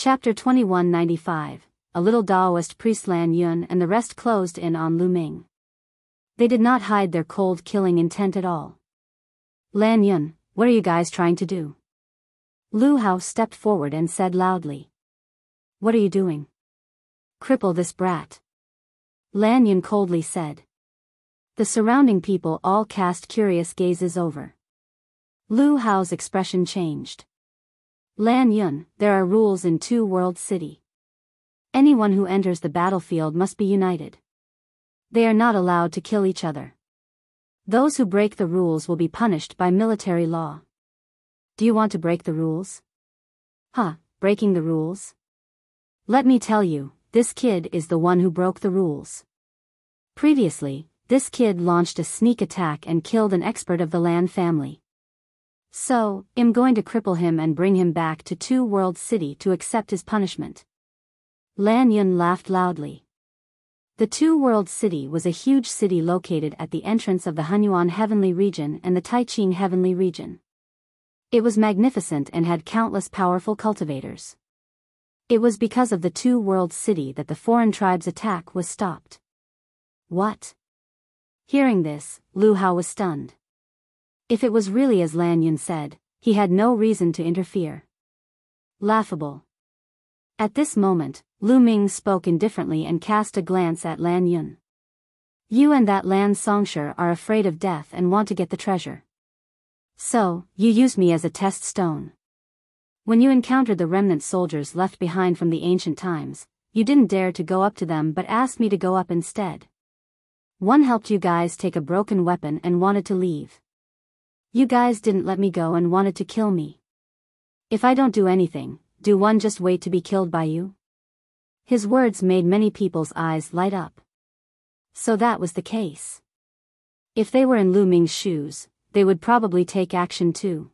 Chapter 2195. A little Daoist priest LAN Yun and the rest closed in on Lu Ming. They did not hide their cold killing intent at all. LAN Yun, what are you guys trying to do? Lu Hao stepped forward and said loudly. What are you doing? Cripple this brat. LAN Yun coldly said. The surrounding people all cast curious gazes over. Lu Hao's expression changed. LAN Yun, there are rules in Two World City. Anyone who enters the battlefield must be united. They are not allowed to kill each other. Those who break the rules will be punished by military law. Do you want to break the rules? Breaking the rules? Let me tell you, this kid is the one who broke the rules. Previously, this kid launched a sneak attack and killed an expert of the LAN family. So, I'm going to cripple him and bring him back to Two World City to accept his punishment. LAN Yun laughed loudly. The Two World City was a huge city located at the entrance of the Hunyuan Heavenly Region and the Taiqing Heavenly Region. It was magnificent and had countless powerful cultivators. It was because of the Two World City that the foreign tribe's attack was stopped. What? Hearing this, Lu Hao was stunned. If it was really as LAN Yun said, he had no reason to interfere. Laughable. At this moment, Lu Ming spoke indifferently and cast a glance at LAN Yun. You and that LAN Songshi are afraid of death and want to get the treasure. So, you used me as a test stone. When you encountered the remnant soldiers left behind from the ancient times, you didn't dare to go up to them but asked me to go up instead. One helped you guys take a broken weapon and wanted to leave. You guys didn't let me go and wanted to kill me. If I don't do anything, do one just wait to be killed by you? His words made many people's eyes light up. So that was the case. If they were in Lu Ming's shoes, they would probably take action too.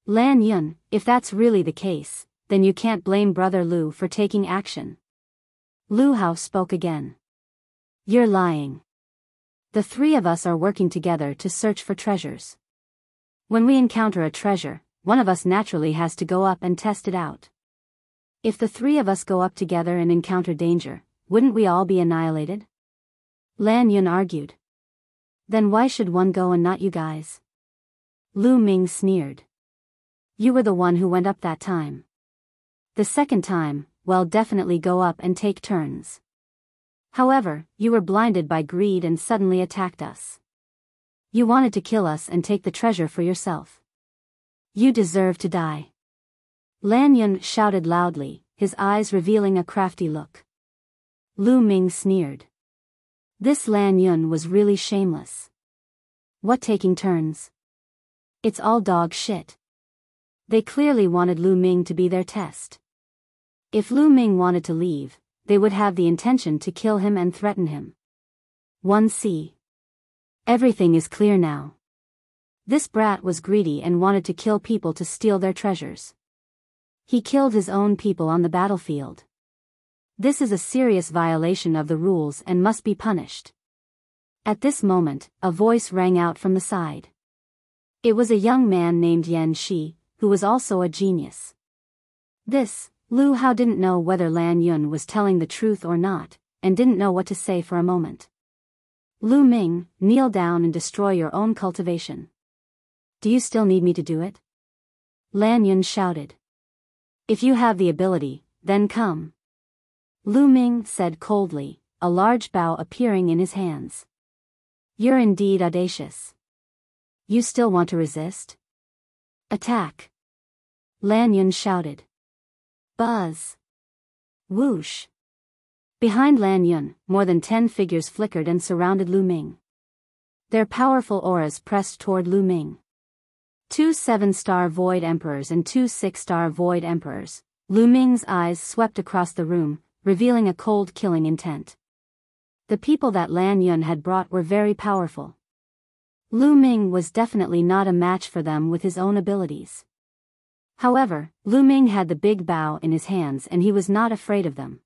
LAN Yun, if that's really the case, then you can't blame Brother Lu for taking action. Lu Hao spoke again. You're lying. The three of us are working together to search for treasures. When we encounter a treasure, one of us naturally has to go up and test it out. If the three of us go up together and encounter danger, wouldn't we all be annihilated? LAN Yun argued. Then why should one go and not you guys? Lu Ming sneered. You were the one who went up that time. The second time, well, definitely go up and take turns. However, you were blinded by greed and suddenly attacked us. You wanted to kill us and take the treasure for yourself. You deserve to die. LAN Yun shouted loudly, his eyes revealing a crafty look. Lu Ming sneered. This LAN Yun was really shameless. What taking turns? It's all dog shit. They clearly wanted Lu Ming to be their test. If Lu Ming wanted to leave, they would have the intention to kill him and threaten him. 1C. Everything is clear now. This brat was greedy and wanted to kill people to steal their treasures. He killed his own people on the battlefield. This is a serious violation of the rules and must be punished. At this moment, a voice rang out from the side. It was a young man named Yan Shi, who was also a genius. Lu Hao didn't know whether LAN Yun was telling the truth or not, and didn't know what to say for a moment. Lu Ming, kneel down and destroy your own cultivation. Do you still need me to do it? LAN Yun shouted. If you have the ability, then come. Lu Ming said coldly, a large bow appearing in his hands. You're indeed audacious. You still want to resist? Attack! LAN Yun shouted. Buzz! Whoosh! Behind LAN Yun, more than 10 figures flickered and surrounded Lu Ming. Their powerful auras pressed toward Lu Ming. 2 7-star Void Emperors and 2 6-star Void Emperors. Lu Ming's eyes swept across the room, revealing a cold killing intent. The people that LAN Yun had brought were very powerful. Lu Ming was definitely not a match for them with his own abilities. However, Lu Ming had the big bow in his hands and he was not afraid of them.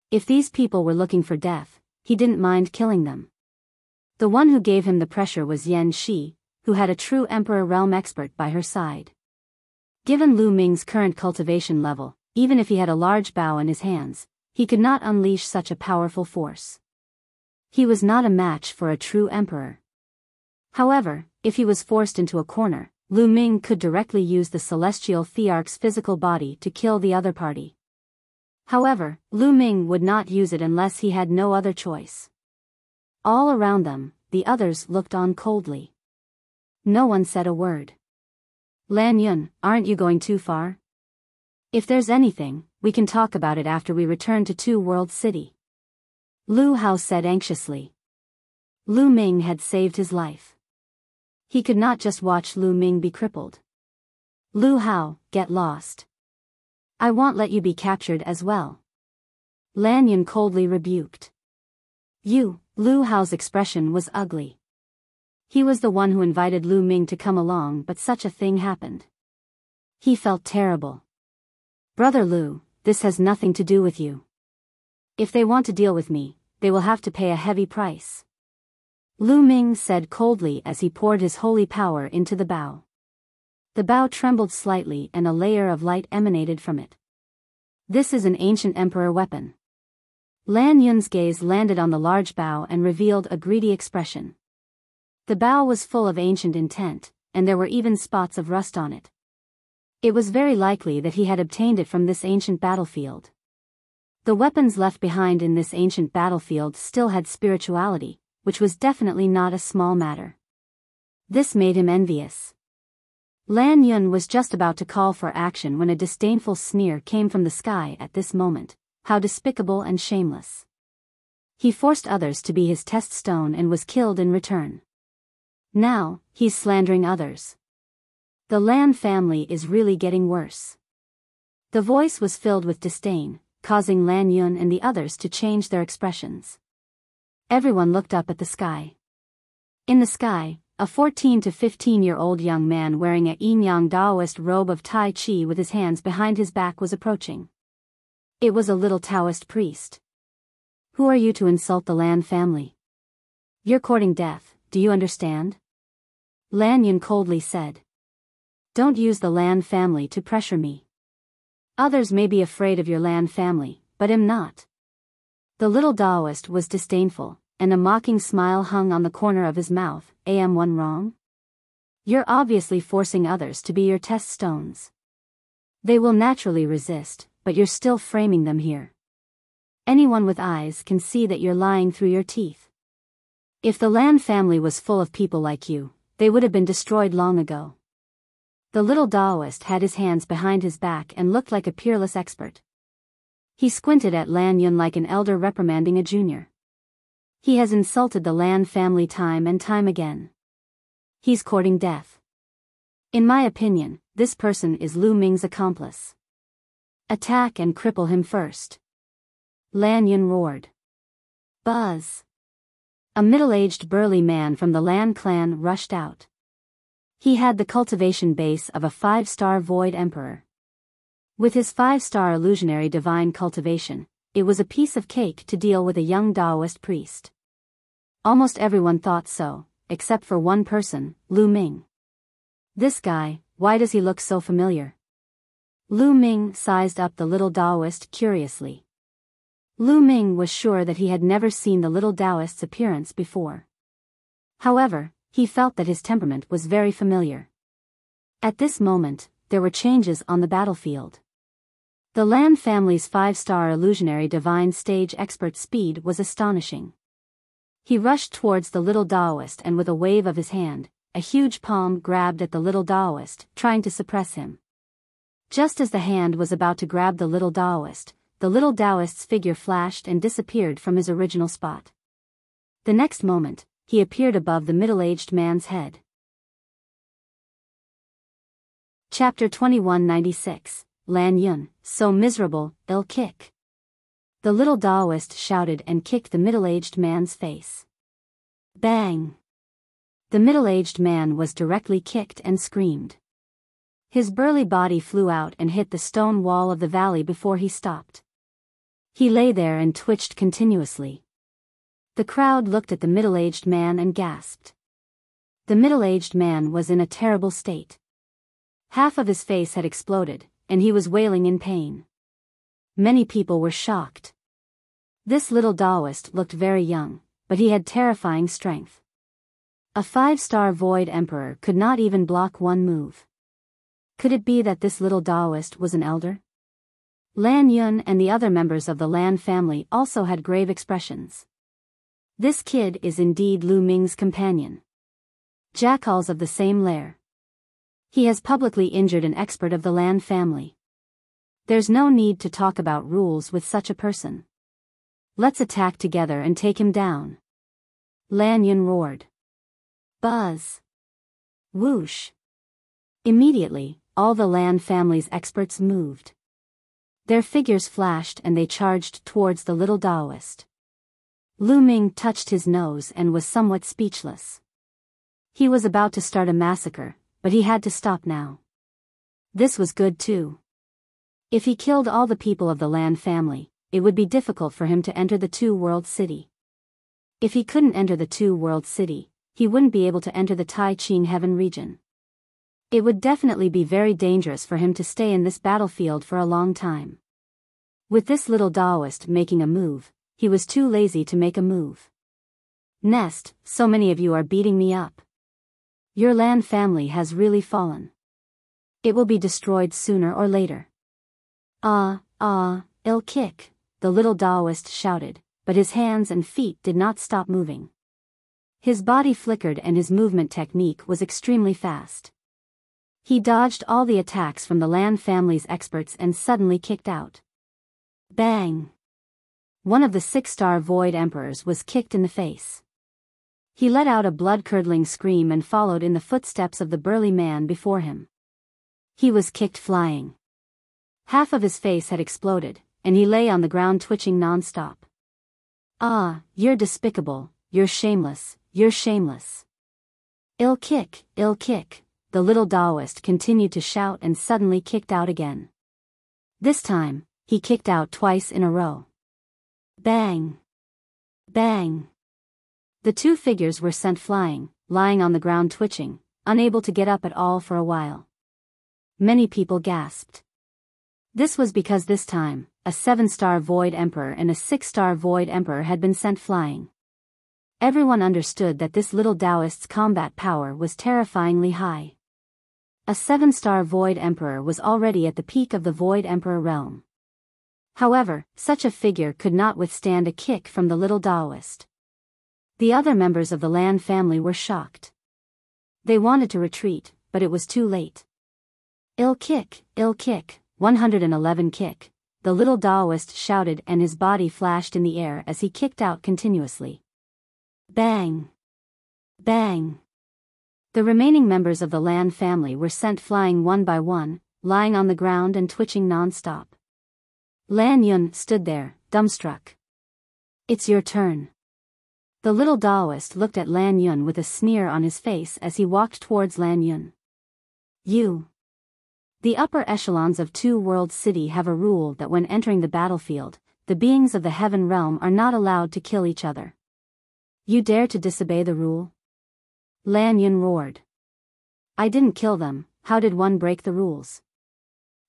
If these people were looking for death, he didn't mind killing them. The one who gave him the pressure was Yan Shi, who had a true Emperor realm expert by her side. Given Lu Ming's current cultivation level, Even if he had a large bow in his hands, he could not unleash such a powerful force. He was not a match for a true emperor. However, if he was forced into a corner, Lu Ming could directly use the celestial thearch's physical body to kill the other party. However, Lu Ming would not use it unless he had no other choice. All around them, the others looked on coldly. No one said a word. "LAN Yun, aren't you going too far? If there's anything, we can talk about it after we return to Two World City," Lu Hao said anxiously. Lu Ming had saved his life. He could not just watch Lu Ming be crippled. "Lu Hao, get lost. I won't let you be captured as well," LAN Yun coldly rebuked. Lu Hao's expression was ugly. He was the one who invited Lu Ming to come along, but such a thing happened. He felt terrible. "Brother Lu, this has nothing to do with you. If they want to deal with me, they will have to pay a heavy price," Lu Ming said coldly as he poured his holy power into the bow. The bow trembled slightly and a layer of light emanated from it. "This is an ancient emperor weapon." LAN Yun's gaze landed on the large bow and revealed a greedy expression. The bow was full of ancient intent, and there were even spots of rust on it. It was very likely that he had obtained it from this ancient battlefield. The weapons left behind in this ancient battlefield still had spirituality, which was definitely not a small matter. This made him envious. LAN Yun was just about to call for action when a disdainful sneer came from the sky at this moment. How despicable and shameless. He forced others to be his test stone and was killed in return. Now, he's slandering others. The LAN family is really getting worse. The voice was filled with disdain, causing LAN Yun and the others to change their expressions. Everyone looked up at the sky. In the sky, a 14 to 15-year-old young man wearing a yin-yang Daoist robe of Tai Chi with his hands behind his back was approaching. It was a little Taoist priest. "Who are you to insult the LAN family? You're courting death, do you understand?" LAN Yun coldly said. "Don't use the LAN family to pressure me. Others may be afraid of your LAN family, but I'm not." The little Daoist was disdainful, and a mocking smile hung on the corner of his mouth. "Am one wrong? You're obviously forcing others to be your test stones. They will naturally resist, but you're still framing them here. Anyone with eyes can see that you're lying through your teeth. If the LAN family was full of people like you, they would have been destroyed long ago." The little Daoist had his hands behind his back and looked like a peerless expert. He squinted at LAN Yun like an elder reprimanding a junior. He has insulted the LAN family time and time again. He's courting death. In my opinion, this person is Lu Ming's accomplice. Attack and cripple him first. LAN Yun roared. Buzz. A middle-aged burly man from the LAN clan rushed out. He had the cultivation base of a 5-star void emperor. With his 5-star illusionary divine cultivation, it was a piece of cake to deal with a young Daoist priest. Almost everyone thought so, except for one person, Lu Ming. "This guy, why does he look so familiar?" Lu Ming sized up the little Daoist curiously. Lu Ming was sure that he had never seen the little Daoist's appearance before. However, he felt that his temperament was very familiar. At this moment, there were changes on the battlefield. The LAN family's 5-star illusionary divine stage expert speed was astonishing. He rushed towards the little Daoist and with a wave of his hand, a huge palm grabbed at the little Daoist, trying to suppress him. Just as the hand was about to grab the little Daoist's figure flashed and disappeared from his original spot. The next moment, he appeared above the middle-aged man's head. Chapter 2196, LAN Yun, so miserable, ill kick. The little Daoist shouted and kicked the middle-aged man's face. Bang! The middle-aged man was directly kicked and screamed. His burly body flew out and hit the stone wall of the valley before he stopped. He lay there and twitched continuously. The crowd looked at the middle-aged man and gasped. The middle-aged man was in a terrible state. Half of his face had exploded, and he was wailing in pain. Many people were shocked. This little Daoist looked very young, but he had terrifying strength. A 5-star Void Emperor could not even block one move. Could it be that this little Daoist was an elder? LAN Yun and the other members of the LAN family also had grave expressions. This kid is indeed Lu Ming's companion. Jackals of the same lair. He has publicly injured an expert of the LAN family. There's no need to talk about rules with such a person. Let's attack together and take him down. LAN Yun roared. Buzz. Whoosh. Immediately, all the LAN family's experts moved. Their figures flashed and they charged towards the little Daoist. Lu Ming touched his nose and was somewhat speechless. He was about to start a massacre, but he had to stop now. This was good too. If he killed all the people of the LAN family, it would be difficult for him to enter the Two-World City. If he couldn't enter the Two-World City, he wouldn't be able to enter the Tai Ching Heaven region. It would definitely be very dangerous for him to stay in this battlefield for a long time. With this little Daoist making a move, he was too lazy to make a move. Nest, so many of you are beating me up. Your LAN family has really fallen. It will be destroyed sooner or later. I'll kick, the little Daoist shouted, but his hands and feet did not stop moving. His body flickered and his movement technique was extremely fast. He dodged all the attacks from the LAN family's experts and suddenly kicked out. Bang! One of the 6-star Void Emperors was kicked in the face. He let out a blood-curdling scream and followed in the footsteps of the burly man before him. He was kicked flying. Half of his face had exploded, and he lay on the ground twitching non-stop. You're despicable, you're shameless, you're shameless. I'll kick, the little Daoist continued to shout and suddenly kicked out again. This time, he kicked out twice in a row. Bang! Bang! The two figures were sent flying, lying on the ground twitching, unable to get up at all for a while. Many people gasped. This was because this time, a 7-star Void Emperor and a 6-star Void Emperor had been sent flying. Everyone understood that this little Daoist's combat power was terrifyingly high. A 7-star Void Emperor was already at the peak of the Void Emperor realm. However, such a figure could not withstand a kick from the little Daoist. The other members of the LAN family were shocked. They wanted to retreat, but it was too late. I'll kick, 111 kick, the little Daoist shouted and his body flashed in the air as he kicked out continuously. Bang! Bang! The remaining members of the LAN family were sent flying one by one, lying on the ground and twitching non-stop. LAN Yun stood there, dumbstruck. It's your turn. The little Daoist looked at LAN Yun with a sneer on his face as he walked towards LAN Yun. You. The upper echelons of Two-World City have a rule that when entering the battlefield, the beings of the Heaven Realm are not allowed to kill each other. You dare to disobey the rule? LAN Yun roared. I didn't kill them, how did one break the rules?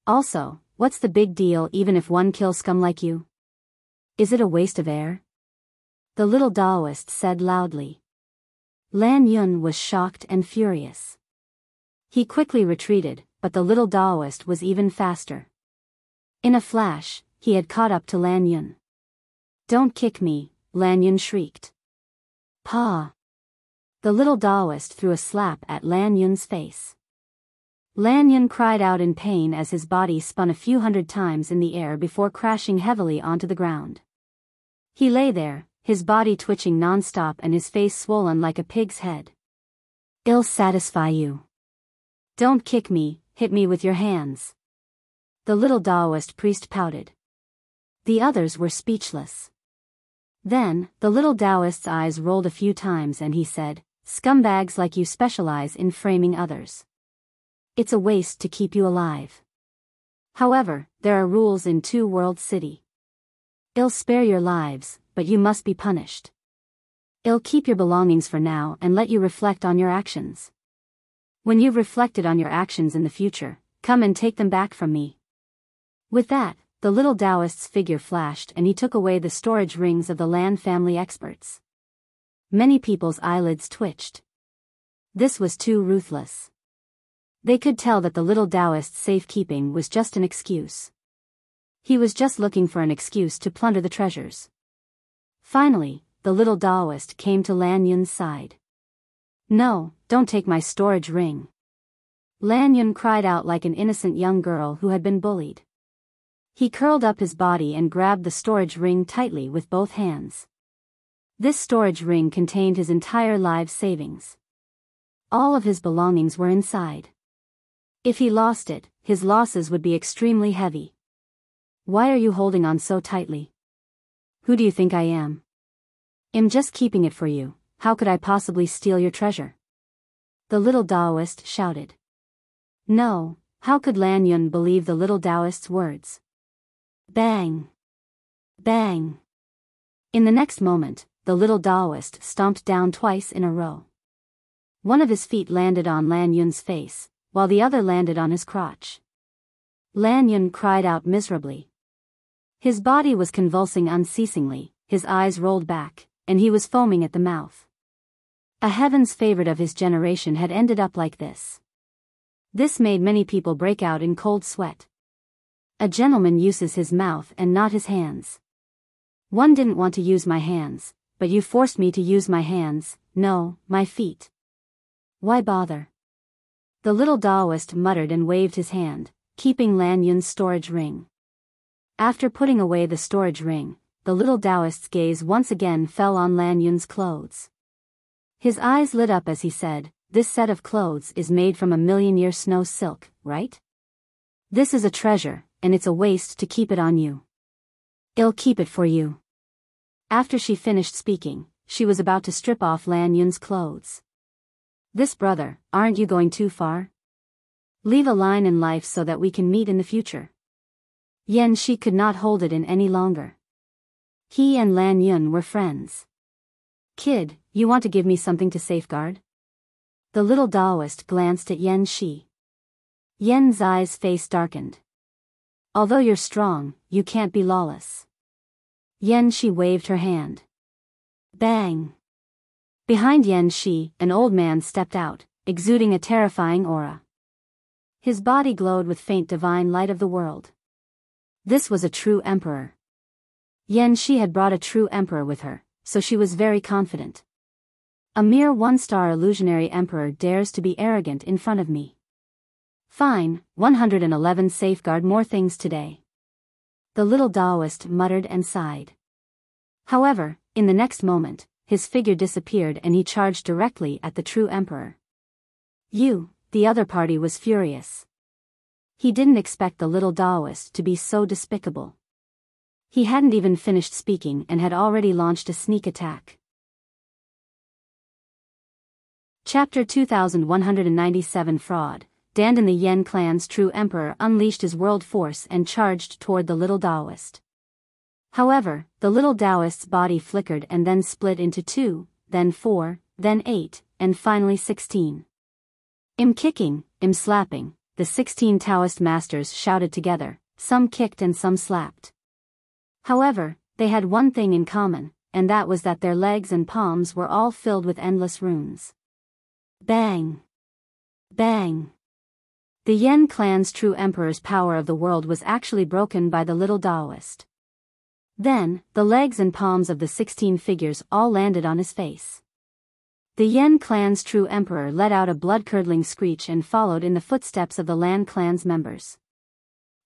Also, what's the big deal even if one kills scum like you? Is it a waste of air? The little Daoist said loudly. LAN Yun was shocked and furious. He quickly retreated, but the little Daoist was even faster. In a flash, he had caught up to LAN Yun. Don't kick me, LAN Yun shrieked. Pa! The little Daoist threw a slap at LAN Yun's face. LAN Yun cried out in pain as his body spun a few hundred times in the air before crashing heavily onto the ground. He lay there, his body twitching non-stop and his face swollen like a pig's head. I'll satisfy you. Don't kick me, hit me with your hands. The little Daoist priest pouted. The others were speechless. Then, the little Daoist's eyes rolled a few times and he said, Scumbags like you specialize in framing others. It's a waste to keep you alive. However, there are rules in Two-World City. I'll spare your lives, but you must be punished. I'll keep your belongings for now and let you reflect on your actions. When you've reflected on your actions in the future, come and take them back from me. With that, The little Daoist's figure flashed and he took away the storage rings of the LAN family experts. Many people's eyelids twitched. This was too ruthless. They could tell that the little Daoist's safekeeping was just an excuse. He was just looking for an excuse to plunder the treasures. Finally, the little Daoist came to LAN Yun's side. "No, don't take my storage ring." LAN Yun cried out like an innocent young girl who had been bullied. He curled up his body and grabbed the storage ring tightly with both hands. This storage ring contained his entire life savings. All of his belongings were inside. If he lost it, his losses would be extremely heavy. "Why are you holding on so tightly? Who do you think I am? I'm just keeping it for you. How could I possibly steal your treasure?" The little Daoist shouted. No, how could LAN Yun believe the little Daoist's words? Bang! Bang! In the next moment, the little Daoist stomped down twice in a row. One of his feet landed on LAN Yun's face, while the other landed on his crotch. LAN Yun cried out miserably. His body was convulsing unceasingly, his eyes rolled back, and he was foaming at the mouth. A heaven's favorite of his generation had ended up like this. This made many people break out in cold sweat. A gentleman uses his mouth and not his hands. One didn't want to use my hands, but you forced me to use my hands, no, my feet. Why bother? The little Daoist muttered and waved his hand, keeping LAN Yun's storage ring. After putting away the storage ring, the little Daoist's gaze once again fell on LAN Yun's clothes. His eyes lit up as he said, "This set of clothes is made from 1,000,000-year snow silk, right? This is a treasure, and it's a waste to keep it on you. I'll keep it for you." After she finished speaking, she was about to strip off LAN Yun's clothes. "This brother, aren't you going too far? Leave a line in life so that we can meet in the future." She could not hold it in any longer. He and LAN Yun were friends. "Kid, you want to give me something to safeguard?" The little Daoist glanced at Shi. Yen's eyes face darkened. "Although you're strong, you can't be lawless." Shi waved her hand. Bang! Behind Shi, an old man stepped out, exuding a terrifying aura. His body glowed with faint divine light of the world. This was a true emperor. Shi had brought a true emperor with her, so she was very confident. A mere one-star illusionary emperor dares to be arrogant in front of me. Fine, 111 safeguard more things today. The little Daoist muttered and sighed. However, in the next moment, his figure disappeared and he charged directly at the true emperor. The other party was furious. He didn't expect the little Daoist to be so despicable. He hadn't even finished speaking and had already launched a sneak attack. Chapter 2197 Fraud. Dandan. The Yen clan's true emperor unleashed his world force and charged toward the little Daoist. However, the little Daoist's body flickered and then split into 2, then 4, then 8, and finally 16. "I'm kicking, I'm slapping," the 16 Taoist masters shouted together, some kicked and some slapped. However, they had one thing in common, and that was that their legs and palms were all filled with endless runes. Bang! Bang! The Yen clan's true emperor's power of the world was actually broken by the little Daoist. Then, the legs and palms of the 16 figures all landed on his face. The Yen clan's true emperor let out a blood-curdling screech and followed in the footsteps of the LAN clan's members.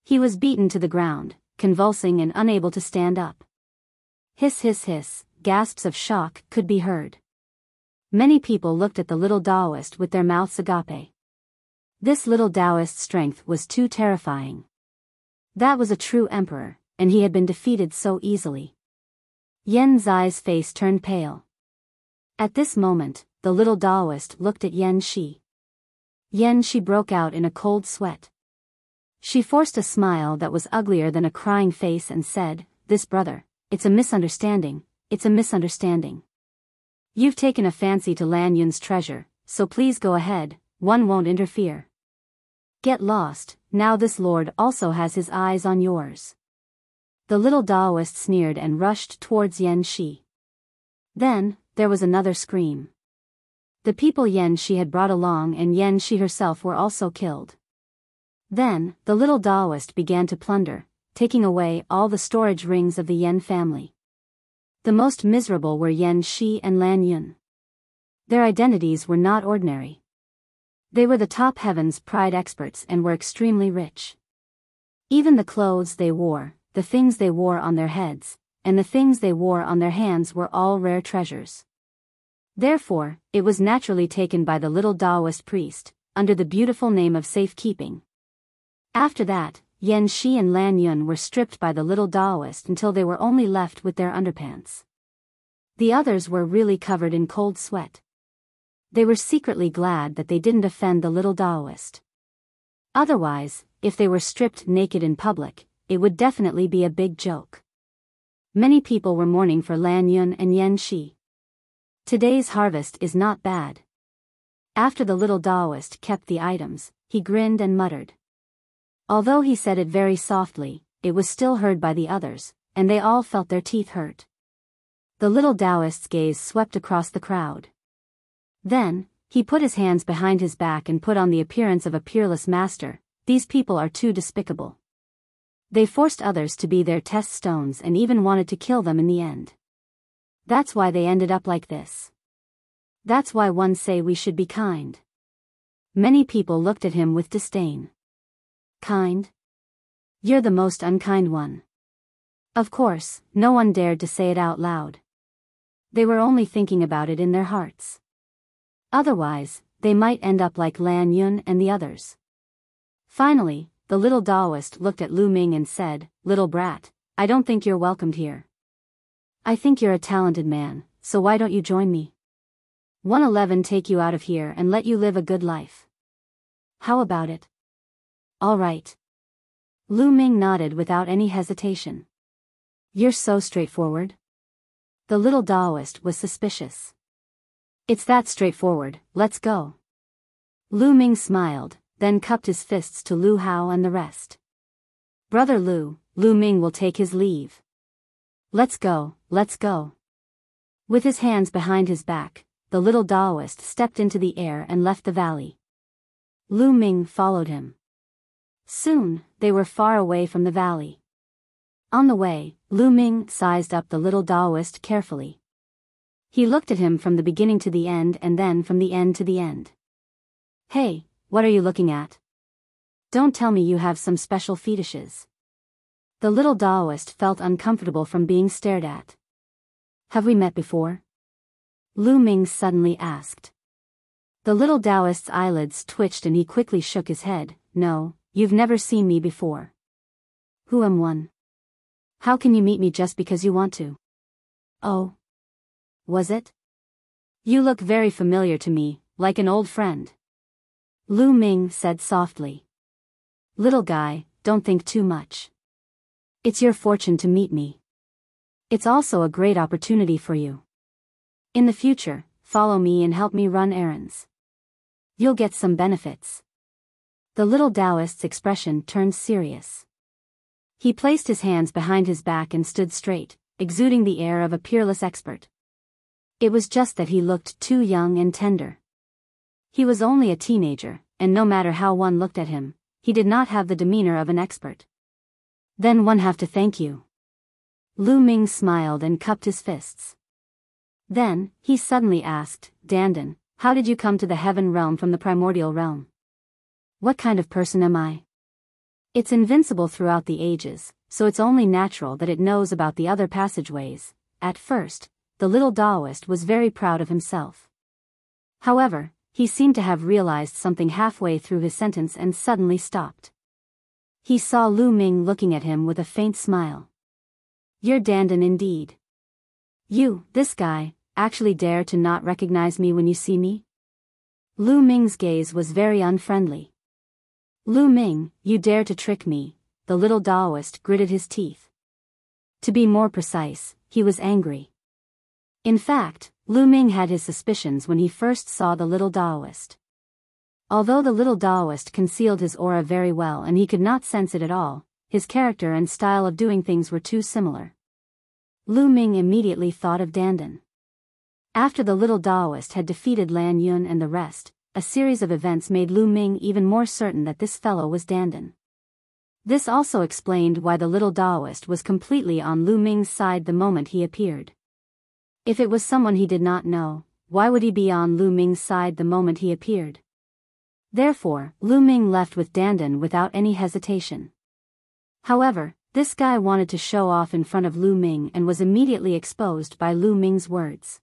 He was beaten to the ground, convulsing and unable to stand up. Hiss hiss hiss, gasps of shock could be heard. Many people looked at the little Daoist with their mouths agape. This little Daoist's strength was too terrifying. That was a true emperor, and he had been defeated so easily. Yen's eyes face turned pale. At this moment, the little Daoist looked at Shi. She broke out in a cold sweat. She forced a smile that was uglier than a crying face and said, "This brother, it's a misunderstanding, it's a misunderstanding. You've taken a fancy to LAN Yun's treasure, so please go ahead, one won't interfere. Get lost, now this lord also has his eyes on yours." The little Daoist sneered and rushed towards Yan Shi. Then, there was another scream. The people Yan Shi had brought along and Yan Shi herself were also killed. Then, the little Daoist began to plunder, taking away all the storage rings of the Yan family. The most miserable were Yan Shi and LAN Yun. Their identities were not ordinary. They were the top heaven's pride experts and were extremely rich. Even the clothes they wore, the things they wore on their heads, and the things they wore on their hands were all rare treasures. Therefore, it was naturally taken by the little Daoist priest, under the beautiful name of safekeeping. After that, Yan Shi and LAN Yun were stripped by the little Daoist until they were only left with their underpants. The others were really covered in cold sweat. They were secretly glad that they didn't offend the little Daoist. Otherwise, if they were stripped naked in public, it would definitely be a big joke. Many people were mourning for LAN Yun and Yan Shi. Today's harvest is not bad. After the little Daoist kept the items, he grinned and muttered. Although he said it very softly, it was still heard by the others, and they all felt their teeth hurt. The little Daoist's gaze swept across the crowd. Then, he put his hands behind his back and put on the appearance of a peerless master. These people are too despicable. They forced others to be their test stones and even wanted to kill them in the end. That's why they ended up like this. That's why one say we should be kind. Many people looked at him with disdain. Kind? You're the most unkind one. Of course, no one dared to say it out loud. They were only thinking about it in their hearts. Otherwise, they might end up like LAN Yun and the others. Finally, the little Daoist looked at Lu Ming and said, "Little brat, I don't think you're welcomed here. I think you're a talented man, so why don't you join me? 111 take you out of here and let you live a good life. How about it?" "All right." Lu Ming nodded without any hesitation. "You're so straightforward." The little Daoist was suspicious. "It's that straightforward, let's go." Lu Ming smiled, then cupped his fists to Lu Hao and the rest. "Brother Lu, Lu Ming will take his leave. Let's go, let's go." With his hands behind his back, the little Daoist stepped into the air and left the valley. Lu Ming followed him. Soon, they were far away from the valley. On the way, Lu Ming sized up the little Daoist carefully. He looked at him from the beginning to the end and then from the end to the end. "Hey, what are you looking at? Don't tell me you have some special fetishes." The little Daoist felt uncomfortable from being stared at. "Have we met before?" Lu Ming suddenly asked. The little Daoist's eyelids twitched and he quickly shook his head. "No, you've never seen me before." "Who am one? How can you meet me just because you want to?" "Oh. Was it? You look very familiar to me, like an old friend." Lu Ming said softly. "Little guy, don't think too much. It's your fortune to meet me. It's also a great opportunity for you. In the future, follow me and help me run errands. You'll get some benefits." The little Daoist's expression turned serious. He placed his hands behind his back and stood straight, exuding the air of a peerless expert. It was just that he looked too young and tender. He was only a teenager, and no matter how one looked at him, he did not have the demeanor of an expert. "Then one have to thank you." Lu Ming smiled and cupped his fists. Then, he suddenly asked, "Dandan, how did you come to the heaven realm from the primordial realm? What kind of person am I?" It's invincible throughout the ages, so it's only natural that it knows about the other passageways. At first, the little Daoist was very proud of himself. However, he seemed to have realized something halfway through his sentence and suddenly stopped. He saw Lu Ming looking at him with a faint smile. "You're Dandan indeed. You, this guy, actually dare to not recognize me when you see me?" Lu Ming's gaze was very unfriendly. "Lu Ming, you dare to trick me," the little Daoist gritted his teeth. To be more precise, he was angry. In fact, Lu Ming had his suspicions when he first saw the little Daoist. Although the little Daoist concealed his aura very well and he could not sense it at all, his character and style of doing things were too similar. Lu Ming immediately thought of dandan. After the little Daoist had defeated LAN Yun and the rest, a series of events made Lu Ming even more certain that this fellow was dandan. This also explained why the little Daoist was completely on Lu Ming's side the moment he appeared. If it was someone he did not know, why would he be on Lu Ming's side the moment he appeared? Therefore, Lu Ming left with dandan without any hesitation. However, this guy wanted to show off in front of Lu Ming and was immediately exposed by Lu Ming's words.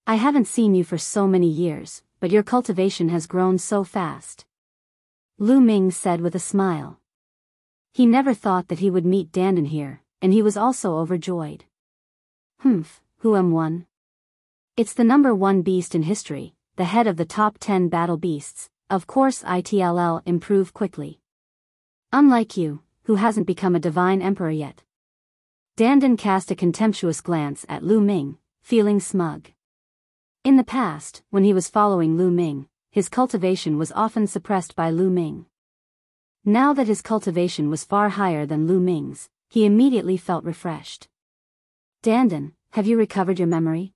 I haven't seen you for so many years, but your cultivation has grown so fast. Lu Ming said with a smile. He never thought that he would meet dandan here, and he was also overjoyed. Who am one? It's the number 1 beast in history, the head of the top 10 battle beasts, of course it'll improve quickly. Unlike you, who hasn't become a divine emperor yet. Dandan cast a contemptuous glance at Lu Ming, feeling smug. In the past, when he was following Lu Ming, his cultivation was often suppressed by Lu Ming. Now that his cultivation was far higher than Lu Ming's, he immediately felt refreshed. Dandan, have you recovered your memory?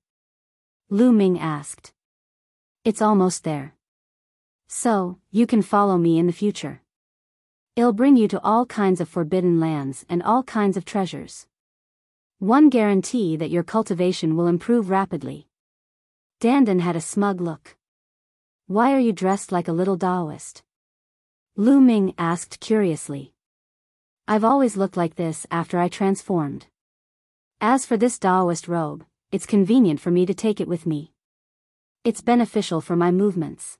Lu Ming asked. It's almost there. So, you can follow me in the future. It'll bring you to all kinds of forbidden lands and all kinds of treasures. One guarantee that your cultivation will improve rapidly. Dandan had a smug look. Why are you dressed like a little Daoist? Lu Ming asked curiously. I've always looked like this after I transformed. As for this Daoist robe, it's convenient for me to take it with me. It's beneficial for my movements.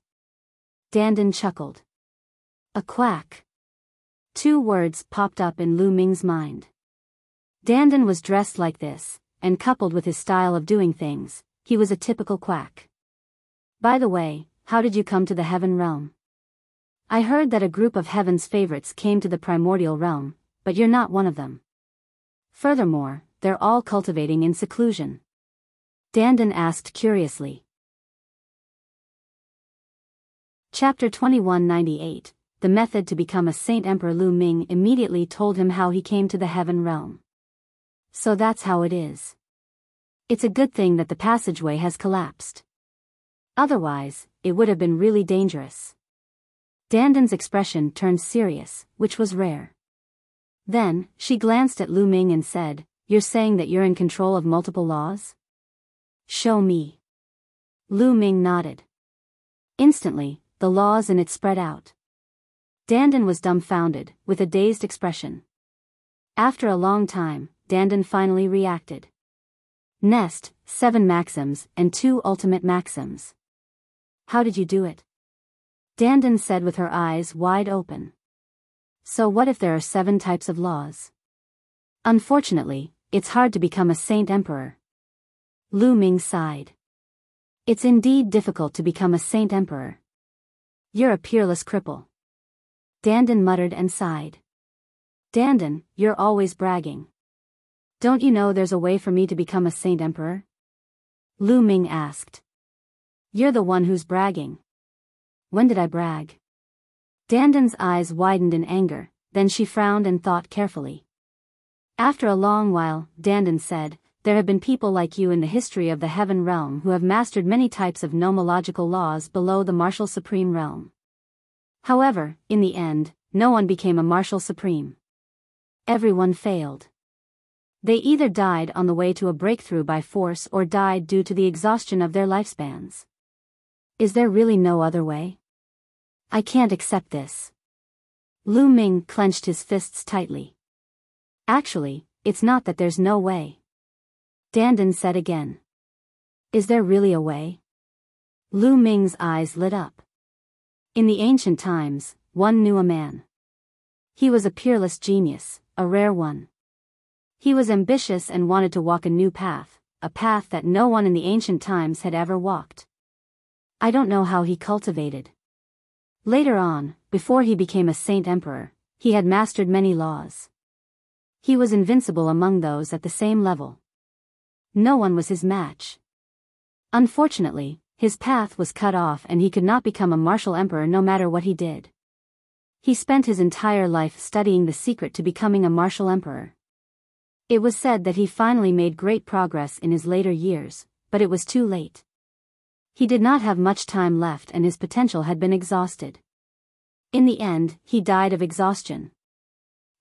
Dandan chuckled. A quack. 2 words popped up in Lu Ming's mind. Dandan was dressed like this, and coupled with his style of doing things, he was a typical quack. By the way, how did you come to the heaven realm? I heard that a group of heaven's favorites came to the primordial realm, but you're not one of them. Furthermore, they're all cultivating in seclusion. Dandan asked curiously. Chapter 2198, The Method to Become a Saint. Emperor Lu Ming immediately told him how he came to the heaven realm. So that's how it is. It's a good thing that the passageway has collapsed. Otherwise, it would have been really dangerous. Dandan's expression turned serious, which was rare. Then, she glanced at Lu Ming and said, You're saying that you're in control of multiple laws? Show me. Lu Ming nodded. Instantly, the laws in it spread out. Dandan was dumbfounded, with a dazed expression. After a long time, Dandan finally reacted. Nest, 7 maxims and 2 ultimate maxims. How did you do it? Dandan said with her eyes wide open. So what if there are 7 types of laws? Unfortunately, it's hard to become a saint emperor. Lu Ming sighed. It's indeed difficult to become a saint emperor. You're a peerless cripple. Dandan muttered and sighed. Dandan, you're always bragging. Don't you know there's a way for me to become a saint emperor? Lu Ming asked. You're the one who's bragging. When did I brag? Dandan's eyes widened in anger, then she frowned and thought carefully. After a long while, Dandan said, There have been people like you in the history of the heaven realm who have mastered many types of nomological laws below the martial supreme realm. However, in the end, no one became a martial supreme. Everyone failed. They either died on the way to a breakthrough by force or died due to the exhaustion of their lifespans. Is there really no other way? I can't accept this. Lu Ming clenched his fists tightly. Actually, it's not that there's no way. Dandan said again. Is there really a way? Lu Ming's eyes lit up. In the ancient times, one knew a man. He was a peerless genius, a rare one. He was ambitious and wanted to walk a new path, a path that no one in the ancient times had ever walked. I don't know how he cultivated. Later on, before he became a saint emperor, he had mastered many laws. He was invincible among those at the same level. No one was his match. Unfortunately, his path was cut off and he could not become a martial emperor no matter what he did. He spent his entire life studying the secret to becoming a martial emperor. It was said that he finally made great progress in his later years, but it was too late. He did not have much time left and his potential had been exhausted. In the end, he died of exhaustion.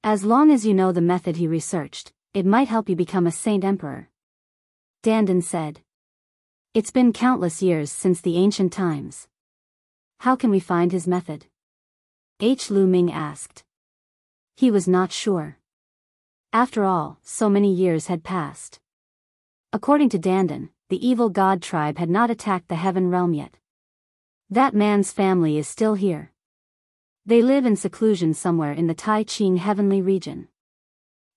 As long as you know the method he researched, it might help you become a saint emperor. Dandan said. It's been countless years since the ancient times. How can we find his method? Lu Ming asked. He was not sure. After all, so many years had passed. According to Dandan, the evil god tribe had not attacked the heaven realm yet. That man's family is still here. They live in seclusion somewhere in the Tai Ching heavenly region.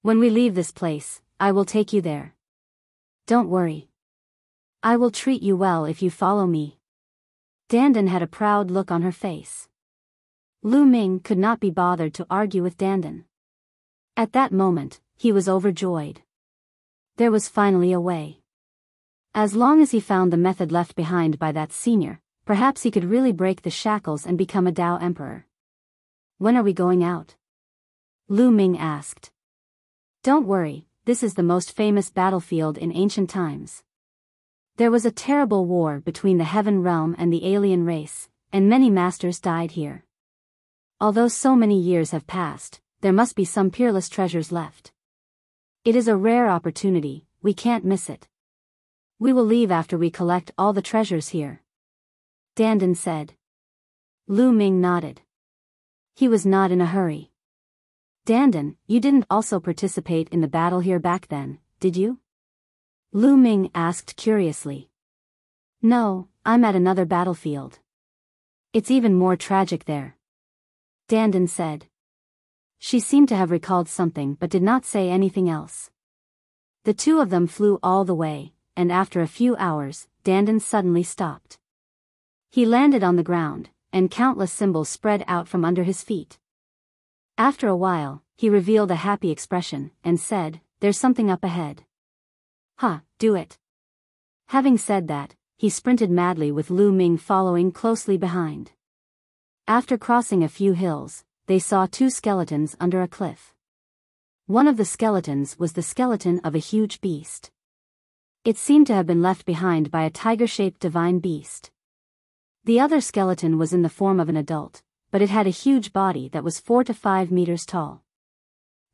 When we leave this place, I will take you there. Don't worry. I will treat you well if you follow me. Dandan had a proud look on her face. Lu Ming could not be bothered to argue with Dandan. At that moment, he was overjoyed. There was finally a way. As long as he found the method left behind by that senior, perhaps he could really break the shackles and become a Dao emperor. When are we going out? Lu Ming asked. Don't worry, this is the most famous battlefield in ancient times. There was a terrible war between the heaven realm and the alien race, and many masters died here. Although so many years have passed, there must be some peerless treasures left. It is a rare opportunity, we can't miss it. We will leave after we collect all the treasures here. Dandan said. Lu Ming nodded. He was not in a hurry. Dandan, you didn't also participate in the battle here back then, did you? Lu Ming asked curiously. No, I'm at another battlefield. It's even more tragic there. Dandan said. She seemed to have recalled something but did not say anything else. The two of them flew all the way, and after a few hours, Dandan suddenly stopped. He landed on the ground, and countless symbols spread out from under his feet. After a while, he revealed a happy expression, and said, There's something up ahead. Do it. Having said that, he sprinted madly with Lu Ming following closely behind. After crossing a few hills, they saw two skeletons under a cliff. One of the skeletons was the skeleton of a huge beast. It seemed to have been left behind by a tiger-shaped divine beast. The other skeleton was in the form of an adult, but it had a huge body that was 4 to 5 meters tall.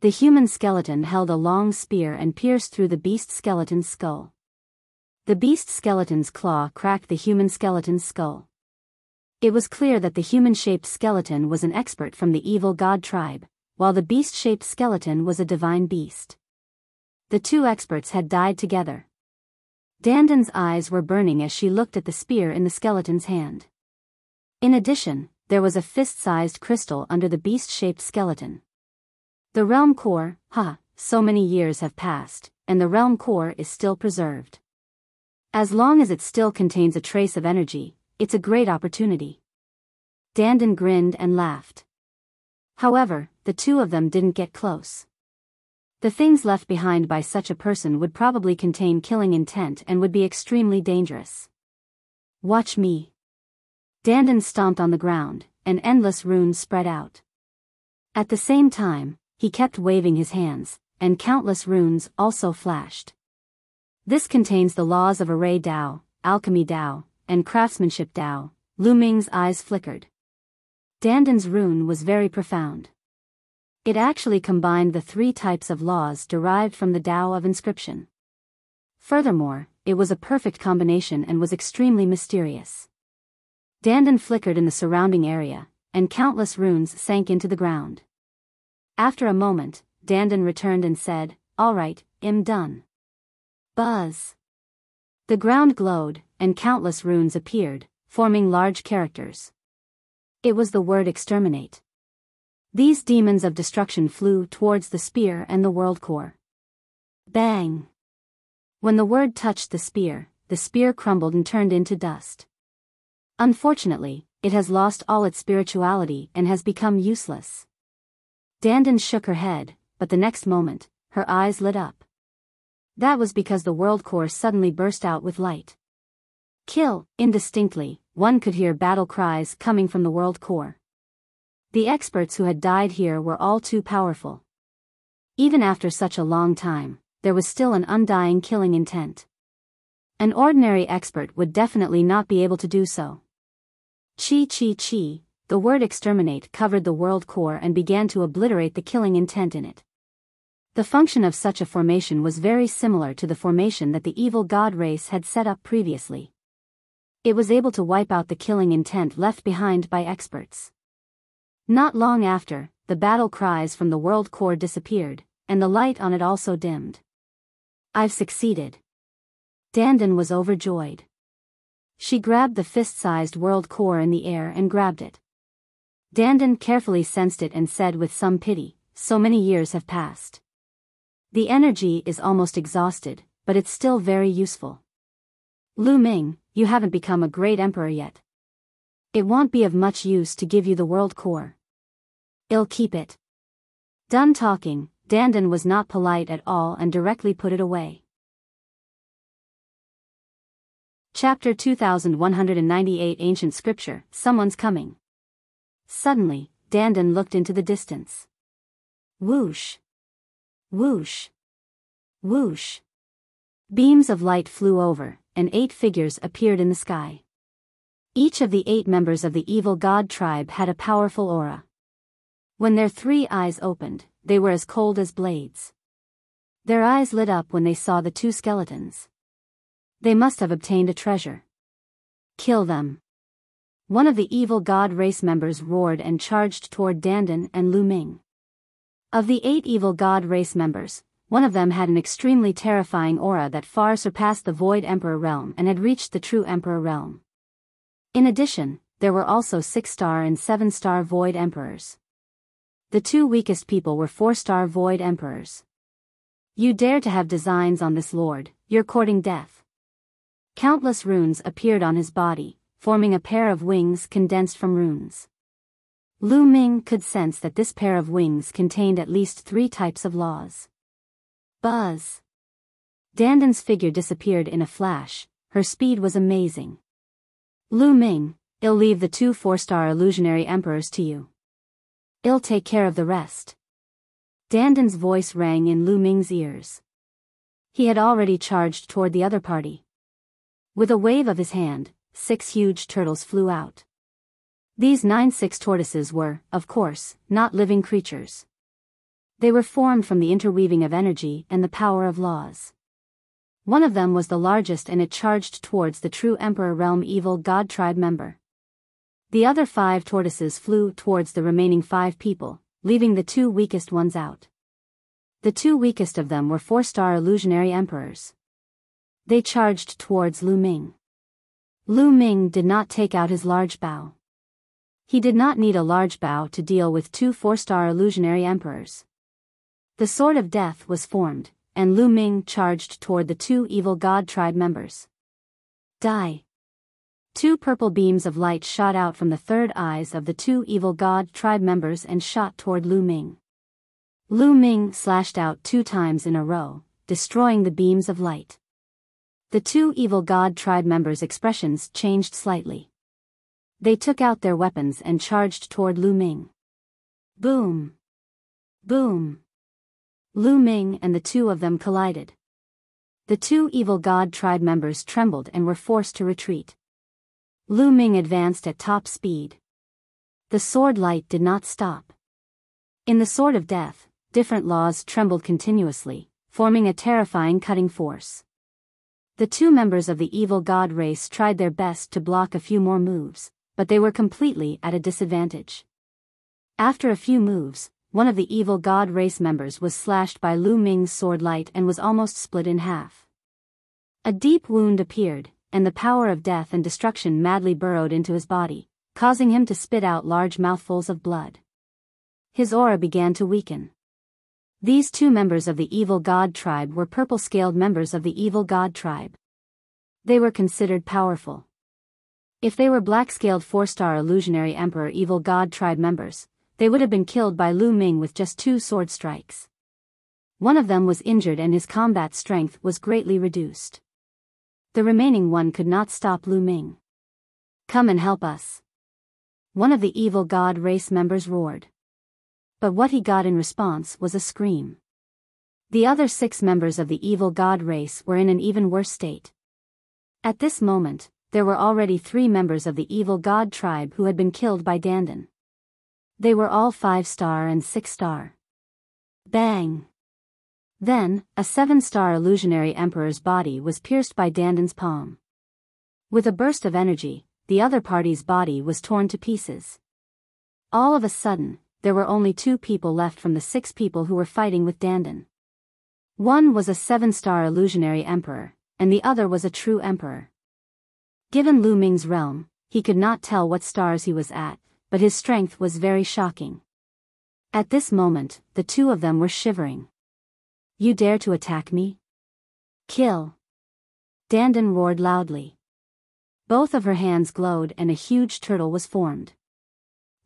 The human skeleton held a long spear and pierced through the beast skeleton's skull. The beast skeleton's claw cracked the human skeleton's skull. It was clear that the human-shaped skeleton was an expert from the evil god tribe, while the beast-shaped skeleton was a divine beast. The two experts had died together. Dandan's eyes were burning as she looked at the spear in the skeleton's hand. In addition, there was a fist-sized crystal under the beast-shaped skeleton. The realm core, so many years have passed, and the realm core is still preserved. As long as it still contains a trace of energy, it's a great opportunity. Dandan grinned and laughed. However, the two of them didn't get close. The things left behind by such a person would probably contain killing intent and would be extremely dangerous. Watch me. Dandan stomped on the ground, and endless runes spread out. At the same time, he kept waving his hands, and countless runes also flashed. This contains the laws of array Dao, alchemy Dao, and craftsmanship Dao. Lu Ming's eyes flickered. Dandan's rune was very profound. It actually combined the 3 types of laws derived from the Dao of inscription. Furthermore, it was a perfect combination and was extremely mysterious. Dandan flickered in the surrounding area, and countless runes sank into the ground. After a moment, Dandan returned and said, All right, I'm done. Buzz. The ground glowed, and countless runes appeared, forming large characters. It was the word exterminate. These demons of destruction flew towards the spear and the world core. Bang! When the word touched the spear crumbled and turned into dust. Unfortunately, it has lost all its spirituality and has become useless. Dandan shook her head, but the next moment, her eyes lit up. That was because the world core suddenly burst out with light. Kill! Indistinctly, one could hear battle cries coming from the world core. The experts who had died here were all too powerful. Even after such a long time, there was still an undying killing intent. An ordinary expert would definitely not be able to do so. Chi. The word exterminate covered the world core and began to obliterate the killing intent in it. The function of such a formation was very similar to the formation that the evil god race had set up previously. It was able to wipe out the killing intent left behind by experts. Not long after, the battle cries from the world core disappeared, and the light on it also dimmed. I've succeeded. Dandan was overjoyed. She grabbed the fist-sized world core in the air and grabbed it. Dandan carefully sensed it and said with some pity, so many years have passed. The energy is almost exhausted, but it's still very useful. Lu Ming, you haven't become a great emperor yet. It won't be of much use to give you the world core. I'll keep it. Done talking, Dandan was not polite at all and directly put it away. Chapter 2198 Ancient Scripture, Someone's Coming. Suddenly, Dandan looked into the distance. Whoosh! Whoosh! Whoosh! Beams of light flew over, and 8 figures appeared in the sky. Each of the 8 members of the evil god tribe had a powerful aura. When their 3 eyes opened, they were as cold as blades. Their eyes lit up when they saw the 2 skeletons. They must have obtained a treasure. Kill them. One of the evil god race members roared and charged toward Dandan and Lu Ming. Of the 8 evil god race members, one of them had an extremely terrifying aura that far surpassed the Void Emperor realm and had reached the True Emperor realm. In addition, there were also 6-star and 7-star Void Emperors. The 2 weakest people were 4-star Void Emperors. You dare to have designs on this lord, you're courting death. Countless runes appeared on his body, forming a pair of wings condensed from runes. Lu Ming could sense that this pair of wings contained at least 3 types of laws. Buzz! Dandan's figure disappeared in a flash, her speed was amazing. Lu Ming, I'll leave the 2 4-star illusionary emperors to you. I'll take care of the rest. Dandan's voice rang in Lu Ming's ears. He had already charged toward the other party. With a wave of his hand, 6 huge turtles flew out. These 9-6 tortoises were, of course, not living creatures. They were formed from the interweaving of energy and the power of laws. One of them was the largest and it charged towards the True Emperor Realm evil god tribe member. The other 5 tortoises flew towards the remaining 5 people, leaving the 2 weakest ones out. The 2 weakest of them were 4-star illusionary emperors. They charged towards Lu Ming. Lu Ming did not take out his large bow. He did not need a large bow to deal with 2 4-star illusionary emperors. The Sword of Death was formed, and Lu Ming charged toward the 2 evil god tribe members. Die! 2 purple beams of light shot out from the 3rd eyes of the 2 evil god tribe members and shot toward Lu Ming. Lu Ming slashed out 2 times in a row, destroying the beams of light. The 2 evil god tribe members' expressions changed slightly. They took out their weapons and charged toward Lu Ming. Boom! Boom! Lu Ming and the 2 of them collided. The 2 evil god tribe members trembled and were forced to retreat. Lu Ming advanced at top speed. The sword light did not stop. In the Sword of Death, different laws trembled continuously, forming a terrifying cutting force. The 2 members of the evil god race tried their best to block a few more moves, but they were completely at a disadvantage. After a few moves, one of the evil god race members was slashed by Lu Ming's sword light and was almost split in half. A deep wound appeared, and the power of death and destruction madly burrowed into his body, causing him to spit out large mouthfuls of blood. His aura began to weaken. These 2 members of the evil god tribe were purple-scaled members of the evil god tribe. They were considered powerful. If they were black-scaled 4-star illusionary emperor evil god tribe members, they would have been killed by Lu Ming with just 2 sword strikes. One of them was injured and his combat strength was greatly reduced. The remaining one could not stop Lu Ming. Come and help us. one of the evil god race members roared. But what he got in response was a scream. The other 6 members of the evil god race were in an even worse state. At this moment, there were already 3 members of the evil god tribe who had been killed by dandan. They were all 5-star and 6-star. Bang! Then, a 7-star illusionary emperor's body was pierced by dandan's palm. With a burst of energy, the other party's body was torn to pieces. All of a sudden, there were only 2 people left from the 6 people who were fighting with dandan. One was a 7-star illusionary emperor, and the other was a true emperor. Given Lu Ming's realm, he could not tell what stars he was at, but his strength was very shocking. At this moment, the 2 of them were shivering. "You dare to attack me? Kill!" Dandan roared loudly. Both of her hands glowed and a huge turtle was formed.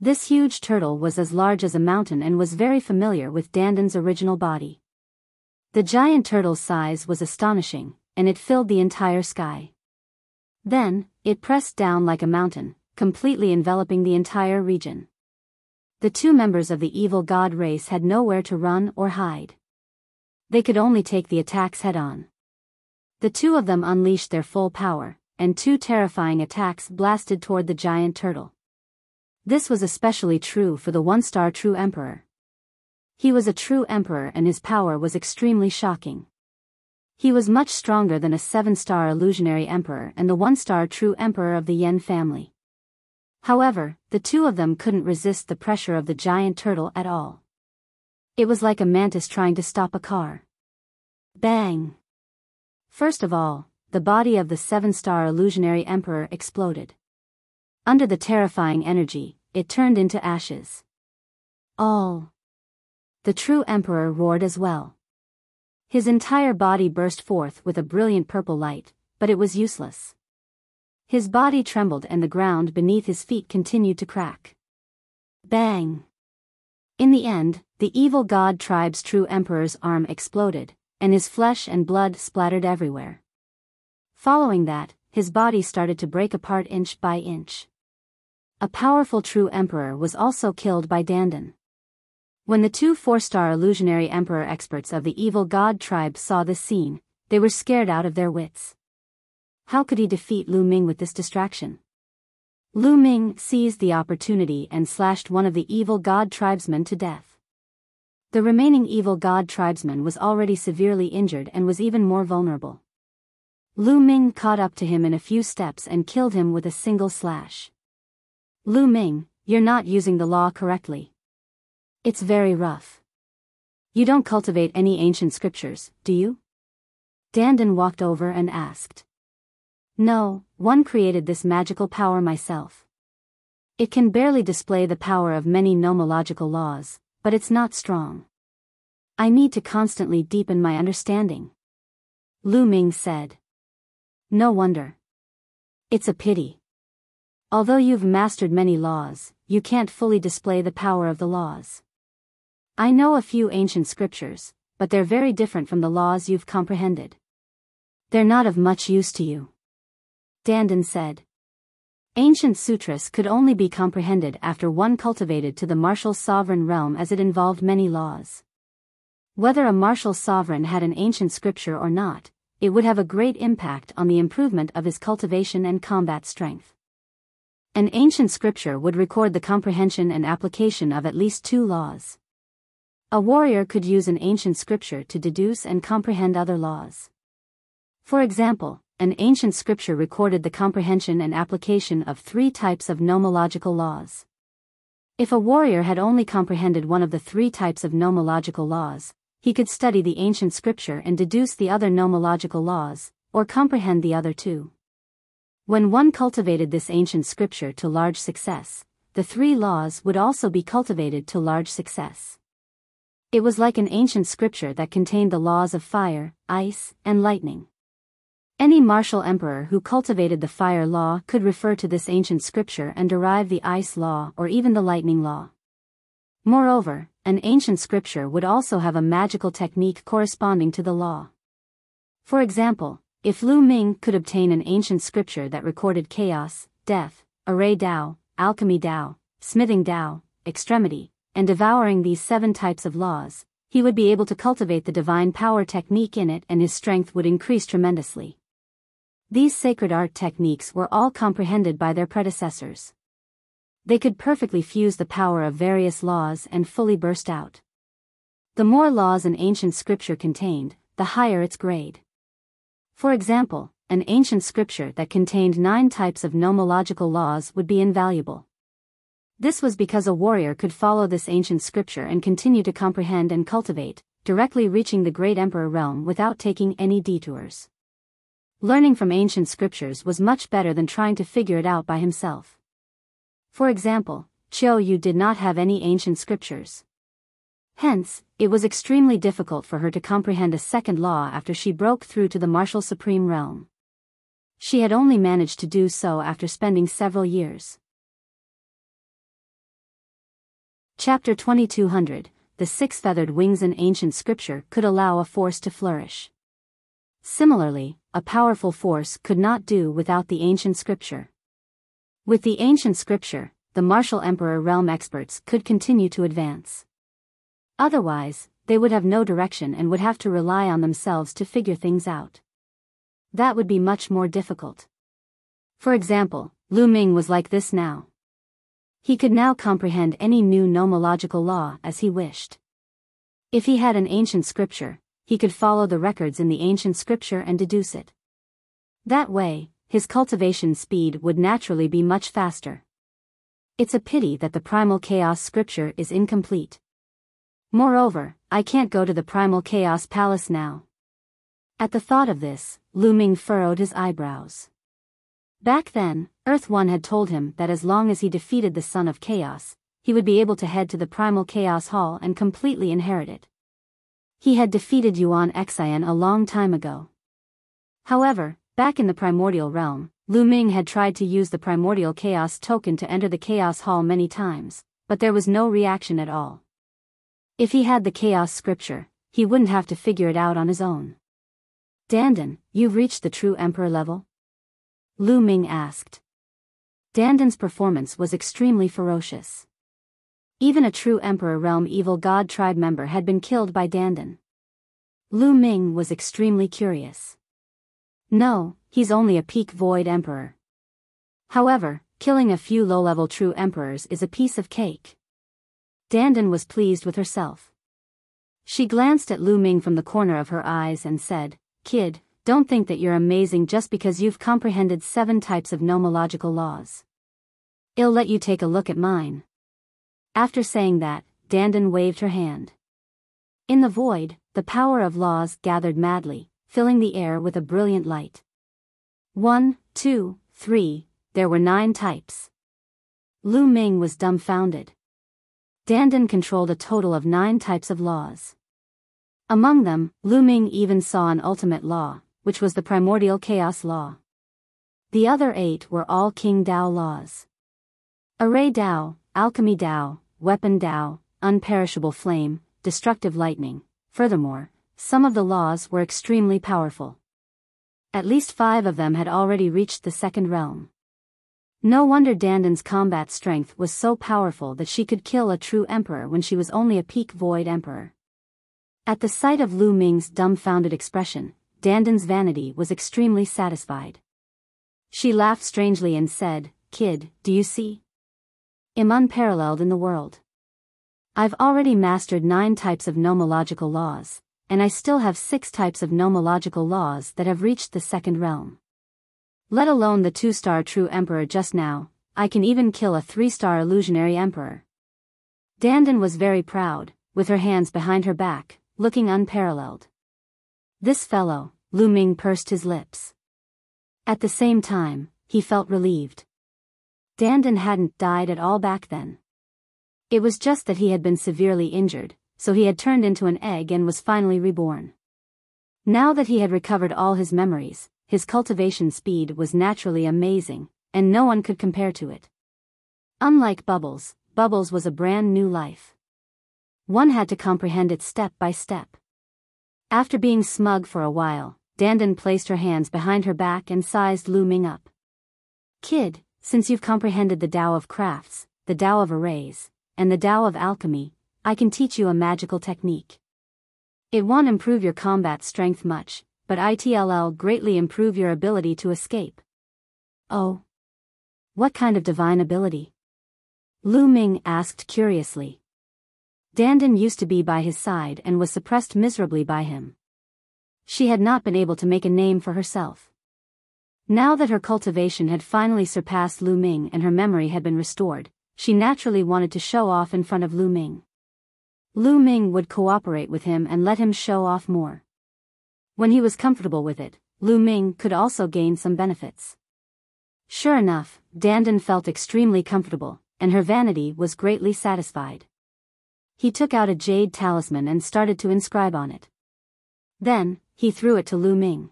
This huge turtle was as large as a mountain and was very familiar with dandan's original body. The giant turtle's size was astonishing, and it filled the entire sky. Then, it pressed down like a mountain, completely enveloping the entire region. The 2 members of the evil god race had nowhere to run or hide. They could only take the attacks head-on. The 2 of them unleashed their full power, and 2 terrifying attacks blasted toward the giant turtle. This was especially true for the 1-star true emperor. He was a true emperor and his power was extremely shocking. He was much stronger than a 7-star illusionary emperor and the 1-star true emperor of the Yen family. However, the 2 of them couldn't resist the pressure of the giant turtle at all. It was like a mantis trying to stop a car. Bang! First of all, the body of the 7-star illusionary emperor exploded. Under the terrifying energy, it turned into ashes. All. The true emperor roared as well. His entire body burst forth with a brilliant purple light, but it was useless. His body trembled and the ground beneath his feet continued to crack. Bang! In the end, the evil god tribe's true emperor's arm exploded, and his flesh and blood splattered everywhere. Following that, his body started to break apart inch by inch. A powerful true emperor was also killed by dandan. When the 2 4-star illusionary emperor experts of the evil god tribe saw this scene, they were scared out of their wits. How could he defeat Lu Ming with this distraction? Lu Ming seized the opportunity and slashed one of the evil god tribesmen to death. The remaining evil god tribesman was already severely injured and was even more vulnerable. Lu Ming caught up to him in a few steps and killed him with a single slash. "Lu Ming, you're not using the law correctly. It's very rough. You don't cultivate any ancient scriptures, do you?" Dandan walked over and asked. "No, one created this magical power myself. It can barely display the power of many nomological laws, but it's not strong. I need to constantly deepen my understanding." Lu Ming said. "No wonder. It's a pity. Although you've mastered many laws, you can't fully display the power of the laws. I know a few ancient scriptures, but they're very different from the laws you've comprehended. They're not of much use to you." Dandan said. Ancient sutras could only be comprehended after one cultivated to the martial sovereign realm as it involved many laws. Whether a martial sovereign had an ancient scripture or not, it would have a great impact on the improvement of his cultivation and combat strength. An ancient scripture would record the comprehension and application of at least 2 laws. A warrior could use an ancient scripture to deduce and comprehend other laws. For example, an ancient scripture recorded the comprehension and application of 3 types of nomological laws. If a warrior had only comprehended one of the 3 types of nomological laws, he could study the ancient scripture and deduce the other nomological laws, or comprehend the other 2. When one cultivated this ancient scripture to large success, the 3 laws would also be cultivated to large success. It was like an ancient scripture that contained the laws of fire, ice, and lightning. Any martial emperor who cultivated the fire law could refer to this ancient scripture and derive the ice law or even the lightning law. Moreover, an ancient scripture would also have a magical technique corresponding to the law. For example, if Lu Ming could obtain an ancient scripture that recorded chaos, death, array Dao, alchemy Dao, smithing Dao, extremity, and devouring these 7 types of laws, he would be able to cultivate the divine power technique in it and his strength would increase tremendously. These sacred art techniques were all comprehended by their predecessors. They could perfectly fuse the power of various laws and fully burst out. The more laws an ancient scripture contained, the higher its grade. For example, an ancient scripture that contained 9 types of nomological laws would be invaluable. This was because a warrior could follow this ancient scripture and continue to comprehend and cultivate, directly reaching the great emperor realm without taking any detours. Learning from ancient scriptures was much better than trying to figure it out by himself. For example, Qiu Yu did not have any ancient scriptures. Hence, it was extremely difficult for her to comprehend a second law after she broke through to the martial supreme realm. She had only managed to do so after spending several years. Chapter 2200, The 6 Feathered Wings. An ancient scripture could allow a force to flourish. Similarly, a powerful force could not do without the ancient scripture. With the ancient scripture, the martial emperor realm experts could continue to advance. Otherwise, they would have no direction and would have to rely on themselves to figure things out. That would be much more difficult. For example, Ming was like this now. He could now comprehend any new nomological law as he wished. If he had an ancient scripture, he could follow the records in the ancient scripture and deduce it. That way, his cultivation speed would naturally be much faster. It's a pity that the primal chaos scripture is incomplete. Moreover, I can't go to the primal chaos palace now. At the thought of this, Ming furrowed his eyebrows. Back then, Earth One had told him that as long as he defeated the Son of Chaos, he would be able to head to the primal chaos hall and completely inherit it. He had defeated Yuan Xian a long time ago. However, back in the primordial realm, Ming had tried to use the primordial chaos token to enter the chaos hall many times, but there was no reaction at all. If he had the chaos scripture, he wouldn't have to figure it out on his own. Dandan, you've reached the true emperor level? Ming asked. Dandan's performance was extremely ferocious. Even a true emperor realm evil god tribe member had been killed by Dandan. Ming was extremely curious. No, he's only a peak void emperor. However, killing a few low-level true emperors is a piece of cake. Dandan was pleased with herself. She glanced at Ming from the corner of her eyes and said, "Kid, don't think that you're amazing just because you've comprehended 7 types of nomological laws. I'll let you take a look at mine." After saying that, Dandan waved her hand. In the void, the power of laws gathered madly, filling the air with a brilliant light. 1, 2, 3, there were 9 types. Ming was dumbfounded. Dandan controlled a total of 9 types of laws. Among them, Ming even saw an ultimate law, which was the primordial chaos law. The other 8 were all King Dao laws. Array Dao, Alchemy Dao, Weapon Dao, Unperishable Flame, Destructive Lightning. Furthermore, some of the laws were extremely powerful. At least 5 of them had already reached the second realm. No wonder Dandan's combat strength was so powerful that she could kill a true emperor when she was only a peak void emperor. At the sight of Ming's dumbfounded expression, Dandan's vanity was extremely satisfied. She laughed strangely and said, "Kid, do you see? I'm unparalleled in the world. I've already mastered 9 types of nomological laws, and I still have 6 types of nomological laws that have reached the second realm. Let alone the 2-star true emperor just now, I can even kill a 3-star illusionary emperor." Dandan was very proud, with her hands behind her back, looking unparalleled. This fellow, Ming pursed his lips. At the same time, he felt relieved. Dandan hadn't died at all back then. It was just that he had been severely injured, so he had turned into an egg and was finally reborn. Now that he had recovered all his memories, his cultivation speed was naturally amazing, and no one could compare to it. Unlike Bubbles, Bubbles was a brand new life. One had to comprehend it step by step. After being smug for a while, Dandan placed her hands behind her back and sized Ming up. "Kid, since you've comprehended the Tao of crafts, the Tao of arrays, and the Tao of alchemy, I can teach you a magical technique. It won't improve your combat strength much, but it'll greatly improve your ability to escape. Oh? What kind of divine ability? Lu Ming asked curiously. Dandan used to be by his side and was suppressed miserably by him. She had not been able to make a name for herself. Now that her cultivation had finally surpassed Lu Ming and her memory had been restored, she naturally wanted to show off in front of Lu Ming. Lu Ming would cooperate with him and let him show off more. When he was comfortable with it, Lu Ming could also gain some benefits. Sure enough, Dandan felt extremely comfortable, and her vanity was greatly satisfied. He took out a jade talisman and started to inscribe on it. Then, he threw it to Lu Ming.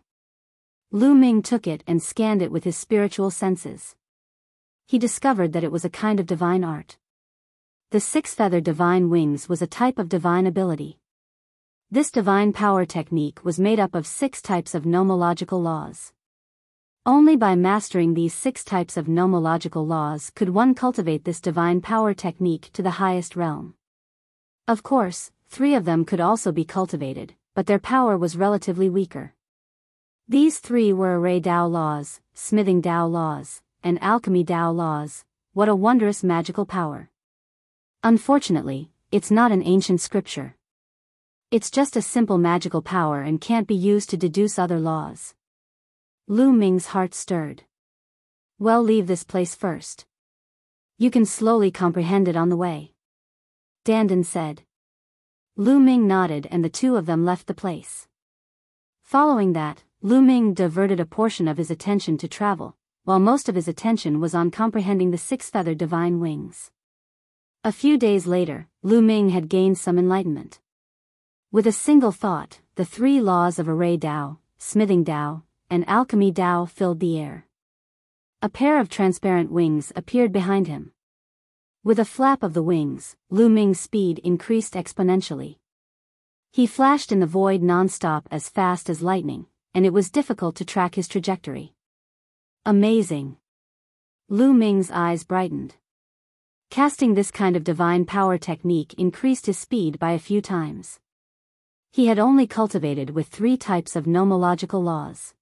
Lu Ming took it and scanned it with his spiritual senses. He discovered that it was a kind of divine art. The six-feathered divine wings was a type of divine ability. This divine power technique was made up of 6 types of nomological laws. Only by mastering these 6 types of nomological laws could one cultivate this divine power technique to the highest realm. Of course, 3 of them could also be cultivated, but their power was relatively weaker. These 3 were array Tao laws, smithing Tao laws, and alchemy Tao laws. What a wondrous magical power. Unfortunately, it's not an ancient scripture. It's just a simple magical power and can't be used to deduce other laws. Lu Ming's heart stirred. Well, leave this place first. You can slowly comprehend it on the way. Dandan said. Lu Ming nodded and the 2 of them left the place. Following that, Lu Ming diverted a portion of his attention to travel, while most of his attention was on comprehending the 6-feathered divine wings. A few days later, Lu Ming had gained some enlightenment. With a single thought, the 3 laws of array Tao, smithing Tao, and alchemy Tao filled the air. A pair of transparent wings appeared behind him. With a flap of the wings, Lu Ming's speed increased exponentially. He flashed in the void non-stop as fast as lightning, and it was difficult to track his trajectory. Amazing! Lu Ming's eyes brightened. Casting this kind of divine power technique increased his speed by a few times. He had only cultivated with 3 types of nomological laws.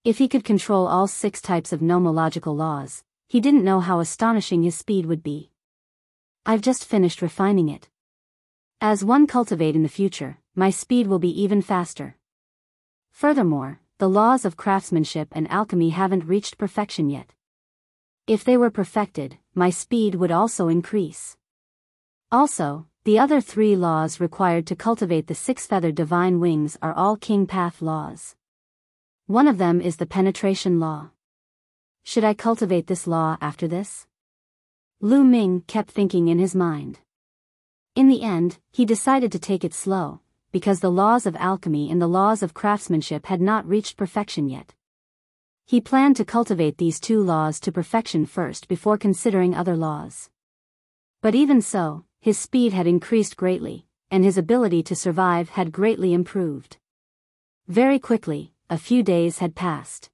If he could control all 6 types of nomological laws, he didn't know how astonishing his speed would be. I've just finished refining it. As one cultivate in the future, my speed will be even faster. Furthermore, the laws of craftsmanship and alchemy haven't reached perfection yet. If they were perfected, my speed would also increase. Also, the other 3 laws required to cultivate the 6-feathered divine wings are all king path laws. One of them is the penetration law. Should I cultivate this law after this? Lu Ming kept thinking in his mind. In the end, he decided to take it slow, because the laws of alchemy and the laws of craftsmanship had not reached perfection yet. He planned to cultivate these 2 laws to perfection first before considering other laws. But even so, his speed had increased greatly, and his ability to survive had greatly improved. Very quickly, a few days had passed.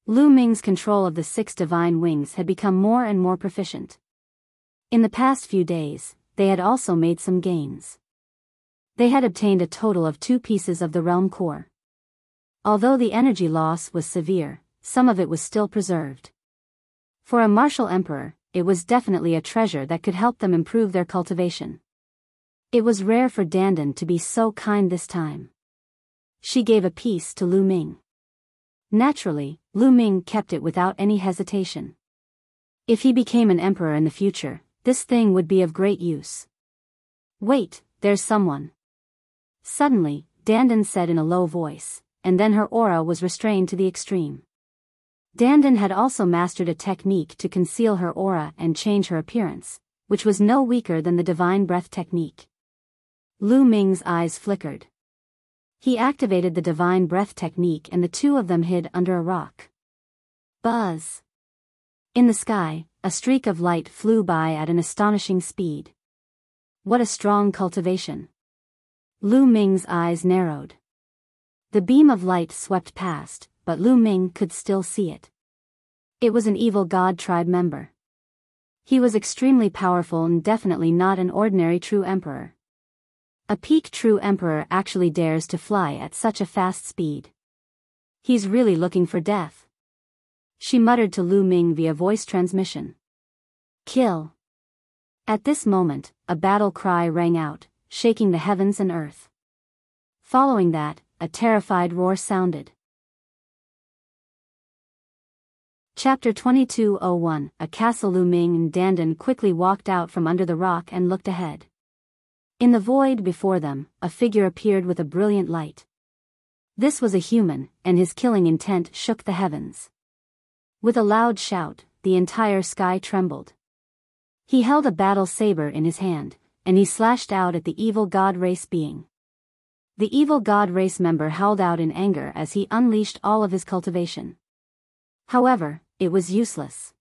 Lu Ming's control of the 6 divine wings had become more and more proficient. In the past few days, they had also made some gains. They had obtained a total of 2 pieces of the realm core. Although the energy loss was severe, some of it was still preserved. For a martial emperor, it was definitely a treasure that could help them improve their cultivation. It was rare for Dandan to be so kind this time. She gave a piece to Lu Ming. Naturally, Lu Ming kept it without any hesitation. If he became an emperor in the future, this thing would be of great use. Wait, there's someone. Suddenly, Dandan said in a low voice, and then her aura was restrained to the extreme. Dandan had also mastered a technique to conceal her aura and change her appearance, which was no weaker than the divine breath technique. Lu Ming's eyes flickered. He activated the divine breath technique and the 2 of them hid under a rock. Buzz! In the sky, a streak of light flew by at an astonishing speed. What a strong cultivation! Lu Ming's eyes narrowed. The beam of light swept past, but Lu Ming could still see it. It was an evil god tribe member. He was extremely powerful and definitely not an ordinary true emperor. A peak true emperor actually dares to fly at such a fast speed. He's really looking for death. She muttered to Lu Ming via voice transmission. Kill. At this moment, a battle cry rang out, shaking the heavens and earth. Following that, a terrified roar sounded. Chapter 2201 A Castle. Lu Ming and dandan quickly walked out from under the rock and looked ahead. In the void before them, a figure appeared with a brilliant light. This was a human, and his killing intent shook the heavens. With a loud shout, the entire sky trembled. He held a battle saber in his hand, and he slashed out at the evil god race being. The evil god race member howled out in anger as he unleashed all of his cultivation. However, it was useless.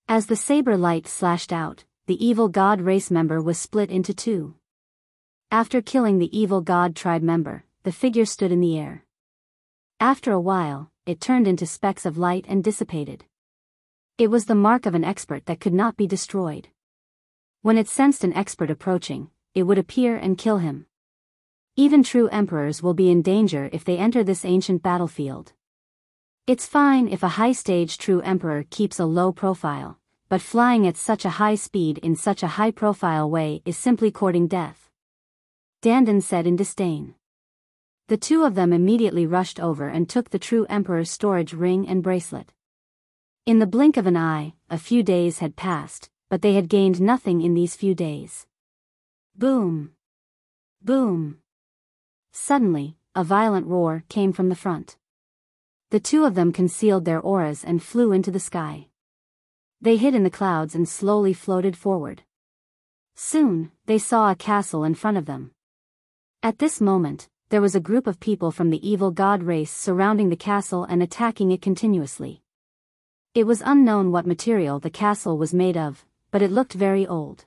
As the saber light slashed out, the evil god race member was split into two. After killing the evil god tribe member, the figure stood in the air. After a while, it turned into specks of light and dissipated. It was the mark of an expert that could not be destroyed. When it sensed an expert approaching, it would appear and kill him. Even true emperors will be in danger if they enter this ancient battlefield. It's fine if a high-stage true emperor keeps a low profile, but flying at such a high speed in such a high-profile way is simply courting death. Dandan said in disdain. The two of them immediately rushed over and took the true emperor's storage ring and bracelet. In the blink of an eye, a few days had passed, but they had gained nothing in these few days. Boom! Boom! Suddenly, a violent roar came from the front. The two of them concealed their auras and flew into the sky. They hid in the clouds and slowly floated forward. Soon, they saw a castle in front of them. At this moment, there was a group of people from the evil god race surrounding the castle and attacking it continuously. It was unknown what material the castle was made of, but it looked very old.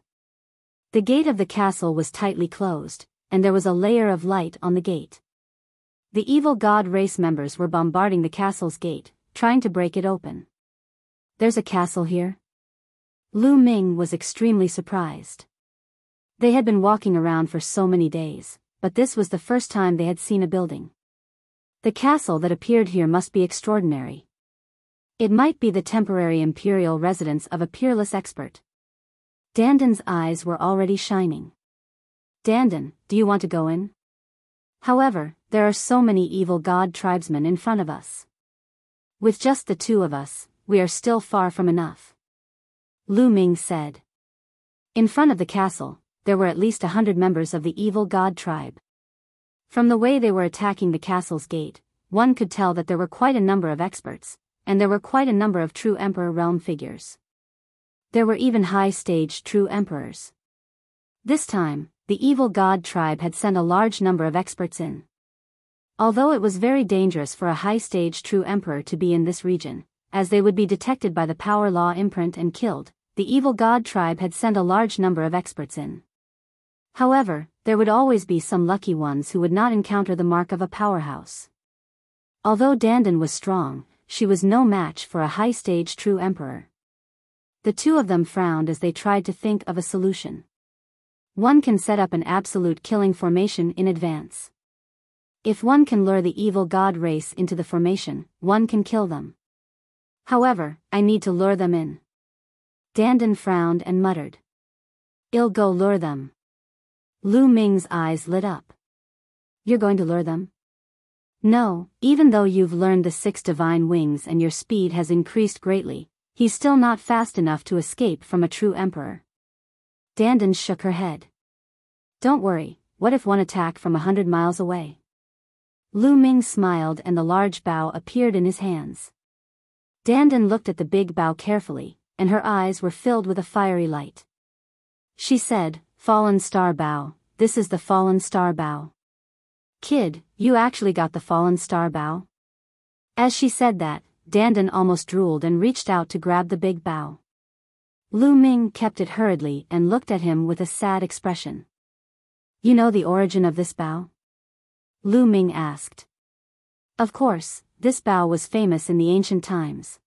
The gate of the castle was tightly closed, and there was a layer of light on the gate. The evil god race members were bombarding the castle's gate, trying to break it open. There's a castle here? Lu Ming was extremely surprised. They had been walking around for so many days, but this was the first time they had seen a building. The castle that appeared here must be extraordinary. It might be the temporary imperial residence of a peerless expert. Dandan's eyes were already shining. Dandan, do you want to go in? However, there are so many evil god tribesmen in front of us. With just the two of us, we are still far from enough. Lu Ming said. In front of the castle, there were at least 100 members of the evil god tribe. From the way they were attacking the castle's gate, one could tell that there were quite a number of experts, and there were quite a number of true emperor realm figures. There were even high-stage true emperors. This time, the evil god tribe had sent a large number of experts in. Although it was very dangerous for a high-stage true emperor to be in this region, as they would be detected by the power law imprint and killed, the evil god tribe had sent a large number of experts in. However, there would always be some lucky ones who would not encounter the mark of a powerhouse. Although Dandan was strong, she was no match for a high-stage true emperor. The two of them frowned as they tried to think of a solution. One can set up an absolute killing formation in advance. If one can lure the evil god race into the formation, one can kill them. However, I need to lure them in. Dandan frowned and muttered. I'll go lure them. Lu Ming's eyes lit up. You're going to lure them? No, even though you've learned the 6 divine wings and your speed has increased greatly, he's still not fast enough to escape from a true emperor. Dandan shook her head. Don't worry, what if one attack from 100 miles away? Lu Ming smiled and the large bow appeared in his hands. Dandan looked at the big bow carefully, and her eyes were filled with a fiery light. She said, Fallen Star Bow, this is the Fallen Star Bow. Kid, you actually got the Fallen Star Bow? As she said that, Dandan almost drooled and reached out to grab the big bow. Lu Ming kept it hurriedly and looked at him with a sad expression. You know the origin of this bow? Lu Ming asked. Of course, this bow was famous in the ancient times.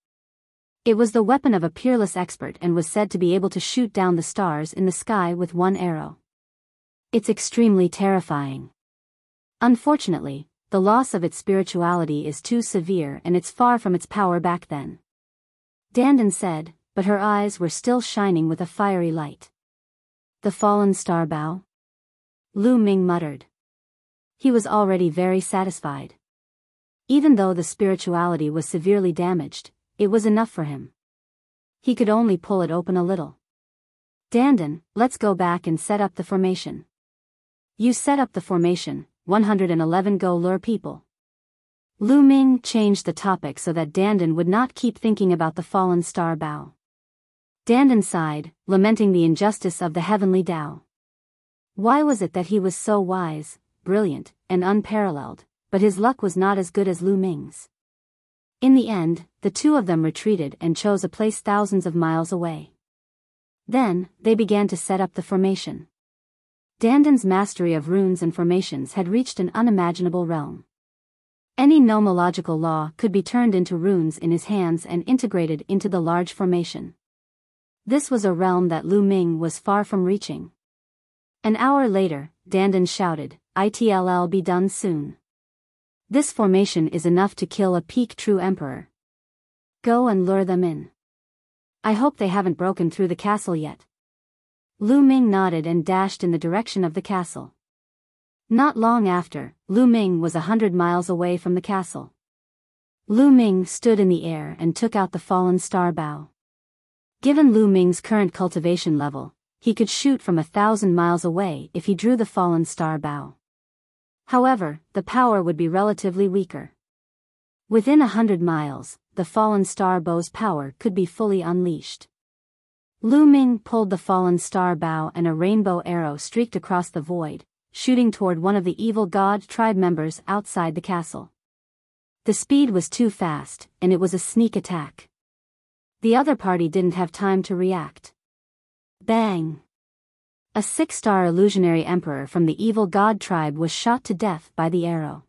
It was the weapon of a peerless expert and was said to be able to shoot down the stars in the sky with one arrow. It's extremely terrifying. Unfortunately, the loss of its spirituality is too severe and it's far from its power back then. Dandan said, but her eyes were still shining with a fiery light. The fallen star bow? Lu Ming muttered. He was already very satisfied. Even though the spirituality was severely damaged, it was enough for him. He could only pull it open a little. Dandan, let's go back and set up the formation. You set up the formation, 111 go lure people. Lu Ming changed the topic so that Dandan would not keep thinking about the fallen star bow. Dandan sighed, lamenting the injustice of the heavenly Tao. Why was it that he was so wise, brilliant, and unparalleled, but his luck was not as good as Lu Ming's? In the end, the two of them retreated and chose a place thousands of miles away. Then, they began to set up the formation. Dandan's mastery of runes and formations had reached an unimaginable realm. Any nomological law could be turned into runes in his hands and integrated into the large formation. This was a realm that Lu Ming was far from reaching. An hour later, Dandan shouted, "It'll be done soon. This formation is enough to kill a peak true emperor. Go and lure them in. I hope they haven't broken through the castle yet." Lu Ming nodded and dashed in the direction of the castle. Not long after, Lu Ming was 100 miles away from the castle. Lu Ming stood in the air and took out the fallen star bow. Given Lu Ming's current cultivation level, he could shoot from 1,000 miles away if he drew the fallen star bow. However, the power would be relatively weaker. Within 100 miles, the fallen star bow's power could be fully unleashed. Lu Ming pulled the fallen star bow and a rainbow arrow streaked across the void, shooting toward one of the evil god tribe members outside the castle. The speed was too fast, and it was a sneak attack. The other party didn't have time to react. Bang! A 6-star illusionary emperor from the evil god tribe was shot to death by the arrow.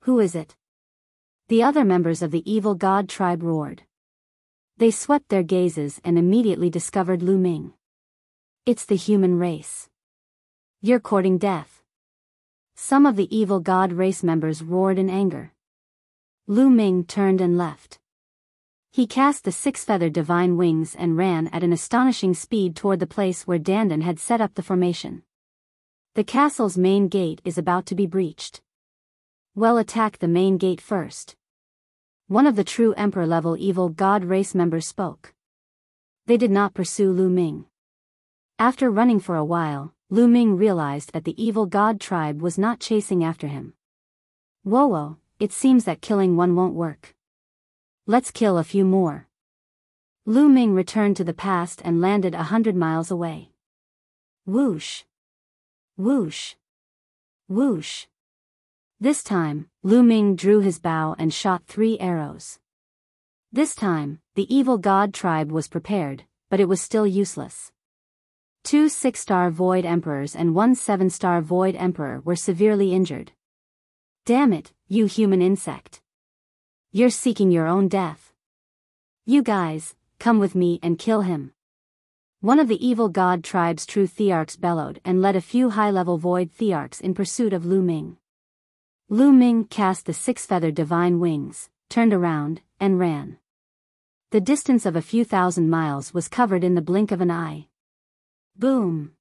Who is it? The other members of the evil god tribe roared. They swept their gazes and immediately discovered Lu Ming. It's the human race. You're courting death. Some of the evil god race members roared in anger. Lu Ming turned and left. He cast the 6-feathered divine wings and ran at an astonishing speed toward the place where Dandan had set up the formation. The castle's main gate is about to be breached. Well, attack the main gate first. One of the true emperor-level evil god race members spoke. They did not pursue Lu Ming. After running for a while, Lu Ming realized that the evil god tribe was not chasing after him. Whoa, it seems that killing one won't work. Let's kill a few more. Lu Ming returned to the past and landed 100 miles away. Whoosh! Whoosh! Whoosh! This time, Lu Ming drew his bow and shot 3 arrows. This time, the evil god tribe was prepared, but it was still useless. 2 6-star void emperors and 1 7-star void emperor were severely injured. Damn it, you human insect. You're seeking your own death. You guys, come with me and kill him. One of the evil god tribe's true thearchs bellowed and led a few high-level void thearchs in pursuit of Lu Ming. Lu Ming cast the 6-feathered divine wings, turned around, and ran. The distance of a few thousand miles was covered in the blink of an eye. Boom!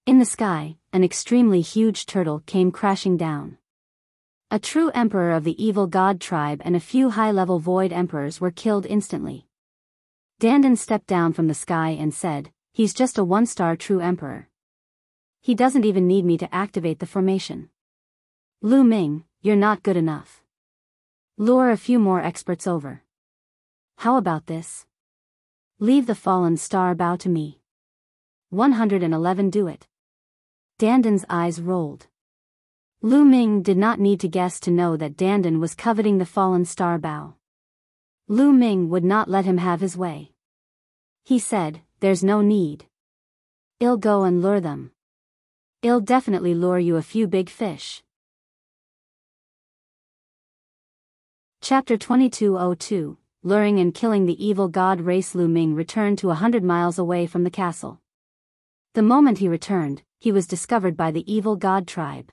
In the sky, an extremely huge turtle came crashing down. A true emperor of the evil god tribe and a few high-level void emperors were killed instantly. Dandan stepped down from the sky and said, "He's just a 1-star true emperor. He doesn't even need me to activate the formation. Lu Ming, you're not good enough. Lure a few more experts over. How about this? Leave the fallen star bow to me. 111 do it." Dandan's eyes rolled. Lu Ming did not need to guess to know that Dandan was coveting the fallen star bow. Lu Ming would not let him have his way. He said, "There's no need. I'll go and lure them. I'll definitely lure you a few big fish." Chapter 2202, luring and killing the evil god race. Lu Ming returned to 100 miles away from the castle. The moment he returned, he was discovered by the evil god tribe.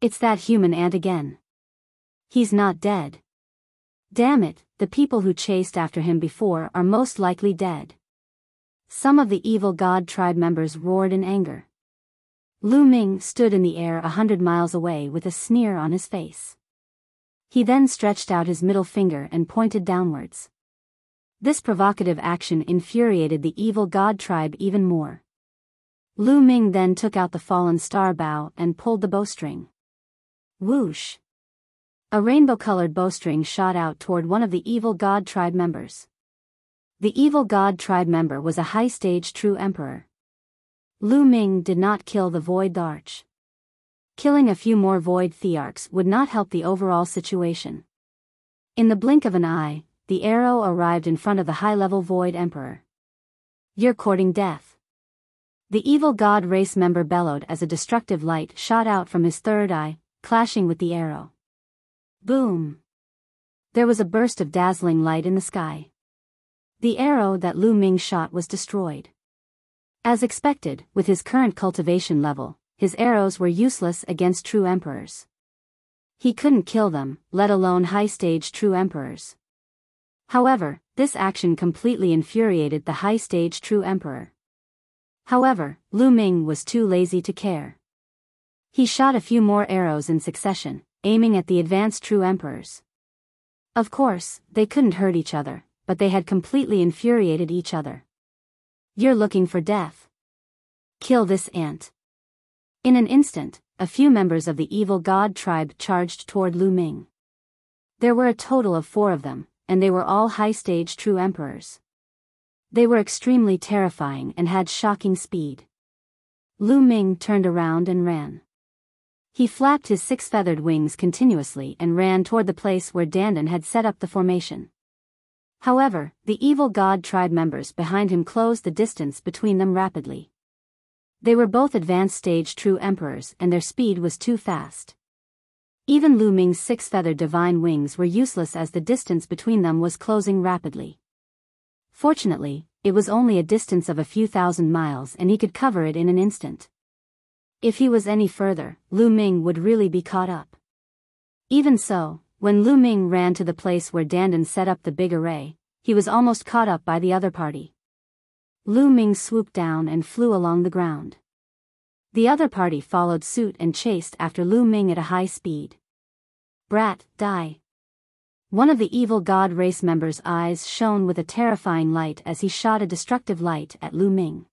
It's that human ant again. He's not dead. Damn it, the people who chased after him before are most likely dead. Some of the evil god tribe members roared in anger. Lu Ming stood in the air 100 miles away with a sneer on his face. He then stretched out his middle finger and pointed downwards. This provocative action infuriated the evil god tribe even more. Lu Ming then took out the fallen star bow and pulled the bowstring. Whoosh! A rainbow-colored bowstring shot out toward one of the evil god tribe members. The evil god tribe member was a high-stage true emperor. Lu Ming did not kill the Void Arch. Killing a few more Void Thearchs would not help the overall situation. In the blink of an eye, the arrow arrived in front of the high-level Void Emperor. You're courting death. The evil god race member bellowed as a destructive light shot out from his third eye, clashing with the arrow. Boom! There was a burst of dazzling light in the sky. The arrow that Lu Ming shot was destroyed. As expected, with his current cultivation level, his arrows were useless against true emperors. He couldn't kill them, let alone high-stage true emperors. However, this action completely infuriated the high-stage true emperor. However, Lu Ming was too lazy to care. He shot a few more arrows in succession, aiming at the advanced true emperors. Of course, they couldn't hurt each other, but they had completely infuriated each other. You're looking for death. Kill this ant. In an instant, a few members of the evil god tribe charged toward Lu Ming. There were a total of 4 of them, and they were all high-stage true emperors. They were extremely terrifying and had shocking speed. Lu Ming turned around and ran. He flapped his 6 feathered wings continuously and ran toward the place where Dandan had set up the formation. However, the evil god tribe members behind him closed the distance between them rapidly. They were both advanced stage true emperors and their speed was too fast. Even Lu Ming's 6 feathered divine wings were useless as the distance between them was closing rapidly. Fortunately, it was only a distance of a few thousand miles and he could cover it in an instant. If he was any further, Lu Ming would really be caught up. Even so, when Lu Ming ran to the place where Dandan set up the big array, he was almost caught up by the other party. Lu Ming swooped down and flew along the ground. The other party followed suit and chased after Lu Ming at a high speed. Brat, die. One of the evil god race members' eyes shone with a terrifying light as he shot a destructive light at Lu Ming.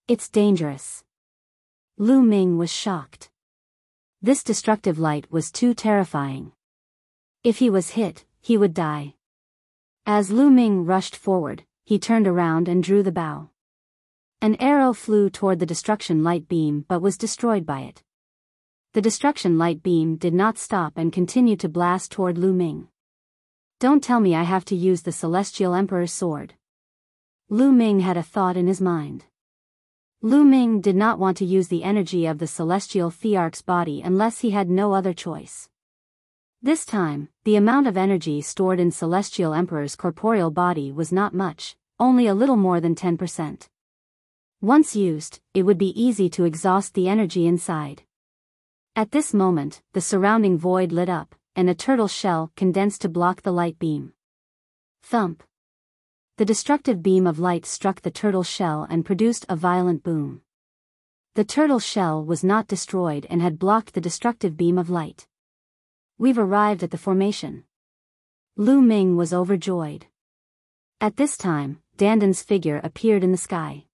It's dangerous. Lu Ming was shocked. This destructive light was too terrifying. If he was hit, he would die. As Lu Ming rushed forward, he turned around and drew the bow. An arrow flew toward the destruction light beam but was destroyed by it. The destruction light beam did not stop and continued to blast toward Lu Ming. Don't tell me I have to use the Celestial Emperor's sword. Lu Ming had a thought in his mind. Lu Ming did not want to use the energy of the Celestial Thearch's body unless he had no other choice. This time, the amount of energy stored in Celestial Emperor's corporeal body was not much, only a little more than 10%. Once used, it would be easy to exhaust the energy inside. At this moment, the surrounding void lit up, and a turtle shell condensed to block the light beam. Thump! The destructive beam of light struck the turtle shell and produced a violent boom. The turtle shell was not destroyed and had blocked the destructive beam of light. We've arrived at the formation. Lu Ming was overjoyed. At this time, Dandan's figure appeared in the sky.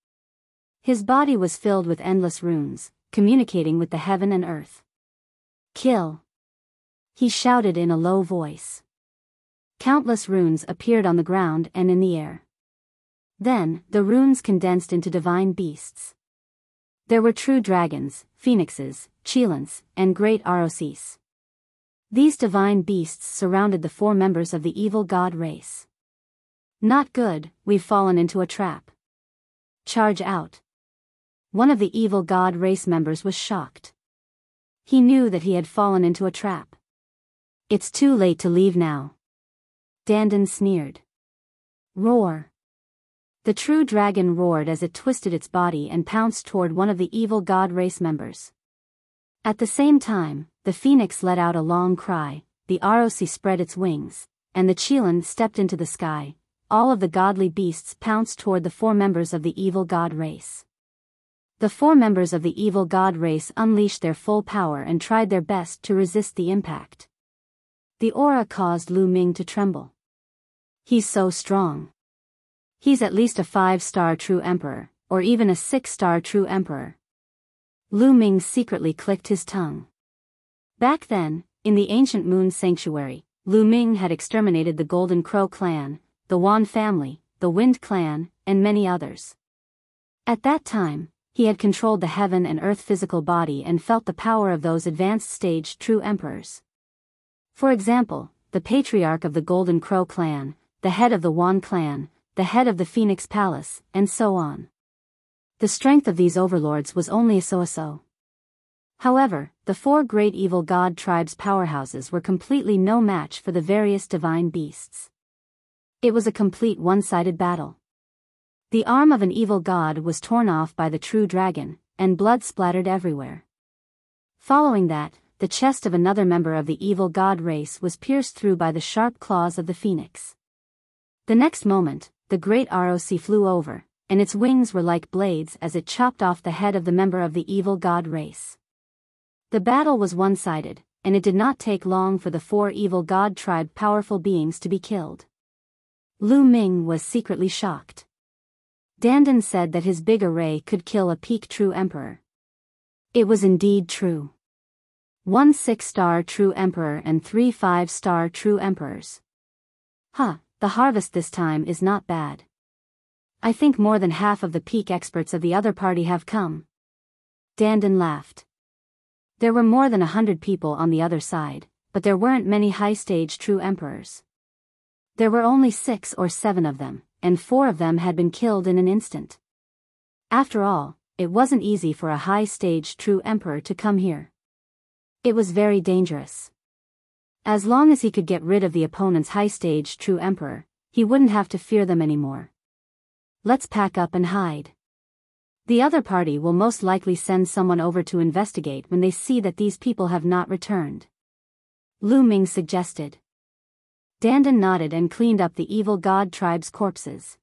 His body was filled with endless runes, communicating with the heaven and earth. Kill! He shouted in a low voice. Countless runes appeared on the ground and in the air. Then, the runes condensed into divine beasts. There were true dragons, phoenixes, cheelants, and great Arosis. These divine beasts surrounded the 4 members of the evil god race. Not good, we've fallen into a trap. Charge out. One of the evil god race members was shocked. He knew that he had fallen into a trap. It's too late to leave now. Dandan sneered. Roar. The true dragon roared as it twisted its body and pounced toward one of the evil god race members. At the same time, the phoenix let out a long cry, the ROC spread its wings, and the Qilan stepped into the sky. All of the godly beasts pounced toward the 4 members of the evil god race. The 4 members of the evil god race unleashed their full power and tried their best to resist the impact. The aura caused Lu Ming to tremble. He's so strong. He's at least a 5-star true emperor, or even a 6-star true emperor. Lu Ming secretly clicked his tongue. Back then, in the ancient moon sanctuary, Lu Ming had exterminated the Golden Crow clan, the Wan family, the Wind clan, and many others. At that time, he had controlled the heaven and earth physical body and felt the power of those advanced stage true emperors. For example, the patriarch of the Golden Crow clan, the head of the Wan clan, the head of the Phoenix Palace, and so on. The strength of these overlords was only a so-so. However, the 4 great evil god tribes' powerhouses were completely no match for the various divine beasts. It was a complete one-sided battle. The arm of an evil god was torn off by the true dragon, and blood splattered everywhere. Following that, the chest of another member of the evil god race was pierced through by the sharp claws of the phoenix. The next moment, the great ROC flew over, and its wings were like blades as it chopped off the head of the member of the evil god race. The battle was one-sided, and it did not take long for the 4 evil god tribe powerful beings to be killed. Lu Ming was secretly shocked. Dandan said that his big array could kill a peak true emperor. It was indeed true. 1 6-star true emperor and 3 5-star true emperors. The harvest this time is not bad. I think more than half of the peak experts of the other party have come. Dandan laughed. There were more than 100 people on the other side, but there weren't many high-stage true emperors. There were only 6 or 7 of them, and 4 of them had been killed in an instant. After all, it wasn't easy for a high-stage true emperor to come here. It was very dangerous. As long as he could get rid of the opponent's high-stage true emperor, he wouldn't have to fear them anymore. Let's pack up and hide. The other party will most likely send someone over to investigate when they see that these people have not returned. Lu Ming suggested. Dandan nodded and cleaned up the evil god tribe's corpses.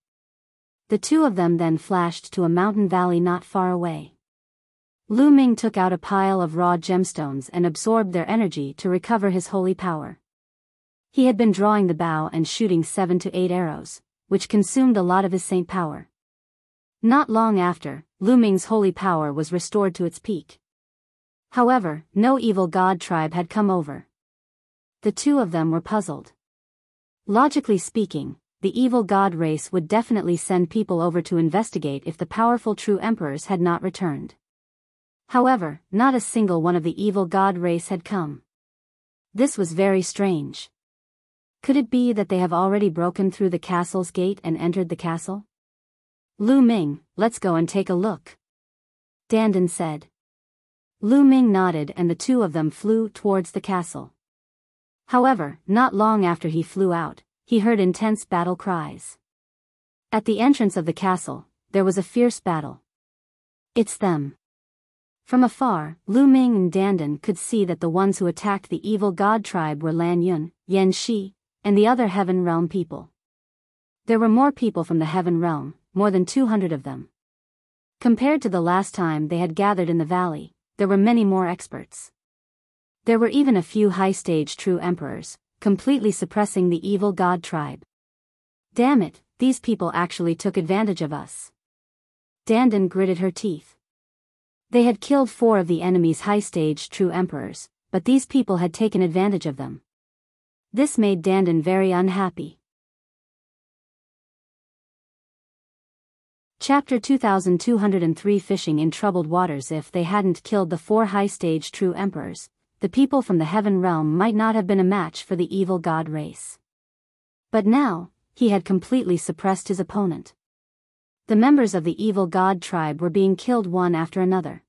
The 2 of them then flashed to a mountain valley not far away. Lu Ming took out a pile of raw gemstones and absorbed their energy to recover his holy power. He had been drawing the bow and shooting 7 to 8 arrows, which consumed a lot of his saint power. Not long after, Lu Ming's holy power was restored to its peak. However, no evil god tribe had come over. The 2 of them were puzzled. Logically speaking, the evil god race would definitely send people over to investigate if the powerful true emperors had not returned. However, not a single one of the evil god race had come. This was very strange. Could it be that they have already broken through the castle's gate and entered the castle? Lu Ming, let's go and take a look. Dandan said. Lu Ming nodded and the 2 of them flew towards the castle. However, not long after he flew out, he heard intense battle cries. At the entrance of the castle, there was a fierce battle. It's them. From afar, Lu Ming and Dandan could see that the ones who attacked the evil god tribe were LAN Yun, Yan Shi, and the other Heaven Realm people. There were more people from the Heaven Realm, more than 200 of them. Compared to the last time they had gathered in the valley, there were many more experts. There were even a few high-stage true emperors, completely suppressing the evil god tribe. Damn it, these people actually took advantage of us. Dandan gritted her teeth. They had killed 4 of the enemy's high-stage true emperors, but these people had taken advantage of them. This made Dandan very unhappy. Chapter 2203 Fishing in Troubled Waters. If they hadn't killed the 4 high-stage true emperors, the people from the Heaven Realm might not have been a match for the evil god race. But now, he had completely suppressed his opponent. The members of the evil god tribe were being killed one after another.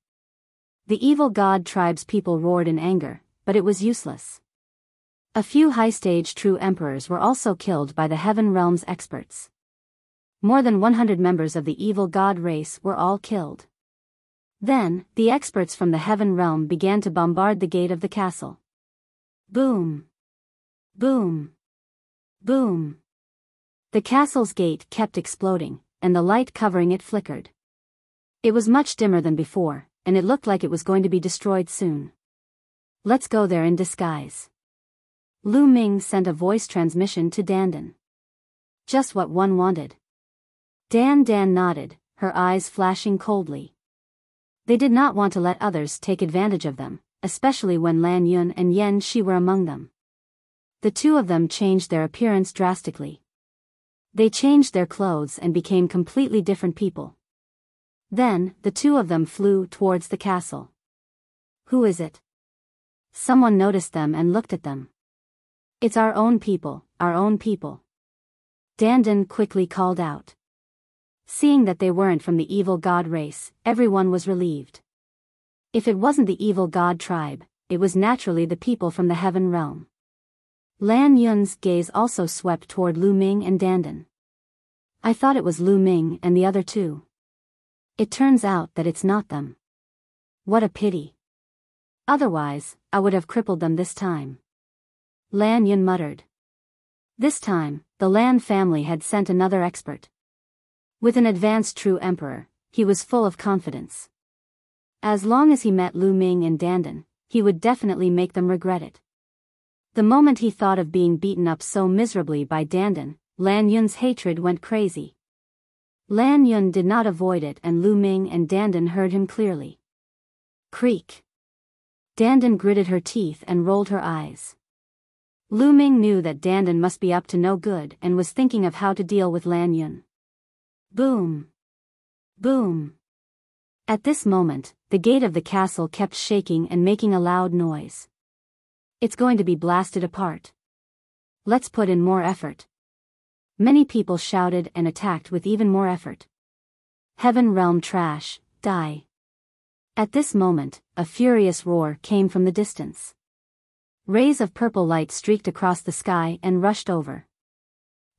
The evil god tribe's people roared in anger, but it was useless. A few high-stage true emperors were also killed by the Heaven Realm's experts. More than 100 members of the evil god race were all killed. Then, the experts from the Heaven Realm began to bombard the gate of the castle. Boom! Boom! Boom! The castle's gate kept exploding, and the light covering it flickered. It was much dimmer than before, and it looked like it was going to be destroyed soon. Let's go there in disguise. Lu Ming sent a voice transmission to Dandan. Just what one wanted. Dan nodded, her eyes flashing coldly. They did not want to let others take advantage of them, especially when LAN Yun and Yan Shi were among them. The two of them changed their appearance drastically. They changed their clothes and became completely different people. Then, the two of them flew towards the castle. Who is it? Someone noticed them and looked at them. It's our own people, our own people. Dandan quickly called out. Seeing that they weren't from the evil god race, everyone was relieved. If it wasn't the evil god tribe, it was naturally the people from the Heaven Realm. LAN Yun's gaze also swept toward Lu Ming and Dandan. I thought it was Lu Ming and the other two. It turns out that it's not them. What a pity. Otherwise, I would have crippled them this time. LAN Yun muttered. This time, the LAN family had sent another expert. With an advanced true emperor, he was full of confidence. As long as he met Lu Ming and Dandan, he would definitely make them regret it. The moment he thought of being beaten up so miserably by Dandan, LAN Yun's hatred went crazy. LAN Yun did not avoid it and Lu Ming and Dandan heard him clearly. Creak. Dandan gritted her teeth and rolled her eyes. Lu Ming knew that Dandan must be up to no good and was thinking of how to deal with LAN Yun. Boom! Boom! At this moment, the gate of the castle kept shaking and making a loud noise. It's going to be blasted apart. Let's put in more effort. Many people shouted and attacked with even more effort. Heaven Realm trash, die. At this moment, a furious roar came from the distance. Rays of purple light streaked across the sky and rushed over.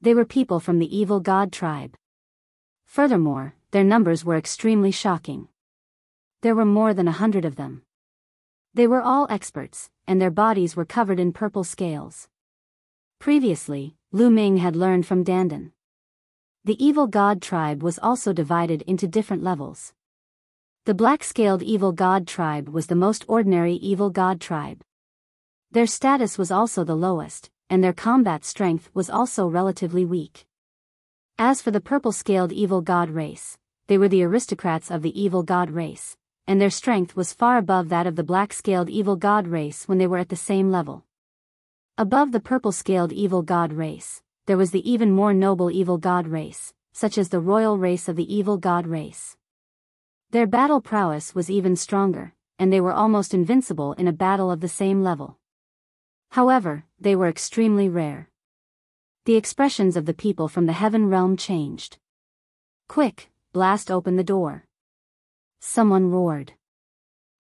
They were people from the evil god tribe. Furthermore, their numbers were extremely shocking. There were more than 100 of them. They were all experts, and their bodies were covered in purple scales. Previously, Lu Ming had learned from Dandan. The evil god tribe was also divided into different levels. The black-scaled evil god tribe was the most ordinary evil god tribe. Their status was also the lowest, and their combat strength was also relatively weak. As for the purple-scaled evil god race, they were the aristocrats of the evil god race, and their strength was far above that of the black-scaled evil god race when they were at the same level. Above the purple-scaled evil god race, there was the even more noble evil god race, such as the royal race of the evil god race. Their battle prowess was even stronger, and they were almost invincible in a battle of the same level. However, they were extremely rare. The expressions of the people from the Heaven Realm changed. Quick, blast open the door. Someone roared.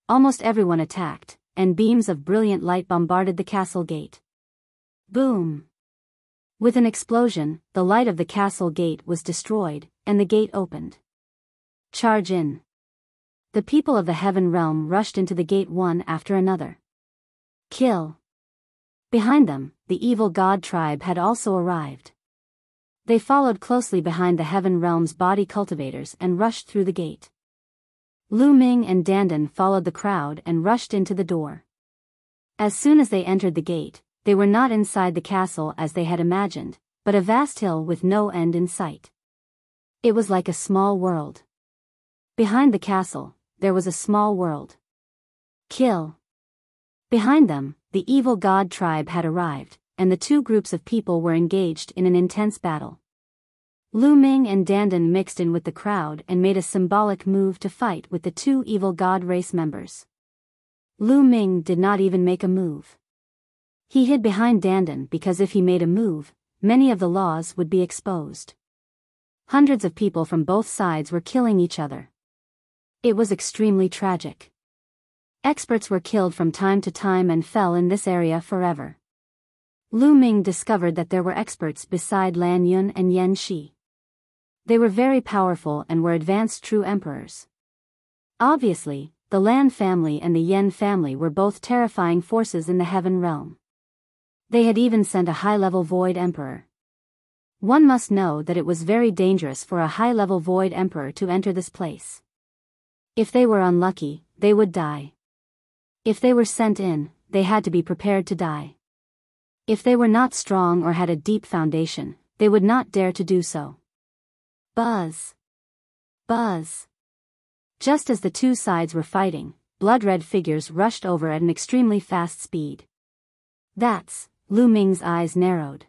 Almost everyone attacked, and beams of brilliant light bombarded the castle gate. Boom! With an explosion, the light of the castle gate was destroyed, and the gate opened. Charge in. The people of the Heaven Realm rushed into the gate one after another. Kill. Behind them, the evil god tribe had also arrived. They followed closely behind the Heaven Realm's body cultivators and rushed through the gate. Lu Ming and Dandan followed the crowd and rushed into the door. As soon as they entered the gate, they were not inside the castle as they had imagined, but a vast hill with no end in sight. It was like a small world. Behind the castle, there was a small world. Kill. Behind them, the evil god tribe had arrived, and the two groups of people were engaged in an intense battle. Lu Ming and Dandan mixed in with the crowd and made a symbolic move to fight with the two evil god race members. Lu Ming did not even make a move. He hid behind Dandan because if he made a move, many of the laws would be exposed. Hundreds of people from both sides were killing each other. It was extremely tragic. Experts were killed from time to time and fell in this area forever. Lu Ming discovered that there were experts beside LAN Yun and Yan Shi. They were very powerful and were advanced true emperors. Obviously, the Lan family and the Yan family were both terrifying forces in the heaven realm. They had even sent a high-level void emperor. One must know that it was very dangerous for a high-level void emperor to enter this place. If they were unlucky, they would die. If they were sent in, they had to be prepared to die. If they were not strong or had a deep foundation, they would not dare to do so. Buzz. Buzz. Just as the two sides were fighting, blood-red figures rushed over at an extremely fast speed. That's, Lu Ming's eyes narrowed.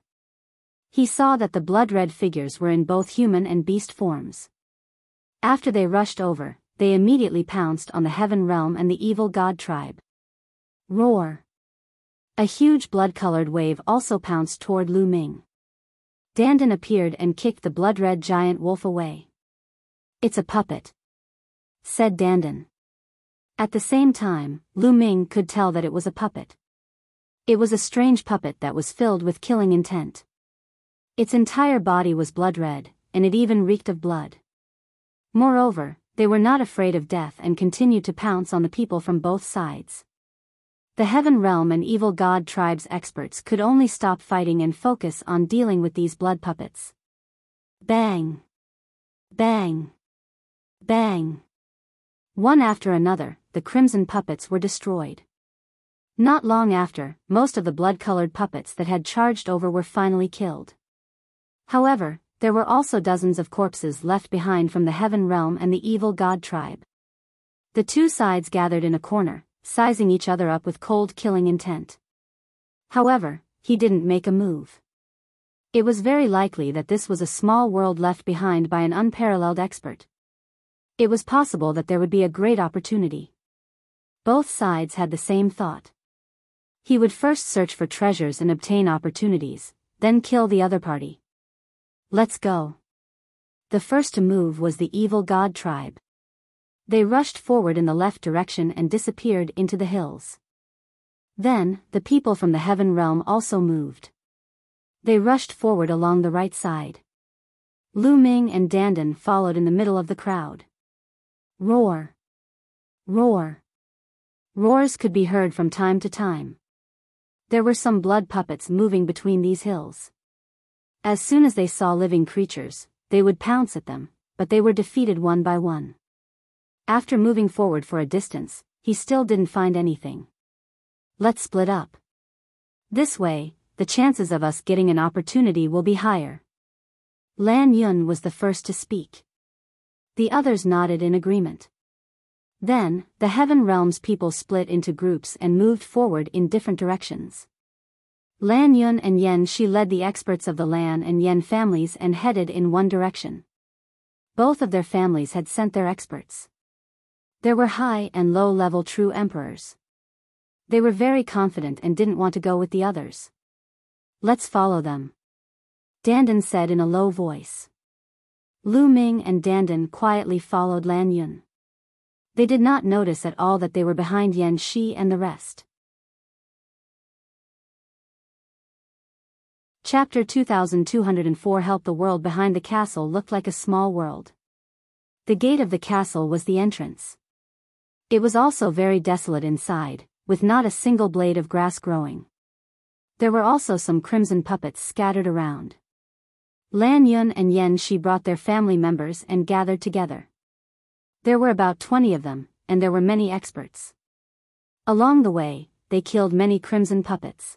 He saw that the blood-red figures were in both human and beast forms. After they rushed over, they immediately pounced on the heaven realm and the evil god tribe. Roar. A huge blood-colored wave also pounced toward Lu Ming. Dandan appeared and kicked the blood-red giant wolf away. "It's a puppet," said Dandan. At the same time, Lu Ming could tell that it was a puppet. It was a strange puppet that was filled with killing intent. Its entire body was blood-red, and it even reeked of blood. Moreover, they were not afraid of death and continued to pounce on the people from both sides. The Heaven Realm and Evil God Tribe's experts could only stop fighting and focus on dealing with these blood puppets. Bang! Bang! Bang! One after another, the crimson puppets were destroyed. Not long after, most of the blood-colored puppets that had charged over were finally killed. However, there were also dozens of corpses left behind from the Heaven Realm and the Evil God Tribe. The two sides gathered in a corner, sizing each other up with cold killing intent. However, he didn't make a move. It was very likely that this was a small world left behind by an unparalleled expert. It was possible that there would be a great opportunity. Both sides had the same thought. He would first search for treasures and obtain opportunities, then kill the other party. Let's go. The first to move was the Evil God Tribe. They rushed forward in the left direction and disappeared into the hills. Then, the people from the Heaven Realm also moved. They rushed forward along the right side. Lu Ming and Dandan followed in the middle of the crowd. Roar! Roar! Roars could be heard from time to time. There were some blood puppets moving between these hills. As soon as they saw living creatures, they would pounce at them, but they were defeated one by one. After moving forward for a distance, he still didn't find anything. Let's split up. This way, the chances of us getting an opportunity will be higher. LAN Yun was the first to speak. The others nodded in agreement. Then, the Heaven Realm's people split into groups and moved forward in different directions. LAN Yun and Yan Shi led the experts of the Lan and Yan families and headed in one direction. Both of their families had sent their experts. There were high and low-level true emperors. They were very confident and didn't want to go with the others. Let's follow them, Dandan said in a low voice. Lu Ming and Dandan quietly followed LAN Yun. They did not notice at all that they were behind Yan Shi and the rest. Chapter 2204 Help. The world behind the castle looked like a small world. The gate of the castle was the entrance. It was also very desolate inside, with not a single blade of grass growing. There were also some crimson puppets scattered around. LAN Yun and Yan Shi brought their family members and gathered together. There were about 20 of them, and there were many experts. Along the way, they killed many crimson puppets.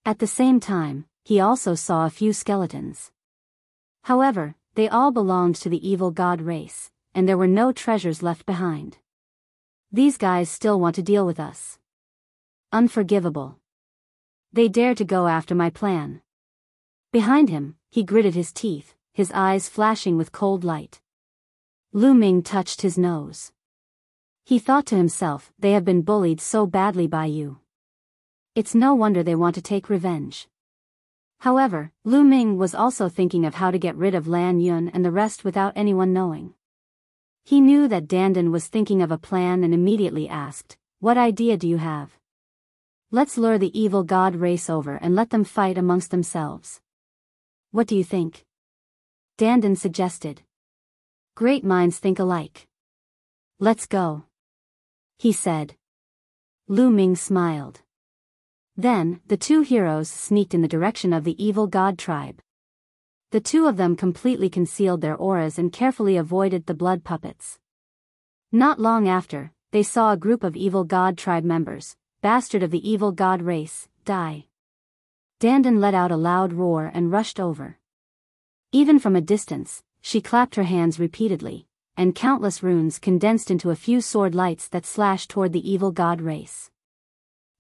At the same time, he also saw a few skeletons. However, they all belonged to the evil god race, and there were no treasures left behind. These guys still want to deal with us. Unforgivable. They dare to go after my plan. Behind him, he gritted his teeth, his eyes flashing with cold light. Lu Ming touched his nose. He thought to himself, they have been bullied so badly by you. It's no wonder they want to take revenge. However, Lu Ming was also thinking of how to get rid of LAN Yun and the rest without anyone knowing. He knew that Dandan was thinking of a plan and immediately asked, "What idea do you have?" Let's lure the evil god race over and let them fight amongst themselves. What do you think? Dandan suggested. Great minds think alike. Let's go, he said. Lu Ming smiled. Then, the two heroes sneaked in the direction of the evil god tribe. The two of them completely concealed their auras and carefully avoided the blood puppets. Not long after, they saw a group of evil god tribe members, bastard of the evil god race, die. Dandan let out a loud roar and rushed over. Even from a distance, she clapped her hands repeatedly, and countless runes condensed into a few sword lights that slashed toward the evil god race.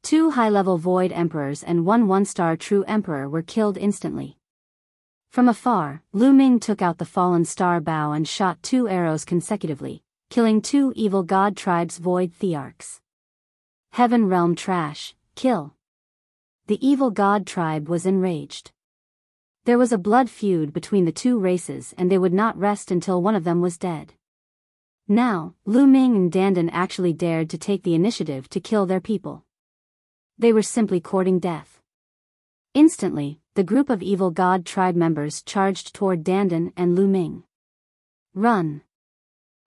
2 high-level void emperors and 1 one-star true emperor were killed instantly. From afar, Lu Ming took out the fallen star bow and shot 2 arrows consecutively, killing 2 evil god tribes' void thearchs. Heaven realm trash, kill. The evil god tribe was enraged. There was a blood feud between the 2 races and they would not rest until one of them was dead. Now, Lu Ming and Dandan actually dared to take the initiative to kill their people. They were simply courting death. Instantly, the group of evil god tribe members charged toward Dandan and Lu Ming. Run!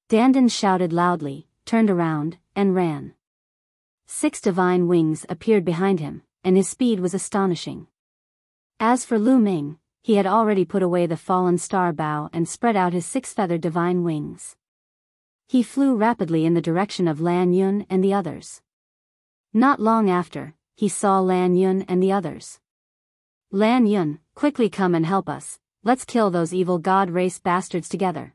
Dandan shouted loudly, turned around, and ran. 6 divine wings appeared behind him, and his speed was astonishing. As for Lu Ming, he had already put away the fallen star bow and spread out his 6-feathered divine wings. He flew rapidly in the direction of LAN Yun and the others. Not long after, he saw LAN Yun and the others. LAN Yun, quickly come and help us, let's kill those evil god race bastards together.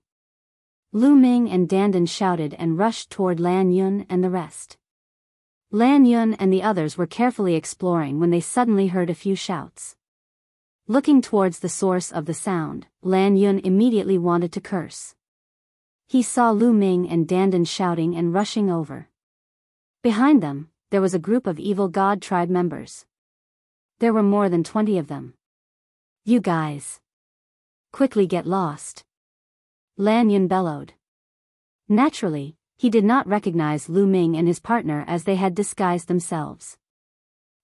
Lu Ming and Dandan shouted and rushed toward LAN Yun and the rest. LAN Yun and the others were carefully exploring when they suddenly heard a few shouts. Looking towards the source of the sound, LAN Yun immediately wanted to curse. He saw Lu Ming and Dandan shouting and rushing over. Behind them, there was a group of evil god tribe members. There were more than 20 of them. You guys! Quickly get lost! LAN Yun bellowed. Naturally, he did not recognize Lu Ming and his partner as they had disguised themselves.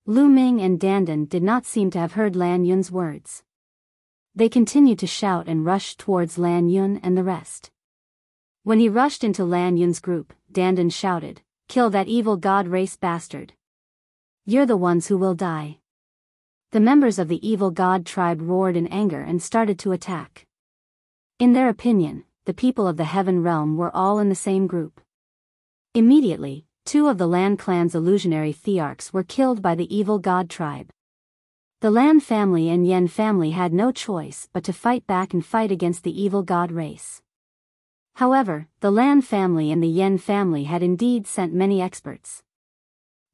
Lu Ming and Dandan did not seem to have heard LAN Yun's words. They continued to shout and rush towards LAN Yun and the rest. When he rushed into LAN Yun's group, Dandan shouted, "Kill that evil god race bastard! You're the ones who will die!" The members of the evil god tribe roared in anger and started to attack. In their opinion, the people of the heaven realm were all in the same group. Immediately, 2 of the LAN clan's illusionary thearchs were killed by the evil god tribe. The LAN family and Yen family had no choice but to fight back and fight against the evil god race. However, the LAN family and the Yen family had indeed sent many experts.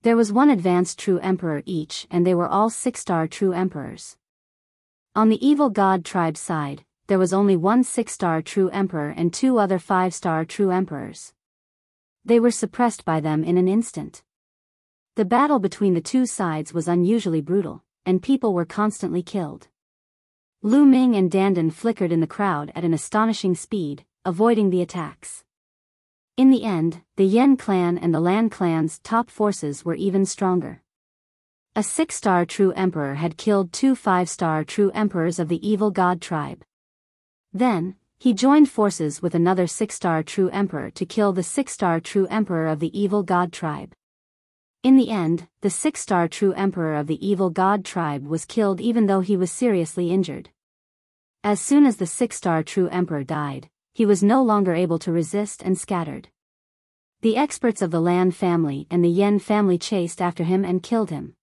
There was 1 advanced true emperor each and they were all 6-star true emperors. On the evil god tribe side, there was only 1 6-star true emperor and 2 other 5-star true emperors. They were suppressed by them in an instant. The battle between the 2 sides was unusually brutal, and people were constantly killed. Lu Ming and Dandan flickered in the crowd at an astonishing speed, avoiding the attacks. In the end, the Yen clan and the LAN clan's top forces were even stronger. A 6-star true emperor had killed 2 5-star true emperors of the evil god tribe. Then, he joined forces with another 6-star true emperor to kill the 6-star true emperor of the evil god tribe. In the end, the 6-star true emperor of the evil god tribe was killed even though he was seriously injured. As soon as the 6-star true emperor died, he was no longer able to resist and scattered. The experts of the LAN family and the Yen family chased after him and killed him.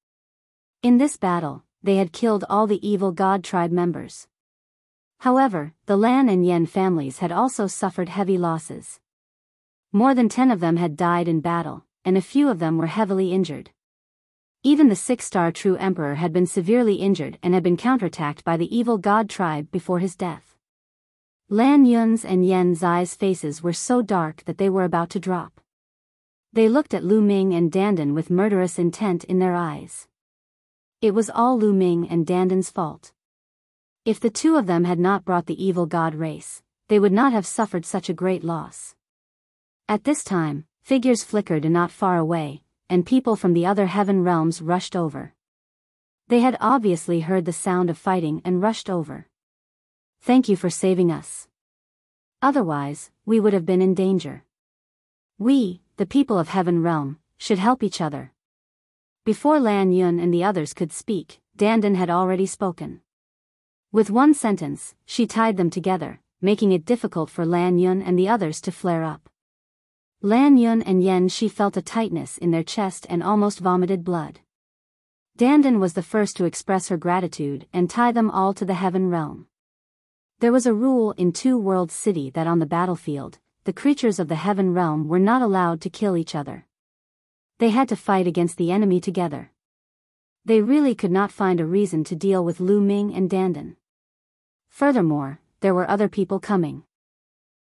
In this battle, they had killed all the evil god tribe members. However, the LAN and Yen families had also suffered heavy losses. More than 10 of them had died in battle, and a few of them were heavily injured. Even the 6-star true emperor had been severely injured and had been counterattacked by the evil god tribe before his death. LAN Yun's and Yen Zai's faces were so dark that they were about to drop. They looked at Lu Ming and Dandan with murderous intent in their eyes. It was all Lu Ming and Dandan's fault. If the 2 of them had not brought the evil god race, they would not have suffered such a great loss. At this time, figures flickered not far away, and people from the other heaven realms rushed over. They had obviously heard the sound of fighting and rushed over. Thank you for saving us. Otherwise, we would have been in danger. We, the people of Heaven Realm, should help each other. Before LAN Yun and the others could speak, Dandan had already spoken. With one sentence, she tied them together, making it difficult for LAN Yun and the others to flare up. LAN Yun and Yen Shi felt a tightness in their chest and almost vomited blood. Dandan was the first to express her gratitude and tie them all to the Heaven Realm. There was a rule in Two Worlds City that on the battlefield, the creatures of the Heaven Realm were not allowed to kill each other. They had to fight against the enemy together. They really could not find a reason to deal with Lu Ming and Dandan. Furthermore, there were other people coming.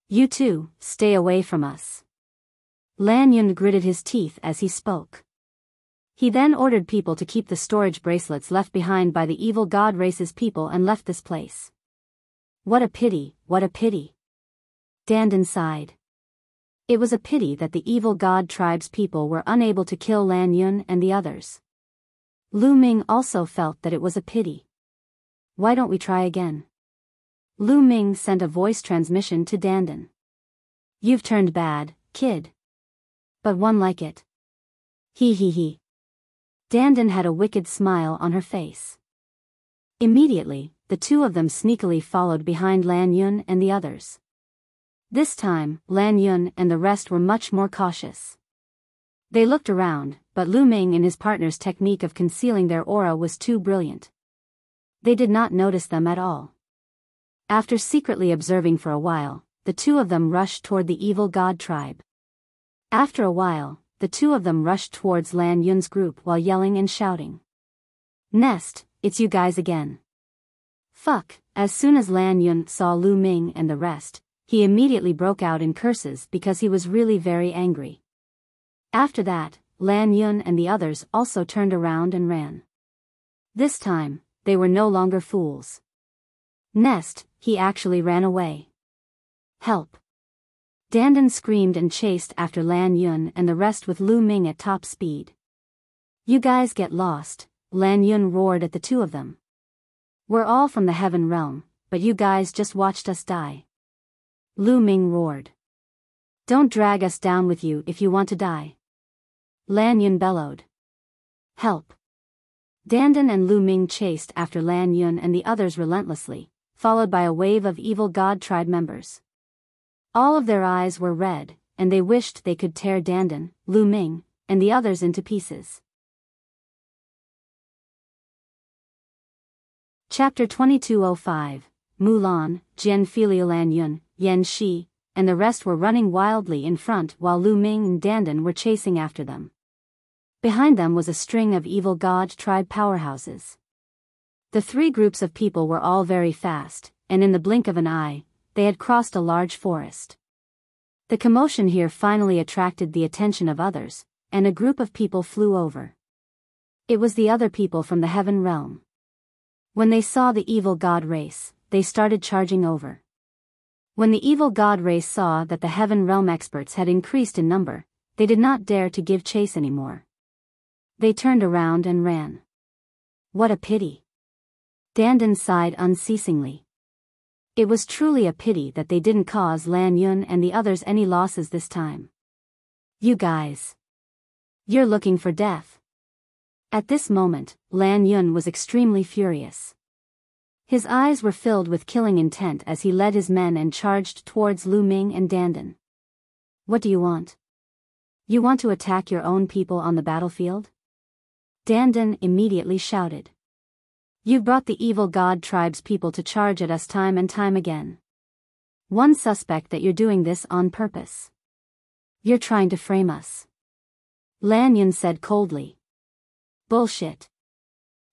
You two, stay away from us. LAN Yun gritted his teeth as he spoke. He then ordered people to keep the storage bracelets left behind by the evil god race's people and left this place. What a pity, what a pity. Dandan sighed. It was a pity that the evil god tribe's people were unable to kill LAN Yun and the others. Lu Ming also felt that it was a pity. Why don't we try again? Lu Ming sent a voice transmission to Dandan. You've turned bad, kid. But one like it. He. Dandan had a wicked smile on her face. Immediately, the two of them sneakily followed behind LAN Yun and the others. This time, LAN Yun and the rest were much more cautious. They looked around, but Lu Ming and his partner's technique of concealing their aura was too brilliant. They did not notice them at all. After secretly observing for a while, the two of them rushed toward the evil god tribe. After a while, the two of them rushed towards LAN Yun's group while yelling and shouting. Nest, it's you guys again. Fuck. As soon as LAN Yun saw Lu Ming and the rest, he immediately broke out in curses because he was really very angry. After that, LAN Yun and the others also turned around and ran. This time, they were no longer fools. Nest, he actually ran away. Help. Dandan screamed and chased after LAN Yun and the rest with Lu Ming at top speed. You guys get lost, LAN Yun roared at the two of them. We're all from the Heaven Realm, but you guys just watched us die. Lu Ming roared. Don't drag us down with you if you want to die. LAN Yun bellowed. Help. Dandan and Lu Ming chased after LAN Yun and the others relentlessly, followed by a wave of evil god tribe members. All of their eyes were red, and they wished they could tear Dandan, Lu Ming, and the others into pieces. Chapter 2205, Mulan, Jian feiliu LAN Yun, Yen Shi, and the rest were running wildly in front while Lu Ming and Dandan were chasing after them. Behind them was a string of evil god tribe powerhouses. The three groups of people were all very fast, and in the blink of an eye, they had crossed a large forest. The commotion here finally attracted the attention of others, and a group of people flew over. It was the other people from the Heaven Realm. When they saw the evil god race, they started charging over. When the evil god race saw that the Heaven Realm experts had increased in number, they did not dare to give chase anymore. They turned around and ran. What a pity. Dandan sighed unceasingly. It was truly a pity that they didn't cause LAN Yun and the others any losses this time. You guys. You're looking for death. At this moment, LAN Yun was extremely furious. His eyes were filled with killing intent as he led his men and charged towards Lu Ming and Dandan. What do you want? You want to attack your own people on the battlefield? Dandan immediately shouted. You've brought the evil god tribe's people to charge at us time and time again. One suspect that you're doing this on purpose. You're trying to frame us. LAN Yun said coldly. Bullshit.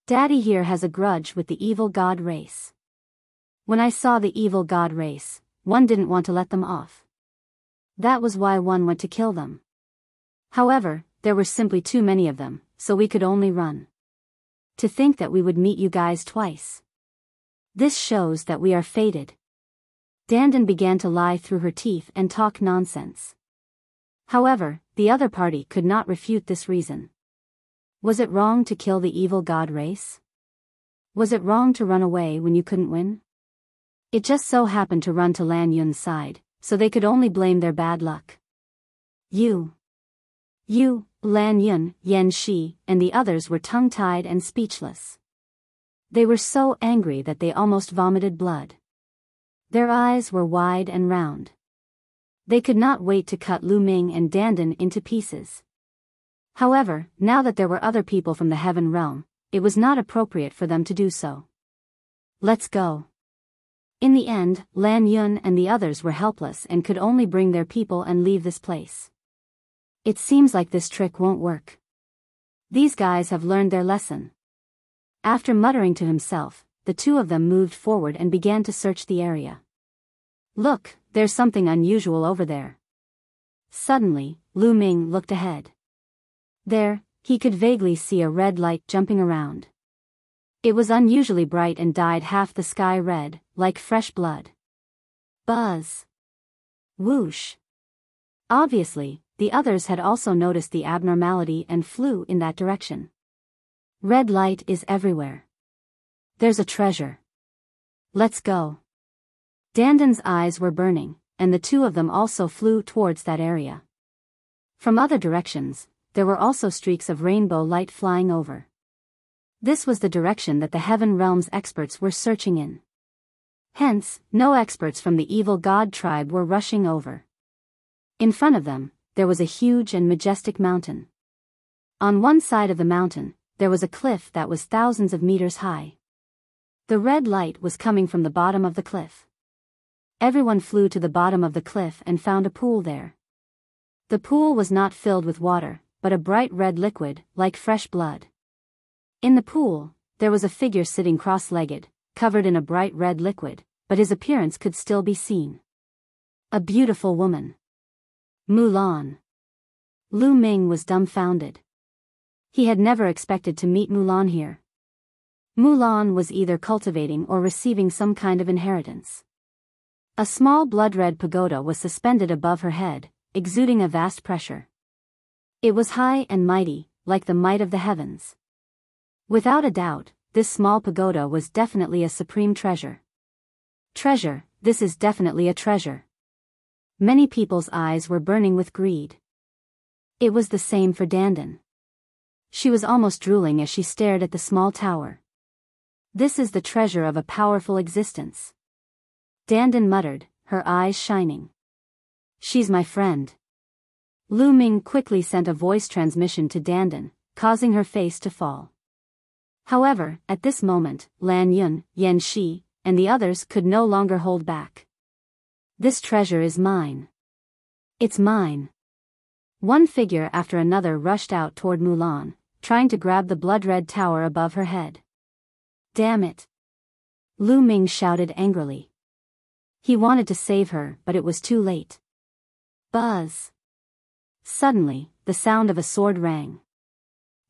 Daddy here has a grudge with the evil god race. When I saw the evil god race, one didn't want to let them off. That was why one went to kill them. However, there were simply too many of them, so we could only run. To think that we would meet you guys twice. This shows that we are fated. Dandan began to lie through her teeth and talk nonsense. However, the other party could not refute this reason. Was it wrong to kill the evil god race? Was it wrong to run away when you couldn't win? It just so happened to run to LAN Yun's side, so they could only blame their bad luck. You, LAN Yun, Yan Shi, and the others were tongue-tied and speechless. They were so angry that they almost vomited blood. Their eyes were wide and round. They could not wait to cut Lu Ming and Dandan into pieces. However, now that there were other people from the heaven realm, it was not appropriate for them to do so. Let's go. In the end, LAN Yun and the others were helpless and could only bring their people and leave this place. It seems like this trick won't work. These guys have learned their lesson. After muttering to himself, the two of them moved forward and began to search the area. Look, there's something unusual over there. Suddenly, Lu Ming looked ahead. There, he could vaguely see a red light jumping around. It was unusually bright and dyed half the sky red, like fresh blood. Buzz. Whoosh. Obviously, the others had also noticed the abnormality and flew in that direction. Red light is everywhere. There's a treasure. Let's go. Dandan's eyes were burning, and the two of them also flew towards that area. From other directions, there were also streaks of rainbow light flying over. This was the direction that the Heaven Realm's experts were searching in. Hence, no experts from the evil god tribe were rushing over. In front of them, there was a huge and majestic mountain. On one side of the mountain, there was a cliff that was thousands of meters high. The red light was coming from the bottom of the cliff. Everyone flew to the bottom of the cliff and found a pool there. The pool was not filled with water, but a bright red liquid, like fresh blood. In the pool, there was a figure sitting cross-legged, covered in a bright red liquid, but his appearance could still be seen. A beautiful woman. Mulan. Lu Ming was dumbfounded. He had never expected to meet Mulan here. Mulan was either cultivating or receiving some kind of inheritance. A small blood-red pagoda was suspended above her head, exuding a vast pressure. It was high and mighty, like the might of the heavens. Without a doubt, this small pagoda was definitely a supreme treasure. Treasure, this is definitely a treasure. Many people's eyes were burning with greed. It was the same for Dandan. She was almost drooling as she stared at the small tower. This is the treasure of a powerful existence. Dandan muttered, her eyes shining. She's my friend. Lu Ming quickly sent a voice transmission to Dandan, causing her face to fall. However, at this moment, LAN Yun, Yan Shi, and the others could no longer hold back. This treasure is mine. It's mine. One figure after another rushed out toward Mulan, trying to grab the blood-red tower above her head. Damn it! Lu Ming shouted angrily. He wanted to save her, but it was too late. Buzz! Suddenly, the sound of a sword rang.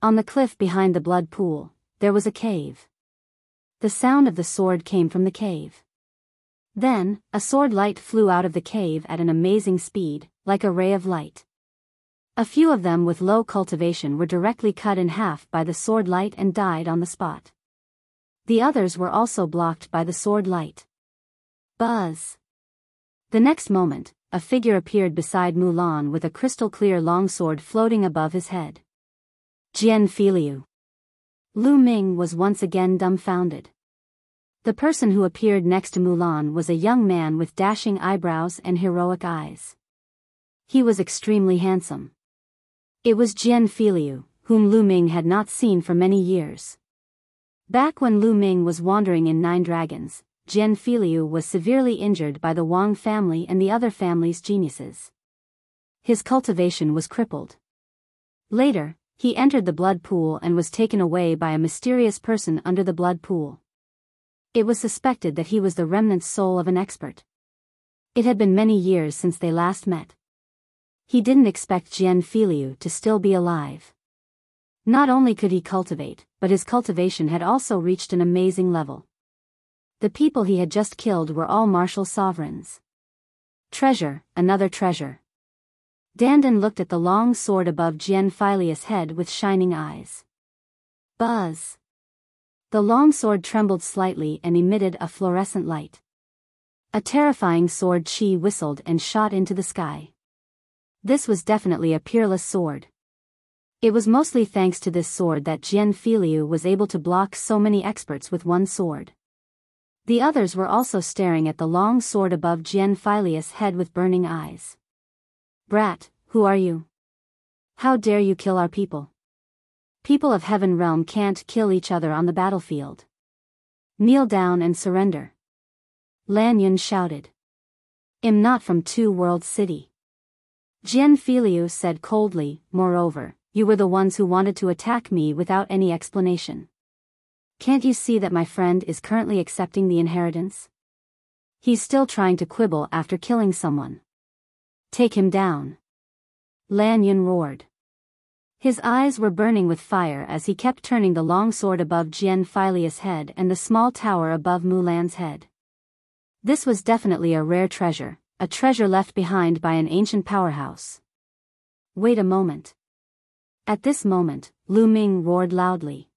On the cliff behind the blood pool, there was a cave. The sound of the sword came from the cave. Then, a sword light flew out of the cave at an amazing speed, like a ray of light. A few of them with low cultivation were directly cut in half by the sword light and died on the spot. The others were also blocked by the sword light. Buzz! The next moment, a figure appeared beside Mulan with a crystal-clear longsword floating above his head. Jian feiliu. Lu Ming was once again dumbfounded. The person who appeared next to Mulan was a young man with dashing eyebrows and heroic eyes. He was extremely handsome. It was Jian feiliu, whom Lu Ming had not seen for many years. Back when Lu Ming was wandering in Nine Dragons, Jian feiliu was severely injured by the Wang family and the other family's geniuses. His cultivation was crippled. Later, he entered the blood pool and was taken away by a mysterious person under the blood pool. It was suspected that he was the remnant soul of an expert. It had been many years since they last met. He didn't expect Jian feiliu to still be alive. Not only could he cultivate, but his cultivation had also reached an amazing level. The people he had just killed were all martial sovereigns. Treasure, another treasure. Dandan looked at the long sword above Jian Feiliu's head with shining eyes. Buzz! The long sword trembled slightly and emitted a fluorescent light. A terrifying sword chi whistled and shot into the sky. This was definitely a peerless sword. It was mostly thanks to this sword that Jian Feiliu was able to block so many experts with one sword. The others were also staring at the long sword above Jian Feiliu's head with burning eyes. Brat, who are you? How dare you kill our people? People of Heaven Realm can't kill each other on the battlefield. Kneel down and surrender. LAN Yun shouted. I'm not from Two Worlds City. Jian Feiliu said coldly, moreover, you were the ones who wanted to attack me without any explanation. Can't you see that my friend is currently accepting the inheritance? He's still trying to quibble after killing someone. Take him down. LAN Yun roared. His eyes were burning with fire as he kept turning the long sword above Jian Feiliu's head and the small tower above Mulan's head. This was definitely a rare treasure, a treasure left behind by an ancient powerhouse. Wait a moment. At this moment, Lu Ming roared loudly.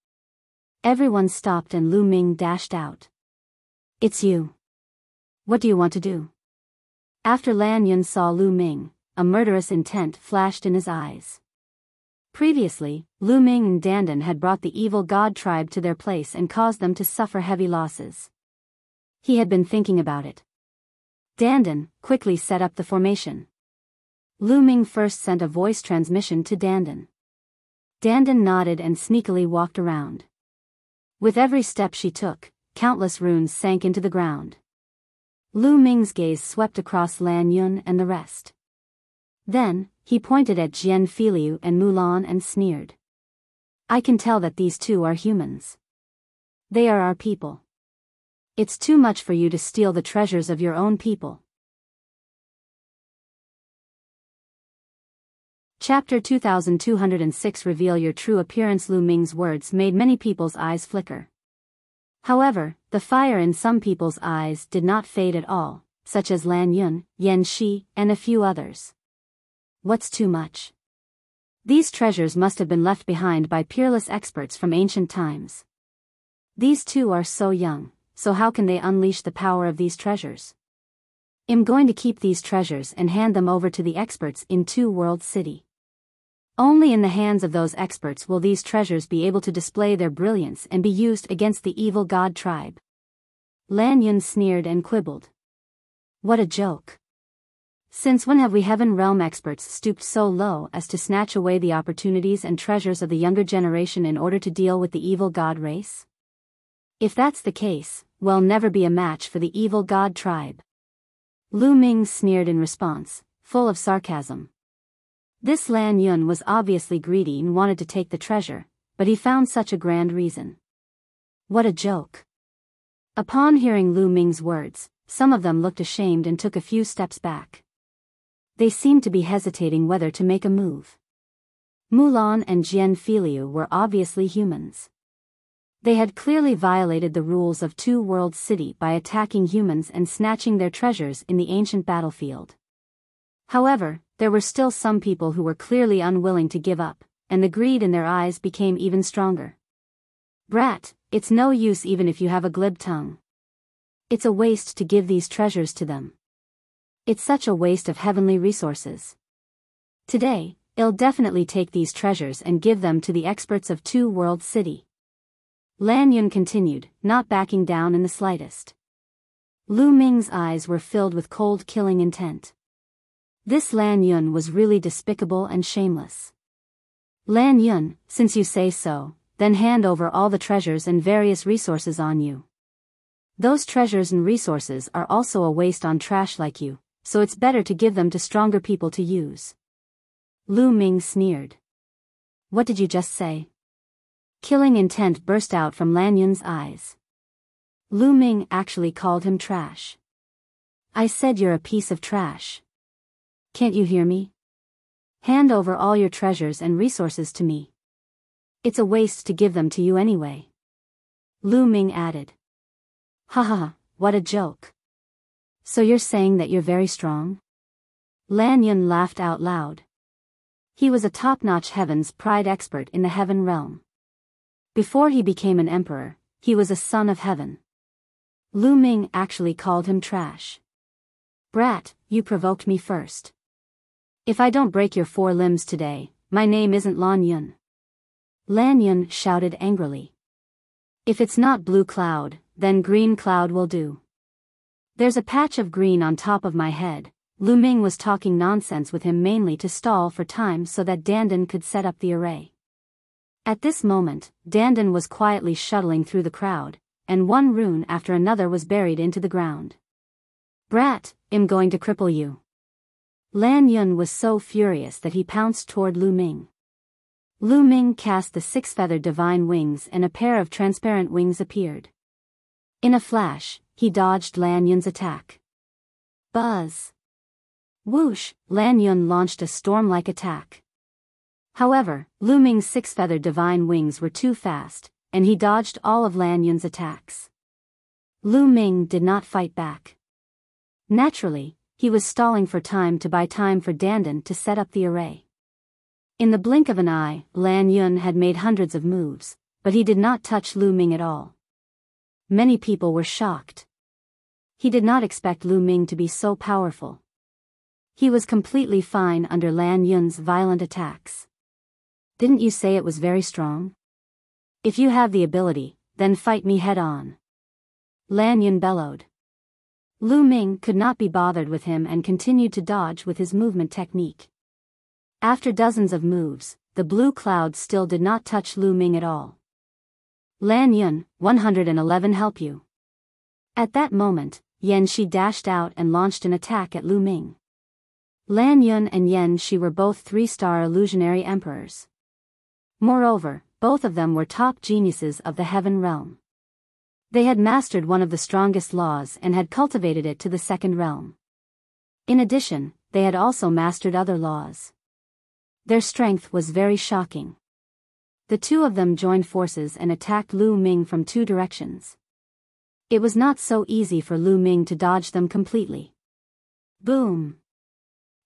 Everyone stopped and Lu Ming dashed out. It's you. What do you want to do? After LAN Yun saw Lu Ming, a murderous intent flashed in his eyes. Previously, Lu Ming and Dandan had brought the evil god tribe to their place and caused them to suffer heavy losses. He had been thinking about it. Dandan quickly set up the formation. Lu Ming first sent a voice transmission to Dandan. Dandan nodded and sneakily walked around. With every step she took, countless runes sank into the ground. Lu Ming's gaze swept across LAN Yun and the rest. Then, he pointed at Jian Feiliu and Mulan and sneered. I can tell that these two are humans. They are our people. It's too much for you to steal the treasures of your own people. Chapter 2206 Reveal your true appearance. Lu Ming's words made many people's eyes flicker. However, the fire in some people's eyes did not fade at all, such as LAN Yun, Yan Shi, and a few others. What's too much? These treasures must have been left behind by peerless experts from ancient times. These two are so young, so how can they unleash the power of these treasures? I'm going to keep these treasures and hand them over to the experts in Two Worlds City. Only in the hands of those experts will these treasures be able to display their brilliance and be used against the evil god tribe. LAN Yun sneered and quibbled. What a joke. Since when have we Heaven Realm experts stooped so low as to snatch away the opportunities and treasures of the younger generation in order to deal with the evil god race? If that's the case, we'll never be a match for the evil god tribe. Lu Ming sneered in response, full of sarcasm. This LAN Yun was obviously greedy and wanted to take the treasure, but he found such a grand reason. What a joke. Upon hearing Lu Ming's words, some of them looked ashamed and took a few steps back. They seemed to be hesitating whether to make a move. Mulan and Jian Feiliu were obviously humans. They had clearly violated the rules of Two Worlds City by attacking humans and snatching their treasures in the ancient battlefield. However, there were still some people who were clearly unwilling to give up, and the greed in their eyes became even stronger. Brat, it's no use even if you have a glib tongue. It's a waste to give these treasures to them. It's such a waste of heavenly resources. Today, I'll definitely take these treasures and give them to the experts of Two Worlds City. LAN Yun continued, not backing down in the slightest. Lu Ming's eyes were filled with cold killing intent. This LAN Yun was really despicable and shameless. LAN Yun, since you say so, then hand over all the treasures and various resources on you. Those treasures and resources are also a waste on trash like you, so it's better to give them to stronger people to use. Lu Ming sneered. What did you just say? Killing intent burst out from LAN Yun's eyes. Lu Ming actually called him trash. I said you're a piece of trash. Can't you hear me? Hand over all your treasures and resources to me. It's a waste to give them to you anyway. Lu Ming added. Haha, what a joke. So you're saying that you're very strong? LAN Yun laughed out loud, He was a top-notch Heaven's Pride expert in the Heaven realm. Before he became an emperor, he was a son of Heaven. Lu Ming actually called him trash. Brat, you provoked me first. If I don't break your 4 limbs today, my name isn't LAN Yun. LAN Yun shouted angrily. If it's not blue cloud, then green cloud will do. There's a patch of green on top of my head. Lu Ming was talking nonsense with him mainly to stall for time so that dandan could set up the array. At this moment, dandan was quietly shuttling through the crowd, and one rune after another was buried into the ground. Brat, I'm going to cripple you. LAN Yun was so furious that he pounced toward Lu Ming. Lu Ming cast the 6-feathered divine wings and a pair of transparent wings appeared. In a flash, he dodged LAN Yun's attack. Buzz! Whoosh! LAN Yun launched a storm-like attack. However, Lu Ming's 6-feathered divine wings were too fast, and he dodged all of LAN Yun's attacks. Lu Ming did not fight back. Naturally, he was stalling for time to buy time for dandan to set up the array. In the blink of an eye, LAN Yun had made hundreds of moves, but he did not touch Lu Ming at all. Many people were shocked. He did not expect Lu Ming to be so powerful. He was completely fine under LAN Yun's violent attacks. Didn't you say it was very strong? If you have the ability, then fight me head-on. LAN Yun bellowed. Lu Ming could not be bothered with him and continued to dodge with his movement technique. After dozens of moves, the blue cloud still did not touch Lu Ming at all. LAN Yun, 111 help you. At that moment, Yan Shi dashed out and launched an attack at Lu Ming. LAN Yun and Yan Shi were both 3-star illusionary emperors. Moreover, both of them were top geniuses of the Heaven realm. They had mastered one of the strongest laws and had cultivated it to the 2nd realm. In addition, they had also mastered other laws. Their strength was very shocking. The two of them joined forces and attacked Lu Ming from 2 directions. It was not so easy for Lu Ming to dodge them completely. Boom!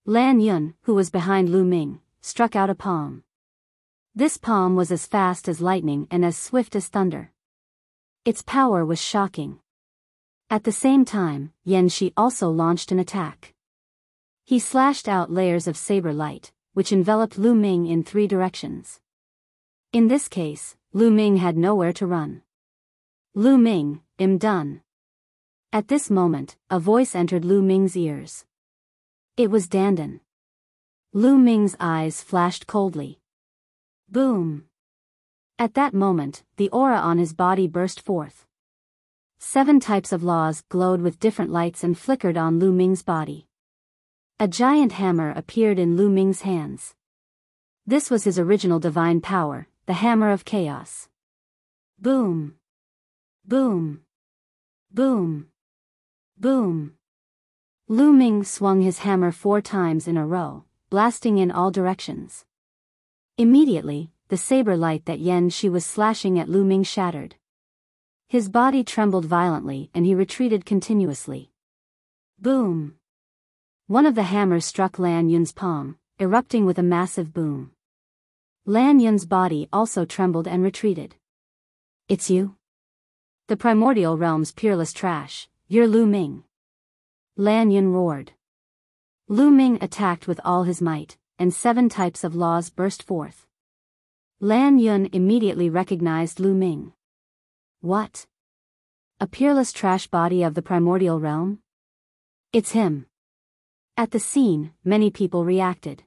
LAN Yun, who was behind Lu Ming, struck out a palm. This palm was as fast as lightning and as swift as thunder. Its power was shocking. At the same time, Yan Shi also launched an attack. He slashed out layers of saber light, which enveloped Lu Ming in 3 directions. In this case, Lu Ming had nowhere to run. Lu Ming, I'm done. At this moment, a voice entered Lu Ming's ears. It was dandan. Lu Ming's eyes flashed coldly. Boom! At that moment, the aura on his body burst forth. 7 types of laws glowed with different lights and flickered on Lu Ming's body. A giant hammer appeared in Lu Ming's hands. This was his original divine power, the Hammer of Chaos. Boom! Boom! Boom! Boom! Lu Ming swung his hammer 4 times in a row, blasting in all directions. Immediately, the saber light that Yan Shi was slashing at Lu Ming shattered. His body trembled violently and he retreated continuously. Boom! One of the hammers struck LAN Yun's palm, erupting with a massive boom. LAN Yun's body also trembled and retreated. It's you? The primordial realm's peerless trash, you're Lu Ming. LAN Yun roared. Lu Ming attacked with all his might, and 7 types of laws burst forth. LAN Yun immediately recognized Lu Ming. What? A peerless trash body of the primordial realm? It's him. At the scene, many people reacted.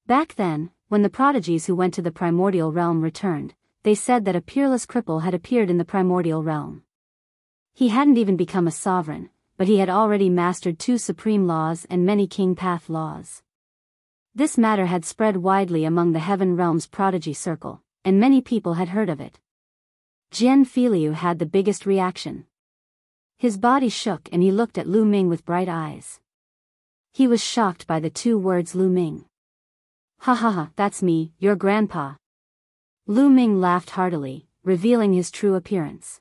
Back then, when the prodigies who went to the primordial realm returned, they said that a peerless cripple had appeared in the primordial realm. He hadn't even become a sovereign, but he had already mastered 2 supreme laws and many king path laws. This matter had spread widely among the Heaven realm's prodigy circle, and many people had heard of it. Jian Feiliu had the biggest reaction. His body shook and he looked at Lu Ming with bright eyes. He was shocked by the 2 words Lu Ming. Ha ha ha, that's me, your grandpa. Lu Ming laughed heartily, revealing his true appearance.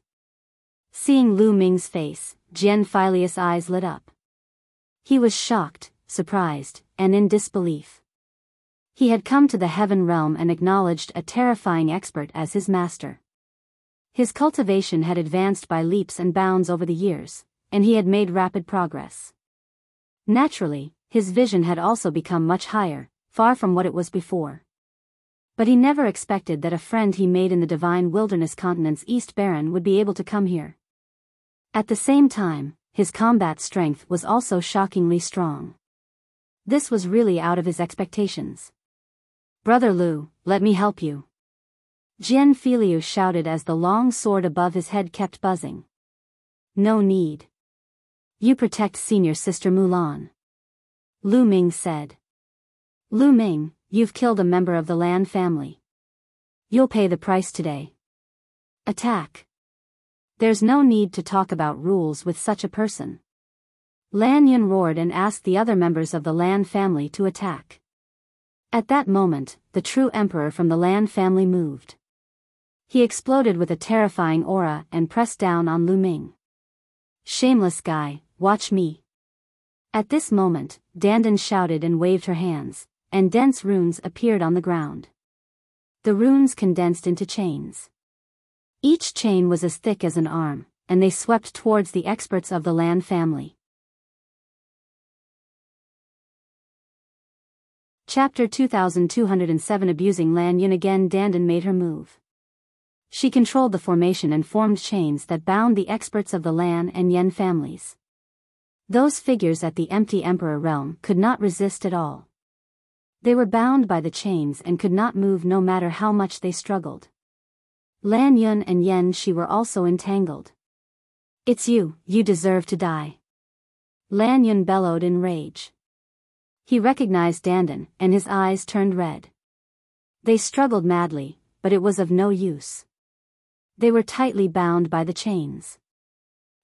Seeing Lu Ming's face, Jian Feiliu's eyes lit up. He was shocked, surprised, and in disbelief. He had come to the heaven realm and acknowledged a terrifying expert as his master. His cultivation had advanced by leaps and bounds over the years, and he had made rapid progress. Naturally, his vision had also become much higher, far from what it was before. But he never expected that a friend he made in the divine wilderness continent's East Baron would be able to come here. At the same time, his combat strength was also shockingly strong. This was really out of his expectations. "Brother Lu, let me help you," Jian feiliu shouted as the long sword above his head kept buzzing. "No need. You protect senior sister Mulan," Lu Ming said. "Lu Ming, you've killed a member of the LAN family. You'll pay the price today. Attack." "There's no need to talk about rules with such a person." LAN Yun roared and asked the other members of the LAN family to attack. At that moment, the true emperor from the LAN family moved. He exploded with a terrifying aura and pressed down on Lu Ming. "Shameless guy, watch me." At this moment, Dandan shouted and waved her hands, and dense runes appeared on the ground. The runes condensed into chains. Each chain was as thick as an arm, and they swept towards the experts of the LAN family. Chapter 2207 Abusing LAN Yun. Again Dandan made her move. She controlled the formation and formed chains that bound the experts of the LAN and Yen families. Those figures at the empty emperor realm could not resist at all. They were bound by the chains and could not move no matter how much they struggled. LAN Yun and Yen Shi were also entangled. "It's you, you deserve to die," LAN Yun bellowed in rage. He recognized Dandan, and his eyes turned red. They struggled madly, but it was of no use. They were tightly bound by the chains.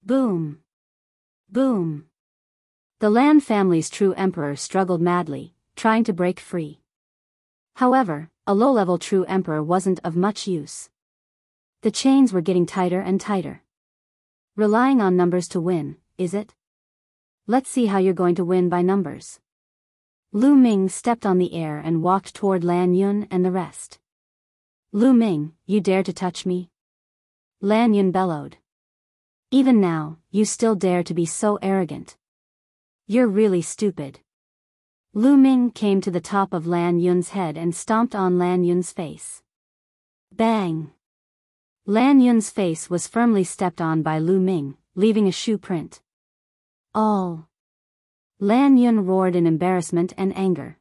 Boom! Boom! The LAN family's true emperor struggled madly, trying to break free. However, a low-level true emperor wasn't of much use. The chains were getting tighter and tighter. Relying on numbers to win, is it? Let's see how you're going to win by numbers. Lu Ming stepped on the air and walked toward LAN Yun and the rest. "Lu Ming, you dare to touch me?" LAN Yun bellowed. "Even now, you still dare to be so arrogant. You're really stupid." Lu Ming came to the top of LAN Yun's head and stomped on LAN Yun's face. Bang! LAN Yun's face was firmly stepped on by Lu Ming, leaving a shoe print. All! LAN Yun roared in embarrassment and anger.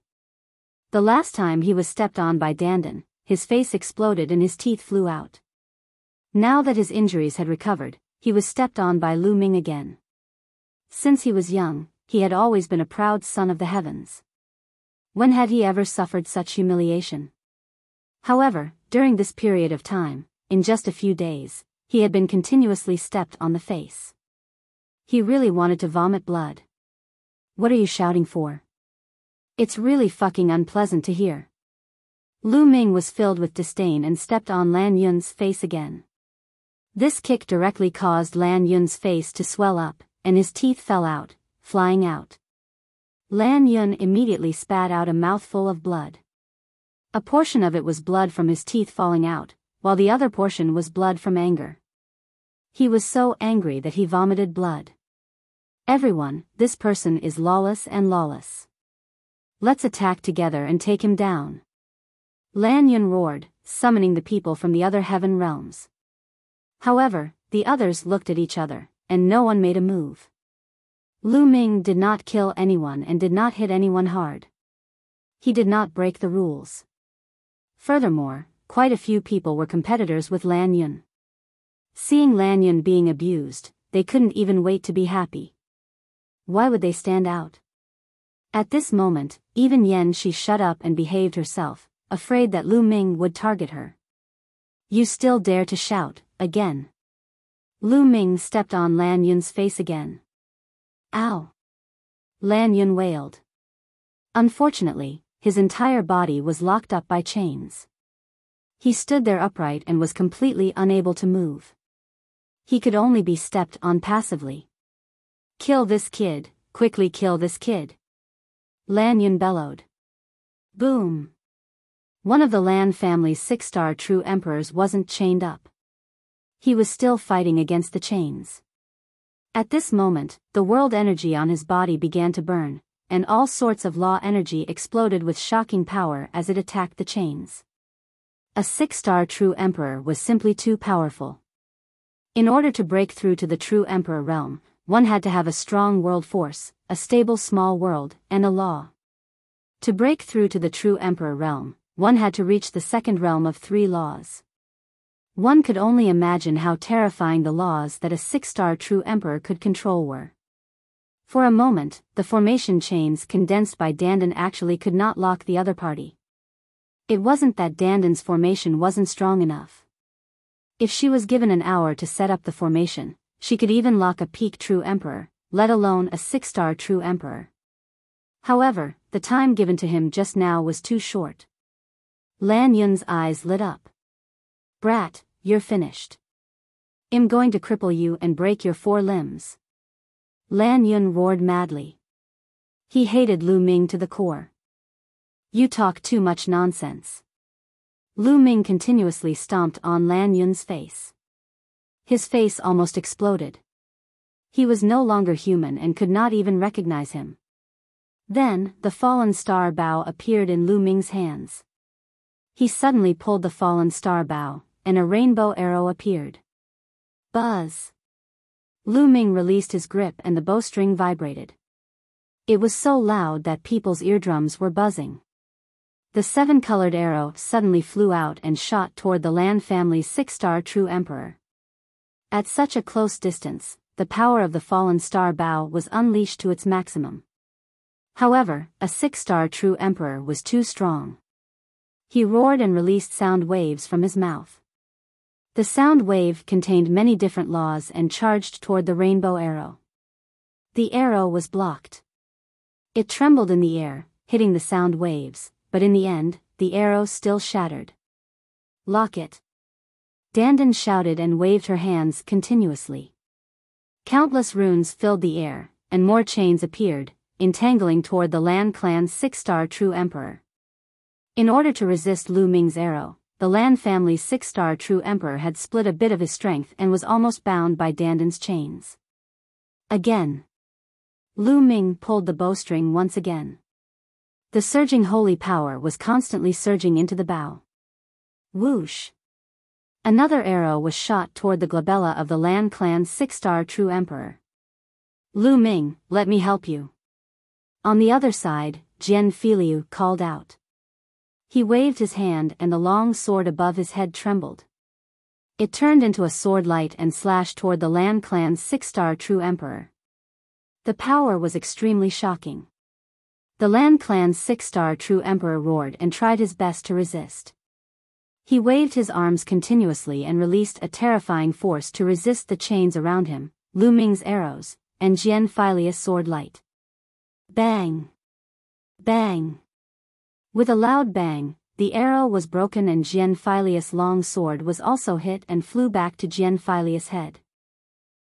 The last time he was stepped on by Dandan, his face exploded and his teeth flew out. Now that his injuries had recovered, he was stepped on by Lu Ming again. Since he was young, he had always been a proud son of the heavens. When had he ever suffered such humiliation? However, during this period of time, in just a few days, he had been continuously stepped on the face. He really wanted to vomit blood. "What are you shouting for? It's really fucking unpleasant to hear." Lu Ming was filled with disdain and stepped on LAN Yun's face again. This kick directly caused LAN Yun's face to swell up, and his teeth fell out, flying out. LAN Yun immediately spat out a mouthful of blood. A portion of it was blood from his teeth falling out, while the other portion was blood from anger. He was so angry that he vomited blood. "Everyone, this person is lawless and lawless. Let's attack together and take him down." LAN Yun roared, summoning the people from the other heaven realms. However, the others looked at each other, and no one made a move. Lu Ming did not kill anyone and did not hit anyone hard. He did not break the rules. Furthermore, quite a few people were competitors with LAN Yun. Seeing LAN Yun being abused, they couldn't even wait to be happy. Why would they stand out? At this moment, even Yen Shi shut up and behaved herself, afraid that Lu Ming would target her. "You still dare to shout, again." Lu Ming stepped on LAN Yun's face again. "Ow!" LAN Yun wailed. Unfortunately, his entire body was locked up by chains. He stood there upright and was completely unable to move. He could only be stepped on passively. "Kill this kid, quickly kill this kid!" LAN Yun bellowed. Boom! One of the LAN family's 6-star true emperors wasn't chained up. He was still fighting against the chains. At this moment, the world energy on his body began to burn, and all sorts of law energy exploded with shocking power as it attacked the chains. A 6-star true emperor was simply too powerful. In order to break through to the true emperor realm, one had to have a strong world force, a stable small world, and a law. To break through to the true emperor realm, one had to reach the second realm of 3 laws. One could only imagine how terrifying the laws that a 6-star true emperor could control were. For a moment, the formation chains condensed by dandan actually could not lock the other party. It wasn't that dandan's formation wasn't strong enough. If she was given an hour to set up the formation, she could even lock a peak true emperor, let alone a 6-star true emperor. However, the time given to him just now was too short. LAN Yun's eyes lit up. "Brat, you're finished. I'm going to cripple you and break your 4 limbs." LAN Yun roared madly. He hated Lu Ming to the core. "You talk too much nonsense." Lu Ming continuously stomped on LAN Yun's face. His face almost exploded. He was no longer human and could not even recognize him. Then, the fallen star bow appeared in Lu Ming's hands. He suddenly pulled the fallen star bow, and a rainbow arrow appeared. Buzz! Lu Ming released his grip and the bowstring vibrated. It was so loud that people's eardrums were buzzing. The 7-colored arrow suddenly flew out and shot toward the LAN family's 6-star true emperor. At such a close distance, the power of the fallen star bow was unleashed to its maximum. However, a 6-star true emperor was too strong. He roared and released sound waves from his mouth. The sound wave contained many different laws and charged toward the rainbow arrow. The arrow was blocked. It trembled in the air, hitting the sound waves, but in the end, the arrow still shattered. "Lock it!" Dandan shouted and waved her hands continuously. Countless runes filled the air, and more chains appeared, entangling toward the LAN clan's 6-star true emperor. In order to resist Lu Ming's arrow, the LAN family's 6-star true emperor had split a bit of his strength and was almost bound by Dandan's chains. Again. Lu Ming pulled the bowstring once again. The surging holy power was constantly surging into the bow. Whoosh! Another arrow was shot toward the glabella of the LAN clan's 6-star true emperor. "Lu Ming, let me help you." On the other side, Jian feiliu called out. He waved his hand and the long sword above his head trembled. It turned into a sword light and slashed toward the LAN clan's 6-star true emperor. The power was extremely shocking. The LAN clan's 6-star true emperor roared and tried his best to resist. He waved his arms continuously and released a terrifying force to resist the chains around him, Lu Ming's arrows, and Jian feiliu's sword light. Bang! Bang! With a loud bang, the arrow was broken and Jian feiliu's long sword was also hit and flew back to Jian feiliu's head.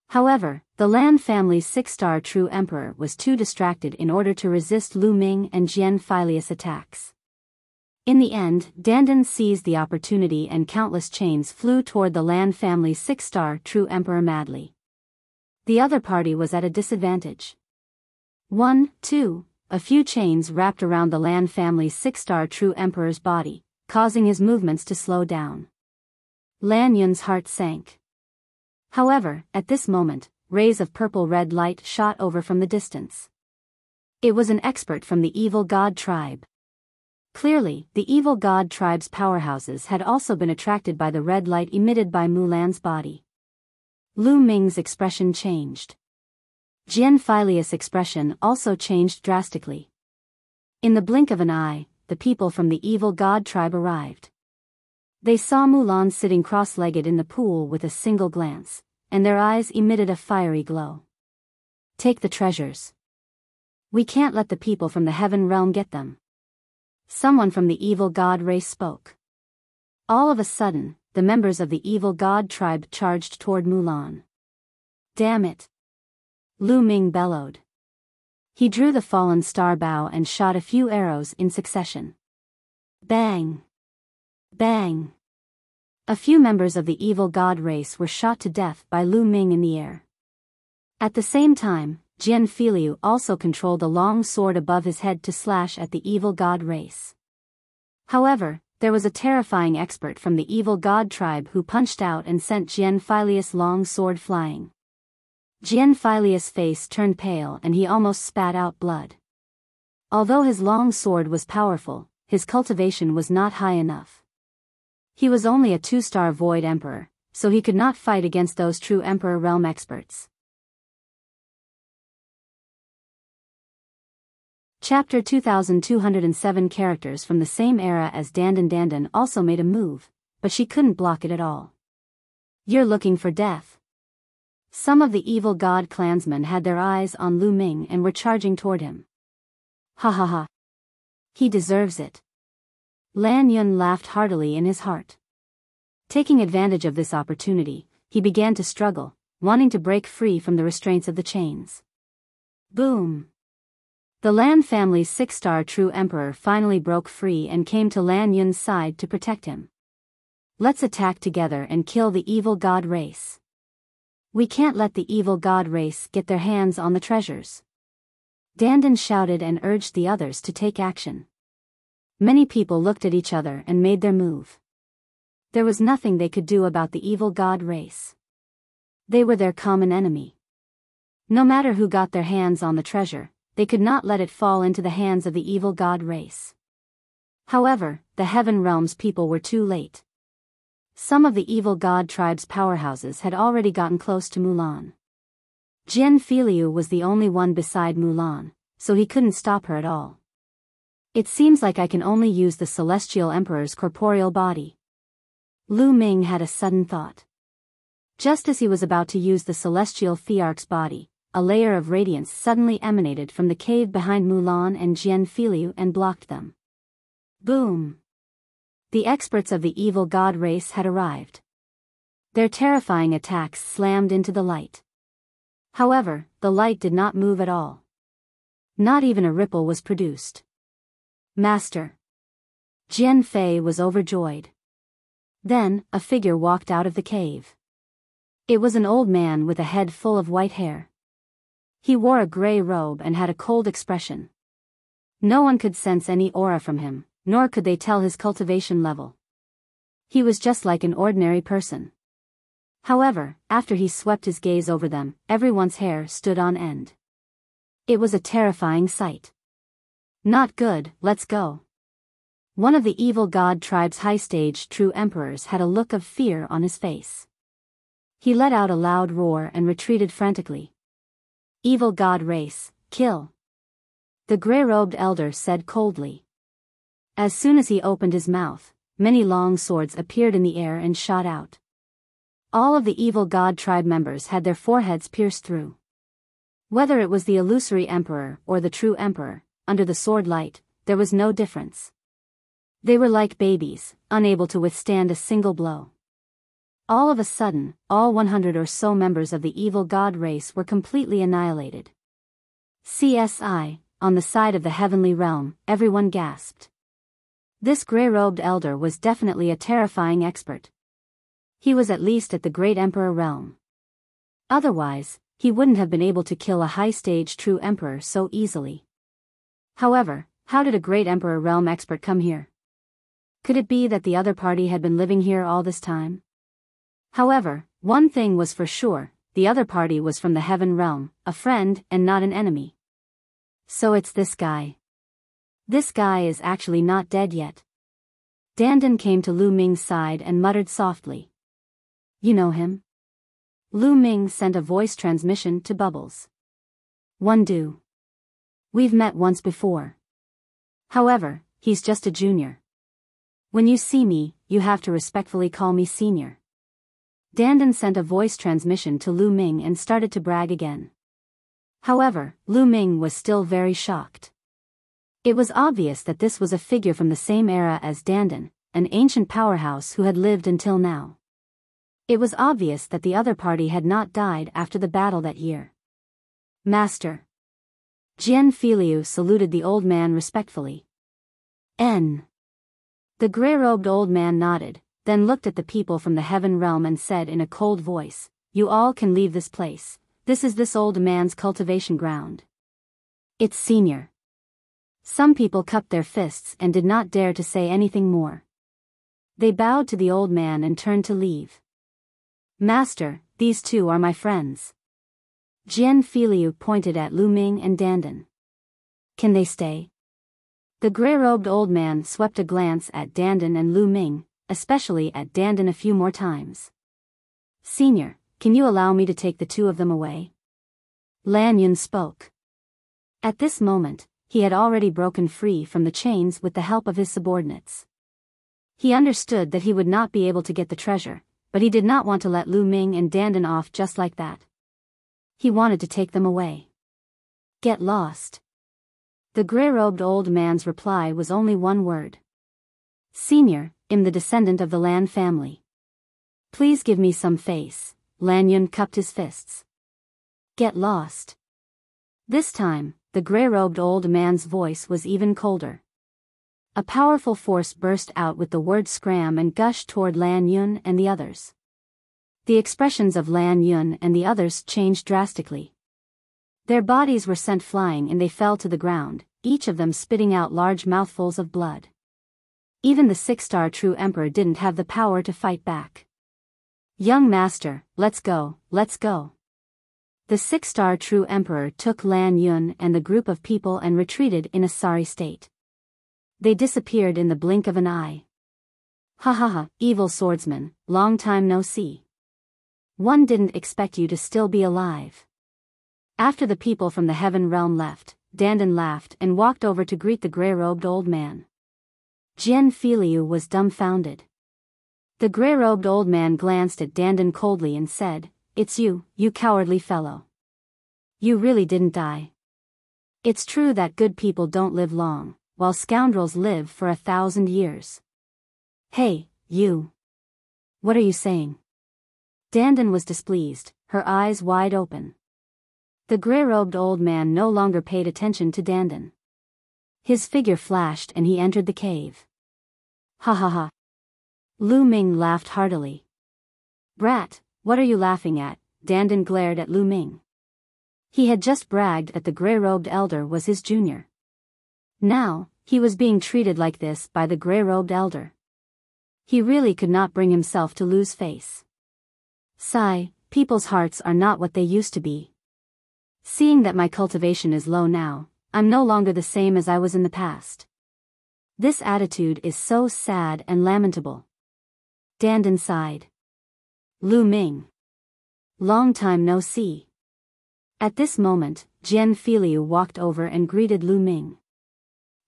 However, the LAN family's 6-star true emperor was too distracted in order to resist Lu Ming and Jian feiliu's attacks. In the end, Dandan seized the opportunity and countless chains flew toward the LAN family's 6-star true emperor madly. The other party was at a disadvantage. 1, 2, a few chains wrapped around the LAN family's 6-star true emperor's body, causing his movements to slow down. LAN Yun's heart sank. However, at this moment, rays of purple-red light shot over from the distance. It was an expert from the evil god tribe. Clearly, the evil god tribe's powerhouses had also been attracted by the red light emitted by Mulan's body. Lu Ming's expression changed. Jian feiliu's expression also changed drastically. In the blink of an eye, the people from the evil god tribe arrived. They saw Mulan sitting cross-legged in the pool with a single glance, and their eyes emitted a fiery glow. "Take the treasures. We can't let the people from the heaven realm get them." Someone from the evil god race spoke. All of a sudden, the members of the evil god tribe charged toward Mulan. "Damn it!" Lu Ming bellowed. He drew the fallen star bow and shot a few arrows in succession. Bang! Bang! A few members of the evil god race were shot to death by Lu Ming in the air. At the same time, Jian Feiliu also controlled a long sword above his head to slash at the evil god race. However, there was a terrifying expert from the evil god tribe who punched out and sent Jian Feiliu's long sword flying. Jian Feiliu's face turned pale and he almost spat out blood. Although his long sword was powerful, his cultivation was not high enough. He was only a 2-star Void Emperor, so he could not fight against those true Emperor realm experts. Chapter 2207 Characters from the same era as Dandan also made a move, but she couldn't block it at all. You're looking for death. Some of the evil god clansmen had their eyes on Lu Ming and were charging toward him. Ha ha ha. He deserves it. LAN Yun laughed heartily in his heart. Taking advantage of this opportunity, he began to struggle, wanting to break free from the restraints of the chains. Boom! The Lan family's 6-star true emperor finally broke free and came to LAN Yun's side to protect him. Let's attack together and kill the evil god race. We can't let the evil god race get their hands on the treasures. Dandan shouted and urged the others to take action. Many people looked at each other and made their move. There was nothing they could do about the evil god race. They were their common enemy. No matter who got their hands on the treasure, they could not let it fall into the hands of the evil god race. However, the Heaven Realm's people were too late. Some of the evil god tribe's powerhouses had already gotten close to Mulan. Jian Feiliu was the only one beside Mulan, so he couldn't stop her at all. It seems like I can only use the Celestial Emperor's corporeal body. Lu Ming had a sudden thought. Just as he was about to use the Celestial Thearch's body, a layer of radiance suddenly emanated from the cave behind Mulan and Jian Feiliu and blocked them. Boom! The experts of the evil god race had arrived. Their terrifying attacks slammed into the light. However, the light did not move at all. Not even a ripple was produced. Master! Jian Fei was overjoyed. Then, a figure walked out of the cave. It was an old man with a head full of white hair. He wore a gray robe and had a cold expression. No one could sense any aura from him, nor could they tell his cultivation level. He was just like an ordinary person. However, after he swept his gaze over them, everyone's hair stood on end. It was a terrifying sight. Not good, let's go. One of the evil god tribe's high-stage true emperors had a look of fear on his face. He let out a loud roar and retreated frantically. Evil god race, kill! The gray-robed elder said coldly. As soon as he opened his mouth, many long swords appeared in the air and shot out. All of the evil god tribe members had their foreheads pierced through. Whether it was the illusory emperor or the true emperor, under the sword light, there was no difference. They were like babies, unable to withstand a single blow. All of a sudden, all 100 or so members of the evil god race were completely annihilated. CSI, on the side of the heavenly realm, everyone gasped. This gray-robed elder was definitely a terrifying expert. He was at least at the Great Emperor realm. Otherwise, he wouldn't have been able to kill a high-stage true emperor so easily. However, how did a Great Emperor realm expert come here? Could it be that the other party had been living here all this time? However, one thing was for sure, the other party was from the Heaven Realm, a friend and not an enemy. So it's this guy. This guy is actually not dead yet. Dandan came to Lu Ming's side and muttered softly. You know him? Lu Ming sent a voice transmission to Bubbles. One do. We've met once before. However, he's just a junior. When you see me, you have to respectfully call me senior. Dandan sent a voice transmission to Lu Ming and started to brag again. However, Lu Ming was still very shocked. It was obvious that this was a figure from the same era as Dandan, an ancient powerhouse who had lived until now. It was obvious that the other party had not died after the battle that year. Master. Jian Feiliu saluted the old man respectfully. N. The gray-robed old man nodded, then looked at the people from the heaven realm and said in a cold voice, "You all can leave this place. This is this old man's cultivation ground." It's senior. Some people cupped their fists and did not dare to say anything more. They bowed to the old man and turned to leave. "Master, these two are my friends." Jian Feiliu pointed at Lu Ming and dandan. "Can they stay?" The gray-robed old man swept a glance at dandan and Lu Ming, especially at dandan a few more times. "Senior, can you allow me to take the two of them away?" LAN Yun spoke. At this moment, he had already broken free from the chains with the help of his subordinates. He understood that he would not be able to get the treasure, but he did not want to let Lu Ming and dandan off just like that. He wanted to take them away. "Get lost." The gray-robed old man's reply was only one word. "Senior, I'm the descendant of the LAN family. Please give me some face." LAN Yun cupped his fists. "Get lost." This time, the gray-robed old man's voice was even colder. A powerful force burst out with the word scram and gushed toward LAN Yun and the others. The expressions of LAN Yun and the others changed drastically. Their bodies were sent flying and they fell to the ground, each of them spitting out large mouthfuls of blood. Even the 6-star true emperor didn't have the power to fight back. "Young master, let's go, let's go." The 6-star true emperor took LAN Yun and the group of people and retreated in a sorry state. They disappeared in the blink of an eye. "Ha ha ha, evil swordsman, long time no see. One didn't expect you to still be alive." After the people from the heaven realm left, dandan laughed and walked over to greet the gray-robed old man. Jian Feiliu was dumbfounded. The gray-robed old man glanced at dandan coldly and said, "It's you, you cowardly fellow. You really didn't die. It's true that good people don't live long, while scoundrels live for 1,000 years. Hey, you. What are you saying?" Dandan was displeased, her eyes wide open. The gray-robed old man no longer paid attention to dandan. His figure flashed and he entered the cave. "Ha ha ha." Lu Ming laughed heartily. "Brat, what are you laughing at?" Dandan glared at Lu Ming. He had just bragged that the gray-robed elder was his junior. Now, he was being treated like this by the gray-robed elder. He really could not bring himself to lose face. Sigh, people's hearts are not what they used to be. Seeing that my cultivation is low now, I'm no longer the same as I was in the past. This attitude is so sad and lamentable. Dandan sighed. Lu Ming. Long time no see. At this moment, Jian Feiliu walked over and greeted Lu Ming.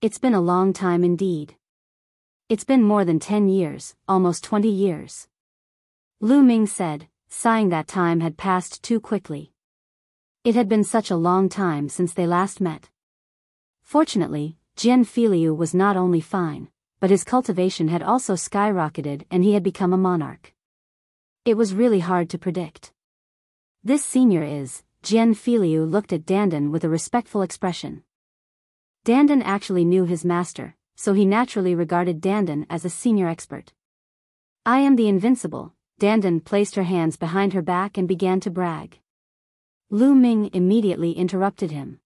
It's been a long time indeed. It's been more than 10 years, almost 20 years. Lu Ming said, sighing that time had passed too quickly. It had been such a long time since they last met. Fortunately, Jian Feiliu was not only fine, but his cultivation had also skyrocketed and he had become a monarch. It was really hard to predict. This senior is, Jian Feiliu looked at dandan with a respectful expression. Dandan actually knew his master, so he naturally regarded dandan as a senior expert. I am the invincible. Dandan placed her hands behind her back and began to brag. Lu Ming immediately interrupted him.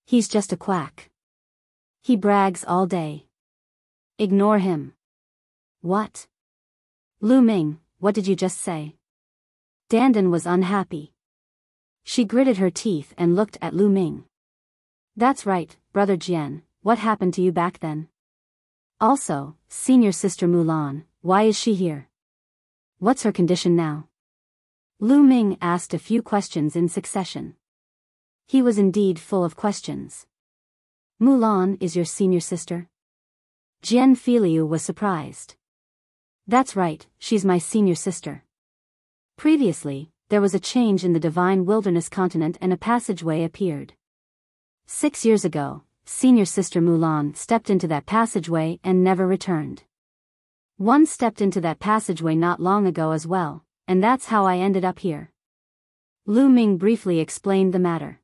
He's just a quack. He brags all day. Ignore him. What? Lu Ming, what did you just say? Dandan was unhappy. She gritted her teeth and looked at Lu Ming. That's right, brother Jian, what happened to you back then? Also, senior sister Mulan, why is she here? What's her condition now? Lu Ming asked a few questions in succession. He was indeed full of questions. Mulan is your senior sister? Jian Feiliu was surprised. That's right, she's my senior sister. Previously, there was a change in the divine wilderness continent and a passageway appeared. 6 years ago, senior sister Mulan stepped into that passageway and never returned. One stepped into that passageway not long ago as well, and that's how I ended up here. Lu Ming briefly explained the matter.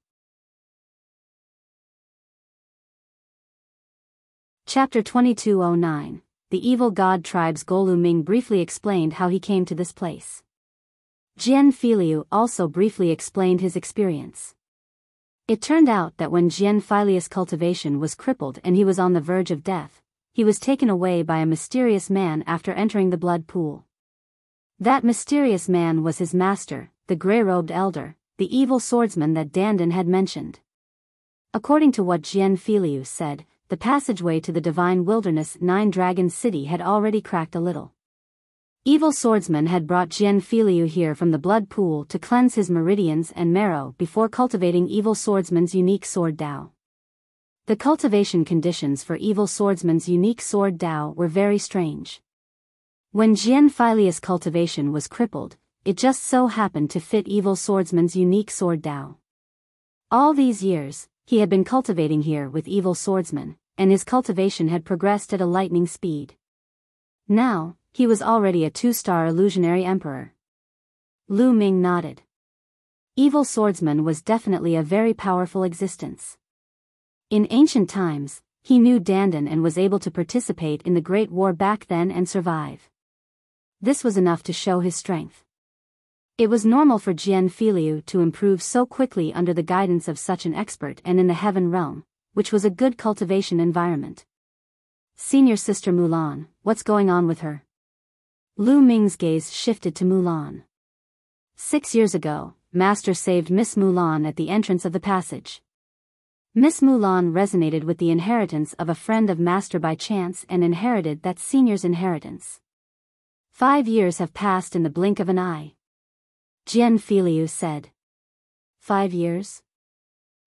Chapter 2209, the evil god tribe's Golu Ming briefly explained how he came to this place. Jian Feiliu also briefly explained his experience. It turned out that when Jian Feiliu's cultivation was crippled and he was on the verge of death, he was taken away by a mysterious man after entering the blood pool. That mysterious man was his master, the grey-robed elder, the evil swordsman that Dandan had mentioned. According to what Jian Feiliu said, the passageway to the divine wilderness Nine-Dragon City had already cracked a little. Evil swordsman had brought Jian Feiliu here from the blood pool to cleanse his meridians and marrow before cultivating evil swordsman's unique sword Dao. The cultivation conditions for evil swordsman's unique sword Dao were very strange. When Jian Feiliu's cultivation was crippled, it just so happened to fit evil swordsman's unique sword Dao. All these years, he had been cultivating here with evil swordsman, and his cultivation had progressed at a lightning speed. Now, he was already a 2-star illusionary emperor. Lu Ming nodded. Evil swordsman was definitely a very powerful existence. In ancient times, he knew Dandan and was able to participate in the Great War back then and survive. This was enough to show his strength. It was normal for Jian Feiliu to improve so quickly under the guidance of such an expert and in the heaven realm, which was a good cultivation environment. Senior sister Mulan, what's going on with her? Lu Ming's gaze shifted to Mulan. 6 years ago, Master saved Miss Mulan at the entrance of the passage. Miss Mulan resonated with the inheritance of a friend of Master by chance and inherited that senior's inheritance. 5 years have passed in the blink of an eye. Jian Feiliu said. 5 years?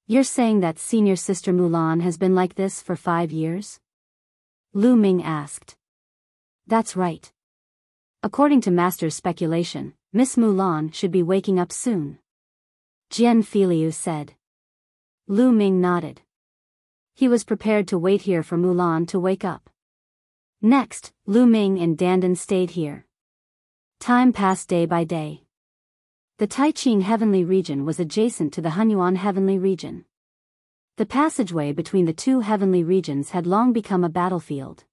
You're saying that senior sister Mulan has been like this for 5 years? Lu Ming asked. That's right. According to Master's speculation, Miss Mulan should be waking up soon. Jian Feiliu said. Lu Ming nodded. He was prepared to wait here for Mulan to wake up. Next, Lu Ming and Dandan stayed here. Time passed day by day. The Taiqing heavenly region was adjacent to the Hunyuan heavenly region. The passageway between the two heavenly regions had long become a battlefield.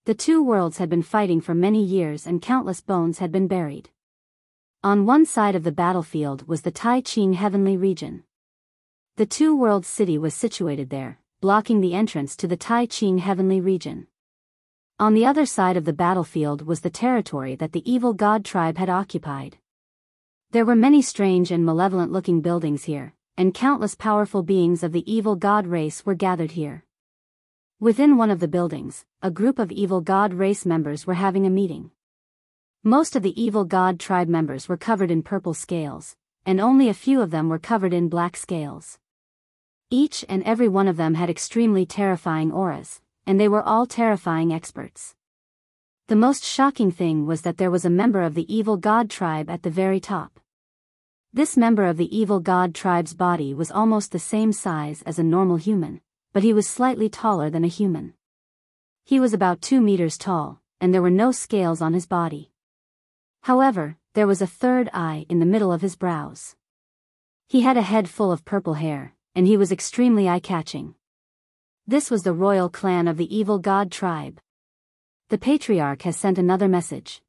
The two worlds had been fighting for many years and countless bones had been buried. On one side of the battlefield was the Taiqing heavenly region. The two-world city was situated there, blocking the entrance to the Taiqing heavenly region. On the other side of the battlefield was the territory that the evil god tribe had occupied. There were many strange and malevolent-looking buildings here, and countless powerful beings of the evil god race were gathered here. Within one of the buildings, a group of evil god race members were having a meeting. Most of the evil god tribe members were covered in purple scales, and only a few of them were covered in black scales. Each and every one of them had extremely terrifying auras, and they were all terrifying experts. The most shocking thing was that there was a member of the evil god tribe at the very top. This member of the evil god tribe's body was almost the same size as a normal human, but he was slightly taller than a human. He was about 2 meters tall, and there were no scales on his body. However, there was a third eye in the middle of his brows. He had a head full of purple hair, and he was extremely eye-catching. This was the royal clan of the evil god tribe. The patriarch has sent another message.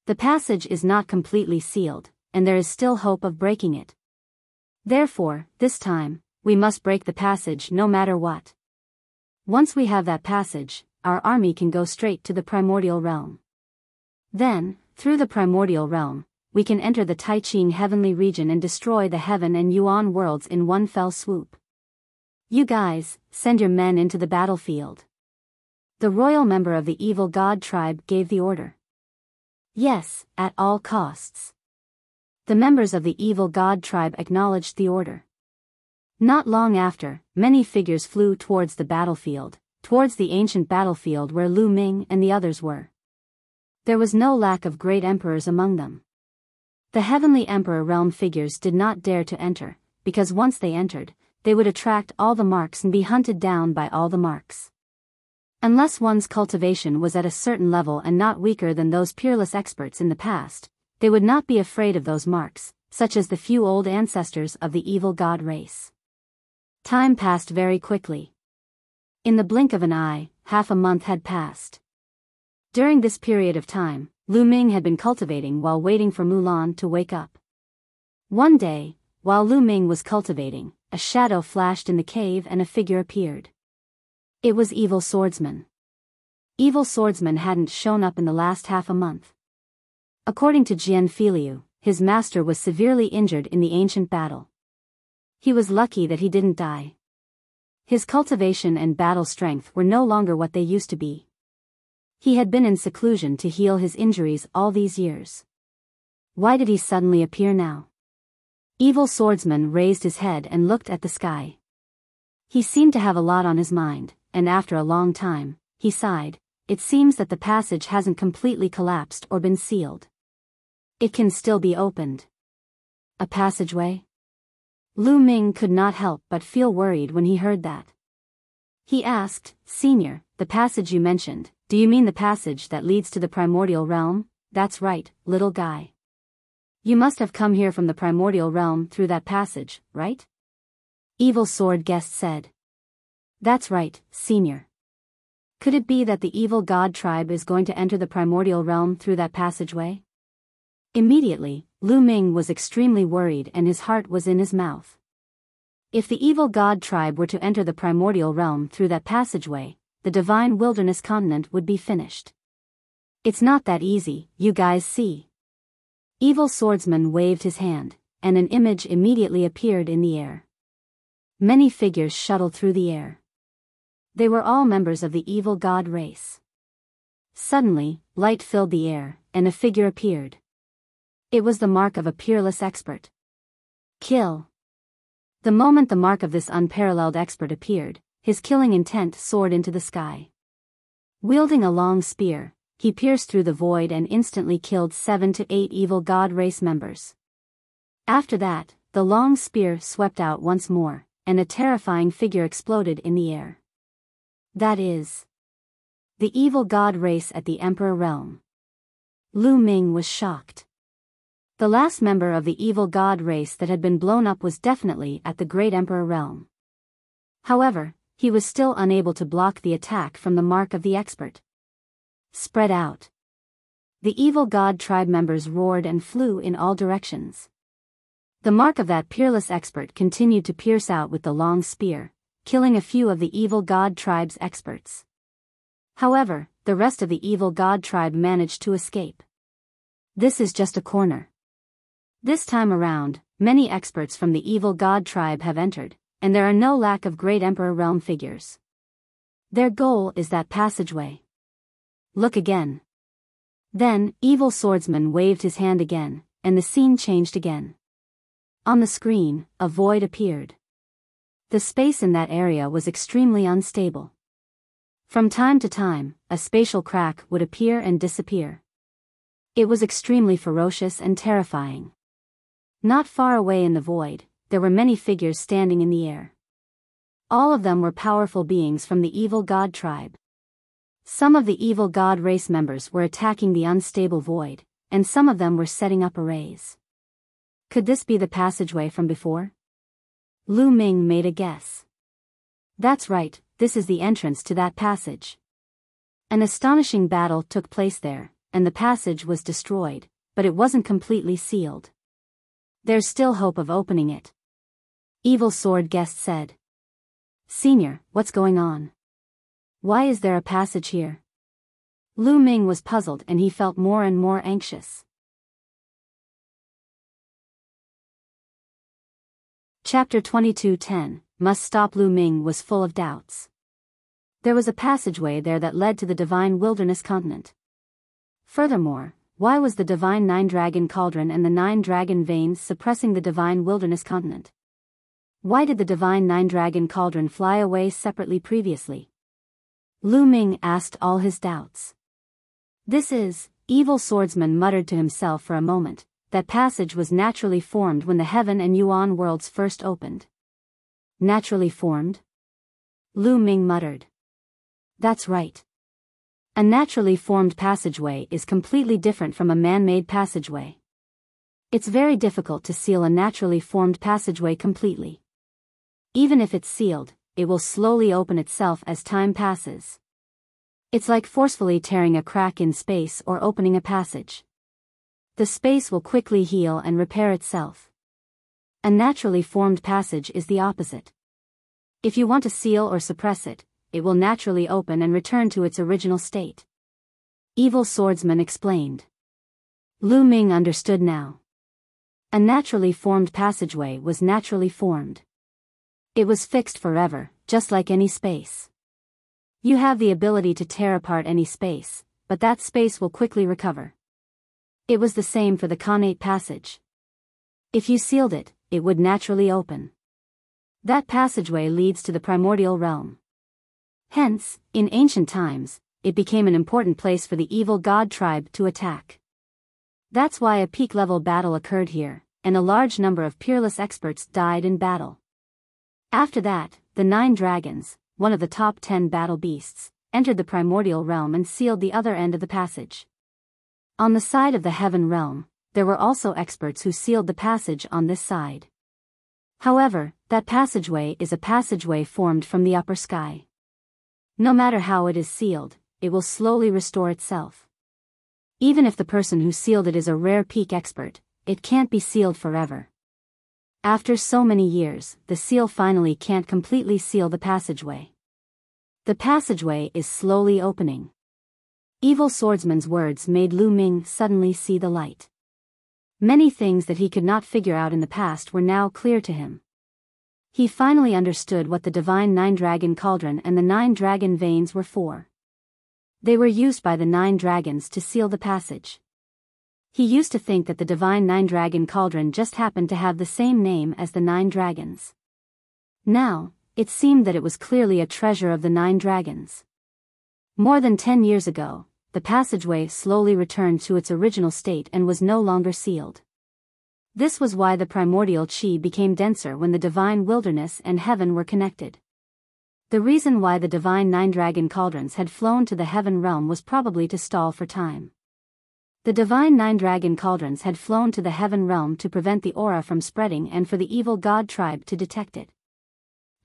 The passage is not completely sealed, and there is still hope of breaking it. Therefore, this time, we must break the passage no matter what. Once we have that passage, our army can go straight to the primordial realm. Then, through the primordial realm, we can enter the Taiqing heavenly region and destroy the heaven and Yuan worlds in one fell swoop. You guys, send your men into the battlefield. The royal member of the evil god tribe gave the order. Yes, at all costs. The members of the evil god tribe acknowledged the order. Not long after, many figures flew towards the battlefield, towards the ancient battlefield where Lu Ming and the others were. There was no lack of great emperors among them. The heavenly emperor realm figures did not dare to enter, because once they entered, they would attract all the marks and be hunted down by all the marks. Unless one's cultivation was at a certain level and not weaker than those peerless experts in the past, they would not be afraid of those marks, such as the few old ancestors of the evil god race. Time passed very quickly. In the blink of an eye, half a month had passed. During this period of time, Lu Ming had been cultivating while waiting for Mulan to wake up. One day, while Lu Ming was cultivating, a shadow flashed in the cave and a figure appeared. It was Evil Swordsman. Evil Swordsman hadn't shown up in the last half a month. According to Jian feiliu, his master was severely injured in the ancient battle. He was lucky that he didn't die. His cultivation and battle strength were no longer what they used to be. He had been in seclusion to heal his injuries all these years. Why did he suddenly appear now? Evil Swordsman raised his head and looked at the sky. He seemed to have a lot on his mind, and after a long time, he sighed. It seems that the passage hasn't completely collapsed or been sealed. It can still be opened. A passageway? Lu Ming could not help but feel worried when he heard that. He asked, "Senior, the passage you mentioned, do you mean the passage that leads to the primordial realm?" "That's right, little guy. You must have come here from the primordial realm through that passage, right?" Evil Sword Guest said. "That's right, Senior. Could it be that the evil god tribe is going to enter the primordial realm through that passageway?" Immediately, Lu Ming was extremely worried and his heart was in his mouth. If the evil god tribe were to enter the primordial realm through that passageway, the divine wilderness continent would be finished. "It's not that easy, you guys see." Evil Swordsman waved his hand, and an image immediately appeared in the air. Many figures shuttled through the air. They were all members of the evil god race. Suddenly, light filled the air, and a figure appeared. It was the mark of a peerless expert. Kill. The moment the mark of this unparalleled expert appeared, his killing intent soared into the sky. Wielding a long spear, he pierced through the void and instantly killed 7 to 8 evil god race members. After that, the long spear swept out once more, and a terrifying figure exploded in the air. That is the evil god race at the Emperor realm. Lu Ming was shocked. The last member of the evil god race that had been blown up was definitely at the Great Emperor realm. However, he was still unable to block the attack from the mark of the expert. Spread out. The evil god tribe members roared and flew in all directions. The mark of that peerless expert continued to pierce out with the long spear, killing a few of the evil god tribe's experts. However, the rest of the evil god tribe managed to escape. This is just a corner. This time around, many experts from the evil god tribe have entered, and there are no lack of great emperor realm figures. Their goal is that passageway. Look again. Then, Evil Swordsman waved his hand again, and the scene changed again. On the screen, a void appeared. The space in that area was extremely unstable. From time to time, a spatial crack would appear and disappear. It was extremely ferocious and terrifying. Not far away in the void, there were many figures standing in the air. All of them were powerful beings from the evil god tribe. Some of the evil god race members were attacking the unstable void, and some of them were setting up arrays. Could this be the passageway from before? Lu Ming made a guess. That's right, this is the entrance to that passage. An astonishing battle took place there, and the passage was destroyed, but it wasn't completely sealed. There's still hope of opening it. Evil Sword Guest said. Senior, what's going on? Why is there a passage here? Lu Ming was puzzled and he felt more and more anxious. Chapter 22:10, Must Stop. Lu Ming was full of doubts. There was a passageway there that led to the divine wilderness continent. Furthermore, why was the divine 9-dragon cauldron and the 9-dragon veins suppressing the divine wilderness continent? Why did the divine 9-dragon cauldron fly away separately previously? Lu Ming asked all his doubts. This is, Evil Swordsman muttered to himself for a moment, that passage was naturally formed when the Heaven and Yuan worlds first opened. Naturally formed? Lu Ming muttered. That's right. A naturally formed passageway is completely different from a man-made passageway. It's very difficult to seal a naturally formed passageway completely. Even if it's sealed, it will slowly open itself as time passes. It's like forcefully tearing a crack in space or opening a passage. The space will quickly heal and repair itself. A naturally formed passage is the opposite. If you want to seal or suppress it, it will naturally open and return to its original state. Evil swordsman explained. Lu Ming understood now. A naturally formed passageway was naturally formed. It was fixed forever, just like any space. You have the ability to tear apart any space, but that space will quickly recover. It was the same for the connate passage. If you sealed it, it would naturally open. That passageway leads to the primordial realm. Hence, in ancient times, it became an important place for the evil god tribe to attack. That's why a peak-level battle occurred here, and a large number of peerless experts died in battle. After that, the 9 dragons, one of the top 10 battle beasts, entered the primordial realm and sealed the other end of the passage. On the side of the heaven realm, there were also experts who sealed the passage on this side. However, that passageway is a passageway formed from the upper sky. No matter how it is sealed, it will slowly restore itself. Even if the person who sealed it is a rare peak expert, it can't be sealed forever. After so many years, the seal finally can't completely seal the passageway. The passageway is slowly opening. Evil swordsman's words made Lu Ming suddenly see the light. Many things that he could not figure out in the past were now clear to him. He finally understood what the divine 9-dragon cauldron and the 9 dragon veins were for. They were used by the 9 dragons to seal the passage. He used to think that the divine 9-dragon cauldron just happened to have the same name as the 9 dragons. Now, it seemed that it was clearly a treasure of the 9 dragons. More than 10 years ago, the passageway slowly returned to its original state and was no longer sealed. This was why the primordial chi became denser when the divine wilderness and heaven were connected. The reason why the divine 9-dragon cauldrons had flown to the heaven realm was probably to stall for time. The divine 9-dragon cauldrons had flown to the heaven realm to prevent the aura from spreading and for the evil god tribe to detect it.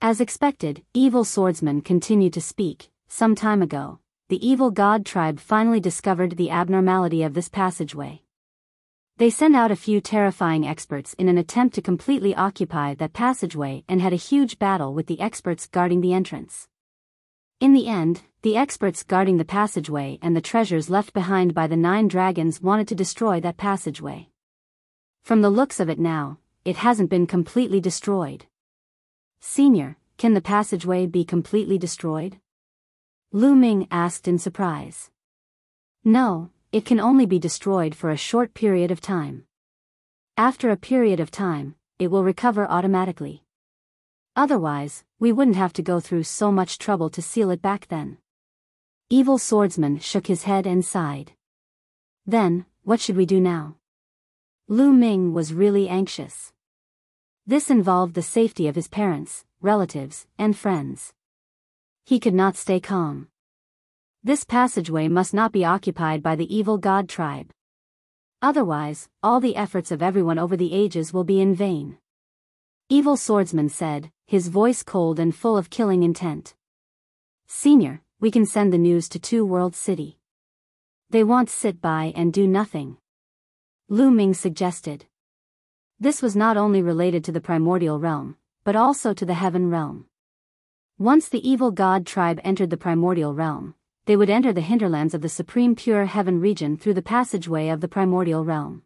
As expected, evil swordsman continued to speak. Some time ago, the evil god tribe finally discovered the abnormality of this passageway. They sent out a few terrifying experts in an attempt to completely occupy that passageway and had a huge battle with the experts guarding the entrance. In the end, the experts guarding the passageway and the treasures left behind by the 9 dragons wanted to destroy that passageway. From the looks of it now, it hasn't been completely destroyed. Senior, can the passageway be completely destroyed? Lu Ming asked in surprise. No, it can only be destroyed for a short period of time. After a period of time, it will recover automatically. Otherwise, we wouldn't have to go through so much trouble to seal it back then. Evil swordsman shook his head and sighed. Then, what should we do now? Lu Ming was really anxious. This involved the safety of his parents, relatives, and friends. He could not stay calm. This passageway must not be occupied by the evil god tribe. Otherwise, all the efforts of everyone over the ages will be in vain. Evil swordsman said, his voice cold and full of killing intent. Senior, we can send the news to Two World City. They won't sit by and do nothing. Lu Ming suggested. This was not only related to the primordial realm, but also to the heaven realm. Once the evil god tribe entered the primordial realm, they would enter the hinterlands of the supreme pure heaven region through the passageway of the primordial realm.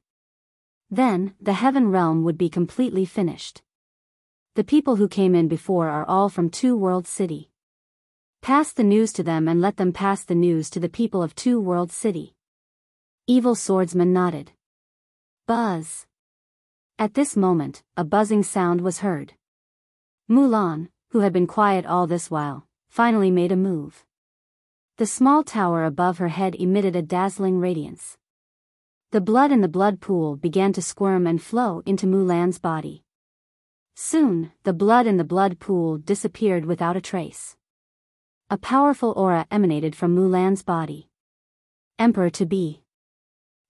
Then, the heaven realm would be completely finished. The people who came in before are all from Two World City. Pass the news to them and let them pass the news to the people of Two World City. Evil swordsman nodded. Buzz. At this moment, a buzzing sound was heard. Mulan, who had been quiet all this while, finally made a move. The small tower above her head emitted a dazzling radiance. The blood in the blood pool began to squirm and flow into Mulan's body. Soon, the blood in the blood pool disappeared without a trace. A powerful aura emanated from Mulan's body. Emperor-to-be.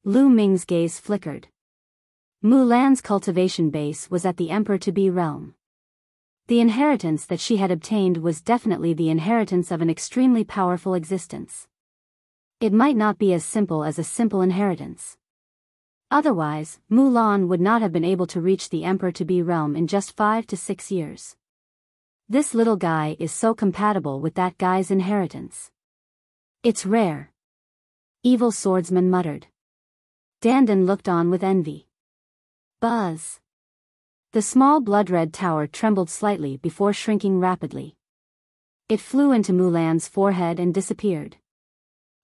Lu Ming's gaze flickered. Mulan's cultivation base was at the Emperor-to-be realm. The inheritance that she had obtained was definitely the inheritance of an extremely powerful existence. It might not be as simple as a simple inheritance. Otherwise, Mulan would not have been able to reach the Emperor-to-be realm in just 5 to 6 years. This little guy is so compatible with that guy's inheritance. It's rare. Evil swordsman muttered. Dandan looked on with envy. Buzz. The small blood-red tower trembled slightly before shrinking rapidly. It flew into Mulan's forehead and disappeared.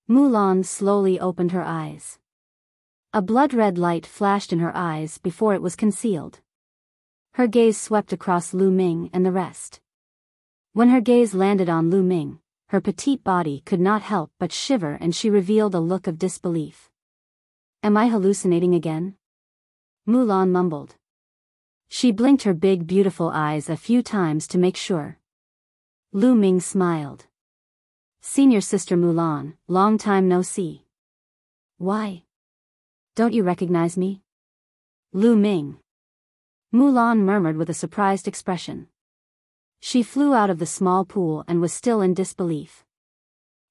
Mulan slowly opened her eyes. A blood-red light flashed in her eyes before it was concealed. Her gaze swept across Lu Ming and the rest. When her gaze landed on Lu Ming, her petite body could not help but shiver and she revealed a look of disbelief. Am I hallucinating again? Mulan mumbled. She blinked her big beautiful eyes a few times to make sure. Lu Ming smiled. Senior sister Mulan, long time no see. Why? Don't you recognize me? Lu Ming. Mulan murmured with a surprised expression. She flew out of the small pool and was still in disbelief.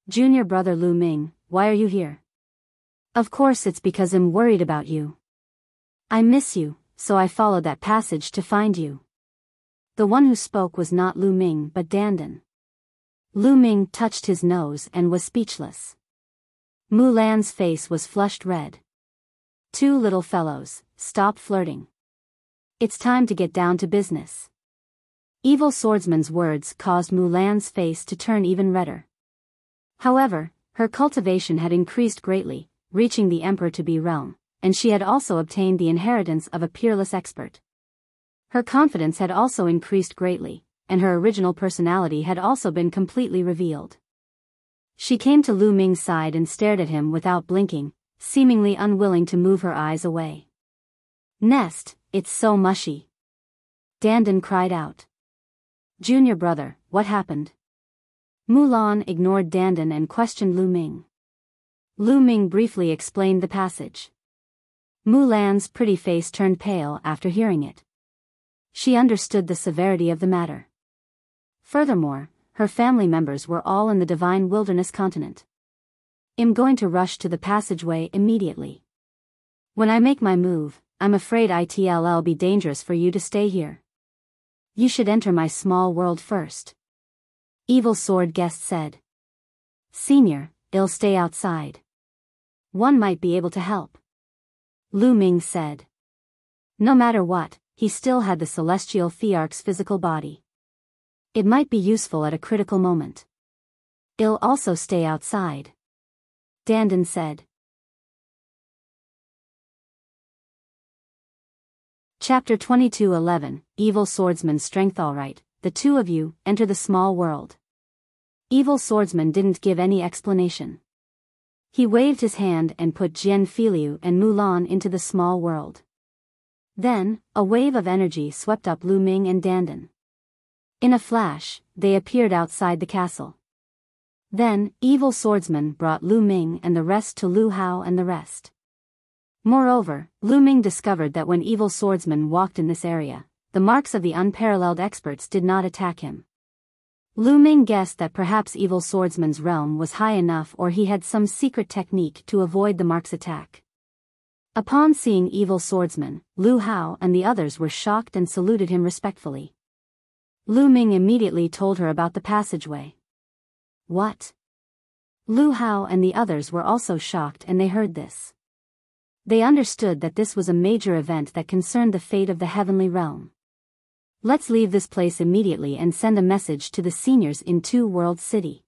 Junior brother Lu Ming, why are you here? Of course it's because I'm worried about you. I miss you, so I followed that passage to find you. The one who spoke was not Lu Ming but Dandan. Lu Ming touched his nose and was speechless. Mulan's face was flushed red. Two little fellows, stop flirting. It's time to get down to business. Evil swordsman's words caused Mulan's face to turn even redder. However, her cultivation had increased greatly, reaching the Emperor-to-be realm, and she had also obtained the inheritance of a peerless expert. Her confidence had also increased greatly, and her original personality had also been completely revealed. She came to Lu Ming's side and stared at him without blinking, seemingly unwilling to move her eyes away. Nest, it's so mushy. Dandan cried out. Junior brother, what happened? Mulan ignored Dandan and questioned Lu Ming. Lu Ming briefly explained the passage. Mulan's pretty face turned pale after hearing it. She understood the severity of the matter. Furthermore, her family members were all in the Divine Wilderness continent. I'm going to rush to the passageway immediately. When I make my move, I'm afraid it'll be dangerous for you to stay here. You should enter my small world first. Evil Sword Guest said. Senior, I'll stay outside. One might be able to help. Lu Ming said. No matter what, he still had the celestial Thearch's physical body. It might be useful at a critical moment. I'll also stay outside. Dandan said. Chapter 22:11, Evil Swordsman's Strength. Alright, the two of you, enter the small world. Evil Swordsman didn't give any explanation. He waved his hand and put Jian, Feiliu and Mulan into the small world. Then, a wave of energy swept up Lu Ming and Dandan. In a flash, they appeared outside the castle. Then, Evil Swordsman brought Lu Ming and the rest to Lu Hao and the rest. Moreover, Lu Ming discovered that when Evil Swordsman walked in this area, the marks of the unparalleled experts did not attack him. Lu Ming guessed that perhaps Evil Swordsman's realm was high enough or he had some secret technique to avoid the marks' attack. Upon seeing Evil Swordsman, Lu Hao and the others were shocked and saluted him respectfully. Lu Ming immediately told her about the passageway. What? Lu Hao and the others were also shocked and they heard this. They understood that this was a major event that concerned the fate of the heavenly realm. Let's leave this place immediately and send a message to the seniors in Two World City.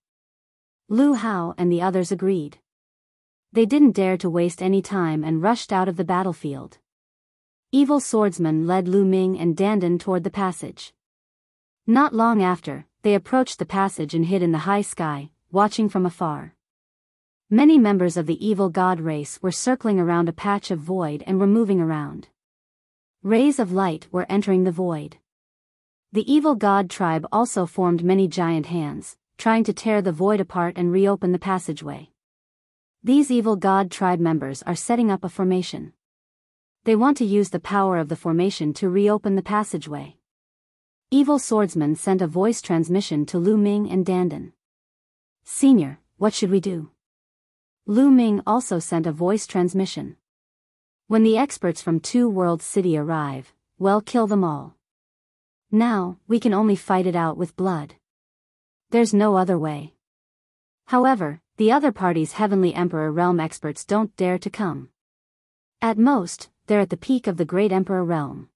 Lu Hao and the others agreed. They didn't dare to waste any time and rushed out of the battlefield. Evil Swordsman led Lu Ming and Dandan toward the passage. Not long after, they approached the passage and hid in the high sky, watching from afar. Many members of the evil god race were circling around a patch of void and were moving around. Rays of light were entering the void. The evil god tribe also formed many giant hands, trying to tear the void apart and reopen the passageway. These evil god tribe members are setting up a formation. They want to use the power of the formation to reopen the passageway. Evil Swordsman sent a voice transmission to Lu Ming and Dandan. Senior, what should we do? Lu Ming also sent a voice transmission. When the experts from Two Worlds City arrive, well, kill them all. Now, we can only fight it out with blood. There's no other way. However, the other party's Heavenly Emperor Realm experts don't dare to come. At most, they're at the peak of the Great Emperor Realm.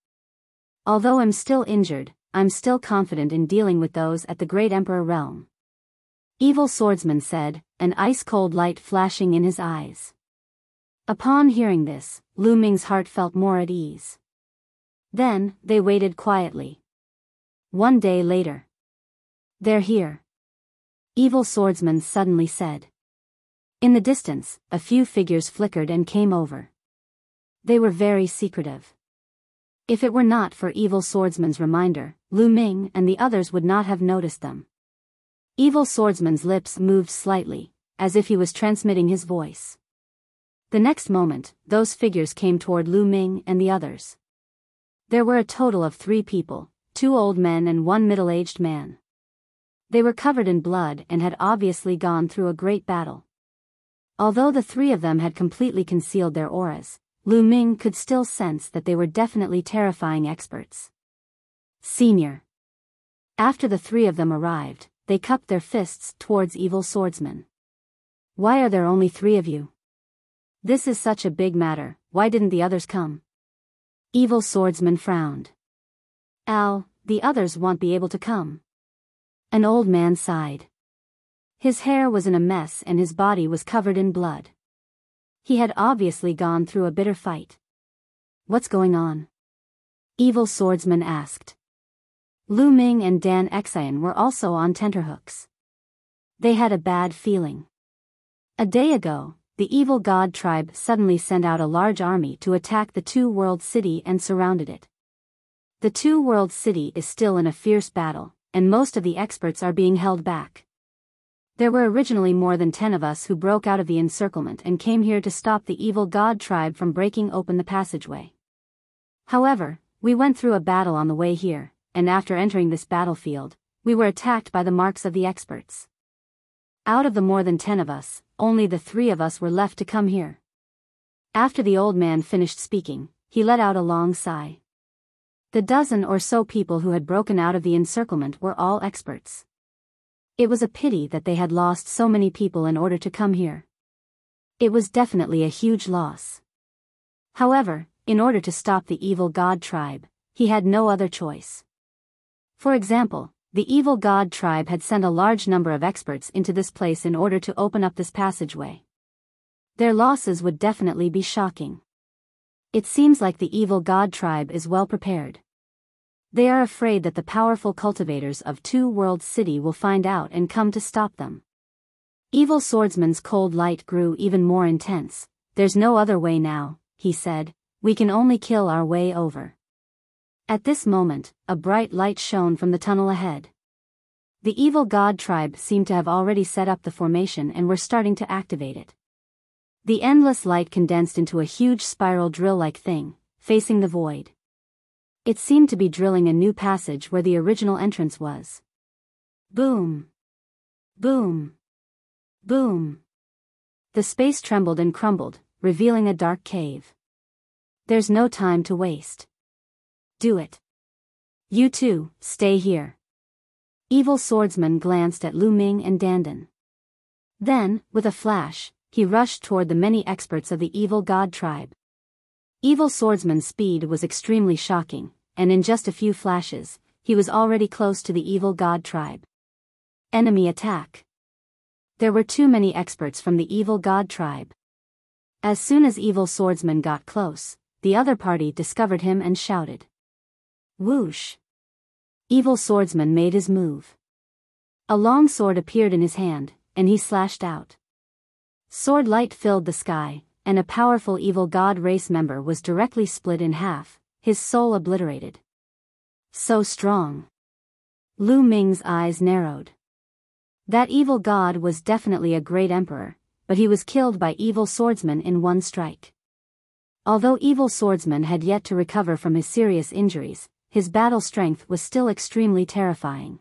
Although I'm still injured, I'm still confident in dealing with those at the Great Emperor Realm. Evil Swordsman said, an ice-cold light flashing in his eyes. Upon hearing this, Lu Ming's heart felt more at ease. Then, they waited quietly. One day later. They're here. Evil Swordsman suddenly said. In the distance, a few figures flickered and came over. They were very secretive. If it were not for Evil Swordsman's reminder, Lu Ming and the others would not have noticed them. Evil Swordsman's lips moved slightly, as if he was transmitting his voice. The next moment, those figures came toward Lu Ming and the others. There were a total of 3 people, 2 old men and 1 middle-aged man. They were covered in blood and had obviously gone through a great battle. Although the 3 of them had completely concealed their auras, Lu Ming could still sense that they were definitely terrifying experts. Senior. After the 3 of them arrived, they cupped their fists towards Evil Swordsman. Why are there only 3 of you? This is such a big matter, why didn't the others come? Evil Swordsman frowned. The others won't be able to come. An old man sighed. His hair was in a mess and his body was covered in blood. He had obviously gone through a bitter fight. What's going on? Evil Swordsman asked. Lu Ming and Dan Xian were also on tenterhooks. They had a bad feeling. A day ago, the evil god tribe suddenly sent out a large army to attack the Two Worlds City and surrounded it. The Two Worlds City is still in a fierce battle, and most of the experts are being held back. There were originally more than 10 of us who broke out of the encirclement and came here to stop the evil god tribe from breaking open the passageway. However, we went through a battle on the way here, and after entering this battlefield, we were attacked by the marks of the experts. Out of the more than 10 of us, only the 3 of us were left to come here. After the old man finished speaking, he let out a long sigh. The dozen or so people who had broken out of the encirclement were all experts. It was a pity that they had lost so many people in order to come here. It was definitely a huge loss. However, in order to stop the evil god tribe, he had no other choice. For example, the evil god tribe had sent a large number of experts into this place in order to open up this passageway. Their losses would definitely be shocking. It seems like the evil god tribe is well prepared. They are afraid that the powerful cultivators of Two Worlds City will find out and come to stop them. Evil Swordsman's cold light grew even more intense. There's no other way now, he said, we can only kill our way over. At this moment, a bright light shone from the tunnel ahead. The evil god tribe seemed to have already set up the formation and were starting to activate it. The endless light condensed into a huge spiral drill-like thing, facing the void. It seemed to be drilling a new passage where the original entrance was. Boom! Boom! Boom! The space trembled and crumbled, revealing a dark cave. There's no time to waste. Do it. You two, stay here. Evil Swordsman glanced at Lu Ming and Dandan. Then, with a flash, he rushed toward the many experts of the evil god tribe. Evil Swordsman's speed was extremely shocking, and in just a few flashes, he was already close to the evil god tribe. Enemy attack. There were too many experts from the evil god tribe. As soon as Evil Swordsman got close, the other party discovered him and shouted. Whoosh! Evil Swordsman made his move. A long sword appeared in his hand, and he slashed out. Sword light filled the sky, and a powerful evil god race member was directly split in half, his soul obliterated. So strong. Lu Ming's eyes narrowed. That evil god was definitely a great emperor, but he was killed by Evil Swordsman in one strike. Although Evil Swordsman had yet to recover from his serious injuries, his battle strength was still extremely terrifying.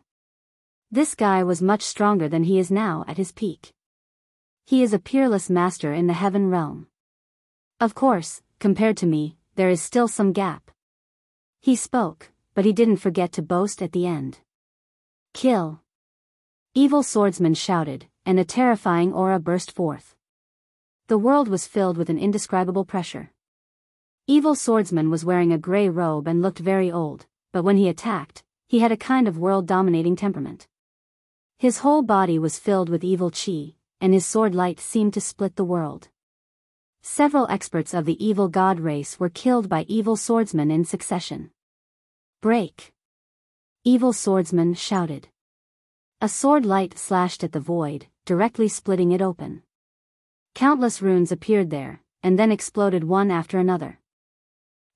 This guy was much stronger than he is now at his peak. He is a peerless master in the heaven realm. Of course, compared to me, there is still some gap. He spoke, but he didn't forget to boast at the end. Kill! Evil swordsman shouted, and a terrifying aura burst forth. The world was filled with an indescribable pressure. Evil swordsman was wearing a gray robe and looked very old, but when he attacked, he had a kind of world-dominating temperament. His whole body was filled with evil chi, and his sword light seemed to split the world. Several experts of the evil god race were killed by evil swordsmen in succession. Break! Evil swordsman shouted. A sword light slashed at the void, directly splitting it open. Countless runes appeared there, and then exploded one after another.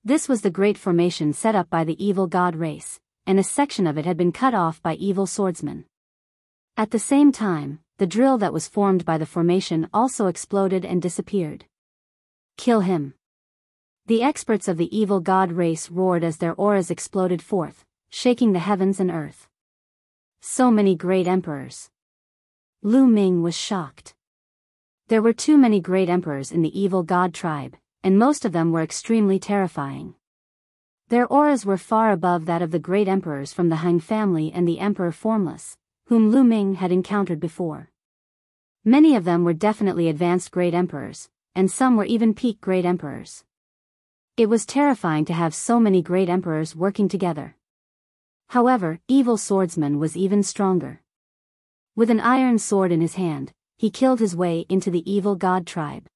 This was the great formation set up by the evil god race, and a section of it had been cut off by evil swordsmen. At the same time, the drill that was formed by the formation also exploded and disappeared. Kill him! The experts of the evil god race roared as their auras exploded forth, shaking the heavens and earth. So many great emperors. Ming was shocked. There were too many great emperors in the evil god tribe, and most of them were extremely terrifying. Their auras were far above that of the great emperors from the Han family and the Emperor Formless, whom Ming had encountered before. Many of them were definitely advanced great emperors, and some were even peak great emperors. It was terrifying to have so many great emperors working together. However, evil swordsman was even stronger. With an iron sword in his hand, he killed his way into the evil god tribe.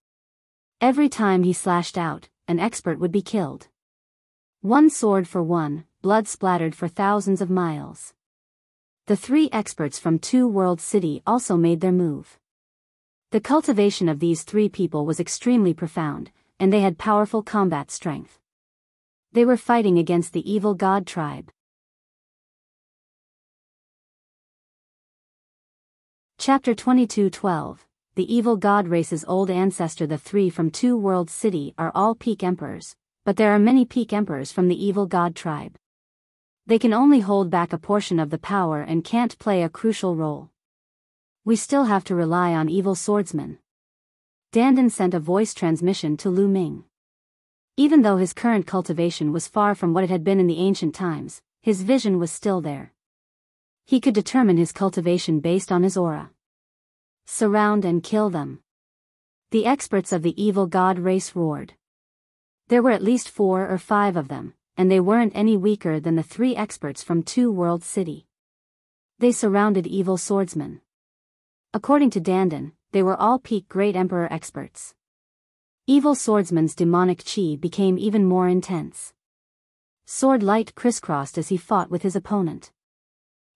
Every time he slashed out, an expert would be killed. One sword for one, blood splattered for thousands of miles. The three experts from Two World City also made their move. The cultivation of these three people was extremely profound, and they had powerful combat strength. They were fighting against the evil god tribe. Chapter 22:12. The evil god race's old ancestor. The three from Two World City are all peak emperors, but there are many peak emperors from the evil god tribe. They can only hold back a portion of the power and can't play a crucial role. We still have to rely on evil swordsmen. Dandan sent a voice transmission to Ming. Even though his current cultivation was far from what it had been in the ancient times, his vision was still there. He could determine his cultivation based on his aura. Surround and kill them. The experts of the evil god race roared. There were at least 4 or 5 of them, and they weren't any weaker than the 3 experts from Two World City. They surrounded evil swordsmen. According to Dandan, they were all peak great emperor experts. Evil swordsman's demonic chi became even more intense. Sword light crisscrossed as he fought with his opponent.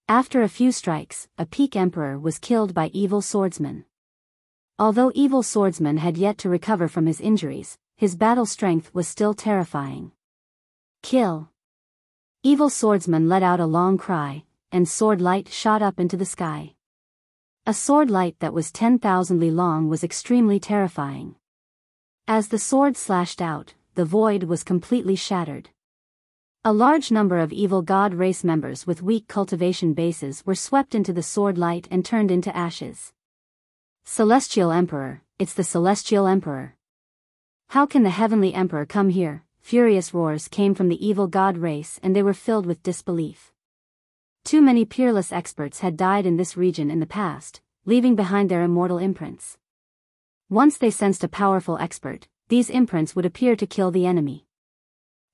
After a few strikes, a peak emperor was killed by evil swordsman. Although evil swordsman had yet to recover from his injuries, his battle strength was still terrifying. Kill! Evil swordsman let out a long cry, and sword light shot up into the sky. A sword light that was 10,000 li long was extremely terrifying. As the sword slashed out, the void was completely shattered. A large number of evil god race members with weak cultivation bases were swept into the sword light and turned into ashes. Celestial Emperor, it's the Celestial Emperor. How can the Heavenly Emperor come here? Furious roars came from the evil god race and they were filled with disbelief. Too many peerless experts had died in this region in the past, leaving behind their immortal imprints. Once they sensed a powerful expert, these imprints would appear to kill the enemy.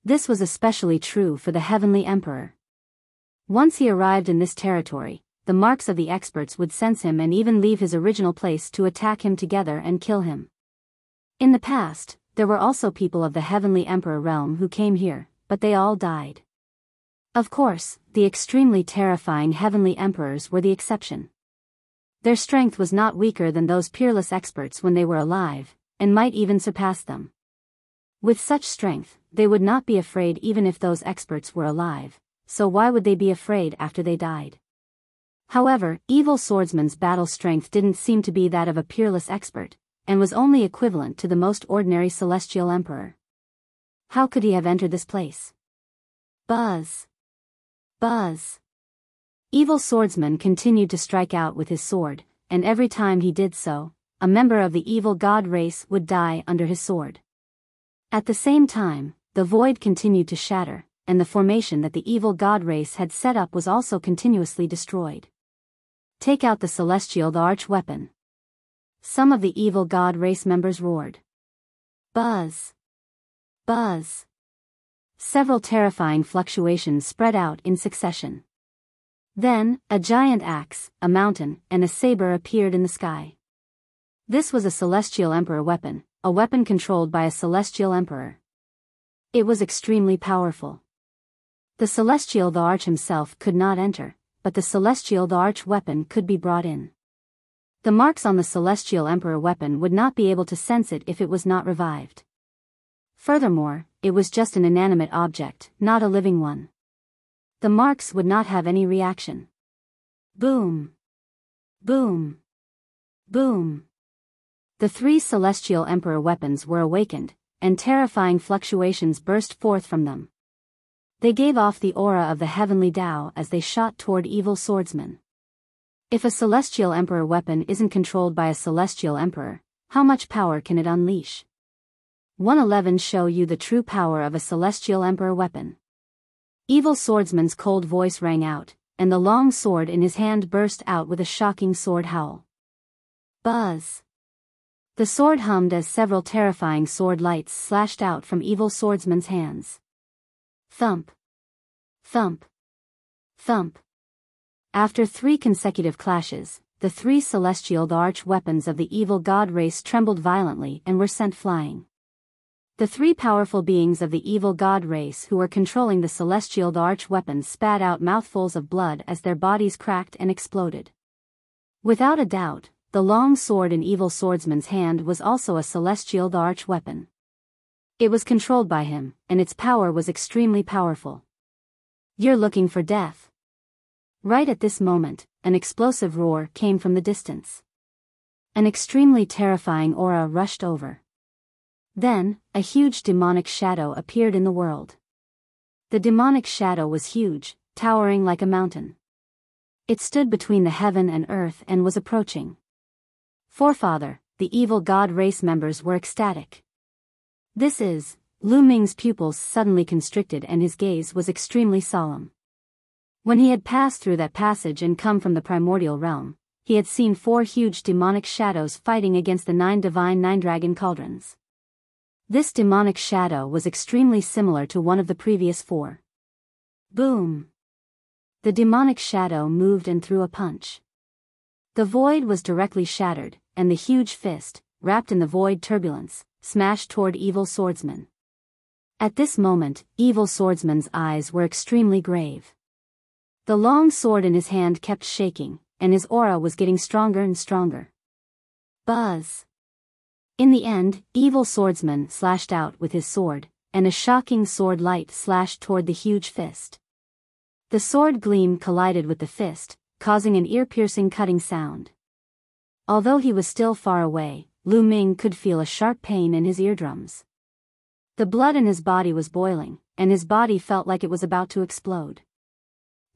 This was especially true for the Heavenly Emperor. Once he arrived in this territory, the marks of the experts would sense him and even leave his original place to attack him together and kill him. In the past, there were also people of the Heavenly Emperor realm who came here, but they all died. Of course, the extremely terrifying Heavenly Emperors were the exception. Their strength was not weaker than those peerless experts when they were alive, and might even surpass them. With such strength, they would not be afraid even if those experts were alive, so why would they be afraid after they died? However, evil swordsman's battle strength didn't seem to be that of a peerless expert, and was only equivalent to the most ordinary celestial emperor. How could he have entered this place? Buzz! Buzz! Evil swordsman continued to strike out with his sword, and every time he did so, a member of the evil god race would die under his sword. At the same time, the void continued to shatter, and the formation that the evil god race had set up was also continuously destroyed. Take out the celestial, the arch weapon. Some of the evil god race members roared. Buzz! Buzz! Several terrifying fluctuations spread out in succession. Then, a giant axe, a mountain, and a saber appeared in the sky. This was a celestial emperor weapon, a weapon controlled by a celestial emperor. It was extremely powerful. The celestial, the arch himself, could not enter, but the celestial, the arch weapon could be brought in. The marks on the celestial emperor weapon would not be able to sense it if it was not revived. Furthermore, it was just an inanimate object, not a living one. The marks would not have any reaction. Boom! Boom! Boom! The three celestial emperor weapons were awakened, and terrifying fluctuations burst forth from them. They gave off the aura of the heavenly Tao as they shot toward evil swordsmen. If a celestial emperor weapon isn't controlled by a celestial emperor, how much power can it unleash? 111 Show you the true power of a celestial emperor weapon. Evil swordsman's cold voice rang out, and the long sword in his hand burst out with a shocking sword howl. Buzz! The sword hummed as several terrifying sword lights slashed out from evil swordsman's hands. Thump! Thump! Thump! After 3 consecutive clashes, the 3 celestial, the arch weapons of the evil god race trembled violently and were sent flying. The 3 powerful beings of the evil god race who were controlling the celestial, the arch weapons spat out mouthfuls of blood as their bodies cracked and exploded. Without a doubt, the long sword in evil swordsman's hand was also a celestial, the arch weapon. It was controlled by him, and its power was extremely powerful. You're looking for death. Right at this moment, an explosive roar came from the distance. An extremely terrifying aura rushed over. Then, a huge demonic shadow appeared in the world. The demonic shadow was huge, towering like a mountain. It stood between the heaven and earth and was approaching. Forefather, the evil god race members were ecstatic. This is, Lu Ming's pupils suddenly constricted and his gaze was extremely solemn. When he had passed through that passage and come from the primordial realm, he had seen 4 huge demonic shadows fighting against the 9 divine 9 dragon cauldrons. This demonic shadow was extremely similar to one of the previous 4. Boom! The demonic shadow moved and threw a punch. The void was directly shattered, and the huge fist, wrapped in the void turbulence, smashed toward evil swordsman. At this moment, evil swordsman's eyes were extremely grave. The long sword in his hand kept shaking, and his aura was getting stronger and stronger. Buzz! In the end, evil swordsman slashed out with his sword, and a shocking sword light slashed toward the huge fist. The sword gleam collided with the fist, causing an ear-piercing cutting sound. Although he was still far away, Lu Ming could feel a sharp pain in his eardrums. The blood in his body was boiling, and his body felt like it was about to explode.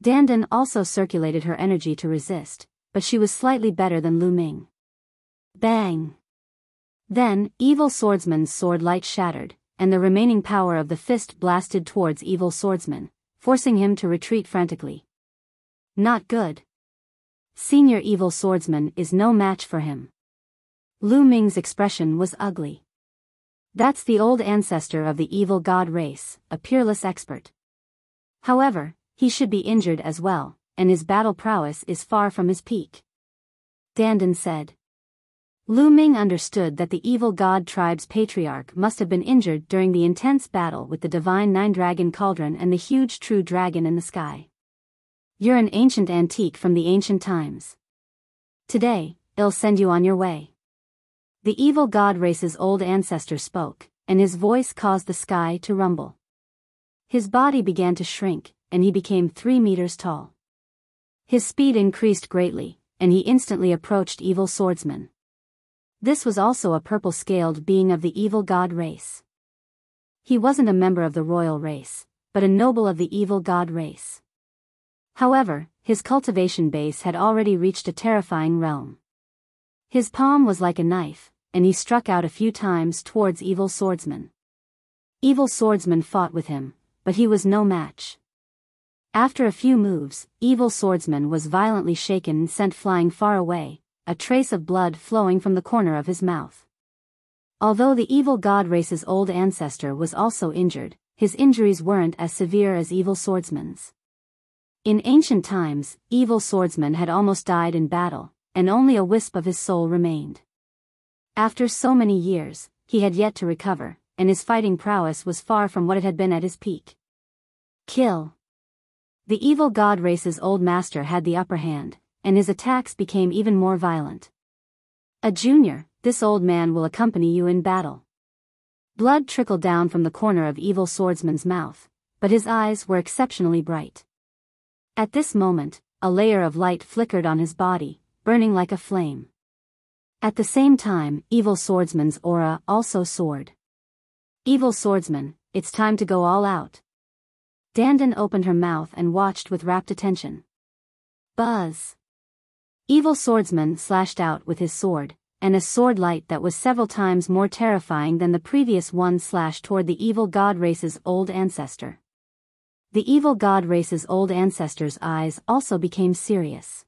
Dandan also circulated her energy to resist, but she was slightly better than Lu Ming. Bang! Then, evil swordsman's sword light shattered, and the remaining power of the fist blasted towards evil swordsman, forcing him to retreat frantically. Not good. Senior evil swordsman is no match for him. Lu Ming's expression was ugly. That's the old ancestor of the evil god race, a peerless expert. However, he should be injured as well, and his battle prowess is far from his peak. Dandan said. Lu Ming understood that the evil god tribe's patriarch must have been injured during the intense battle with the divine 9 dragon cauldron and the huge true dragon in the sky. You're an ancient antique from the ancient times. Today, I'll send you on your way. The evil god race's old ancestor spoke, and his voice caused the sky to rumble. His body began to shrink, and he became 3 meters tall. His speed increased greatly, and he instantly approached evil swordsman. This was also a purple-scaled being of the evil god race. He wasn't a member of the royal race, but a noble of the evil god race. However, his cultivation base had already reached a terrifying realm. His palm was like a knife, and he struck out a few times towards Evil Swordsman. Evil Swordsman fought with him, but he was no match. After a few moves, Evil Swordsman was violently shaken and sent flying far away, a trace of blood flowing from the corner of his mouth. Although the evil god race's old ancestor was also injured, his injuries weren't as severe as Evil Swordsman's. In ancient times, Evil Swordsman had almost died in battle, and only a wisp of his soul remained. After so many years, he had yet to recover, and his fighting prowess was far from what it had been at his peak. Kill. The evil god race's old master had the upper hand, and his attacks became even more violent. A junior, this old man will accompany you in battle. Blood trickled down from the corner of Evil Swordsman's mouth, but his eyes were exceptionally bright. At this moment, a layer of light flickered on his body, burning like a flame. At the same time, Evil Swordsman's aura also soared. Evil Swordsman, it's time to go all out. Dandan opened her mouth and watched with rapt attention. Buzz. Evil Swordsman slashed out with his sword, and a sword light that was several times more terrifying than the previous one slashed toward the evil god race's old ancestor. The evil god race's old ancestor's eyes also became serious.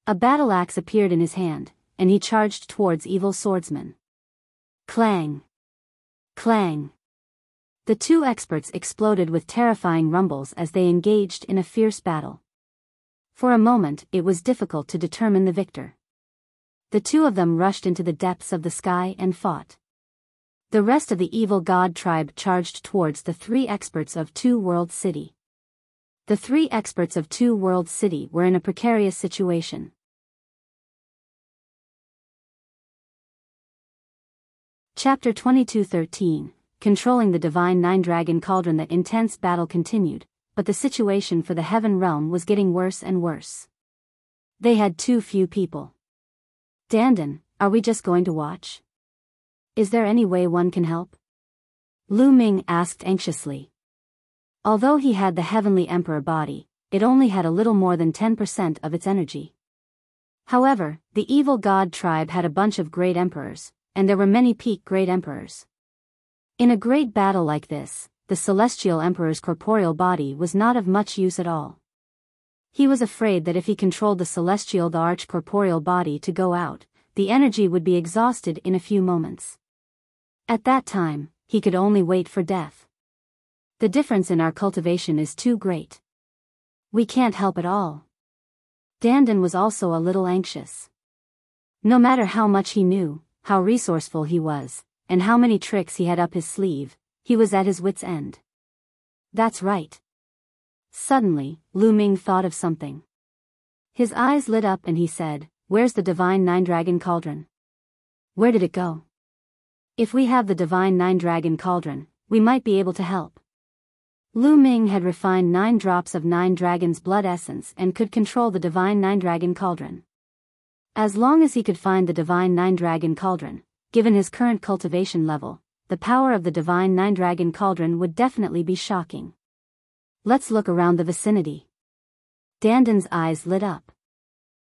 A battle axe appeared in his hand, and he charged towards Evil Swordsman. Clang! Clang! The two experts exploded with terrifying rumbles as they engaged in a fierce battle. For a moment it was difficult to determine the victor. The two of them rushed into the depths of the sky and fought. The rest of the evil god tribe charged towards the three experts of Two World City. The three experts of Two World City were in a precarious situation. Chapter 22:13. Controlling the Divine Nine Dragon Cauldron. The intense battle continued, but the situation for the Heaven Realm was getting worse and worse. They had too few people. Dandan, are we just going to watch? Is there any way one can help? Ming asked anxiously. Although he had the Heavenly Emperor body, it only had a little more than 10% of its energy. However, the evil god tribe had a bunch of great emperors, and there were many peak great emperors. In a great battle like this, the celestial emperor's corporeal body was not of much use at all. He was afraid that if he controlled the arch-corporeal body to go out, the energy would be exhausted in a few moments. At that time, he could only wait for death. The difference in our cultivation is too great. We can't help at all. Dandan was also a little anxious. No matter how much he knew, how resourceful he was, and how many tricks he had up his sleeve, he was at his wit's end. That's right. Suddenly, Ming thought of something. His eyes lit up and he said, "Where's the Divine Nine Dragon Cauldron? Where did it go? If we have the Divine Nine Dragon Cauldron, we might be able to help." Ming had refined 9 drops of 9 dragons' blood essence and could control the Divine Nine Dragon Cauldron. As long as he could find the Divine Nine Dragon Cauldron, given his current cultivation level, the power of the Divine Nine Dragon Cauldron would definitely be shocking. Let's look around the vicinity. Dandan's eyes lit up.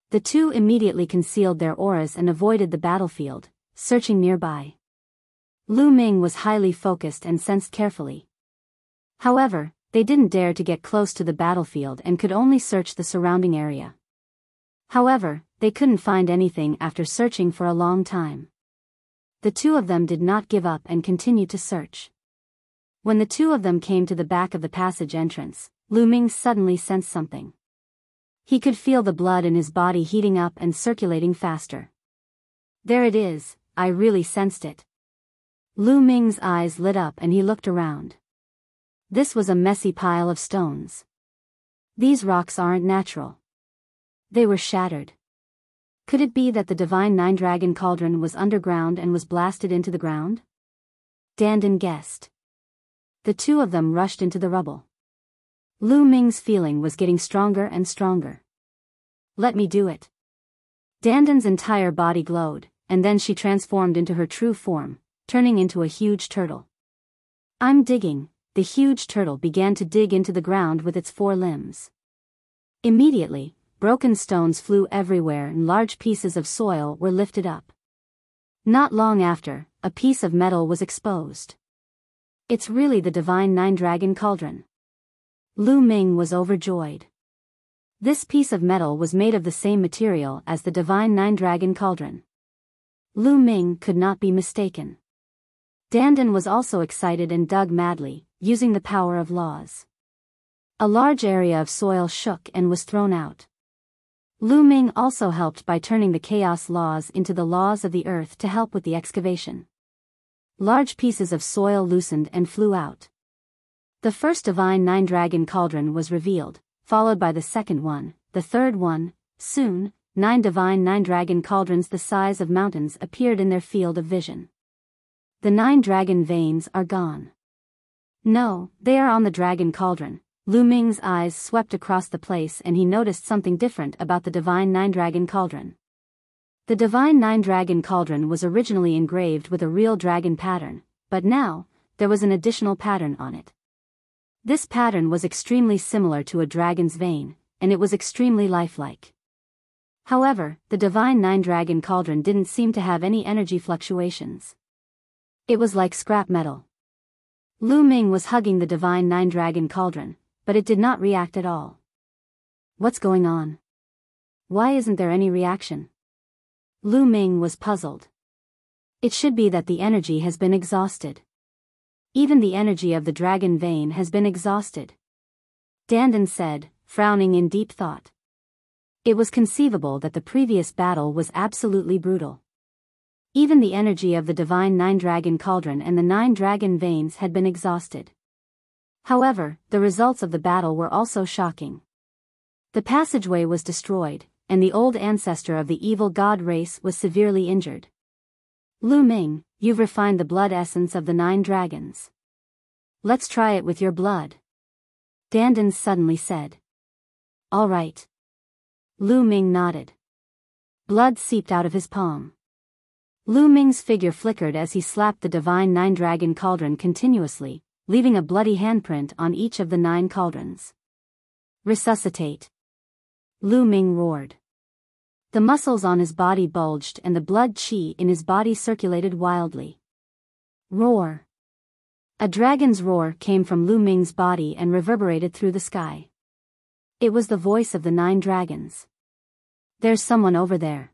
The two immediately concealed their auras and avoided the battlefield, searching nearby. Ming was highly focused and sensed carefully. However, they didn't dare to get close to the battlefield and could only search the surrounding area. However, they couldn't find anything after searching for a long time. The two of them did not give up and continued to search. When the two of them came to the back of the passage entrance, Ming suddenly sensed something. He could feel the blood in his body heating up and circulating faster. There it is, I really sensed it. Ming's eyes lit up and he looked around. This was a messy pile of stones. These rocks aren't natural. They were shattered. Could it be that the Divine Nine Dragon Cauldron was underground and was blasted into the ground? Dandan guessed. The two of them rushed into the rubble. Ming's feeling was getting stronger and stronger. Let me do it. Dandan's entire body glowed, and then she transformed into her true form, turning into a huge turtle. I'm digging. The huge turtle began to dig into the ground with its 4 limbs. Immediately, broken stones flew everywhere and large pieces of soil were lifted up. Not long after, a piece of metal was exposed. It's really the divine nine-dragon cauldron. Lu Ming was overjoyed. This piece of metal was made of the same material as the divine nine-dragon cauldron. Lu Ming could not be mistaken. Dandan was also excited and dug madly, using the power of laws. A large area of soil shook and was thrown out. Lu Ming also helped by turning the chaos laws into the laws of the earth to help with the excavation. Large pieces of soil loosened and flew out. The first divine nine-dragon cauldron was revealed, followed by the second one, the third one. Soon, 9 divine nine-dragon cauldrons the size of mountains appeared in their field of vision. The 9 dragon veins are gone. No, they are on the dragon cauldron. Lu Ming's eyes swept across the place and he noticed something different about the divine nine-dragon cauldron. The divine nine-dragon cauldron was originally engraved with a real dragon pattern, but now, there was an additional pattern on it. This pattern was extremely similar to a dragon's vein, and it was extremely lifelike. However, the divine nine-dragon cauldron didn't seem to have any energy fluctuations. It was like scrap metal. Lu Ming was hugging the divine nine-dragon cauldron, but it did not react at all. What's going on? Why isn't there any reaction? Lu Ming was puzzled. It should be that the energy has been exhausted. Even the energy of the dragon vein has been exhausted. Dandan said, frowning in deep thought. It was conceivable that the previous battle was absolutely brutal. Even the energy of the divine nine-dragon cauldron and the 9 dragon veins had been exhausted. However, the results of the battle were also shocking. The passageway was destroyed, and the old ancestor of the evil god race was severely injured. Lu Ming, you've refined the blood essence of the 9 dragons. Let's try it with your blood. Dandan suddenly said. All right. Lu Ming nodded. Blood seeped out of his palm. Lu Ming's figure flickered as he slapped the divine nine-dragon cauldron continuously, leaving a bloody handprint on each of the 9 cauldrons. Resuscitate. Lu Ming roared. The muscles on his body bulged and the blood qi in his body circulated wildly. Roar. A dragon's roar came from Lu Ming's body and reverberated through the sky. It was the voice of the 9 dragons. There's someone over there.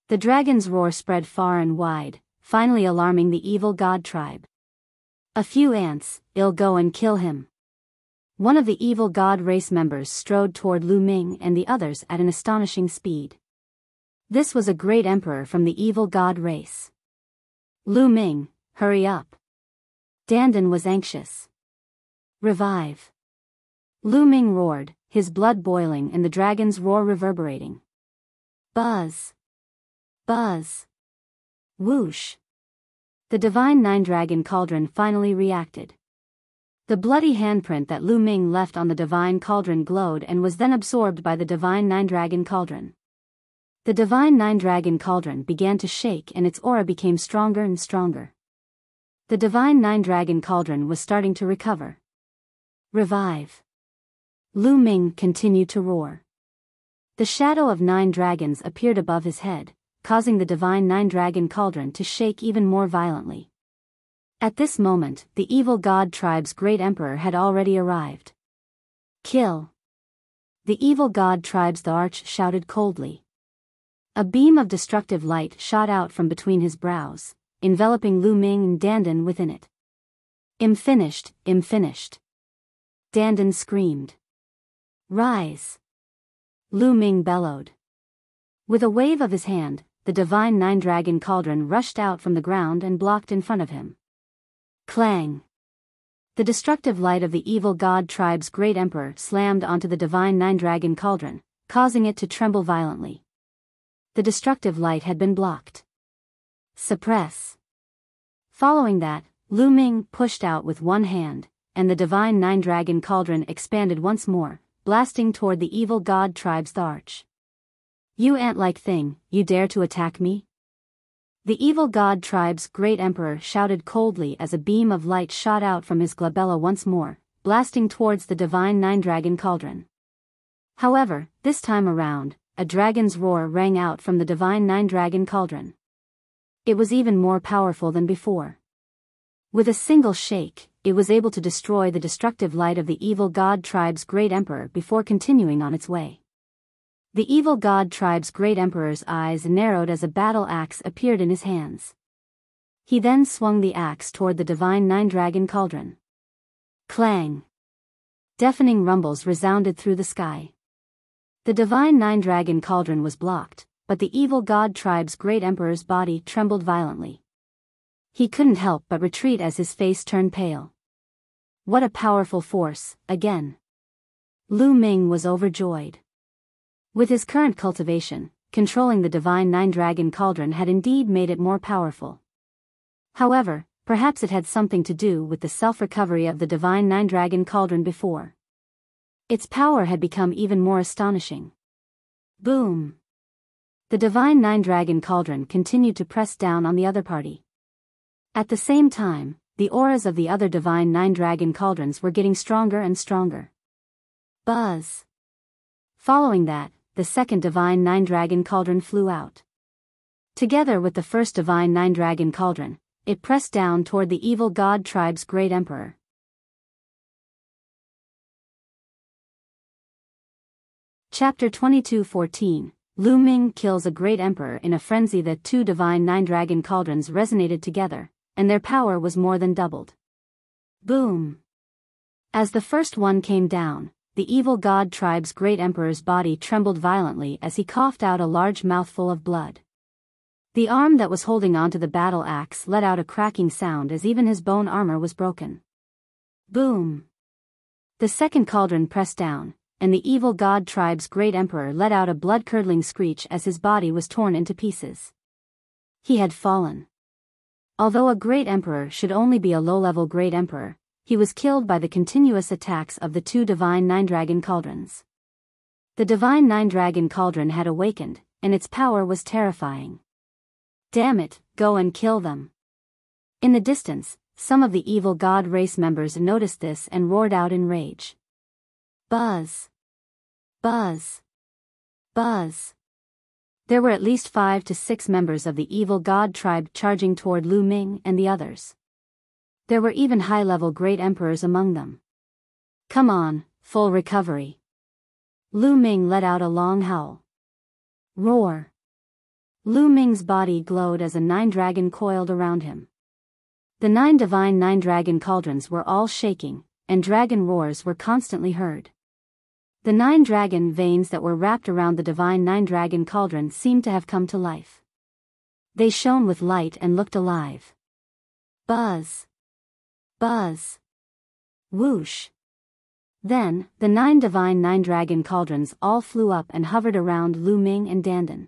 The dragon's roar spread far and wide, finally alarming the evil god tribe. A few ants, I'll go and kill him. One of the evil god race members strode toward Lu Ming and the others at an astonishing speed. This was a great emperor from the evil god race. Lu Ming, hurry up. Dandan was anxious. Revive. Lu Ming roared, his blood boiling and the dragon's roar reverberating. Buzz. Buzz. Whoosh. The divine nine-dragon cauldron finally reacted. The bloody handprint that Lu Ming left on the divine cauldron glowed and was then absorbed by the divine nine-dragon cauldron. The divine nine-dragon cauldron began to shake and its aura became stronger and stronger. The divine nine-dragon cauldron was starting to recover. Revive. Lu Ming continued to roar. The shadow of 9 dragons appeared above his head, causing the divine nine-dragon cauldron to shake even more violently. At this moment, the evil god tribe's great emperor had already arrived. Kill. The evil god tribe's the arch shouted coldly. A beam of destructive light shot out from between his brows, enveloping Lu Ming and Dandan within it. I'm finished, I'm finished. Dandan screamed. Rise. Lu Ming bellowed. With a wave of his hand, the divine nine-dragon cauldron rushed out from the ground and blocked in front of him. Clang. The destructive light of the evil god tribe's great emperor slammed onto the divine nine-dragon cauldron, causing it to tremble violently. The destructive light had been blocked. Suppress. Following that, Lu Ming pushed out with one hand, and the divine nine-dragon cauldron expanded once more, blasting toward the evil god tribe's arch. You ant-like thing, you dare to attack me? The evil god tribe's great emperor shouted coldly as a beam of light shot out from his glabella once more, blasting towards the divine nine-dragon cauldron. However, this time around, a dragon's roar rang out from the divine nine-dragon cauldron. It was even more powerful than before. With a single shake, it was able to destroy the destructive light of the evil god tribe's great emperor before continuing on its way. The evil god tribe's great emperor's eyes narrowed as a battle axe appeared in his hands. He then swung the axe toward the divine nine-dragon cauldron. Clang! Deafening rumbles resounded through the sky. The divine nine-dragon cauldron was blocked, but the evil god tribe's great emperor's body trembled violently. He couldn't help but retreat as his face turned pale. What a powerful force, again! Lu Ming was overjoyed. With his current cultivation, controlling the divine nine-dragon cauldron had indeed made it more powerful. However, perhaps it had something to do with the self-recovery of the divine nine-dragon cauldron before. Its power had become even more astonishing. Boom! The divine nine-dragon cauldron continued to press down on the other party. At the same time, the auras of the other divine nine-dragon cauldrons were getting stronger and stronger. Buzz! Following that, the second divine nine-dragon cauldron flew out. Together with the first divine nine-dragon cauldron, it pressed down toward the evil god tribe's great emperor. Chapter 22:14 Lu Ming kills a great emperor in a frenzy. The two divine nine-dragon cauldrons resonated together, and their power was more than doubled. Boom! As the first one came down, the evil god tribe's great emperor's body trembled violently as he coughed out a large mouthful of blood. The arm that was holding onto the battle axe let out a cracking sound as even his bone armor was broken. Boom! The second cauldron pressed down, and the evil god tribe's great emperor let out a blood-curdling screech as his body was torn into pieces. He had fallen. Although a great emperor should only be a low-level great emperor, he was killed by the continuous attacks of the two divine nine-dragon cauldrons. The divine nine-dragon cauldron had awakened, and its power was terrifying. Damn it, go and kill them. In the distance, some of the evil god race members noticed this and roared out in rage. Buzz! Buzz! Buzz! There were at least 5 to 6 members of the evil god tribe charging toward Lu Ming and the others. There were even high-level great emperors among them. Come on, full recovery. Lu Ming let out a long howl. Roar! Lu Ming's body glowed as a nine-dragon coiled around him. The 9 divine nine-dragon cauldrons were all shaking, and dragon roars were constantly heard. The 9 dragon veins that were wrapped around the divine nine-dragon cauldron seemed to have come to life. They shone with light and looked alive. Buzz! Buzz! Whoosh! Then, the 9 divine nine-dragon cauldrons all flew up and hovered around Lu Ming and dandan.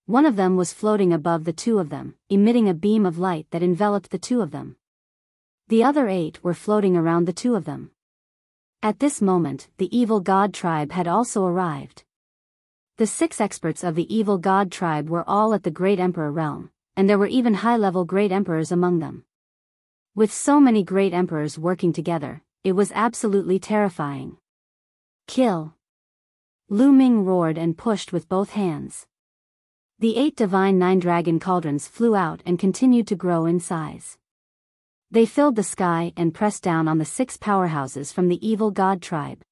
One of them was floating above the 2 of them, emitting a beam of light that enveloped the 2 of them. The other 8 were floating around the 2 of them. At this moment, the evil god tribe had also arrived. The 6 experts of the evil god tribe were all at the Great Emperor realm, and there were even high-level Great Emperors among them. With so many Great Emperors working together, it was absolutely terrifying. Kill! Lu Ming roared and pushed with both hands. The 8 divine nine-dragon cauldrons flew out and continued to grow in size. They filled the sky and pressed down on the 6 powerhouses from the evil god tribe.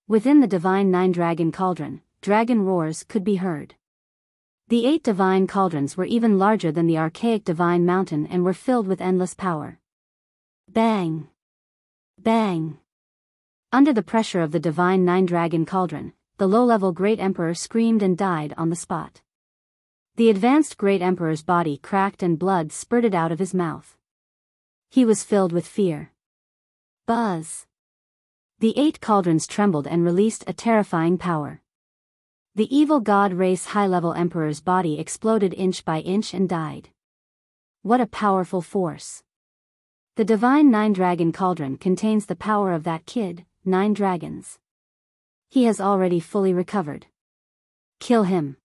Within the divine nine-dragon cauldron, dragon roars could be heard. The 8 divine cauldrons were even larger than the archaic divine mountain and were filled with endless power. Bang! Bang! Under the pressure of the divine nine-dragon cauldron, the low-level Great Emperor screamed and died on the spot. The advanced Great Emperor's body cracked and blood spurted out of his mouth. He was filled with fear. Buzz! The 8 cauldrons trembled and released a terrifying power. The evil god race high-level emperor's body exploded inch by inch and died. What a powerful force! The divine nine-dragon cauldron contains the power of that kid, 9 dragons. He has already fully recovered. Kill him!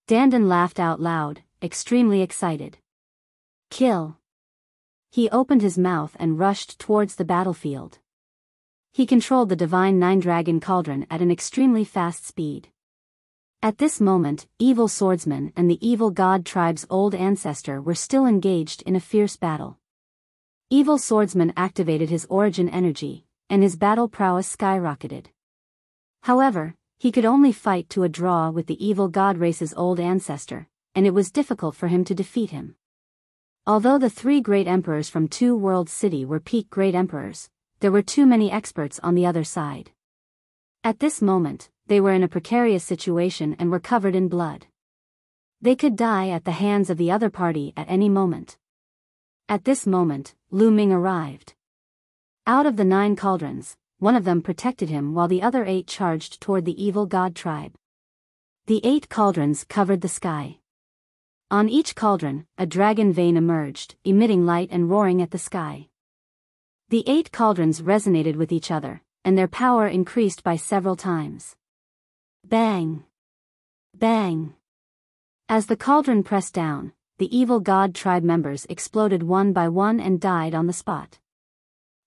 Dandan laughed out loud, extremely excited. Kill! He opened his mouth and rushed towards the battlefield. He controlled the divine nine-dragon cauldron at an extremely fast speed. At this moment, evil swordsman and the evil god tribe's old ancestor were still engaged in a fierce battle. Evil swordsman activated his origin energy, and his battle prowess skyrocketed. However, he could only fight to a draw with the evil god race's old ancestor, and it was difficult for him to defeat him. Although the three great emperors from Two World City were peak great emperors, there were too many experts on the other side. At this moment, they were in a precarious situation and were covered in blood. They could die at the hands of the other party at any moment. At this moment, Ming arrived. Out of the 9 cauldrons, one of them protected him while the other 8 charged toward the evil god tribe. The 8 cauldrons covered the sky. On each cauldron, a dragon vein emerged, emitting light and roaring at the sky. The 8 cauldrons resonated with each other, and their power increased by several times. Bang! Bang! As the cauldron pressed down, the evil god tribe members exploded one by one and died on the spot.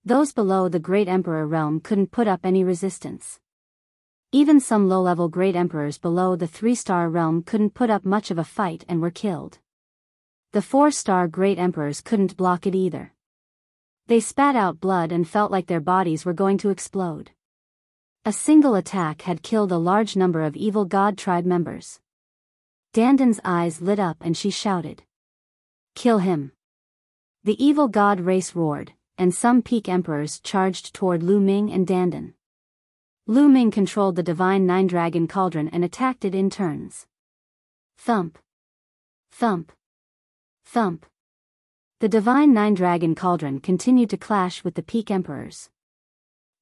Those below the Great Emperor realm couldn't put up any resistance. Even some low-level Great Emperors below the 3-star realm couldn't put up much of a fight and were killed. The 4-star Great Emperors couldn't block it either. They spat out blood and felt like their bodies were going to explode. A single attack had killed a large number of evil god tribe members. Dandan's eyes lit up and she shouted, "Kill him!" The evil god race roared, and some peak emperors charged toward Ming and Dandan. Ming controlled the divine nine-dragon cauldron and attacked it in turns. Thump! Thump! Thump! The divine nine-dragon cauldron continued to clash with the peak emperors.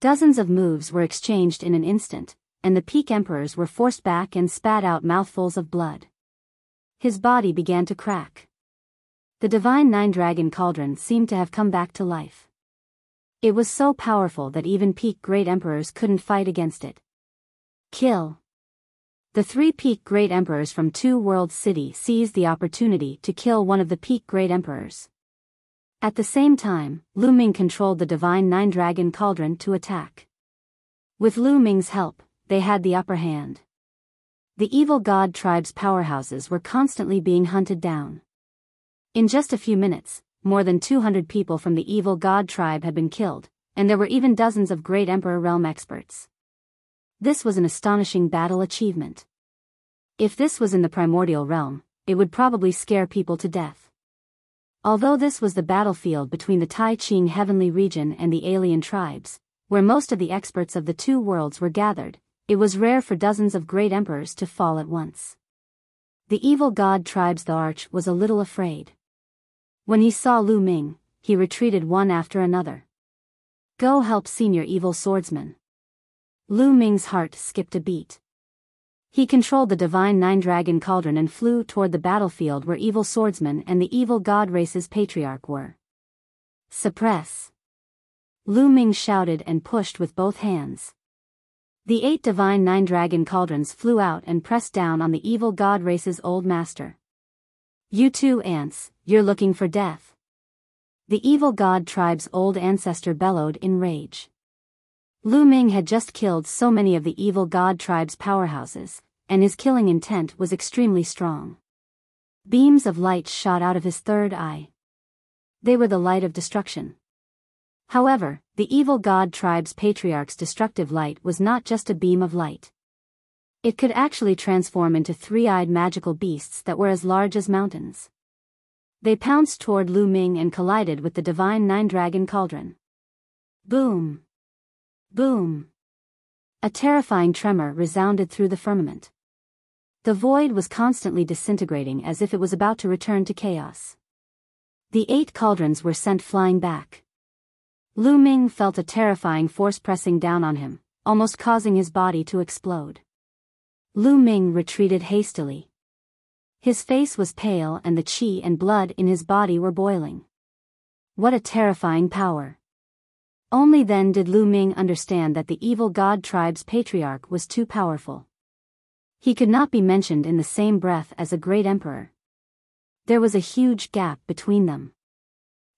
Dozens of moves were exchanged in an instant, and the peak emperors were forced back and spat out mouthfuls of blood. His body began to crack. The divine nine-dragon cauldron seemed to have come back to life. It was so powerful that even peak great emperors couldn't fight against it. Kill! The 3 peak great emperors from Two World City seized the opportunity to kill one of the peak great emperors. At the same time, Ming controlled the divine nine-dragon cauldron to attack. With Ming's help, they had the upper hand. The evil god tribe's powerhouses were constantly being hunted down. In just a few minutes, more than 200 people from the evil god tribe had been killed, and there were even dozens of Great Emperor realm experts. This was an astonishing battle achievement. If this was in the primordial realm, it would probably scare people to death. Although this was the battlefield between the Tai Ching heavenly region and the alien tribes, where most of the experts of the 2 worlds were gathered, it was rare for dozens of great emperors to fall at once. The evil god tribe's the Arch was a little afraid. When he saw Ming, he retreated one after another. Go help senior evil swordsman. Ming's heart skipped a beat. He controlled the divine nine-dragon cauldron and flew toward the battlefield where evil swordsman and the evil god race's patriarch were. Suppress! Ming shouted and pushed with both hands. The 8 divine nine-dragon cauldrons flew out and pressed down on the evil god race's old master. You 2 ants, you're looking for death. The evil god tribe's old ancestor bellowed in rage. Ming had just killed so many of the evil god tribe's powerhouses, and his killing intent was extremely strong. Beams of light shot out of his third eye. They were the light of destruction. However, the evil god tribe's patriarch's destructive light was not just a beam of light. It could actually transform into 3-eyed magical beasts that were as large as mountains. They pounced toward Ming and collided with the divine nine-dragon cauldron. Boom! Boom! A terrifying tremor resounded through the firmament. The void was constantly disintegrating as if it was about to return to chaos. The 8 cauldrons were sent flying back. Ming felt a terrifying force pressing down on him, almost causing his body to explode. Ming retreated hastily. His face was pale and the qi and blood in his body were boiling. What a terrifying power! Only then did Ming understand that the evil god tribe's patriarch was too powerful. He could not be mentioned in the same breath as a great emperor. There was a huge gap between them.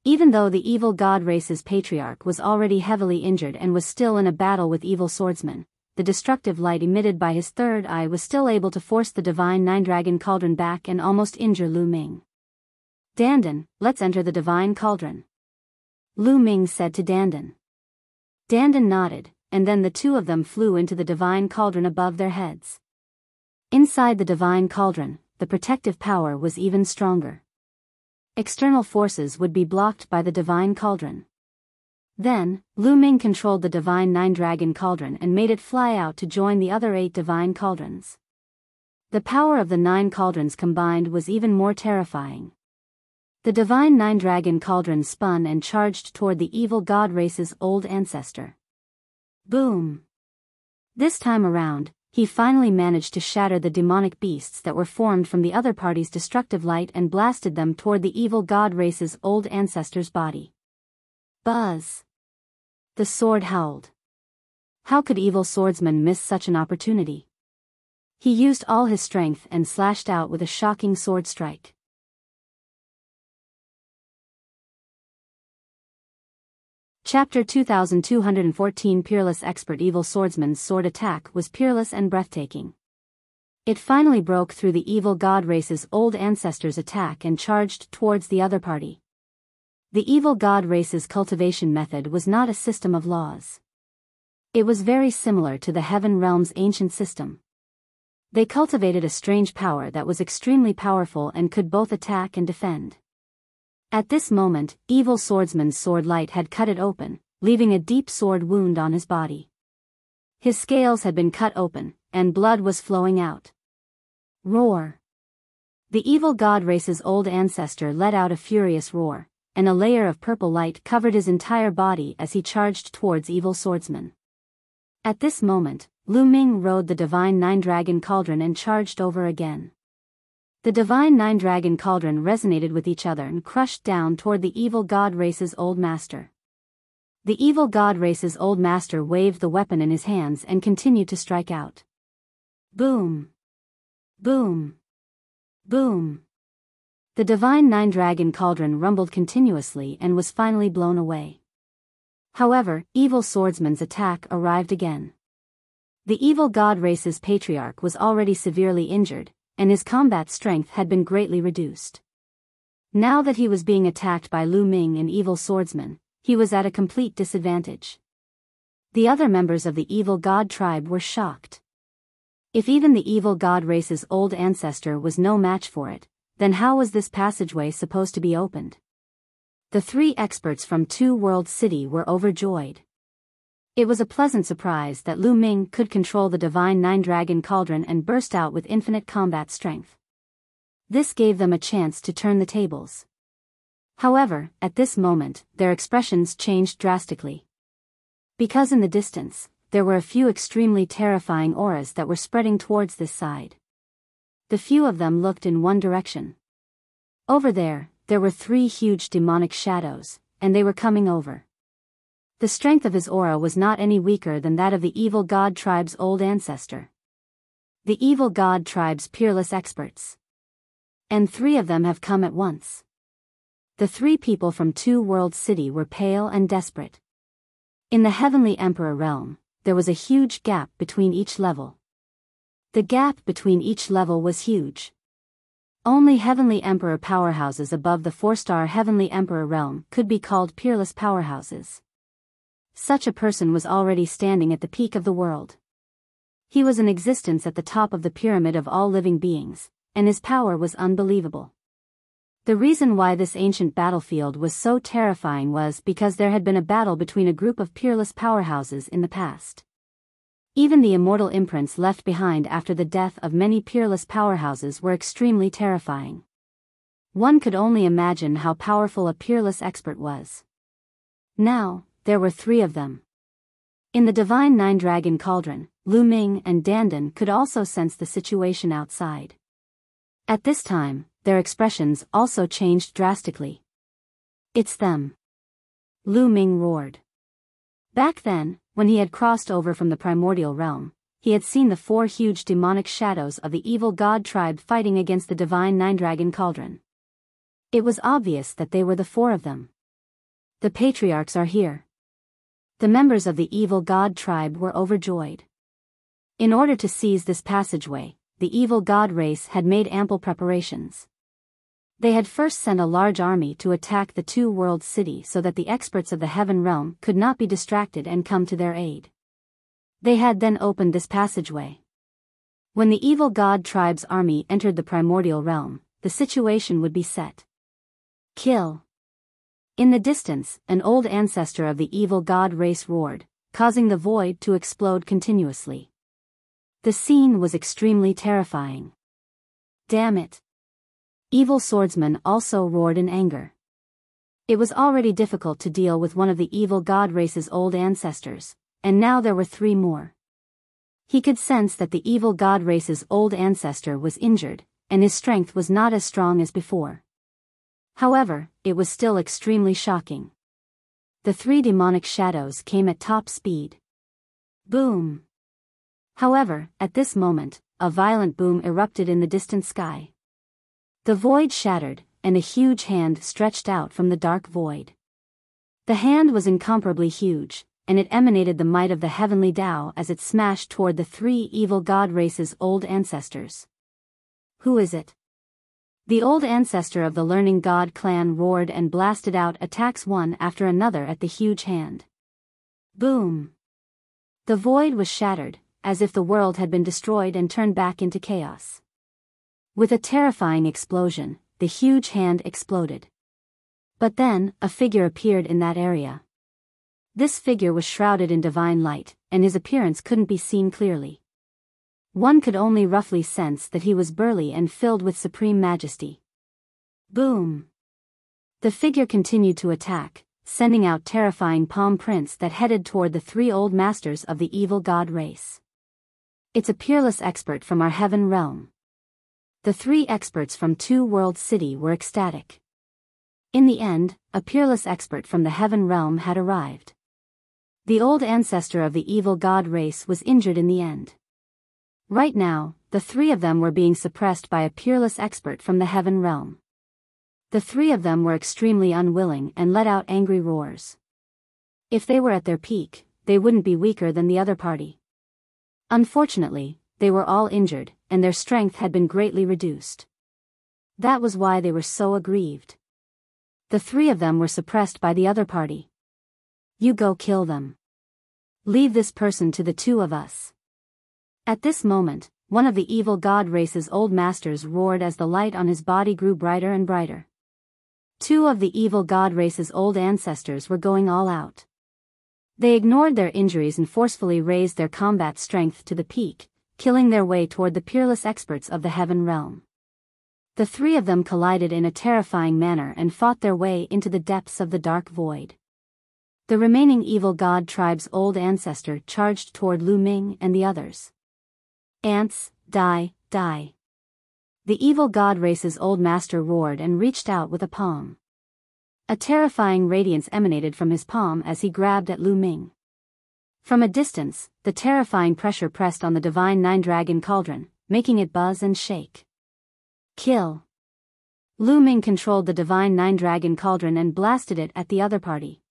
Even though the evil god race's patriarch was already heavily injured and was still in a battle with evil swordsmen, the destructive light emitted by his third eye was still able to force the divine nine-dragon cauldron back and almost injure Lu Ming. "Dandan, let's enter the divine cauldron," Lu Ming said to Dandan. Dandan nodded, and then the two of them flew into the divine cauldron above their heads. Inside the divine cauldron, the protective power was even stronger. External forces would be blocked by the divine cauldron. Then, Lu Ming controlled the divine nine-dragon cauldron and made it fly out to join the other 8 divine cauldrons. The power of the 9 cauldrons combined was even more terrifying. The divine nine-dragon cauldron spun and charged toward the evil god race's old ancestor. Boom! This time around, he finally managed to shatter the demonic beasts that were formed from the other party's destructive light and blasted them toward the evil god race's old ancestor's body. Buzz! The sword howled. How could evil swordsman miss such an opportunity? He used all his strength and slashed out with a shocking sword strike. Chapter 2214 Peerless Expert Evil Swordsman's sword attack was peerless and breathtaking. It finally broke through the evil god race's old ancestor's attack and charged towards the other party. The evil god race's cultivation method was not a system of laws. It was very similar to the Heaven Realm's ancient system. They cultivated a strange power that was extremely powerful and could both attack and defend. At this moment, evil swordsman's sword light had cut it open, leaving a deep sword wound on his body. His scales had been cut open, and blood was flowing out. Roar! The evil god race's old ancestor let out a furious roar, and a layer of purple light covered his entire body as he charged towards evil swordsman. At this moment, Lu Ming rode the divine nine-dragon cauldron and charged over again. The divine nine-dragon cauldron resonated with each other and crushed down toward the evil god race's old master. The evil god race's old master waved the weapon in his hands and continued to strike out. Boom! Boom! Boom! The divine nine-dragon cauldron rumbled continuously and was finally blown away. However, evil swordsman's attack arrived again. The evil god race's patriarch was already severely injured, and his combat strength had been greatly reduced. Now that he was being attacked by Lu Ming and evil swordsman, he was at a complete disadvantage. The other members of the evil god tribe were shocked. If even the evil god race's old ancestor was no match for it, then how was this passageway supposed to be opened? The 3 experts from Two World City were overjoyed. It was a pleasant surprise that Lu Ming could control the divine nine-dragon cauldron and burst out with infinite combat strength. This gave them a chance to turn the tables. However, at this moment, their expressions changed drastically. Because in the distance, there were a few extremely terrifying auras that were spreading towards this side. The few of them looked in one direction. Over there were 3 huge demonic shadows, and they were coming over. The strength of his aura was not any weaker than that of the evil god tribe's old ancestor. The evil god tribe's peerless experts. And 3 of them have come at once. The 3 people from Two World City were pale and desperate. In the Heavenly Emperor realm, there was a huge gap between each level. The gap between each level was huge. Only Heavenly Emperor powerhouses above the 4-star Heavenly Emperor realm could be called peerless powerhouses. Such a person was already standing at the peak of the world. He was in existence at the top of the pyramid of all living beings, and his power was unbelievable. The reason why this ancient battlefield was so terrifying was because there had been a battle between a group of peerless powerhouses in the past. Even the immortal imprints left behind after the death of many peerless powerhouses were extremely terrifying. One could only imagine how powerful a peerless expert was. Now, there were 3 of them. In the divine nine-dragon cauldron, Lu Ming and Dandan could also sense the situation outside. At this time, their expressions also changed drastically. It's them! Lu Ming roared. Back then, when he had crossed over from the primordial realm, he had seen the 4 huge demonic shadows of the evil god tribe fighting against the divine nine-dragon cauldron. It was obvious that they were the 4 of them. The patriarchs are here. The members of the evil god tribe were overjoyed. In order to seize this passageway, the evil god race had made ample preparations. They had first sent a large army to attack the two-world city so that the experts of the heaven realm could not be distracted and come to their aid. They had then opened this passageway. When the evil god tribe's army entered the primordial realm, the situation would be set. Kill. In the distance, an old ancestor of the evil god race roared, causing the void to explode continuously. The scene was extremely terrifying. Damn it. Evil swordsman also roared in anger. It was already difficult to deal with one of the evil god race's old ancestors, and now there were 3 more. He could sense that the evil god race's old ancestor was injured, and his strength was not as strong as before. However, it was still extremely shocking. The 3 demonic shadows came at top speed. Boom! However, at this moment, a violent boom erupted in the distant sky. The void shattered, and a huge hand stretched out from the dark void. The hand was incomparably huge, and it emanated the might of the heavenly Tao as it smashed toward the 3 evil god races' old ancestors. Who is it? The old ancestor of the learning god clan roared and blasted out attacks one after another at the huge hand. Boom! The void was shattered, as if the world had been destroyed and turned back into chaos. With a terrifying explosion, the huge hand exploded. But then, a figure appeared in that area. This figure was shrouded in divine light, and his appearance couldn't be seen clearly. One could only roughly sense that he was burly and filled with supreme majesty. Boom! The figure continued to attack, sending out terrifying palm prints that headed toward the 3 old masters of the evil god race. It's a peerless expert from our heaven realm. The 3 experts from Two-World City were ecstatic. In the end, a peerless expert from the heaven realm had arrived. The old ancestor of the evil god race was injured in the end. Right now, the 3 of them were being suppressed by a peerless expert from the heaven realm. The 3 of them were extremely unwilling and let out angry roars. If they were at their peak, they wouldn't be weaker than the other party. Unfortunately, they were all injured, and their strength had been greatly reduced. That was why they were so aggrieved. The 3 of them were suppressed by the other party. You go kill them. Leave this person to the 2 of us. At this moment, one of the evil god race's old masters roared as the light on his body grew brighter and brighter. 2 of the evil god race's old ancestors were going all out. They ignored their injuries and forcefully raised their combat strength to the peak, killing their way toward the peerless experts of the heaven realm. The 3 of them collided in a terrifying manner and fought their way into the depths of the dark void. The remaining evil god tribe's old ancestor charged toward Ming and the others. Ants, die, die. The evil god race's old master roared and reached out with a palm. A terrifying radiance emanated from his palm as he grabbed at Ming. From a distance, the terrifying pressure pressed on the divine 9-dragon cauldron, making it buzz and shake. Kill. Ming controlled the divine 9-dragon cauldron and blasted it at the other party.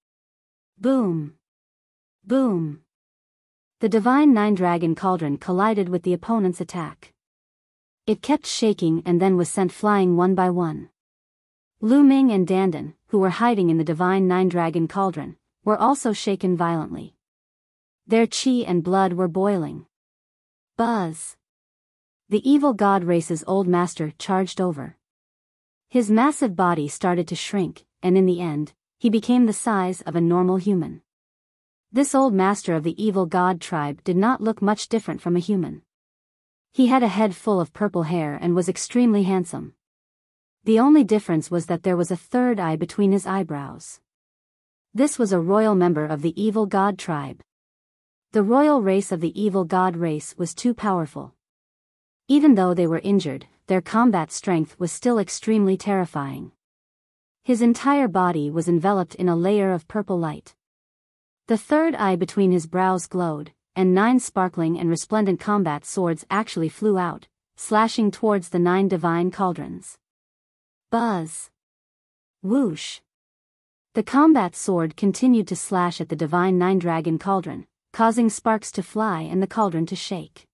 Boom. Boom. The divine 9-dragon cauldron collided with the opponent's attack. It kept shaking and then was sent flying one by one. Ming and Dandan, who were hiding in the divine 9-dragon cauldron, were also shaken violently. Their chi and blood were boiling. Buzz. The evil god race's old master charged over. His massive body started to shrink, and in the end, he became the size of a normal human. This old master of the evil god tribe did not look much different from a human. He had a head full of purple hair and was extremely handsome. The only difference was that there was a 3rd eye between his eyebrows. This was a royal member of the evil god tribe. The royal race of the evil god race was too powerful. Even though they were injured, their combat strength was still extremely terrifying. His entire body was enveloped in a layer of purple light. The 3rd eye between his brows glowed, and 9 sparkling and resplendent combat swords actually flew out, slashing towards the 9 divine cauldrons. Buzz. Whoosh. The combat sword continued to slash at the divine nine-dragon cauldron, causing sparks to fly and the cauldron to shake.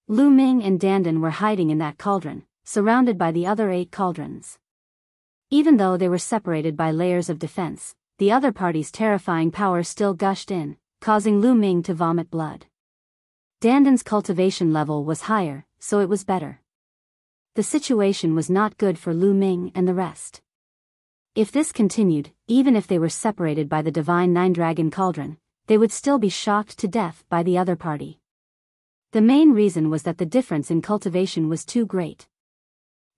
Lu Ming and dandan were hiding in that cauldron, surrounded by the other 8 cauldrons. Even though they were separated by layers of defense, the other party's terrifying power still gushed in, causing Lu Ming to vomit blood. Dandan's cultivation level was higher, so it was better. The situation was not good for Lu Ming and the rest. If this continued, even if they were separated by the divine nine-dragon cauldron, they would still be shocked to death by the other party. The main reason was that the difference in cultivation was too great.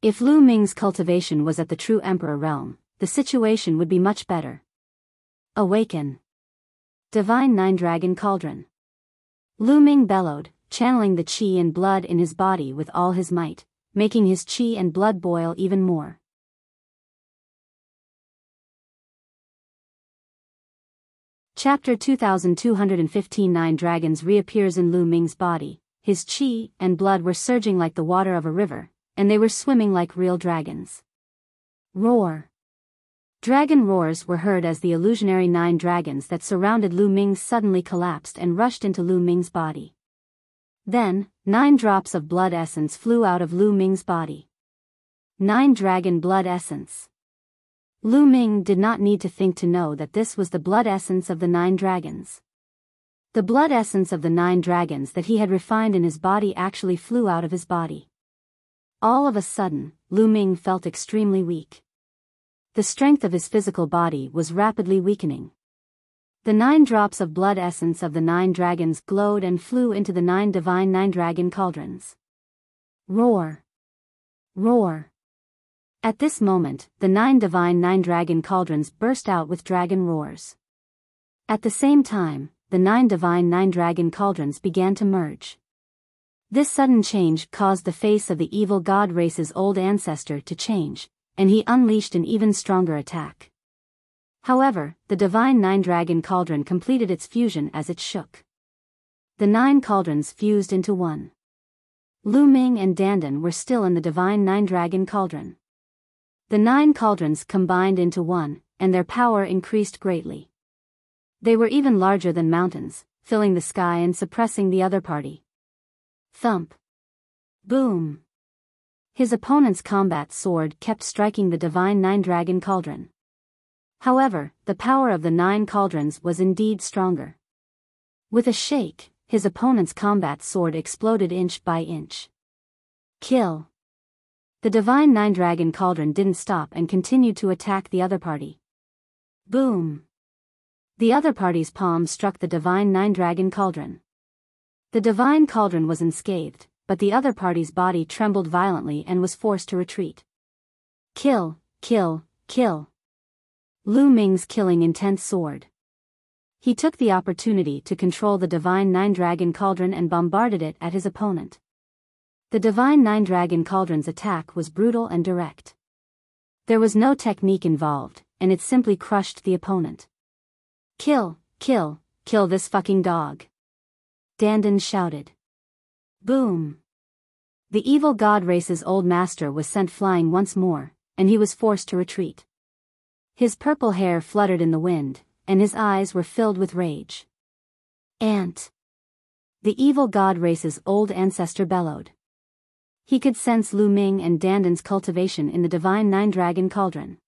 If Lu Ming's cultivation was at the true emperor realm, the situation would be much better. Awaken. Divine nine-dragon cauldron. Lu Ming bellowed, channeling the qi and blood in his body with all his might, making his qi and blood boil even more. Chapter 2215 Nine Dragons reappears in Lu Ming's body. His qi and blood were surging like the water of a river, and they were swimming like real dragons. Roar. Dragon roars were heard as the illusionary 9 dragons that surrounded Lu Ming suddenly collapsed and rushed into Lu Ming's body. Then, 9 drops of blood essence flew out of Lu Ming's body. 9 dragon blood essence. Lu Ming did not need to think to know that this was the blood essence of the 9 dragons. The blood essence of the 9 dragons that he had refined in his body actually flew out of his body. All of a sudden, Lu Ming felt extremely weak. The strength of his physical body was rapidly weakening. The 9 drops of blood essence of the 9 dragons glowed and flew into the 9 divine nine-dragon cauldrons. Roar. Roar. At this moment, the 9 divine nine-dragon cauldrons burst out with dragon roars. At the same time, the 9 divine nine-dragon cauldrons began to merge. This sudden change caused the face of the evil god race's old ancestor to change, and he unleashed an even stronger attack. However, the divine nine-dragon cauldron completed its fusion as it shook. The 9 cauldrons fused into one. Lu Ming and dandan were still in the divine nine-dragon cauldron. The 9 cauldrons combined into one, and their power increased greatly. They were even larger than mountains, filling the sky and suppressing the other party. Thump. Boom. His opponent's combat sword kept striking the divine nine-dragon cauldron. However, the power of the 9 cauldrons was indeed stronger. With a shake, his opponent's combat sword exploded inch by inch. Kill. The divine nine-dragon cauldron didn't stop and continued to attack the other party. Boom. The other party's palm struck the divine nine-dragon cauldron. The divine cauldron was unscathed, but the other party's body trembled violently and was forced to retreat. Kill, kill, kill. Lu Ming's killing intense sword. He took the opportunity to control the divine nine-dragon cauldron and bombarded it at his opponent. The divine nine-dragon cauldron's attack was brutal and direct. There was no technique involved, and it simply crushed the opponent. Kill, kill, kill this fucking dog. Dandan shouted. Boom. The evil god race's old master was sent flying once more, and he was forced to retreat. His purple hair fluttered in the wind, and his eyes were filled with rage. Ant. The evil god race's old ancestor bellowed. He could sense Lu Ming and dandan's cultivation in the divine nine-dragon cauldron.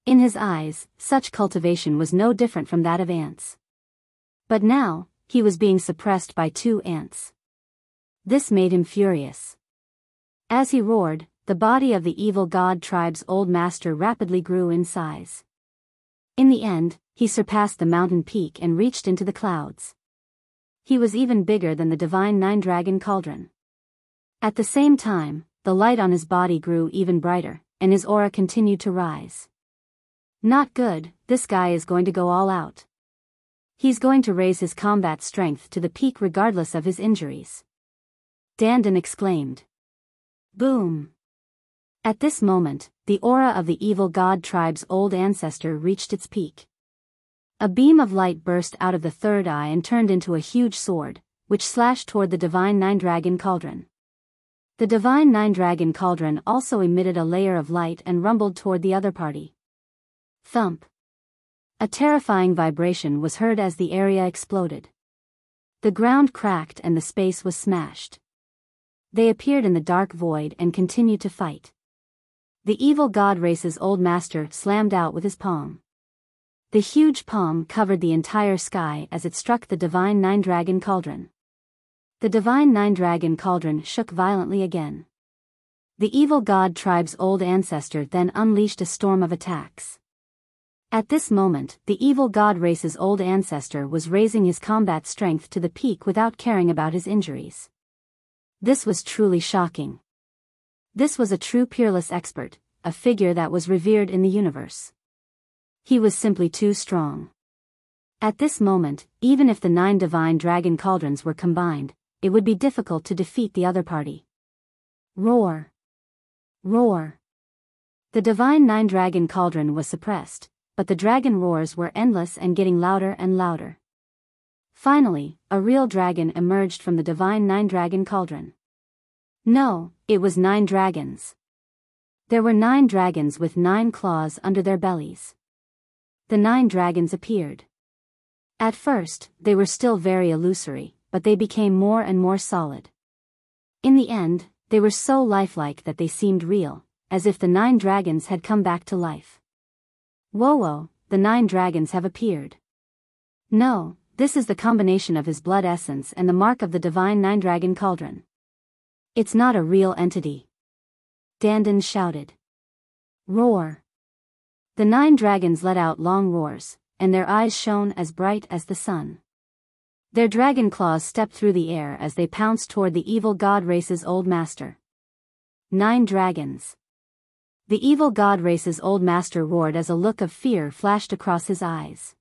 In his eyes, such cultivation was no different from that of ants. But now, he was being suppressed by 2 ants. This made him furious. As he roared, the body of the evil god tribe's old master rapidly grew in size. In the end, he surpassed the mountain peak and reached into the clouds. He was even bigger than the divine nine-dragon cauldron. At the same time, the light on his body grew even brighter, and his aura continued to rise. Not good, this guy is going to go all out. He's going to raise his combat strength to the peak regardless of his injuries. Dandan exclaimed. Boom. At this moment, the aura of the evil god tribe's old ancestor reached its peak. A beam of light burst out of the third eye and turned into a huge sword, which slashed toward the divine nine-dragon cauldron. The divine nine-dragon cauldron also emitted a layer of light and rumbled toward the other party. Thump. A terrifying vibration was heard as the area exploded. The ground cracked and the space was smashed. They appeared in the dark void and continued to fight. The evil god race's old master slammed out with his palm. The huge palm covered the entire sky as it struck the divine nine-dragon cauldron. The divine nine-dragon cauldron shook violently again. The evil god tribe's old ancestor then unleashed a storm of attacks. At this moment, the evil god race's old ancestor was raising his combat strength to the peak without caring about his injuries. This was truly shocking. This was a true peerless expert, a figure that was revered in the universe. He was simply too strong. At this moment, even if the 9 divine dragon cauldrons were combined, it would be difficult to defeat the other party. Roar! Roar! The divine 9 dragon cauldron was suppressed, but the dragon roars were endless and getting louder and louder. Finally, a real dragon emerged from the divine 9 dragon cauldron. No, it was 9 dragons. There were 9 dragons with 9 claws under their bellies. The 9 dragons appeared. At first, they were still very illusory, but they became more and more solid. In the end, they were so lifelike that they seemed real, as if the 9 dragons had come back to life. Whoa, the 9 dragons have appeared. No, this is the combination of his blood essence and the mark of the divine 9 dragon cauldron. It's not a real entity. Dandan shouted. Roar! The 9 dragons let out long roars, and their eyes shone as bright as the sun. Their dragon claws stepped through the air as they pounced toward the evil god race's old master. 9 dragons. The evil god race's old master roared as a look of fear flashed across his eyes.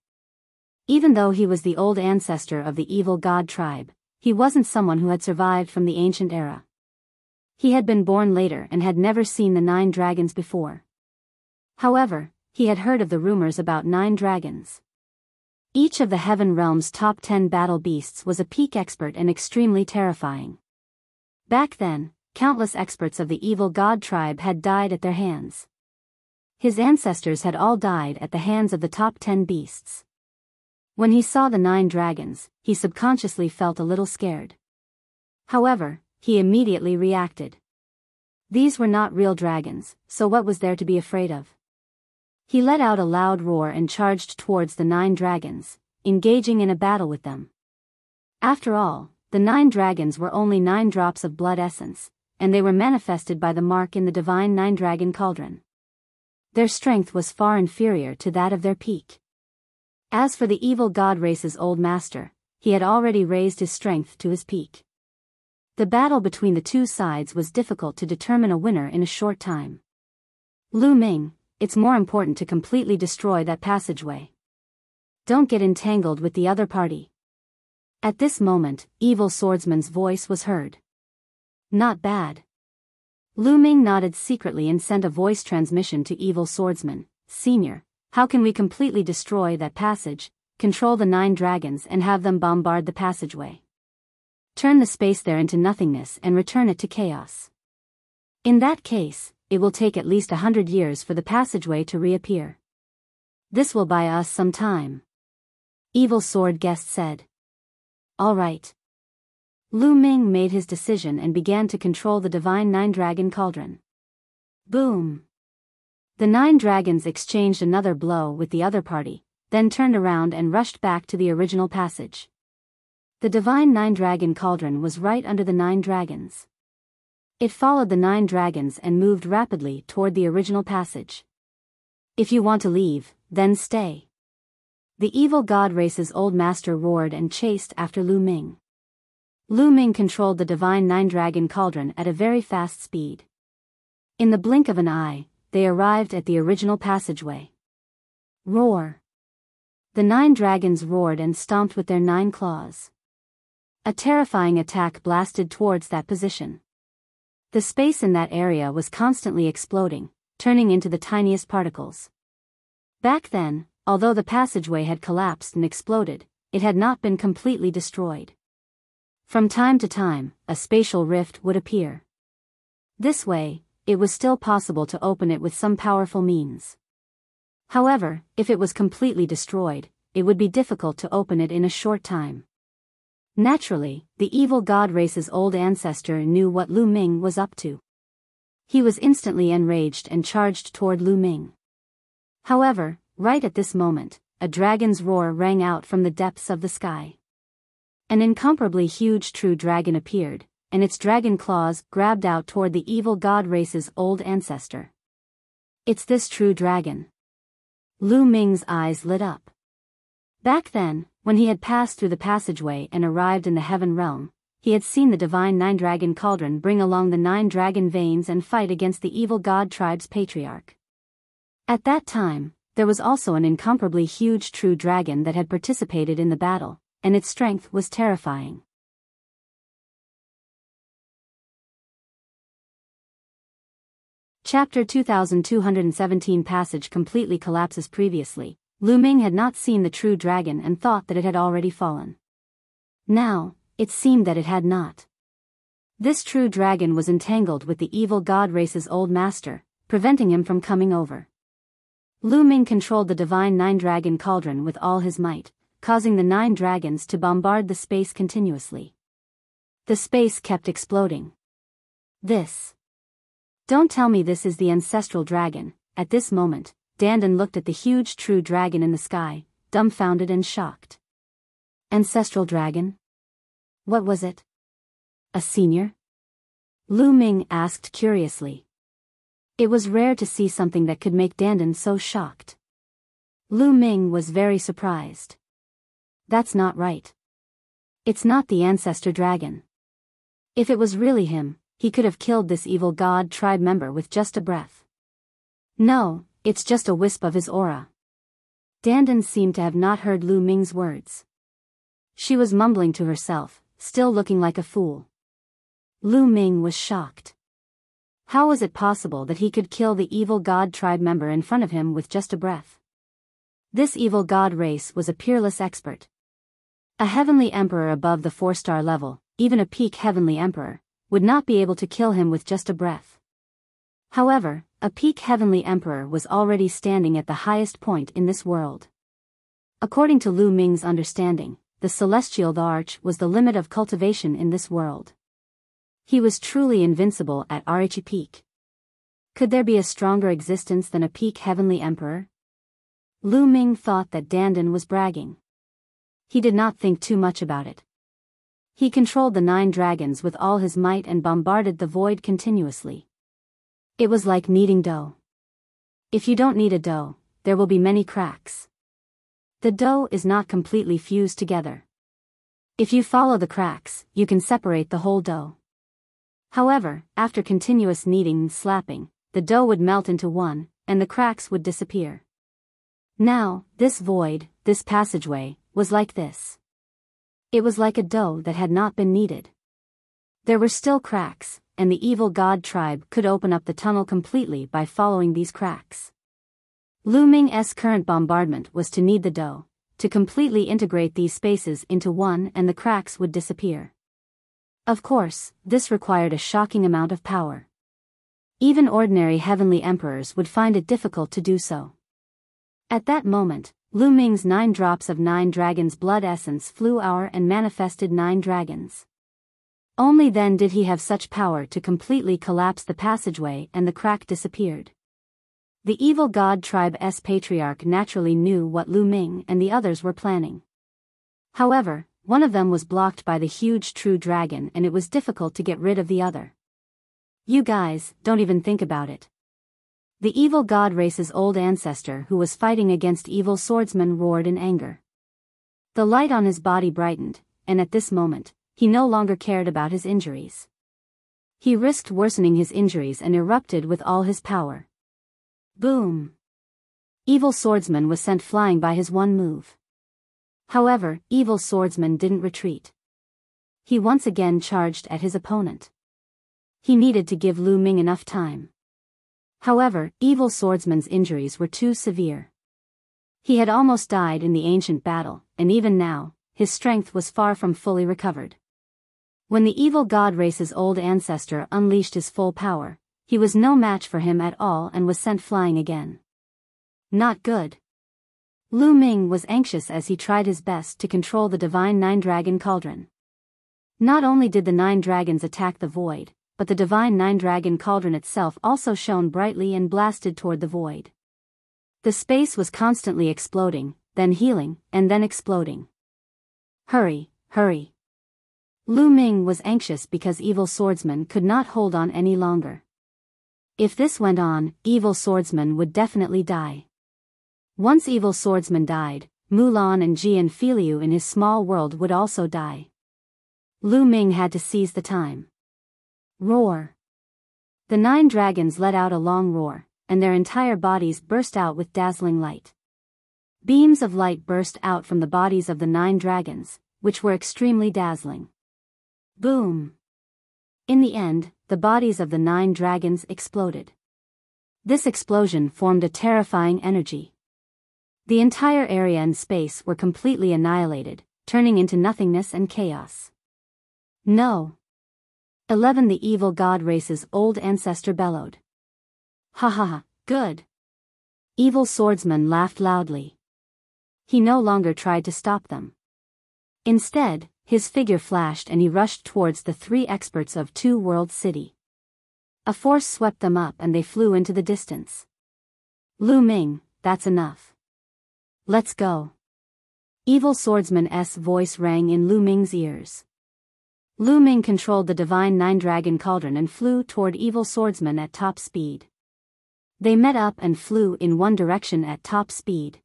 Even though he was the old ancestor of the evil god tribe, he wasn't someone who had survived from the ancient era. He had been born later and had never seen the 9 dragons before. However, he had heard of the rumors about 9 dragons. Each of the Heaven Realm's top 10 battle beasts was a peak expert and extremely terrifying. Back then, countless experts of the evil god tribe had died at their hands. His ancestors had all died at the hands of the top 10 beasts. When he saw the 9 dragons, he subconsciously felt a little scared. However, he immediately reacted. These were not real dragons, so what was there to be afraid of? He let out a loud roar and charged towards the 9 dragons, engaging in a battle with them. After all, the 9 dragons were only 9 drops of blood essence, and they were manifested by the mark in the divine 9 dragon cauldron. Their strength was far inferior to that of their peak. As for the evil god race's old master, he had already raised his strength to his peak. The battle between the two sides was difficult to determine a winner in a short time. Ming, it's more important to completely destroy that passageway. Don't get entangled with the other party. At this moment, evil swordsman's voice was heard. Not bad. Ming nodded secretly and sent a voice transmission to evil swordsman. Senior, how can we completely destroy that passage, control the 9 dragons and have them bombard the passageway? Turn the space there into nothingness and return it to chaos. In that case, it will take at least 100 years for the passageway to reappear. This will buy us some time. Evil Sword Guest said. All right. Ming made his decision and began to control the divine 9 dragon cauldron. Boom! The 9 dragons exchanged another blow with the other party, then turned around and rushed back to the original passage. The divine 9 dragon cauldron was right under the 9 dragons. It followed the 9 dragons and moved rapidly toward the original passage. If you want to leave, then stay. The evil god race's old master roared and chased after Ming. Ming controlled the divine 9 dragon cauldron at a very fast speed. In the blink of an eye, they arrived at the original passageway. Roar! The 9 dragons roared and stomped with their 9 claws. A terrifying attack blasted towards that position. The space in that area was constantly exploding, turning into the tiniest particles. Back then, although the passageway had collapsed and exploded, it had not been completely destroyed. From time to time, a spatial rift would appear. This way, it was still possible to open it with some powerful means. However, if it was completely destroyed, it would be difficult to open it in a short time. Naturally, the evil god race's old ancestor knew what Lu Ming was up to. He was instantly enraged and charged toward Lu Ming. However, right at this moment, a dragon's roar rang out from the depths of the sky. An incomparably huge true dragon appeared, and its dragon claws grabbed out toward the evil god race's old ancestor. It's this true dragon. Lu Ming's eyes lit up. Back then, when he had passed through the passageway and arrived in the heaven realm, he had seen the divine nine-dragon Cauldron bring along the 9 dragon veins and fight against the evil god tribe's patriarch. At that time, there was also an incomparably huge true dragon that had participated in the battle, and its strength was terrifying. Chapter 2217 Passage completely collapses. Previously, Lu Ming had not seen the true dragon and thought that it had already fallen. Now, it seemed that it had not. This true dragon was entangled with the evil god race's old master, preventing him from coming over. Lu Ming controlled the divine 9-dragon Cauldron with all his might, causing the 9 dragons to bombard the space continuously. The space kept exploding. Don't tell me this is the ancestral dragon. At this moment, Dandan looked at the huge true dragon in the sky, dumbfounded and shocked. Ancestral dragon? What was it? A senior? Lu Ming asked curiously. It was rare to see something that could make Dandan so shocked. Lu Ming was very surprised. That's not right. It's not the ancestor dragon. If it was really him, he could have killed this evil god tribe member with just a breath. No, it's just a wisp of his aura. Dandan seemed to have not heard Lu Ming's words. She was mumbling to herself, still looking like a fool. Lu Ming was shocked. How was it possible that he could kill the evil god tribe member in front of him with just a breath? This evil god race was a peerless expert. A heavenly emperor above the 4-star level, even a peak heavenly emperor, would not be able to kill him with just a breath. However, a peak heavenly emperor was already standing at the highest point in this world. According to Lu Ming's understanding, the celestial arch was the limit of cultivation in this world. He was truly invincible at Archi peak. Could there be a stronger existence than a peak heavenly emperor? Lu Ming thought that Dandan was bragging. He did not think too much about it. He controlled the 9 dragons with all his might and bombarded the void continuously. It was like kneading dough. If you don't knead a dough, there will be many cracks. The dough is not completely fused together. If you follow the cracks, you can separate the whole dough. However, after continuous kneading and slapping, the dough would melt into one, and the cracks would disappear. Now, this void, this passageway, was like this. It was like a dough that had not been kneaded. There were still cracks, and the evil god tribe could open up the tunnel completely by following these cracks. Lu Ming's current bombardment was to knead the dough, to completely integrate these spaces into one, and the cracks would disappear. Of course, this required a shocking amount of power. Even ordinary heavenly emperors would find it difficult to do so. At that moment, Lu Ming's 9 drops of 9 dragons' blood essence flew out and manifested 9 dragons. Only then did he have such power to completely collapse the passageway and the crack disappeared. The evil god tribe's patriarch naturally knew what Lu Ming and the others were planning. However, one of them was blocked by the huge true dragon and it was difficult to get rid of the other. You guys, don't even think about it. The evil god race's old ancestor who was fighting against evil swordsman roared in anger. The light on his body brightened, and at this moment, he no longer cared about his injuries. He risked worsening his injuries and erupted with all his power. Boom! Evil swordsman was sent flying by his one move. However, evil swordsman didn't retreat. He once again charged at his opponent. He needed to give Lu Ming enough time. However, evil swordsman's injuries were too severe. He had almost died in the ancient battle, and even now, his strength was far from fully recovered. When the evil god race's old ancestor unleashed his full power, he was no match for him at all and was sent flying again. Not good. Lu Ming was anxious as he tried his best to control the divine nine-dragon cauldron. Not only did the 9 dragons attack the void, but the divine 9-dragon cauldron itself also shone brightly and blasted toward the void. The space was constantly exploding, then healing, and then exploding. Hurry, hurry. Lu Ming was anxious because evil swordsman could not hold on any longer. If this went on, evil swordsman would definitely die. Once evil swordsman died, Mulan and Jian feiliu in his small world would also die. Lu Ming had to seize the time. Roar. The 9 dragons let out a long roar, and their entire bodies burst out with dazzling light. Beams of light burst out from the bodies of the 9 dragons, which were extremely dazzling. Boom. In the end, the bodies of the 9 dragons exploded. This explosion formed a terrifying energy. The entire area and space were completely annihilated, turning into nothingness and chaos. No. 11 The evil god race's old ancestor bellowed. Ha ha ha, good. Evil swordsman laughed loudly. He no longer tried to stop them. Instead, his figure flashed and he rushed towards the 3 experts of Two World City. A force swept them up and they flew into the distance. Lu Ming, that's enough. Let's go. Evil swordsman's voice rang in Lu Ming's ears. Lu Ming controlled the divine 9-dragon cauldron and flew toward evil swordsman at top speed. They met up and flew in one direction at top speed.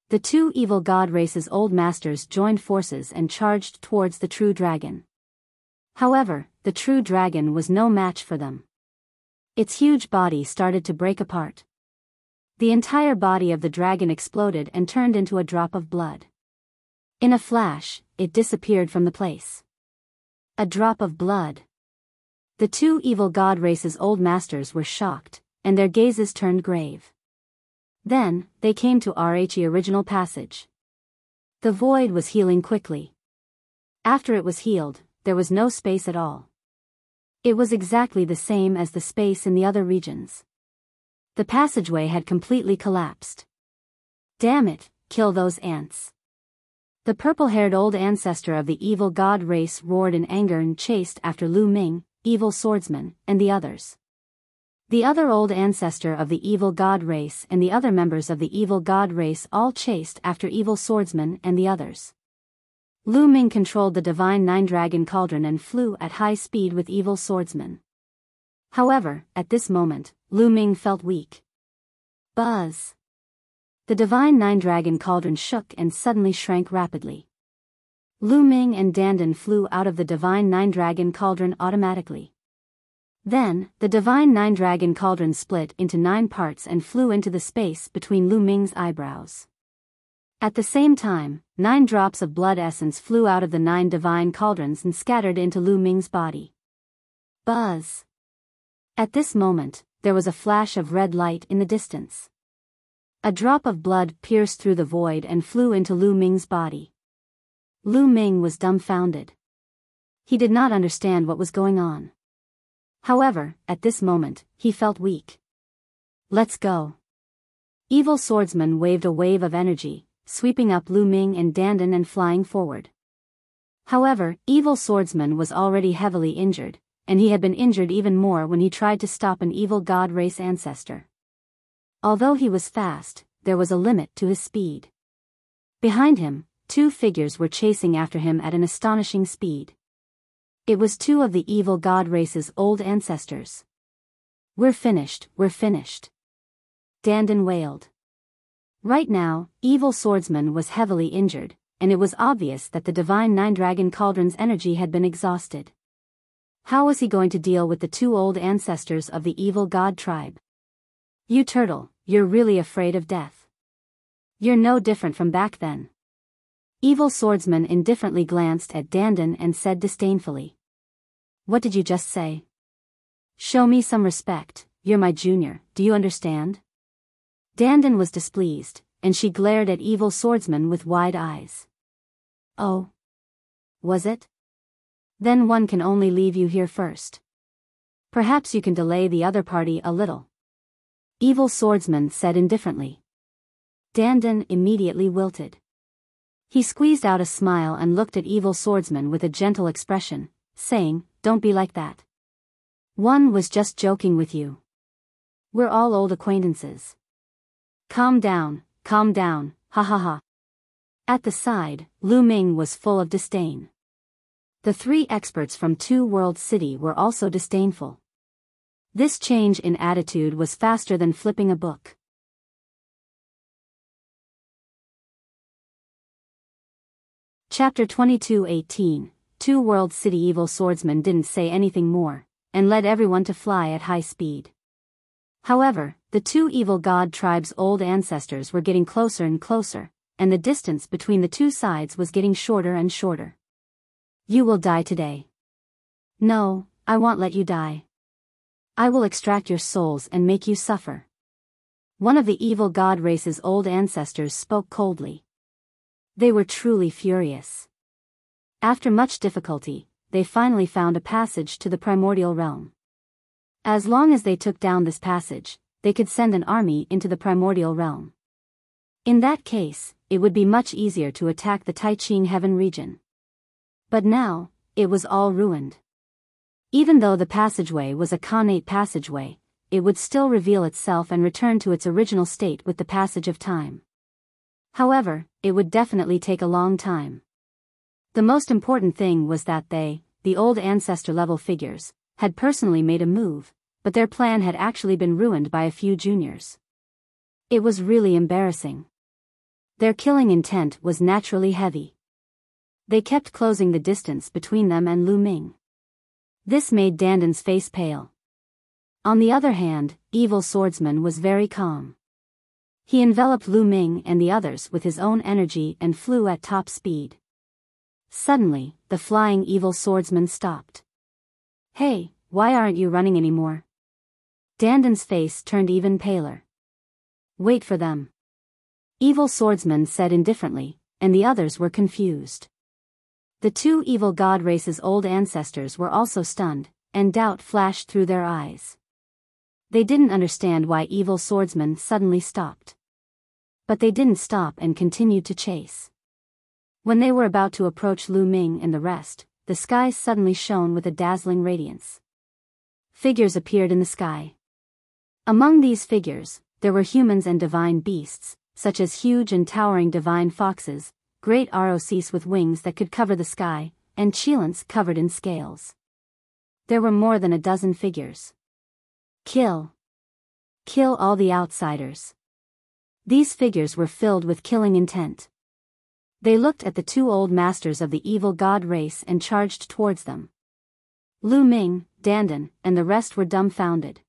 The 2 evil god race's old masters joined forces and charged towards the true dragon. However, the true dragon was no match for them. Its huge body started to break apart. The entire body of the dragon exploded and turned into a drop of blood. In a flash, it disappeared from the place. A drop of blood. The 2 evil god race's old masters were shocked, and their gazes turned grave. Then, they came to the original passage. The void was healing quickly. After it was healed, there was no space at all. It was exactly the same as the space in the other regions. The passageway had completely collapsed. Damn it, kill those ants. The purple-haired old ancestor of the evil god race roared in anger and chased after Lu Ming, evil swordsman, and the others. The other old ancestor of the evil god race and the other members of the evil god race all chased after evil swordsman and the others. Lu Ming controlled the divine 9-dragon cauldron and flew at high speed with evil swordsman. However, at this moment, Lu Ming felt weak. Buzz. The divine 9-dragon cauldron shook and suddenly shrank rapidly. Lu Ming and dandan flew out of the divine 9-dragon cauldron automatically. Then, the divine 9-dragon cauldron split into 9 parts and flew into the space between Lu Ming's eyebrows. At the same time, 9 drops of blood essence flew out of the 9 divine cauldrons and scattered into Lu Ming's body. Buzz. At this moment, there was a flash of red light in the distance. A drop of blood pierced through the void and flew into Lu Ming's body. Lu Ming was dumbfounded. He did not understand what was going on. However, at this moment, he felt weak. Let's go. Evil swordsman waved a wave of energy, sweeping up Lu Ming and dandan and flying forward. However, evil swordsman was already heavily injured, and he had been injured even more when he tried to stop an evil god race ancestor. Although he was fast, there was a limit to his speed. Behind him, 2 figures were chasing after him at an astonishing speed. It was 2 of the evil god race's old ancestors. We're finished, we're finished. Dandan wailed. Right now, evil swordsman was heavily injured, and it was obvious that the divine 9-dragon cauldron's energy had been exhausted. How was he going to deal with the 2 old ancestors of the evil god tribe? You turtle, you're really afraid of death. You're no different from back then. Evil swordsman indifferently glanced at dandan and said disdainfully. What did you just say? Show me some respect, you're my junior, do you understand? Dandan was displeased, and she glared at evil swordsman with wide eyes. Oh. Was it? Then one can only leave you here first. Perhaps you can delay the other party a little. Evil swordsman said indifferently. Dandan immediately wilted. He squeezed out a smile and looked at evil swordsman with a gentle expression, saying, "Don't be like that. One was just joking with you. We're all old acquaintances. Calm down, ha ha ha." At the side, Lu Ming was full of disdain. The three experts from Two World City were also disdainful. This change in attitude was faster than flipping a book. Chapter 22:18. Two World City. Evil swordsman didn't say anything more, and led everyone to fly at high speed. However, the two evil god tribes' old ancestors were getting closer and closer, and the distance between the two sides was getting shorter and shorter. "You will die today." "No, I won't let you die. I will extract your souls and make you suffer." One of the evil god race's old ancestors spoke coldly. They were truly furious. After much difficulty, they finally found a passage to the primordial realm. As long as they took down this passage, they could send an army into the primordial realm. In that case, it would be much easier to attack the Taiching heaven region. But now, it was all ruined. Even though the passageway was a connate passageway, it would still reveal itself and return to its original state with the passage of time. However, it would definitely take a long time. The most important thing was that they, the old ancestor-level figures, had personally made a move, but their plan had actually been ruined by a few juniors. It was really embarrassing. Their killing intent was naturally heavy. They kept closing the distance between them and Lu Ming. This made Dandan's face pale. On the other hand, evil swordsman was very calm. He enveloped Lu Ming and the others with his own energy and flew at top speed. Suddenly, the flying evil swordsman stopped. "Hey, why aren't you running anymore?" Dandan's face turned even paler. "Wait for them," evil swordsman said indifferently, and the others were confused. The two evil god race's old ancestors were also stunned, and doubt flashed through their eyes. They didn't understand why evil swordsman suddenly stopped. But they didn't stop and continued to chase. When they were about to approach Lu Ming and the rest, the sky suddenly shone with a dazzling radiance. Figures appeared in the sky. Among these figures, there were humans and divine beasts, such as huge and towering divine foxes, great ROCs with wings that could cover the sky, and cheilants covered in scales. There were more than a dozen figures. Kill. Kill all the outsiders. These figures were filled with killing intent. They looked at the two old masters of the evil god race and charged towards them. Lu Ming, Dandan, and the rest were dumbfounded.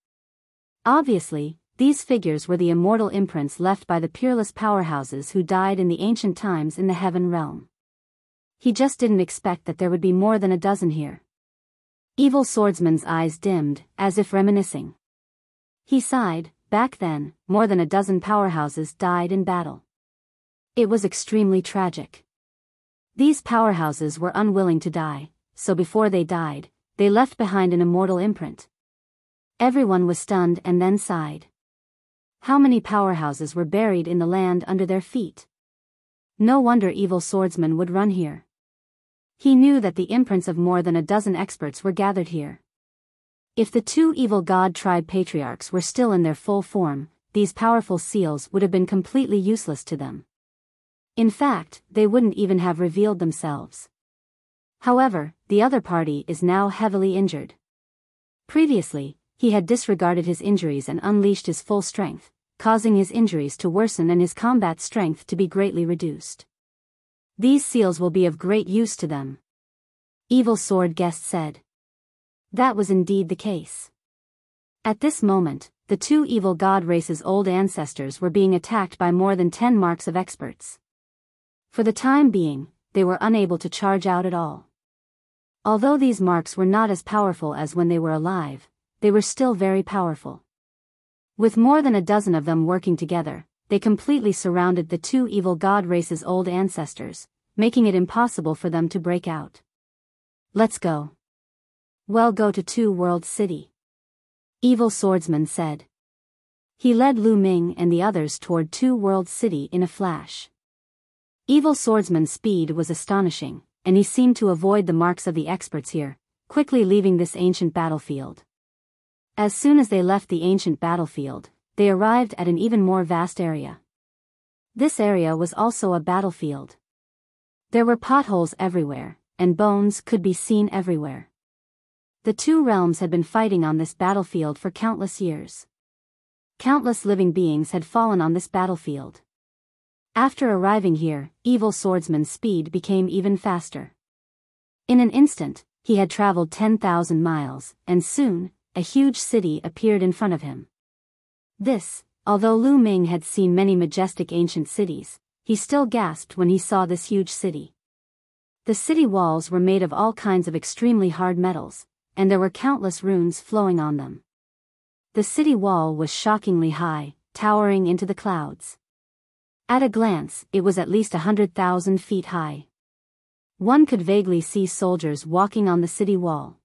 Obviously, these figures were the immortal imprints left by the peerless powerhouses who died in the ancient times in the heaven realm. He just didn't expect that there would be more than a dozen here. Evil swordsman's eyes dimmed, as if reminiscing. He sighed. Back then, more than a dozen powerhouses died in battle. It was extremely tragic. These powerhouses were unwilling to die, so before they died, they left behind an immortal imprint. Everyone was stunned and then sighed. How many powerhouses were buried in the land under their feet? No wonder evil swordsman would run here. He knew that the imprints of more than a dozen experts were gathered here. If the two evil god tribe patriarchs were still in their full form, these powerful seals would have been completely useless to them. In fact, they wouldn't even have revealed themselves. However, the other party is now heavily injured. Previously, he had disregarded his injuries and unleashed his full strength, causing his injuries to worsen and his combat strength to be greatly reduced. These seals will be of great use to them. Evil Sword Guest said. That was indeed the case. At this moment, the two evil god race's old ancestors were being attacked by more than 10 marks of experts. For the time being, they were unable to charge out at all. Although these marks were not as powerful as when they were alive, they were still very powerful. With more than a dozen of them working together, they completely surrounded the two evil god race's old ancestors, making it impossible for them to break out. Let's go. Well, go to Two World City. Evil Swordsman said. He led Lu Ming and the others toward Two-World City in a flash. Evil swordsman's speed was astonishing, and he seemed to avoid the marks of the experts here, quickly leaving this ancient battlefield. As soon as they left the ancient battlefield, they arrived at an even more vast area. This area was also a battlefield. There were potholes everywhere, and bones could be seen everywhere. The two realms had been fighting on this battlefield for countless years. Countless living beings had fallen on this battlefield. After arriving here, evil swordsman's speed became even faster. In an instant, he had traveled 10,000 miles, and soon, a huge city appeared in front of him. Although Lu Ming had seen many majestic ancient cities, he still gasped when he saw this huge city. The city walls were made of all kinds of extremely hard metals, and there were countless runes flowing on them. The city wall was shockingly high, towering into the clouds. At a glance, it was at least 100,000 feet high. One could vaguely see soldiers walking on the city wall.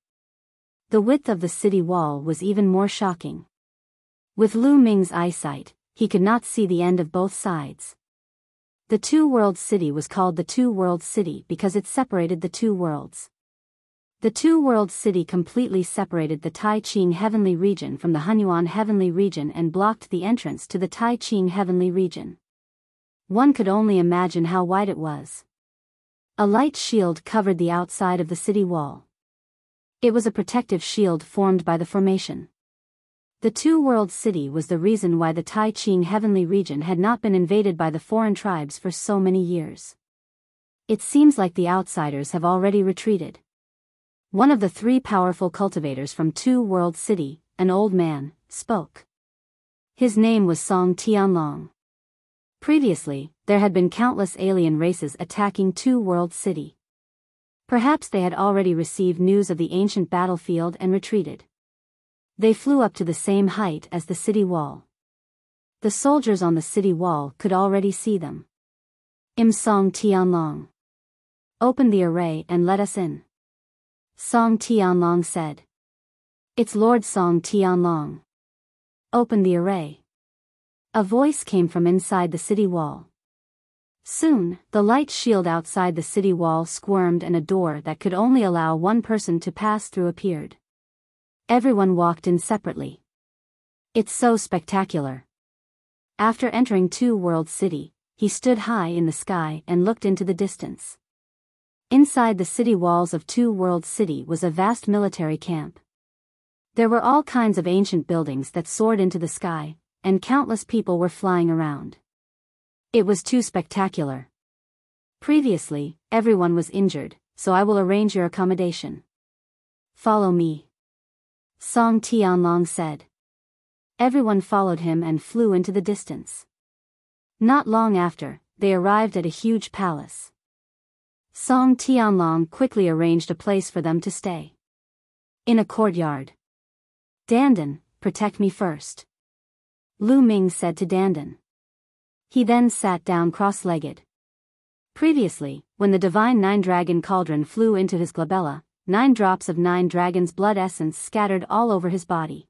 The width of the city wall was even more shocking. With Lu Ming's eyesight, he could not see the end of both sides. The Two-World City was called the Two-World City because it separated the two worlds. The Two-World City completely separated the Tai Ching Heavenly Region from the Hunyuan Heavenly Region and blocked the entrance to the Tai Ching Heavenly Region. One could only imagine how wide it was. A light shield covered the outside of the city wall. It was a protective shield formed by the formation. The Two-World City was the reason why the Tai Ching Heavenly Region had not been invaded by the foreign tribes for so many years. It seems like the outsiders have already retreated. One of the three powerful cultivators from Two-World City, an old man, spoke. His name was Song Tianlong. Previously, there had been countless alien races attacking Two-World City. Perhaps they had already received news of the ancient battlefield and retreated. They flew up to the same height as the city wall. The soldiers on the city wall could already see them. Song Tianlong. Open the array and let us in. Song Tianlong said. It's Lord Song Tianlong. Open the array. A voice came from inside the city wall. Soon, the light shield outside the city wall squirmed and a door that could only allow one person to pass through appeared. Everyone walked in separately. It's so spectacular. After entering Two-World City, he stood high in the sky and looked into the distance. Inside the city walls of Two-World City was a vast military camp. There were all kinds of ancient buildings that soared into the sky, and countless people were flying around. It was too spectacular. Previously, everyone was injured, so I will arrange your accommodation. Follow me. Song Tianlong said. Everyone followed him and flew into the distance. Not long after, they arrived at a huge palace. Song Tianlong quickly arranged a place for them to stay. In a courtyard. Dandan, protect me first. Lu Ming said to Dandan. He then sat down cross-legged. Previously, when the divine nine-dragon Cauldron flew into his glabella, 9 drops of 9 dragons' blood essence scattered all over his body.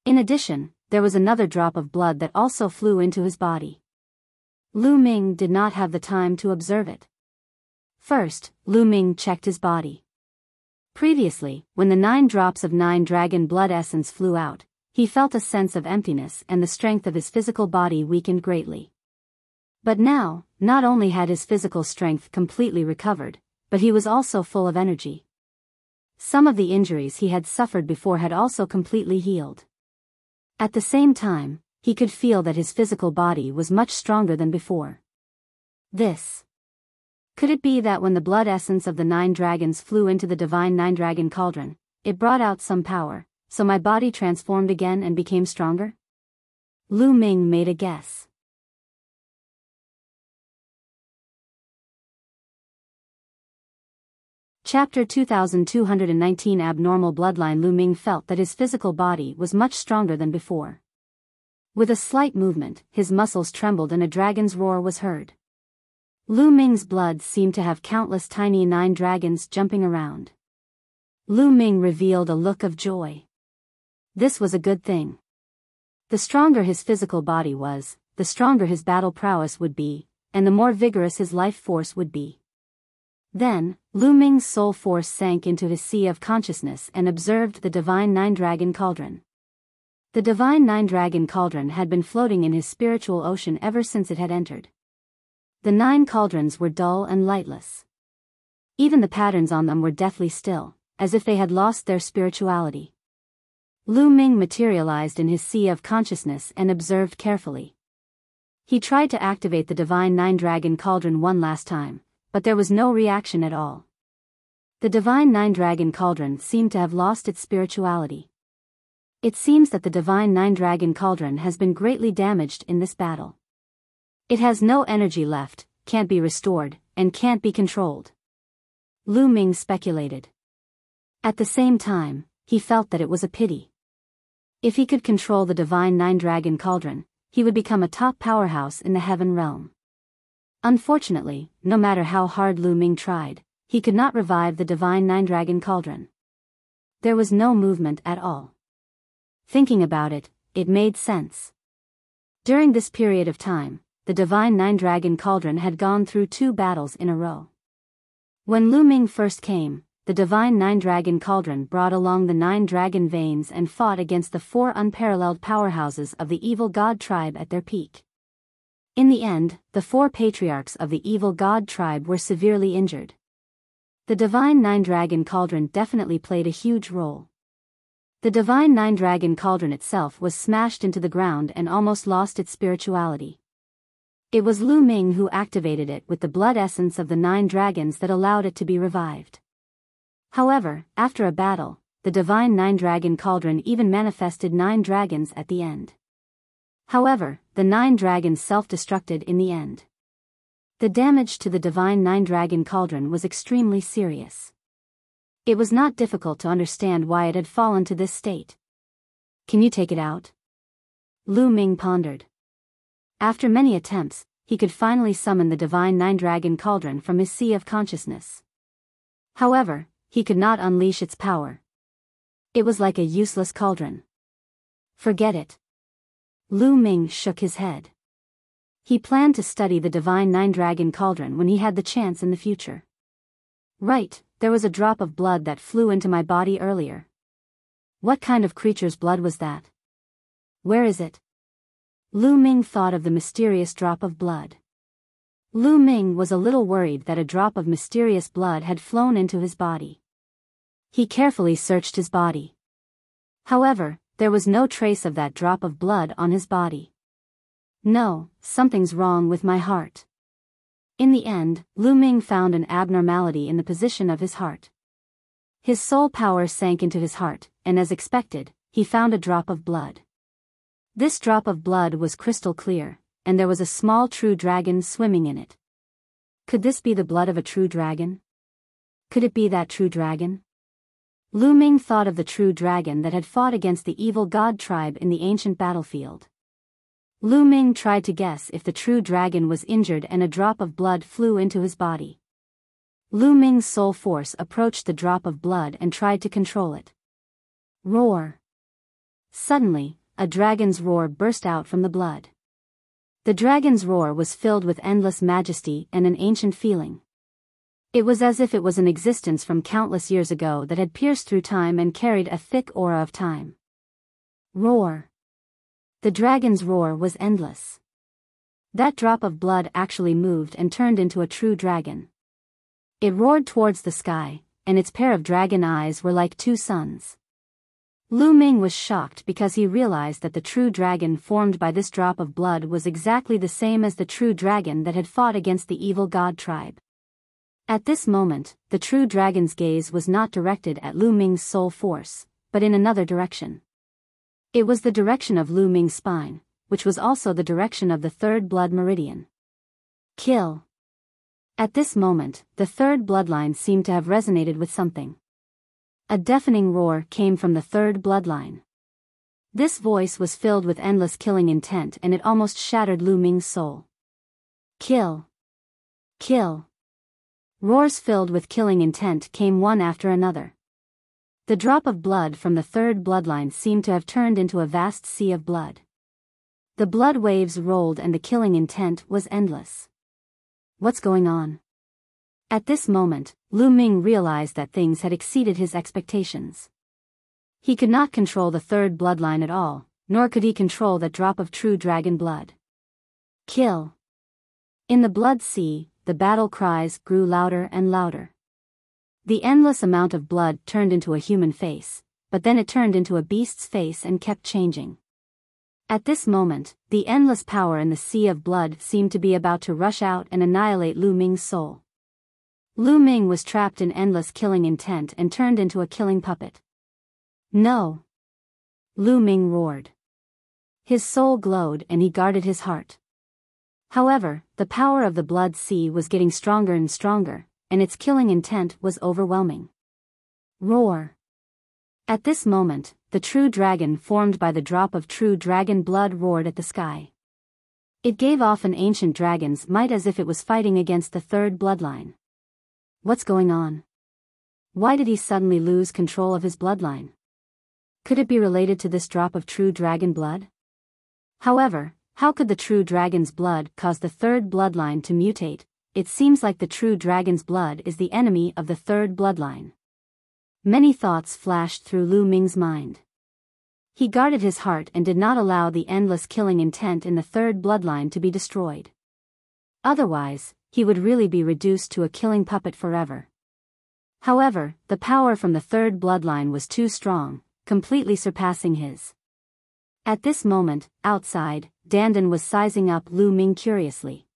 In addition, there was another drop of blood that also flew into his body. Lu Ming did not have the time to observe it. First, Lu Ming checked his body. Previously, when the 9 drops of 9 dragon blood essence flew out, he felt a sense of emptiness and the strength of his physical body weakened greatly. But now, not only had his physical strength completely recovered, but he was also full of energy. Some of the injuries he had suffered before had also completely healed. At the same time, he could feel that his physical body was much stronger than before. Could it be that when the blood essence of the 9 dragons flew into the divine 9-dragon cauldron, it brought out some power, so my body transformed again and became stronger? Lu Ming made a guess. Chapter 2219 Abnormal Bloodline. Lu Ming felt that his physical body was much stronger than before. With a slight movement, his muscles trembled and a dragon's roar was heard. Lu Ming's blood seemed to have countless tiny 9 dragons jumping around. Lu Ming revealed a look of joy. This was a good thing. The stronger his physical body was, the stronger his battle prowess would be, and the more vigorous his life force would be. Then, Lu Ming's soul force sank into his sea of consciousness and observed the divine nine-dragon cauldron. The divine nine-dragon cauldron had been floating in his spiritual ocean ever since it had entered. The 9 cauldrons were dull and lightless. Even the patterns on them were deathly still, as if they had lost their spirituality. Lu Ming materialized in his sea of consciousness and observed carefully. He tried to activate the divine nine-dragon cauldron one last time, but there was no reaction at all. The divine nine-dragon cauldron seemed to have lost its spirituality. It seems that the divine nine-dragon cauldron has been greatly damaged in this battle. It has no energy left, can't be restored, and can't be controlled. Lu Ming speculated. At the same time, he felt that it was a pity. If he could control the divine nine-dragon cauldron, he would become a top powerhouse in the heaven realm. Unfortunately, no matter how hard Lu Ming tried, he could not revive the divine nine-dragon cauldron. There was no movement at all. Thinking about it, it made sense. During this period of time, the divine nine-dragon cauldron had gone through 2 battles in a row. When Lu Ming first came, the divine nine-dragon cauldron brought along the 9 dragon veins and fought against the 4 unparalleled powerhouses of the evil god tribe at their peak. In the end, the 4 patriarchs of the evil god tribe were severely injured. The divine nine-dragon cauldron definitely played a huge role. The divine nine-dragon cauldron itself was smashed into the ground and almost lost its spirituality. It was Lu Ming who activated it with the blood essence of the 9 dragons that allowed it to be revived. However, after a battle, the divine nine-dragon cauldron even manifested 9 dragons at the end. However, the 9 dragons self-destructed in the end. The damage to the divine nine-dragon cauldron was extremely serious. It was not difficult to understand why it had fallen to this state. Can you take it out? Lu Ming pondered. After many attempts, he could finally summon the divine nine-dragon cauldron from his sea of consciousness. However, he could not unleash its power. It was like a useless cauldron. Forget it. Lu Ming shook his head. He planned to study the divine nine-dragon cauldron when he had the chance in the future. Right, there was a drop of blood that flew into my body earlier. What kind of creature's blood was that? Where is it? Lu Ming thought of the mysterious drop of blood. Lu Ming was a little worried that a drop of mysterious blood had flown into his body. He carefully searched his body. However, there was no trace of that drop of blood on his body. No, something's wrong with my heart. In the end, Lu Ming found an abnormality in the position of his heart. His soul power sank into his heart, and as expected, he found a drop of blood. This drop of blood was crystal clear, and there was a small true dragon swimming in it. Could this be the blood of a true dragon? Could it be that true dragon? Lu Ming thought of the true dragon that had fought against the evil god tribe in the ancient battlefield. Lu Ming tried to guess if the true dragon was injured and a drop of blood flew into his body. Lu Ming's soul force approached the drop of blood and tried to control it. Roar! Suddenly, a dragon's roar burst out from the blood. The dragon's roar was filled with endless majesty and an ancient feeling. It was as if it was an existence from countless years ago that had pierced through time and carried a thick aura of time. Roar! The dragon's roar was endless. That drop of blood actually moved and turned into a true dragon. It roared towards the sky, and its pair of dragon eyes were like 2 suns. Lu Ming was shocked because he realized that the true dragon formed by this drop of blood was exactly the same as the true dragon that had fought against the evil god tribe. At this moment, the true dragon's gaze was not directed at Lu Ming's soul force, but in another direction. It was the direction of Lu Ming's spine, which was also the direction of the 3rd blood meridian. Kill! At this moment, the 3rd bloodline seemed to have resonated with something. A deafening roar came from the 3rd bloodline. This voice was filled with endless killing intent and it almost shattered Lu Ming's soul. Kill! Kill! Roars filled with killing intent came one after another. The drop of blood from the 3rd bloodline seemed to have turned into a vast sea of blood. The blood waves rolled and the killing intent was endless. What's going on? At this moment, Lu Ming realized that things had exceeded his expectations. He could not control the third bloodline at all, nor could he control that drop of true dragon blood. Kill! In the blood sea, the battle cries grew louder and louder. The endless amount of blood turned into a human face, but then it turned into a beast's face and kept changing. At this moment, the endless power in the sea of blood seemed to be about to rush out and annihilate Lu Ming's soul. Lu Ming was trapped in endless killing intent and turned into a killing puppet. No! Lu Ming roared. His soul glowed and he guarded his heart. However, the power of the blood sea was getting stronger and stronger, and its killing intent was overwhelming. Roar! At this moment, the true dragon formed by the drop of true dragon blood roared at the sky. It gave off an ancient dragon's might as if it was fighting against the third bloodline. What's going on? Why did he suddenly lose control of his bloodline? Could it be related to this drop of true dragon blood? However, how could the true dragon's blood cause the third bloodline to mutate? It seems like the true dragon's blood is the enemy of the third bloodline. Many thoughts flashed through Lu Ming's mind. He guarded his heart and did not allow the endless killing intent in the third bloodline to be destroyed. Otherwise, he would really be reduced to a killing puppet forever. However, the power from the third bloodline was too strong, completely surpassing his. At this moment, outside, Dandan was sizing up Lu Ming curiously.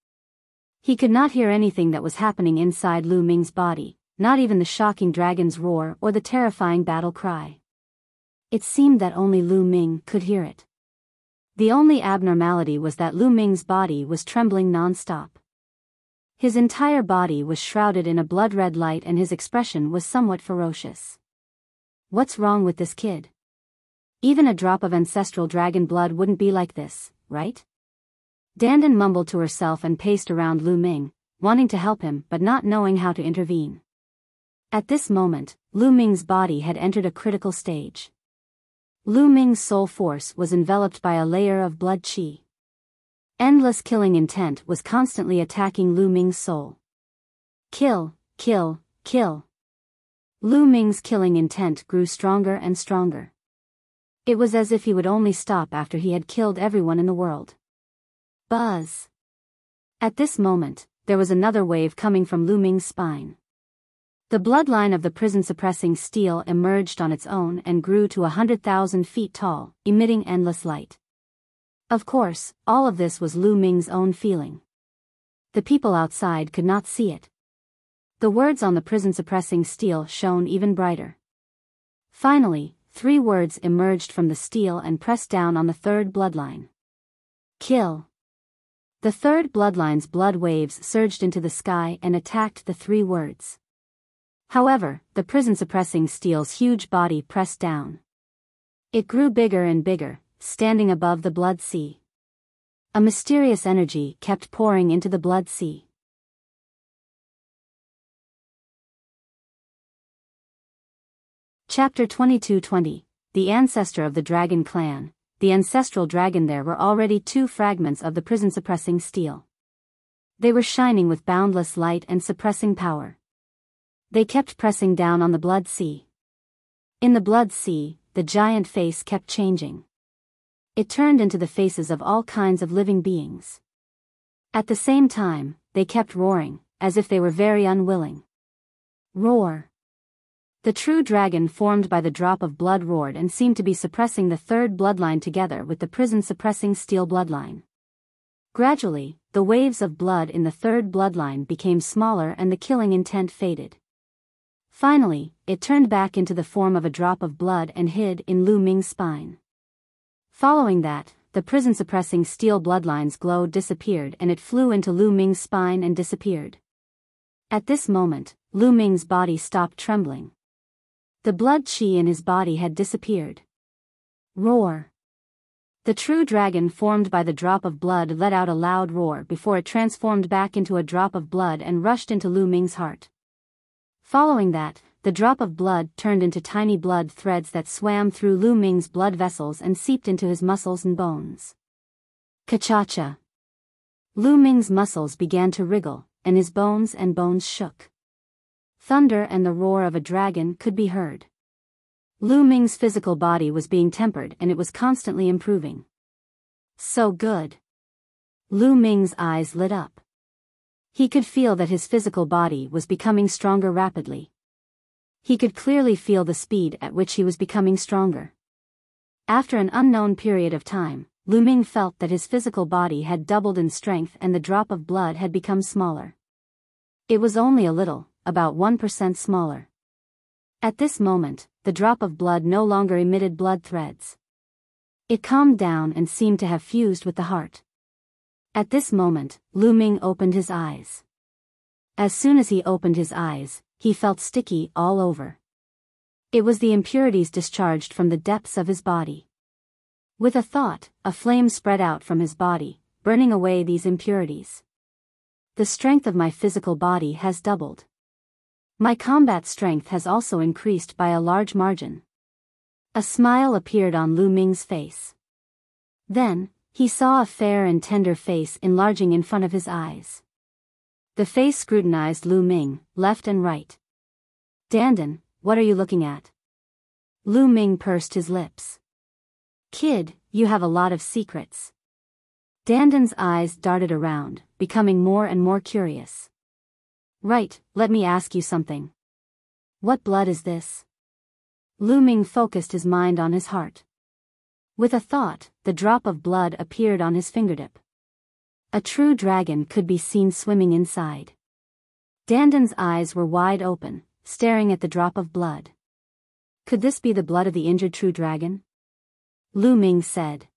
He could not hear anything that was happening inside Lu Ming's body, not even the shocking dragon's roar or the terrifying battle cry. It seemed that only Lu Ming could hear it. The only abnormality was that Lu Ming's body was trembling non-stop. His entire body was shrouded in a blood-red light and his expression was somewhat ferocious. What's wrong with this kid? Even a drop of ancestral dragon blood wouldn't be like this, right? Dandan mumbled to herself and paced around Lu Ming, wanting to help him but not knowing how to intervene. At this moment, Lu Ming's body had entered a critical stage. Lu Ming's soul force was enveloped by a layer of blood qi. Endless killing intent was constantly attacking Lu Ming's soul. Kill, kill, kill. Lu Ming's killing intent grew stronger and stronger. It was as if he would only stop after he had killed everyone in the world. Buzz! At this moment, there was another wave coming from Lu Ming's spine. The bloodline of the prison-suppressing steel emerged on its own and grew to 100,000 feet tall, emitting endless light. Of course, all of this was Lu Ming's own feeling. The people outside could not see it. The words on the prison-suppressing steel shone even brighter. Finally, 3 words emerged from the steel and pressed down on the third bloodline. Kill. The third bloodline's blood waves surged into the sky and attacked the 3 words. However, the prison-suppressing steel's huge body pressed down. It grew bigger and bigger, standing above the blood sea. A mysterious energy kept pouring into the blood sea. Chapter 22:20. The ancestor of the dragon clan, the ancestral dragon. There were already 2 fragments of the prison-suppressing steel. They were shining with boundless light and suppressing power. They kept pressing down on the blood sea. In the blood sea, the giant face kept changing. It turned into the faces of all kinds of living beings. At the same time, they kept roaring, as if they were very unwilling. Roar! The true dragon formed by the drop of blood roared and seemed to be suppressing the third bloodline together with the prison-suppressing steel bloodline. Gradually, the waves of blood in the third bloodline became smaller and the killing intent faded. Finally, it turned back into the form of a drop of blood and hid in Lu Ming's spine. Following that, the prison-suppressing steel bloodline's glow disappeared and it flew into Lu Ming's spine and disappeared. At this moment, Lu Ming's body stopped trembling. The blood qi in his body had disappeared. Roar! The true dragon formed by the drop of blood let out a loud roar before it transformed back into a drop of blood and rushed into Lu Ming's heart. Following that, the drop of blood turned into tiny blood threads that swam through Lu Ming's blood vessels and seeped into his muscles and bones. Ka-cha-cha. Lu Ming's muscles began to wriggle, and his bones shook. Thunder and the roar of a dragon could be heard. Lu Ming's physical body was being tempered and it was constantly improving. So good. Lu Ming's eyes lit up. He could feel that his physical body was becoming stronger rapidly. He could clearly feel the speed at which he was becoming stronger. After an unknown period of time, Lu Ming felt that his physical body had doubled in strength and the drop of blood had become smaller. It was only a little, about 1% smaller. At this moment, the drop of blood no longer emitted blood threads. It calmed down and seemed to have fused with the heart. At this moment, Lu Ming opened his eyes. As soon as he opened his eyes, he felt sticky all over. It was the impurities discharged from the depths of his body. With a thought, a flame spread out from his body, burning away these impurities. The strength of my physical body has doubled. My combat strength has also increased by a large margin. A smile appeared on Lu Ming's face. Then, he saw a fair and tender face enlarging in front of his eyes. The face scrutinized Lu Ming, left and right. "Dandan, what are you looking at?" Lu Ming pursed his lips. "Kid, you have a lot of secrets." Dandan's eyes darted around, becoming more and more curious. "Right, let me ask you something. What blood is this?" Lu Ming focused his mind on his heart. With a thought, the drop of blood appeared on his fingertip. A true dragon could be seen swimming inside. Dandan's eyes were wide open, staring at the drop of blood. Could this be the blood of the injured true dragon? Lu Ming said.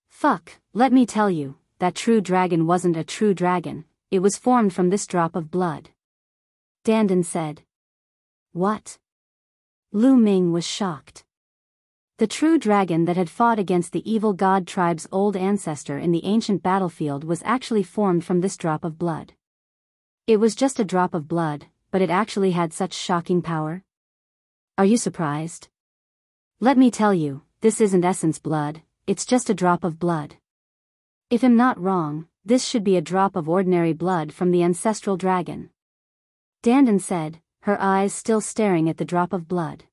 "Fuck, let me tell you, that true dragon wasn't a true dragon, it was formed from this drop of blood." Dandan said. "What?" Lu Ming was shocked. The true dragon that had fought against the evil god tribe's old ancestor in the ancient battlefield was actually formed from this drop of blood. It was just a drop of blood, but it actually had such shocking power. Are you surprised? Let me tell you, this isn't essence blood, it's just a drop of blood. If I'm not wrong, this should be a drop of ordinary blood from the ancestral dragon. Dandan said, her eyes still staring at the drop of blood.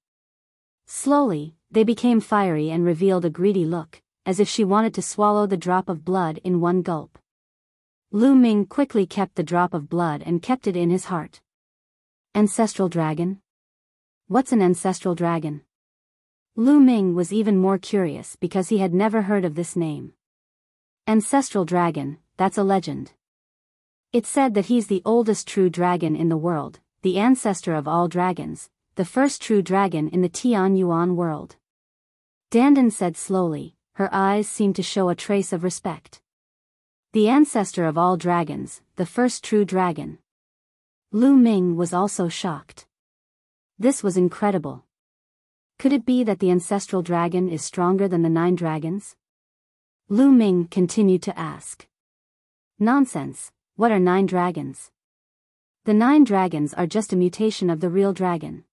Slowly, they became fiery and revealed a greedy look, as if she wanted to swallow the drop of blood in one gulp. Lu Ming quickly kept the drop of blood and kept it in his heart. Ancestral dragon? What's an ancestral dragon? Lu Ming was even more curious because he had never heard of this name. Ancestral dragon, that's a legend. It's said that he's the oldest true dragon in the world, the ancestor of all dragons, the first true dragon in the Tianyuan world. Dandan said slowly, her eyes seemed to show a trace of respect. The ancestor of all dragons, the first true dragon. Lu Ming was also shocked. This was incredible. Could it be that the ancestral dragon is stronger than the 9 dragons? Lu Ming continued to ask. Nonsense, what are 9 dragons? The 9 dragons are just a mutation of the real dragon.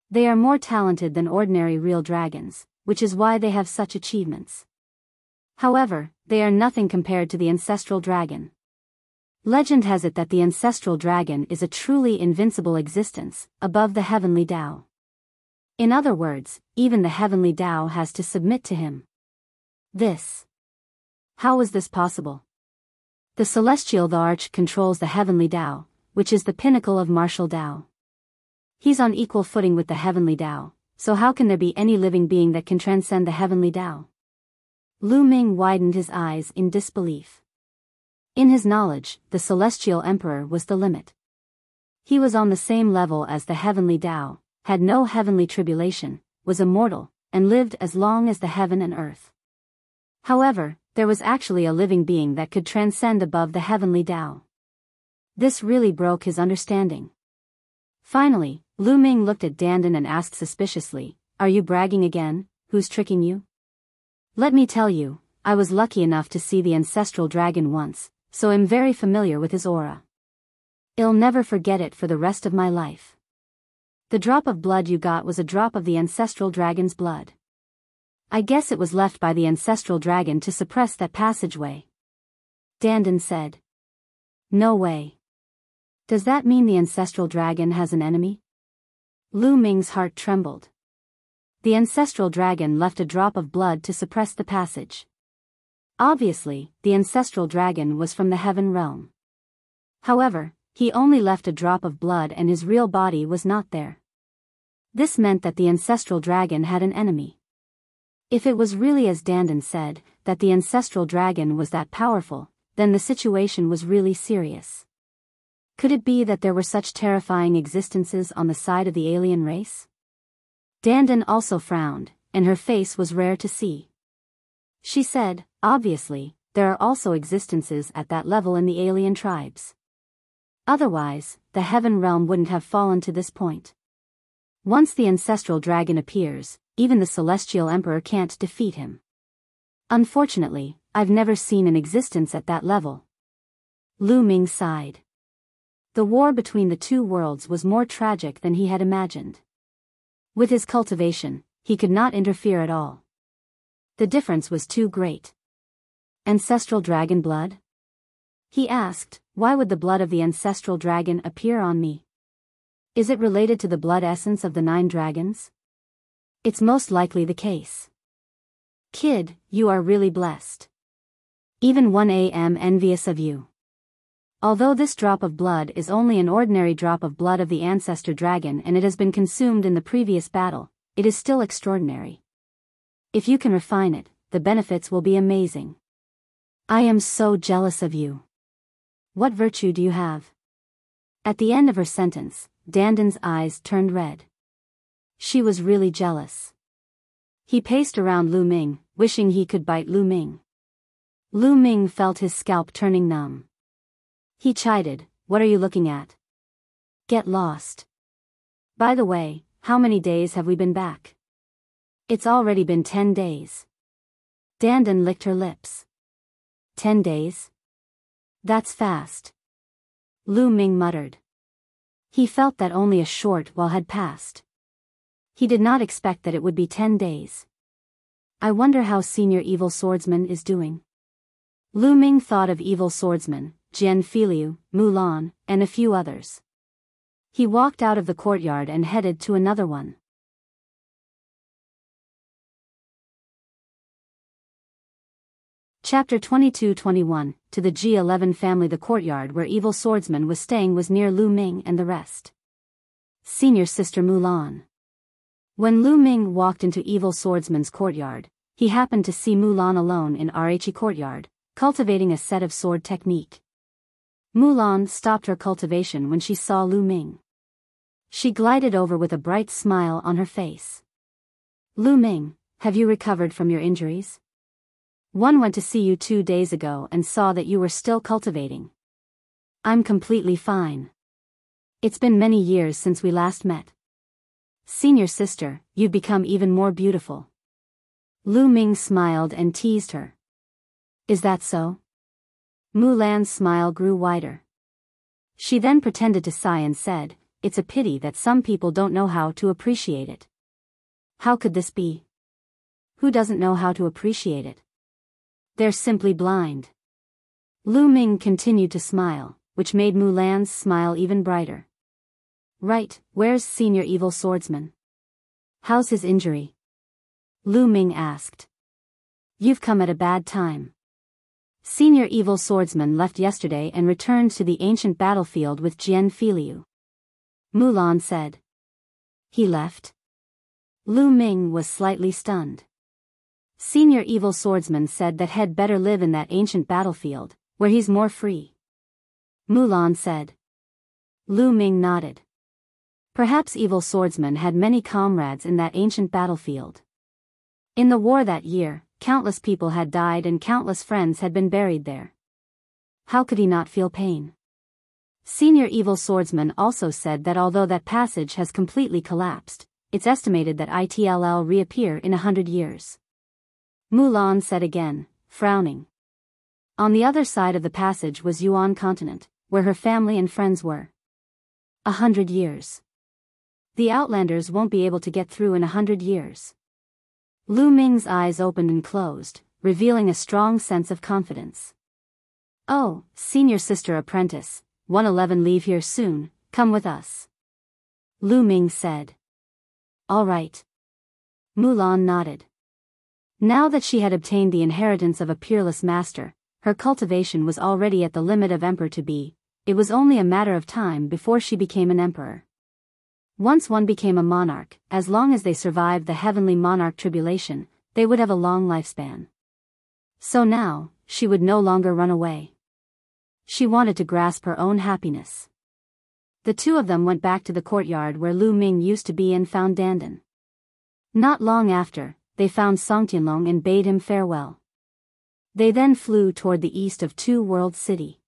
They are more talented than ordinary real dragons, which is why they have such achievements. However, they are nothing compared to the ancestral dragon. Legend has it that the ancestral dragon is a truly invincible existence, above the heavenly Tao. In other words, even the heavenly Tao has to submit to him. How is this possible? The celestial Arch controls the heavenly Tao, which is the pinnacle of martial Tao. He's on equal footing with the heavenly Tao, so how can there be any living being that can transcend the heavenly Tao? Lu Ming widened his eyes in disbelief. In his knowledge, the celestial emperor was the limit. He was on the same level as the heavenly Tao, had no heavenly tribulation, was immortal, and lived as long as the heaven and earth. However, there was actually a living being that could transcend above the heavenly Tao. This really broke his understanding. Finally, Lu Ming looked at Dandan and asked suspiciously, "Are you bragging again? Who's tricking you?" "Let me tell you, I was lucky enough to see the ancestral dragon once, so I'm very familiar with his aura. I'll never forget it for the rest of my life. The drop of blood you got was a drop of the ancestral dragon's blood." I guess it was left by the ancestral dragon to suppress that passageway. Dandan said. No way. Does that mean the ancestral dragon has an enemy? Lu Ming's heart trembled. The ancestral dragon left a drop of blood to suppress the passage. Obviously, the ancestral dragon was from the heaven realm. However, he only left a drop of blood and his real body was not there. This meant that the ancestral dragon had an enemy. If it was really as Dandan said, that the ancestral dragon was that powerful, then the situation was really serious. Could it be that there were such terrifying existences on the side of the alien race? Dandan also frowned, and her face was rare to see. She said, obviously, there are also existences at that level in the alien tribes. Otherwise, the heaven realm wouldn't have fallen to this point. Once the ancestral dragon appears, even the celestial emperor can't defeat him. Unfortunately, I've never seen an existence at that level. Lu Ming sighed. The war between the two worlds was more tragic than he had imagined. With his cultivation, he could not interfere at all. The difference was too great. Ancestral dragon blood? He asked, why would the blood of the ancestral dragon appear on me? Is it related to the blood essence of the 9 dragons? It's most likely the case. Kid, you are really blessed. Even 1am envious of you. Although this drop of blood is only an ordinary drop of blood of the ancestor dragon and it has been consumed in the previous battle, it is still extraordinary. If you can refine it, the benefits will be amazing. I am so jealous of you. What virtue do you have? At the end of her sentence, Dandan's eyes turned red. She was really jealous. He paced around Lu Ming, wishing he could bite Lu Ming. Lu Ming felt his scalp turning numb. He chided, what are you looking at? Get lost. By the way, how many days have we been back? It's already been 10 days. Dandan licked her lips. 10 days? That's fast. Lu Ming muttered. He felt that only a short while had passed. He did not expect that it would be 10 days. I wonder how Senior Evil Swordsman is doing. Lu Ming thought of Evil Swordsman, Jian, Feiliu, Mulan, and a few others. He walked out of the courtyard and headed to another one. Chapter 22-21, to the G11 family. The courtyard where Evil Swordsman was staying was near Lu Ming and the rest. Senior Sister Mulan. When Lu Ming walked into Evil Swordsman's courtyard, he happened to see Mulan alone in Rhe courtyard, cultivating a set of sword technique. Mulan stopped her cultivation when she saw Lu Ming. She glided over with a bright smile on her face. Lu Ming, have you recovered from your injuries? One went to see you 2 days ago and saw that you were still cultivating. I'm completely fine. It's been many years since we last met. Senior sister, you've become even more beautiful. Lu Ming smiled and teased her. Is that so? Mulan's smile grew wider. She then pretended to sigh and said, it's a pity that some people don't know how to appreciate it. How could this be? Who doesn't know how to appreciate it? They're simply blind. Lu Ming continued to smile, which made Mulan's smile even brighter. Right, where's Senior Evil Swordsman? How's his injury? Lu Ming asked. You've come at a bad time. Senior Evil Swordsman left yesterday and returned to the ancient battlefield with Jian feiliu. Mulan said. He left? Lu Ming was slightly stunned. Senior Evil Swordsman said that he'd better live in that ancient battlefield, where he's more free. Mulan said. Lu Ming nodded. Perhaps Evil Swordsman had many comrades in that ancient battlefield. In the war that year, countless people had died and countless friends had been buried there. How could he not feel pain? Senior Evil Swordsman also said that although that passage has completely collapsed, it's estimated that it'll reappear in 100 years. Mulan said again, frowning. On the other side of the passage was Yuan continent, where her family and friends were. 100 years. The Outlanders won't be able to get through in 100 years. Lu Ming's eyes opened and closed, revealing a strong sense of confidence. Oh, senior sister apprentice, 111 leave here soon, come with us. Lu Ming said. All right. Mulan nodded. Now that she had obtained the inheritance of a peerless master, her cultivation was already at the limit of emperor-to-be. It was only a matter of time before she became an emperor. Once one became a monarch, as long as they survived the heavenly monarch tribulation, they would have a long lifespan. So now, she would no longer run away. She wanted to grasp her own happiness. The two of them went back to the courtyard where Lu Ming used to be and found Dandan. Not long after, they found Song Tianlong and bade him farewell. They then flew toward the east of Two World City.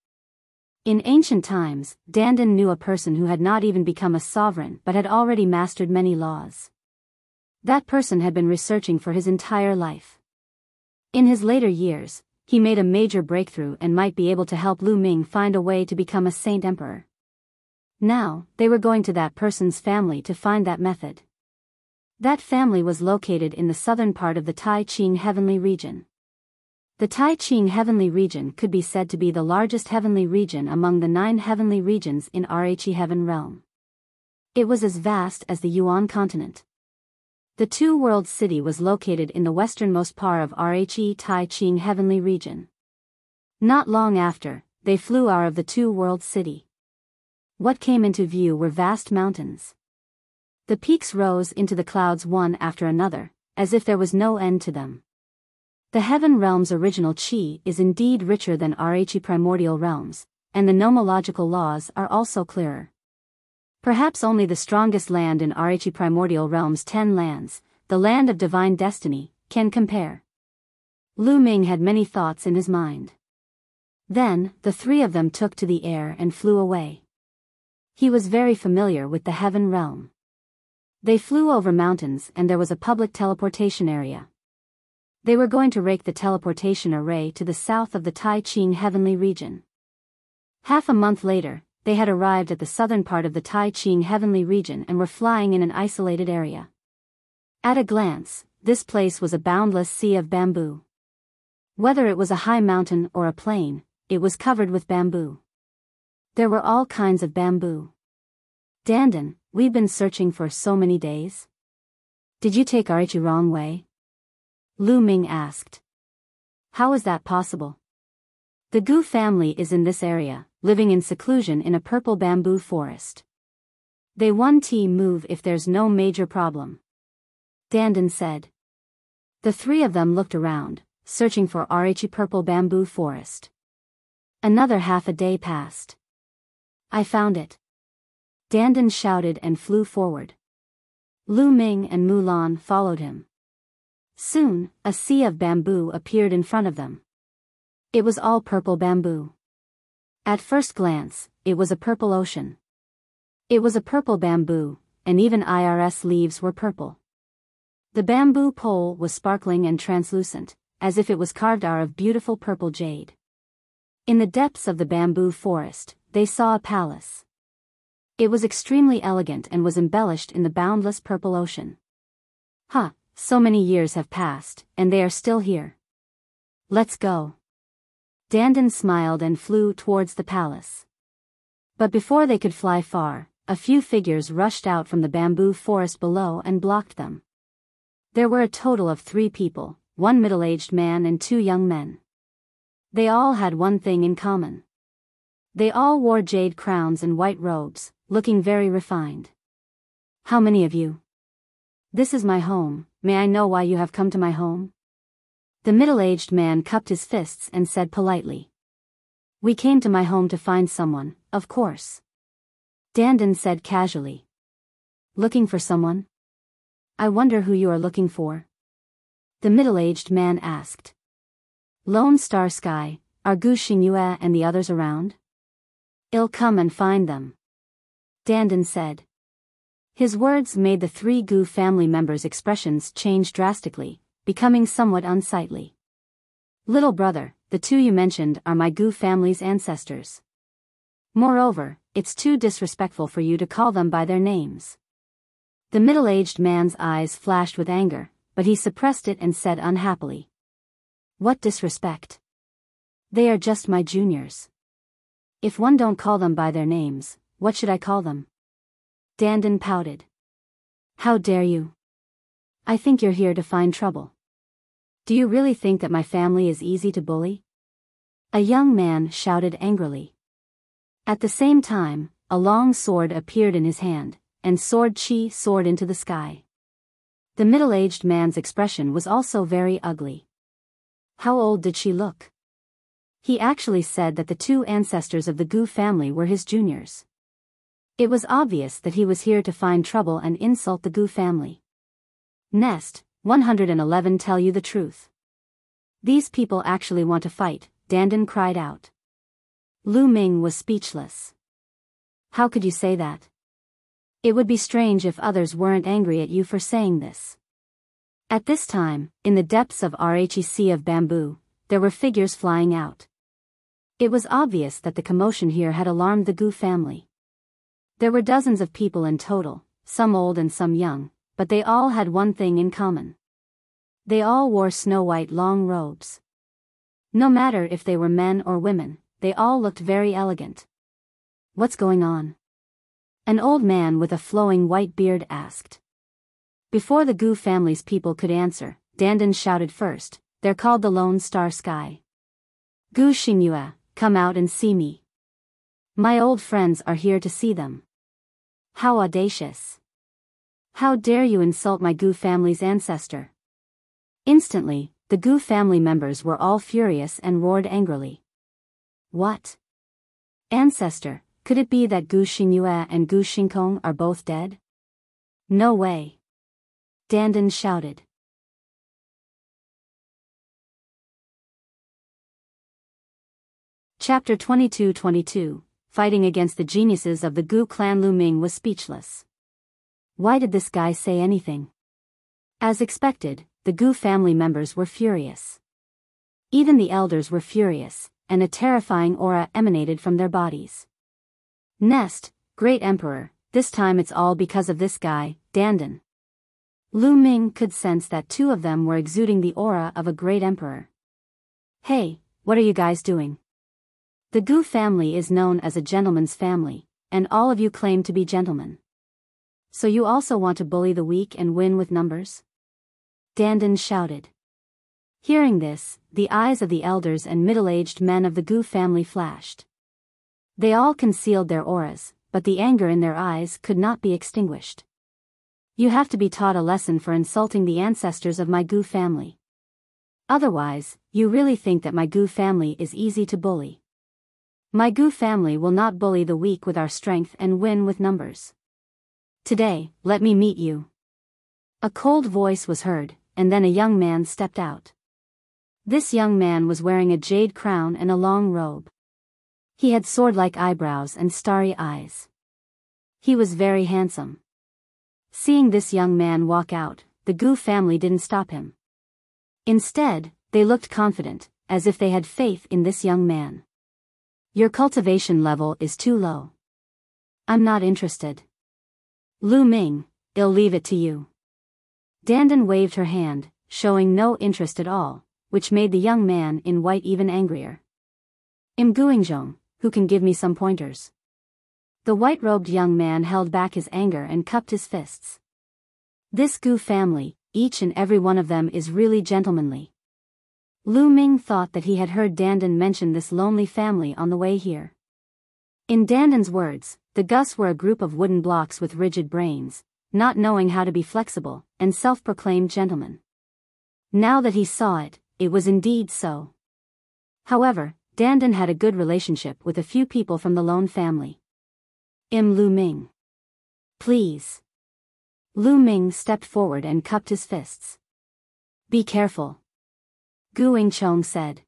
In ancient times, Dandan knew a person who had not even become a sovereign but had already mastered many laws. That person had been researching for his entire life. In his later years, he made a major breakthrough and might be able to help Lu Ming find a way to become a saint emperor. Now, they were going to that person's family to find that method. That family was located in the southern part of the Tai Ching heavenly region. The Tai Ching heavenly region could be said to be the largest heavenly region among the 9 heavenly regions in Rhe heaven realm. It was as vast as the Yuan continent. The Two World City was located in the westernmost part of Rhe Tai Ching heavenly region. Not long after, they flew out of the Two World City. What came into view were vast mountains. The peaks rose into the clouds one after another, as if there was no end to them. The heaven realm's original chi is indeed richer than Rhe primordial realms, and the nomological laws are also clearer. Perhaps only the strongest land in Rhe primordial realm's 10 lands, the land of divine destiny, can compare. Lu Ming had many thoughts in his mind. Then, the three of them took to the air and flew away. He was very familiar with the heaven realm. They flew over mountains and there was a public teleportation area. They were going to rake the teleportation array to the south of the Tai Ching heavenly region. Half a month later, they had arrived at the southern part of the Tai Ching heavenly region and were flying in an isolated area. At a glance, this place was a boundless sea of bamboo. Whether it was a high mountain or a plain, it was covered with bamboo. There were all kinds of bamboo. Dandan, we've been searching for so many days. Did you take Rhe wrong way? Lu Ming asked. How is that possible? The Gu family is in this area, living in seclusion in a purple bamboo forest. They won't move if there's no major problem. Dandan said. The three of them looked around, searching for Rhe purple bamboo forest. Another half a day passed. I found it. Dandan shouted and flew forward. Lu Ming and Mulan followed him. Soon, a sea of bamboo appeared in front of them. It was all purple bamboo. At first glance, it was a purple ocean. It was a purple bamboo, and even IRS leaves were purple. The bamboo pole was sparkling and translucent, as if it was carved out of beautiful purple jade. In the depths of the bamboo forest, they saw a palace. It was extremely elegant and was embellished in the boundless purple ocean. So many years have passed, and they are still here. Let's go. Dandan smiled and flew towards the palace. But before they could fly far, a few figures rushed out from the bamboo forest below and blocked them. There were a total of 3 people, 1 middle-aged man and 2 young men. They all had one thing in common. They all wore jade crowns and white robes, looking very refined. How many of you? This is my home, may I know why you have come to my home? The middle-aged man cupped his fists and said politely. We came to my home to find someone, of course. Dandan said casually. Looking for someone? I wonder who you are looking for. The middle-aged man asked. Lone Star Sky, are Gu Xingyue and the others around? I'll come and find them. Dandan said. His words made the 3 Gu family members' expressions change drastically, becoming somewhat unsightly. Little brother, the 2 you mentioned are my Gu family's ancestors. Moreover, it's too disrespectful for you to call them by their names. The middle-aged man's eyes flashed with anger, but he suppressed it and said unhappily. What disrespect. They are just my juniors. If one don't call them by their names, what should I call them? Dandan pouted. How dare you? I think you're here to find trouble. Do you really think that my family is easy to bully? A young man shouted angrily. At the same time, a long sword appeared in his hand, and sword chi soared into the sky. The middle-aged man's expression was also very ugly. How old did she look? He actually said that the two ancestors of the Gu family were his juniors. It was obvious that he was here to find trouble and insult the Gu family. Nest 111 tell you the truth. These people actually want to fight, Dandan cried out. Lu Ming was speechless. How could you say that? It would be strange if others weren't angry at you for saying this. At this time, in the depths of RHEC of bamboo, there were figures flying out. It was obvious that the commotion here had alarmed the Gu family. There were dozens of people in total, some old and some young, but they all had one thing in common. They all wore snow-white long robes. No matter if they were men or women, they all looked very elegant. What's going on? An old man with a flowing white beard asked. Before the Gu family's people could answer, Dandan shouted first, they're called the Lone Star Sky. Gu Xingyue, come out and see me. My old friends are here to see them. How audacious. How dare you insult my Gu family's ancestor? Instantly, the Gu family members were all furious and roared angrily. What? Ancestor, could it be that Gu Xingyue and Gu Xingkong are both dead? No way. Dandan shouted. Chapter 22. Fighting against the geniuses of the Gu clan. Lu Ming was speechless. Why did this guy say anything? As expected, the Gu family members were furious. Even the elders were furious, and a terrifying aura emanated from their bodies. Nest, Great Emperor, this time it's all because of this guy, Dandan. Lu Ming could sense that two of them were exuding the aura of a great emperor. Hey, what are you guys doing? The Gu family is known as a gentleman's family, and all of you claim to be gentlemen. So you also want to bully the weak and win with numbers? Dandan shouted. Hearing this, the eyes of the elders and middle-aged men of the Gu family flashed. They all concealed their auras, but the anger in their eyes could not be extinguished. You have to be taught a lesson for insulting the ancestors of my Gu family. Otherwise, you really think that my Gu family is easy to bully. My Gu family will not bully the weak with our strength and win with numbers. Today, let me meet you. A cold voice was heard, and then a young man stepped out. This young man was wearing a jade crown and a long robe. He had sword-like eyebrows and starry eyes. He was very handsome. Seeing this young man walk out, the Gu family didn't stop him. Instead, they looked confident, as if they had faith in this young man. Your cultivation level is too low. I'm not interested. Lu Ming, I'll leave it to you. Dandan waved her hand, showing no interest at all, which made the young man in white even angrier. Im Guingzhong, who can give me some pointers? The white-robed young man held back his anger and cupped his fists. This Gu family, each and every one of them is really gentlemanly. Lu Ming thought that he had heard Dandan mention this lonely family on the way here. In Dandan's words, the Gus were a group of wooden blocks with rigid brains, not knowing how to be flexible, and self-proclaimed gentlemen. Now that he saw it, it was indeed so. However, Dandan had a good relationship with a few people from the Lone family. Lu Ming. Please. Lu Ming stepped forward and cupped his fists. Be careful. Gu Yingchong said.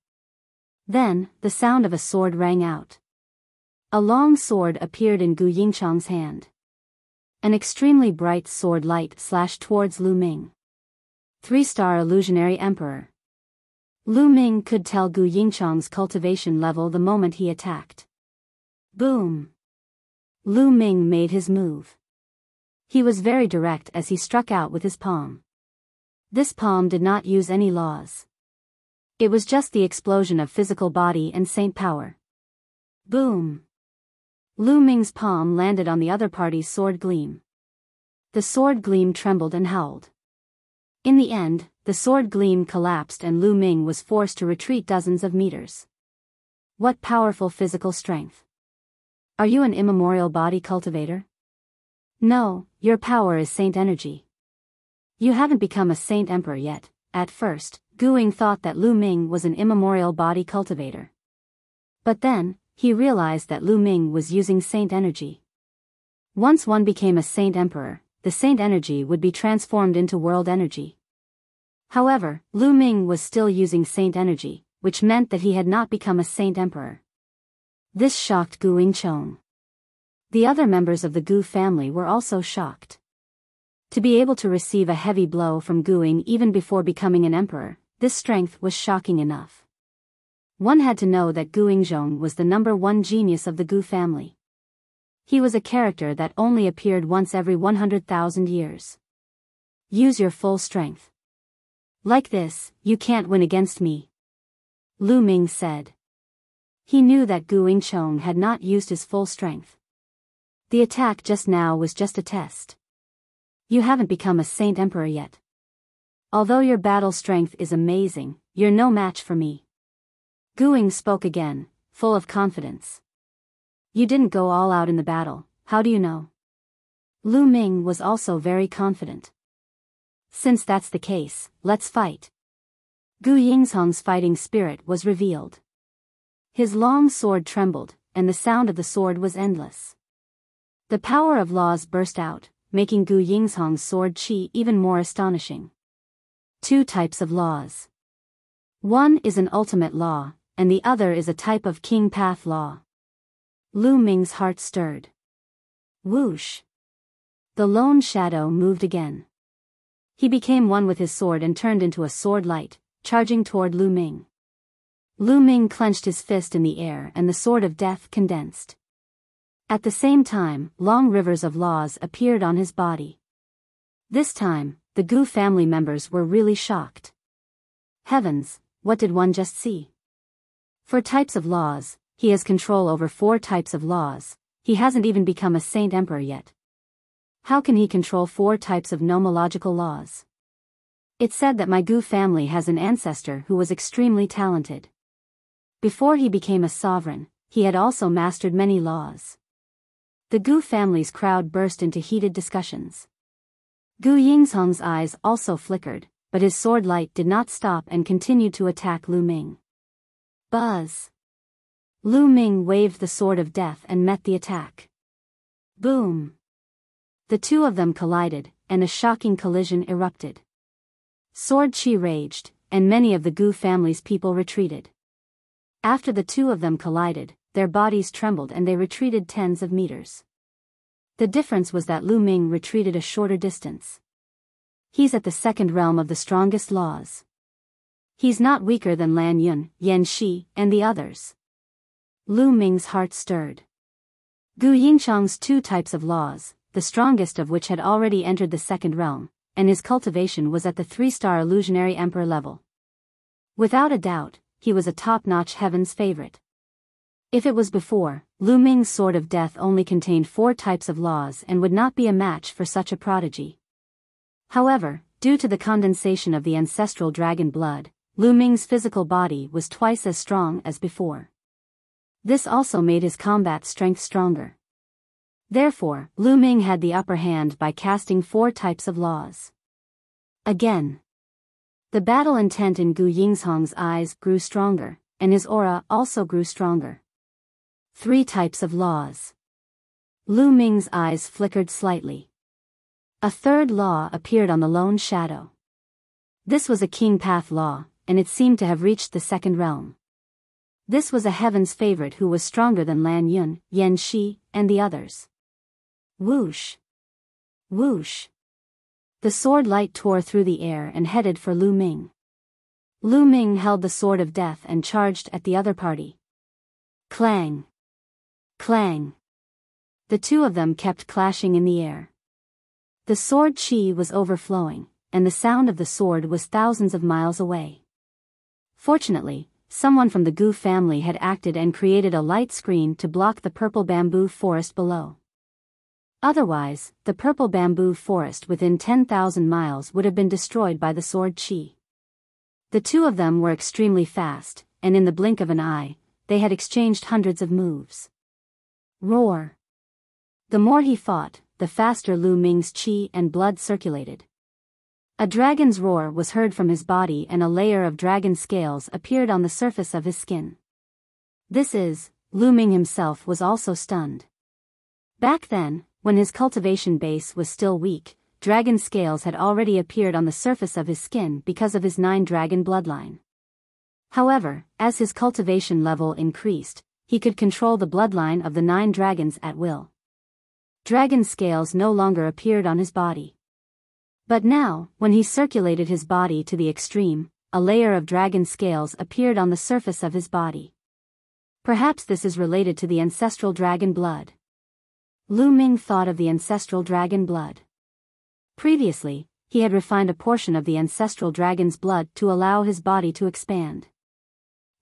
Then, the sound of a sword rang out. A long sword appeared in Gu Yingchong's hand. An extremely bright sword light slashed towards Lu Ming. 3-star illusionary emperor. Lu Ming could tell Gu Yingchong's cultivation level the moment he attacked. Boom! Lu Ming made his move. He was very direct as he struck out with his palm. This palm did not use any laws. It was just the explosion of physical body and saint power. Boom! Lu Ming's palm landed on the other party's sword gleam. The sword gleam trembled and howled. In the end, the sword gleam collapsed and Lu Ming was forced to retreat dozens of meters. What powerful physical strength! Are you an immemorial body cultivator? No, your power is saint energy. You haven't become a saint emperor yet. At first, Guing thought that Lu Ming was an immemorial body cultivator. But then, he realized that Lu Ming was using saint energy. Once one became a saint emperor, the saint energy would be transformed into world energy. However, Lu Ming was still using saint energy, which meant that he had not become a saint emperor. This shocked Gu Yingchong. The other members of the Gu family were also shocked. To be able to receive a heavy blow from Guing even before becoming an emperor, this strength was shocking enough. One had to know that Gu Yingzhong was the #1 genius of the Gu family. He was a character that only appeared once every 100,000 years. Use your full strength. Like this, you can't win against me, Lu Ming said. He knew that Gu Yingchong had not used his full strength. The attack just now was just a test. You haven't become a saint emperor yet. Although your battle strength is amazing, you're no match for me. Guing spoke again, full of confidence. You didn't go all out in the battle, how do you know? Lu Ming was also very confident. Since that's the case, let's fight. Gu Yingzhong's fighting spirit was revealed. His long sword trembled, and the sound of the sword was endless. The power of laws burst out, making Gu Yingzhong's sword chi even more astonishing. Two types of laws. One is an ultimate law, and the other is a type of king path law. Lu Ming's heart stirred. Whoosh! The lone shadow moved again. He became one with his sword and turned into a sword light, charging toward Lu Ming. Lu Ming clenched his fist in the air and the sword of death condensed. At the same time, long rivers of laws appeared on his body. This time, the Gu family members were really shocked. Heavens, what did one just see? For types of laws, he has control over 4 types of laws. He hasn't even become a saint emperor yet. How can he control 4 types of nomological laws? It's said that my Gu family has an ancestor who was extremely talented. Before he became a sovereign, he had also mastered many laws. The Gu family's crowd burst into heated discussions. Gu Yingzhong's eyes also flickered, but his sword light did not stop and continued to attack Lu Ming. Buzz! Lu Ming waved the sword of death and met the attack. Boom! The two of them collided, and a shocking collision erupted. Sword chi raged, and many of the Gu family's people retreated. After the two of them collided, their bodies trembled and they retreated tens of meters. The difference was that Lu Ming retreated a shorter distance. He's at the second realm of the strongest laws. He's not weaker than LAN Yun, Yan Shi, and the others. Lu Ming's heart stirred. Gu Yingchong's 2 types of laws, the strongest of which had already entered the second realm, and his cultivation was at the 3-star illusionary emperor level. Without a doubt, he was a top-notch heaven's favorite. If it was before, Lu Ming's sword of death only contained 4 types of laws and would not be a match for such a prodigy. However, due to the condensation of the ancestral dragon blood, Lu Ming's physical body was twice as strong as before. This also made his combat strength stronger. Therefore, Lu Ming had the upper hand by casting 4 types of laws. Again. The battle intent in Gu Yingzhong's eyes grew stronger, and his aura also grew stronger. 3 types of laws. Lu Ming's eyes flickered slightly. A 3rd law appeared on the lone shadow. This was a king path law, and it seemed to have reached the second realm. This was a heaven's favorite who was stronger than LAN Yun, Yan Shi, and the others. Whoosh! Whoosh! The sword light tore through the air and headed for Lu Ming. Lu Ming held the sword of death and charged at the other party. Clang! Clang! The two of them kept clashing in the air. The sword chi was overflowing, and the sound of the sword was thousands of miles away. Fortunately, someone from the Gu family had acted and created a light screen to block the purple bamboo forest below. Otherwise, the purple bamboo forest within 10,000 miles would have been destroyed by the sword chi. The two of them were extremely fast, and in the blink of an eye, they had exchanged hundreds of moves. Roar! The more he fought, the faster Lu Ming's chi and blood circulated. A dragon's roar was heard from his body and a layer of dragon scales appeared on the surface of his skin. Lu Ming himself was also stunned. Back then, when his cultivation base was still weak, dragon scales had already appeared on the surface of his skin because of his 9-dragon bloodline. However, as his cultivation level increased, he could control the bloodline of the 9 dragons at will. Dragon scales no longer appeared on his body. But now, when he circulated his body to the extreme, a layer of dragon scales appeared on the surface of his body. Perhaps this is related to the ancestral dragon blood. Lu Ming thought of the ancestral dragon blood. Previously, he had refined a portion of the ancestral dragon's blood to allow his body to expand.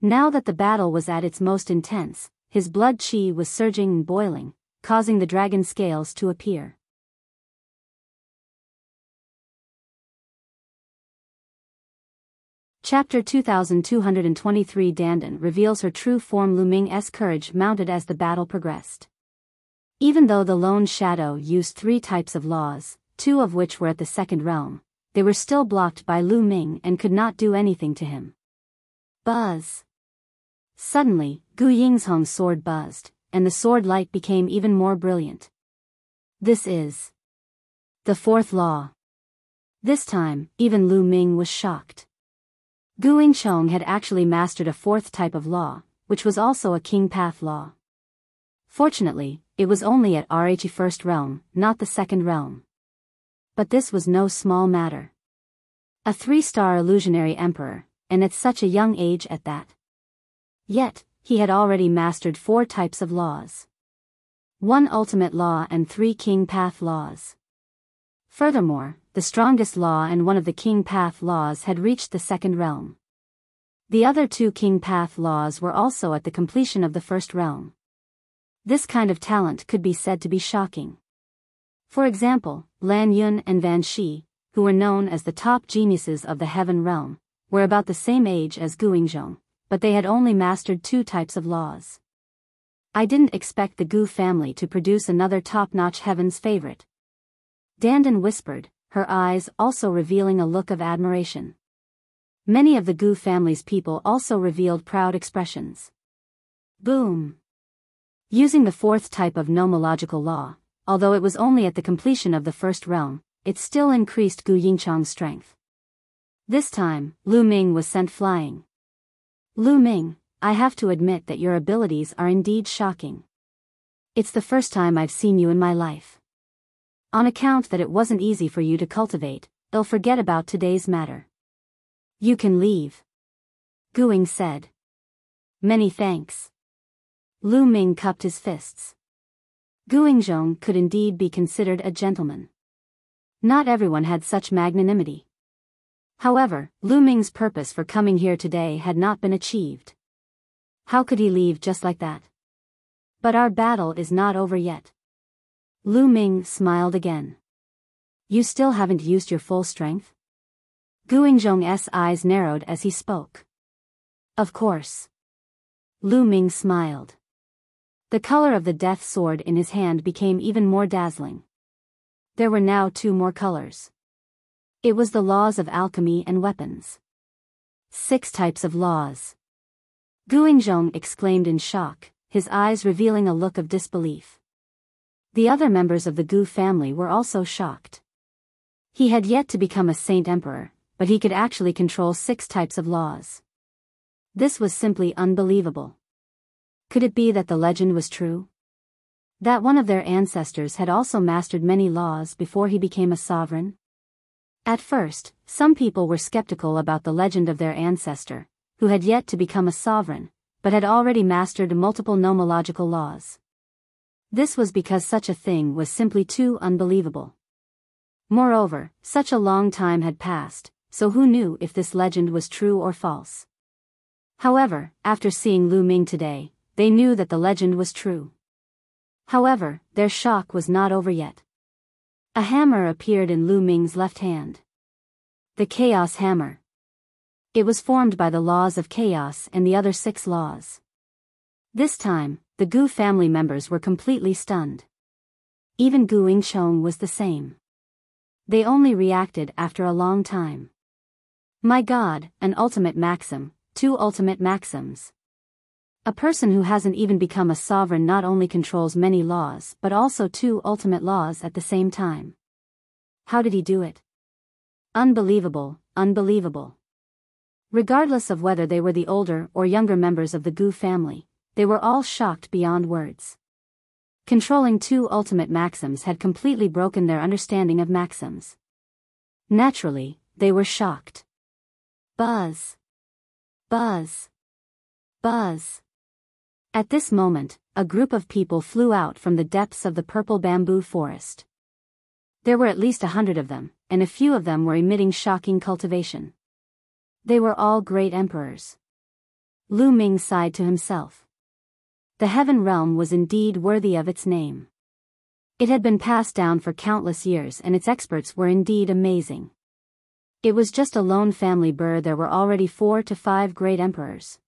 Now that the battle was at its most intense, his blood chi was surging and boiling, causing the dragon scales to appear. Chapter 2223 Dandan reveals her true form. Lu Ming's courage mounted as the battle progressed. Even though the lone shadow used 3 types of laws, 2 of which were at the second realm, they were still blocked by Lu Ming and could not do anything to him. Buzz! Suddenly, Gu Yingzhong's sword buzzed, and the sword light became even more brilliant. This is the 4th law. This time, even Lu Ming was shocked. Gu Yingzhong had actually mastered a 4th type of law, which was also a king path law. Fortunately, it was only at Rhe first realm, not the second realm. But this was no small matter. A 3-star illusionary emperor, and at such a young age at that. Yet, he had already mastered 4 types of laws. 1 ultimate law and 3 king path laws. Furthermore, the strongest law and one of the king path laws had reached the second realm. The other 2 king path laws were also at the completion of the first realm. This kind of talent could be said to be shocking. For example, LAN Yun and Van Shi, who were known as the top geniuses of the heaven realm, were about the same age as Gu Yingzhong, but they had only mastered 2 types of laws. I didn't expect the Gu family to produce another top-notch heaven's favorite. Dandan whispered, her eyes also revealing a look of admiration. Many of the Gu family's people also revealed proud expressions. Boom! Using the 4th type of nomological law, although it was only at the completion of the first realm, it still increased Gu Yingzhong's strength. This time, Lu Ming was sent flying. Lu Ming, I have to admit that your abilities are indeed shocking. It's the first time I've seen you in my life. On account that it wasn't easy for you to cultivate, I'll forget about today's matter. You can leave. Gu Ying said. Many thanks. Lu Ming cupped his fists. Gu Yingzhong could indeed be considered a gentleman. Not everyone had such magnanimity. However, Lu Ming's purpose for coming here today had not been achieved. How could he leave just like that? But our battle is not over yet. Lu Ming smiled again. You still haven't used your full strength? Gu Yingzhong's eyes narrowed as he spoke. Of course. Lu Ming smiled. The color of the death sword in his hand became even more dazzling. There were now 2 more colors. It was the laws of alchemy and weapons. 6 types of laws. Gu Yingzhong exclaimed in shock, his eyes revealing a look of disbelief. The other members of the Gu family were also shocked. He had yet to become a saint emperor, but he could actually control 6 types of laws. This was simply unbelievable. Could it be that the legend was true? That one of their ancestors had also mastered many laws before he became a sovereign? At first, some people were skeptical about the legend of their ancestor, who had yet to become a sovereign, but had already mastered multiple nomological laws. This was because such a thing was simply too unbelievable. Moreover, such a long time had passed, so who knew if this legend was true or false? However, after seeing Lu Ming today, they knew that the legend was true. However, their shock was not over yet. A hammer appeared in Lu Ming's left hand. The Chaos Hammer. It was formed by the laws of chaos and the other 6 laws. This time, the Gu family members were completely stunned. Even Gu Yingchong was the same. They only reacted after a long time. My God, an ultimate maxim, 2 ultimate maxims. A person who hasn't even become a sovereign not only controls many laws but also 2 ultimate laws at the same time. How did he do it? Unbelievable, unbelievable. Regardless of whether they were the older or younger members of the Gu family, they were all shocked beyond words. Controlling 2 ultimate maxims had completely broken their understanding of maxims. Naturally, they were shocked. Buzz. Buzz. Buzz. At this moment, a group of people flew out from the depths of the purple bamboo forest. There were at least 100 of them, and a few of them were emitting shocking cultivation. They were all great emperors. Lu Ming sighed to himself. The heaven realm was indeed worthy of its name. It had been passed down for countless years and its experts were indeed amazing. It was just a lone family bird. There were already 4 to 5 great emperors.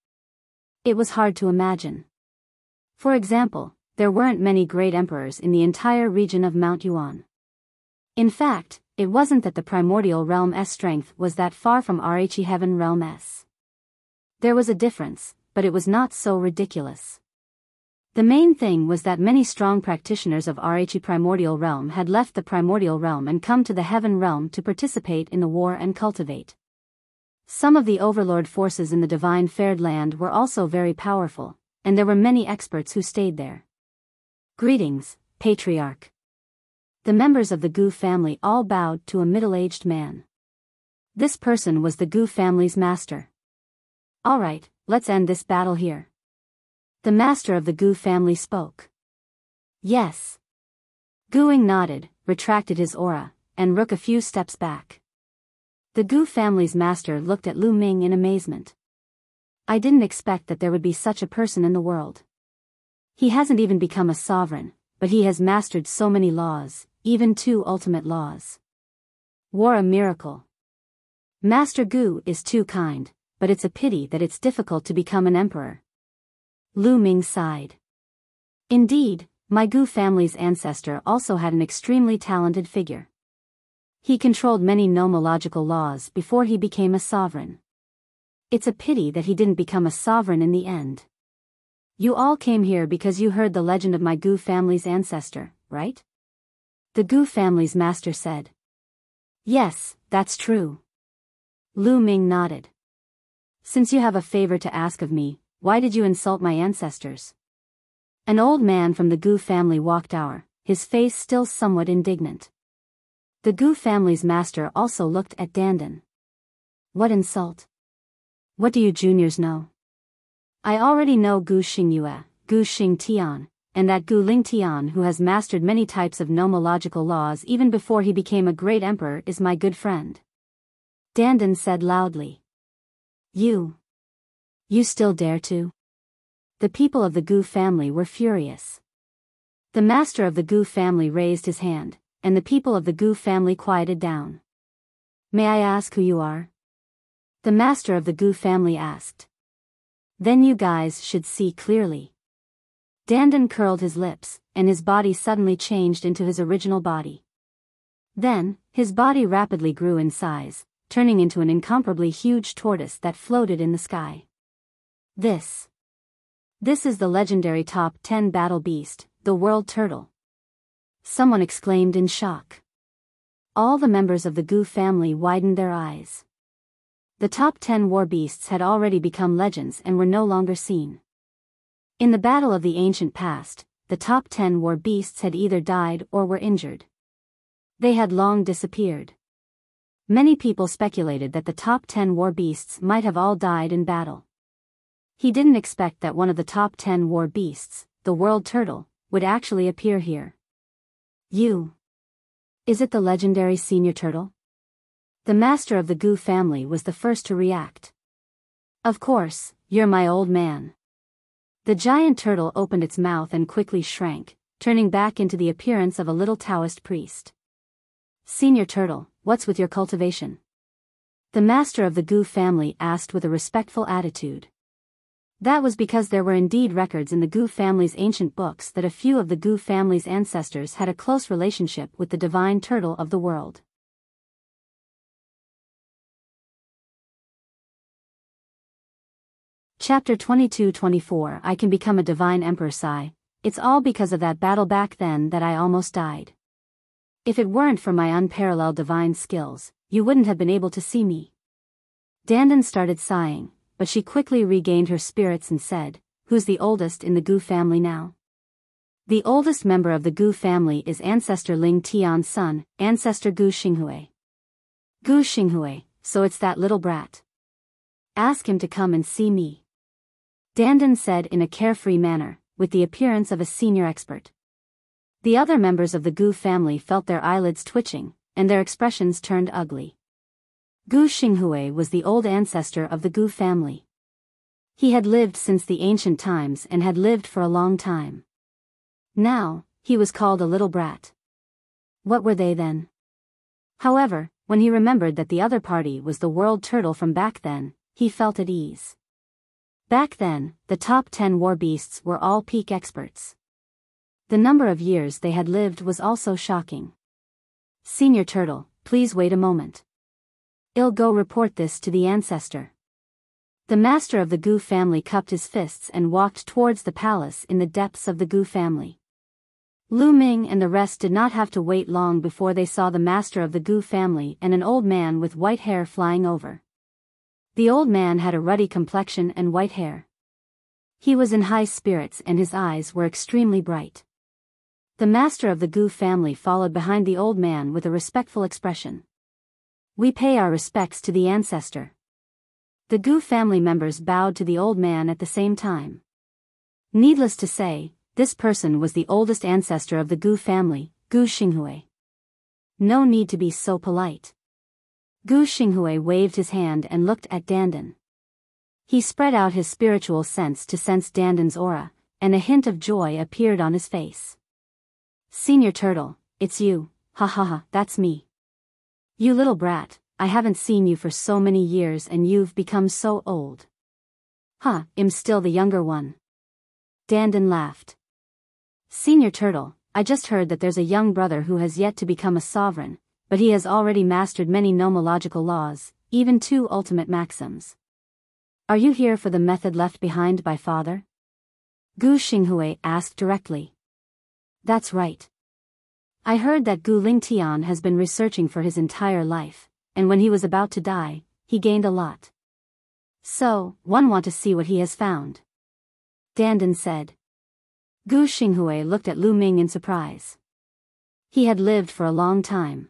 It was hard to imagine. For example, there weren't many great emperors in the entire region of Mount Yuan. In fact, it wasn't that the primordial realm's strength was that far from Rhe heaven realm's. There was a difference, but it was not so ridiculous. The main thing was that many strong practitioners of Rhe primordial realm had left the primordial realm and come to the heaven realm to participate in the war and cultivate. Some of the overlord forces in the divine fared land were also very powerful, and there were many experts who stayed there. Greetings, Patriarch. The members of the Gu family all bowed to a middle-aged man. This person was the Gu family's master. Alright, let's end this battle here. The master of the Gu family spoke. Yes. Guing nodded, retracted his aura, and rook a few steps back. The Gu family's master looked at Lu Ming in amazement. I didn't expect that there would be such a person in the world. He hasn't even become a sovereign, but he has mastered so many laws, even 2 ultimate laws. War a miracle. Master Gu is too kind, but it's a pity that it's difficult to become an emperor. Lu Ming sighed. Indeed, my Gu family's ancestor also had an extremely talented figure. He controlled many nomological laws before he became a sovereign. It's a pity that he didn't become a sovereign in the end. You all came here because you heard the legend of my Gu family's ancestor, right? The Gu family's master said. Yes, that's true. Lu Ming nodded. Since you have a favor to ask of me, why did you insult my ancestors? An old man from the Gu family walked out, his face still somewhat indignant. The Gu family's master also looked at dandan. What insult? What do you juniors know? I already know Gu Xingyue, Gu Xingtian, and that Gu Lingtian who has mastered many types of nomological laws even before he became a great emperor is my good friend. Dandan said loudly. You still dare to? The people of the Gu family were furious. The master of the Gu family raised his hand, and the people of the Gu family quieted down. May I ask who you are? The master of the Gu family asked. Then you guys should see clearly. Dandan curled his lips, and his body suddenly changed into his original body. Then, his body rapidly grew in size, turning into an incomparably huge tortoise that floated in the sky. This is the legendary top 10 battle beast, the world turtle. Someone exclaimed in shock. All the members of the Gu family widened their eyes. The top 10 war beasts had already become legends and were no longer seen. In the battle of the ancient past, the top 10 war beasts had either died or were injured. They had long disappeared. Many people speculated that the top 10 war beasts might have all died in battle. He didn't expect that one of the top 10 war beasts, the world turtle, would actually appear here. You Is it the legendary senior turtle? The master of the Gu family was the first to react. Of course, you're my old man. The giant turtle opened its mouth and quickly shrank, turning back into the appearance of a little Taoist priest. Senior turtle, what's with your cultivation? The master of the Gu family asked with a respectful attitude. That was because there were indeed records in the Gu family's ancient books that a few of the Gu family's ancestors had a close relationship with the divine turtle of the world. Chapter 22-24 I can become a divine emperor. Sigh. It's all because of that battle back then that I almost died. If it weren't for my unparalleled divine skills, you wouldn't have been able to see me. Dandan started sighing, but she quickly regained her spirits and said, Who's the oldest in the Gu family now? The oldest member of the Gu family is Ancestor Ling Tian's son, Ancestor Gu Xinghui. Gu Xinghui, so it's that little brat. Ask him to come and see me. Dandan said in a carefree manner, with the appearance of a senior expert. The other members of the Gu family felt their eyelids twitching, and their expressions turned ugly. Gu Xinghui was the old ancestor of the Gu family. He had lived since the ancient times and had lived for a long time. Now, he was called a little brat. What were they then? However, when he remembered that the other party was the world turtle from back then, he felt at ease. Back then, the top 10 war beasts were all peak experts. The number of years they had lived was also shocking. Senior turtle, please wait a moment. I'll go report this to the ancestor. The master of the Gu family cupped his fists and walked towards the palace in the depths of the Gu family. Ming and the rest did not have to wait long before they saw the master of the Gu family and an old man with white hair flying over. The old man had a ruddy complexion and white hair. He was in high spirits and his eyes were extremely bright. The master of the Gu family followed behind the old man with a respectful expression. We pay our respects to the ancestor. The Gu family members bowed to the old man at the same time. Needless to say, this person was the oldest ancestor of the Gu family, Gu Xinghui. No need to be so polite. Gu Xinghui waved his hand and looked at Dandan. He spread out his spiritual sense to sense Dandan's aura, and a hint of joy appeared on his face. Senior turtle, it's you, ha ha ha, that's me. You little brat, I haven't seen you for so many years and you've become so old. Huh, I'm still the younger one. Dandan laughed. Senior turtle, I just heard that there's a young brother who has yet to become a sovereign, but he has already mastered many nomological laws, even 2 ultimate maxims. Are you here for the method left behind by father? Gu Xinghui asked directly. That's right. I heard that Gu Lingtian has been researching for his entire life, and when he was about to die, he gained a lot. So, one want to see what he has found. Dandan said. Gu Xinghui looked at Ming in surprise. He had lived for a long time.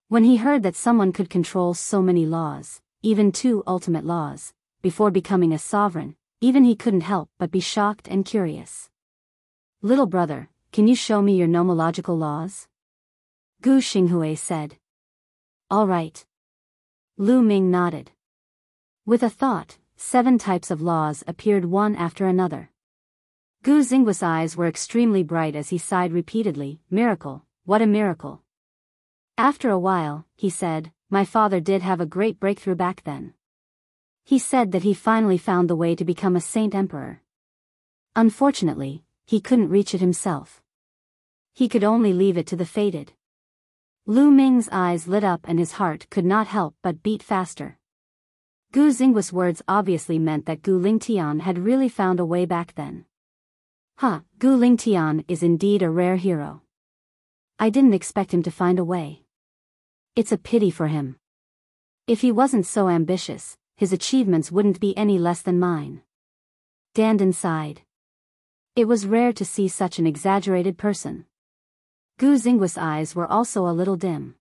When he heard that someone could control so many laws, even 2 ultimate laws, before becoming a sovereign, even he couldn't help but be shocked and curious. Little brother, can you show me your nomological laws? Gu Xinghui said. All right. Ming nodded. With a thought, 7 types of laws appeared one after another. Gu Xinghui's eyes were extremely bright as he sighed repeatedly, miracle, what a miracle. After a while, he said, my father did have a great breakthrough back then. He said that he finally found the way to become a saint emperor. Unfortunately, he couldn't reach it himself. He could only leave it to the fated. Ming's eyes lit up and his heart could not help but beat faster. Gu Xinghui's words obviously meant that Gu Lingtian had really found a way back then. Gu Lingtian is indeed a rare hero. I didn't expect him to find a way. It's a pity for him. If he wasn't so ambitious, his achievements wouldn't be any less than mine. Dandan sighed. It was rare to see such an exaggerated person. Gu Xinghui's eyes were also a little dim.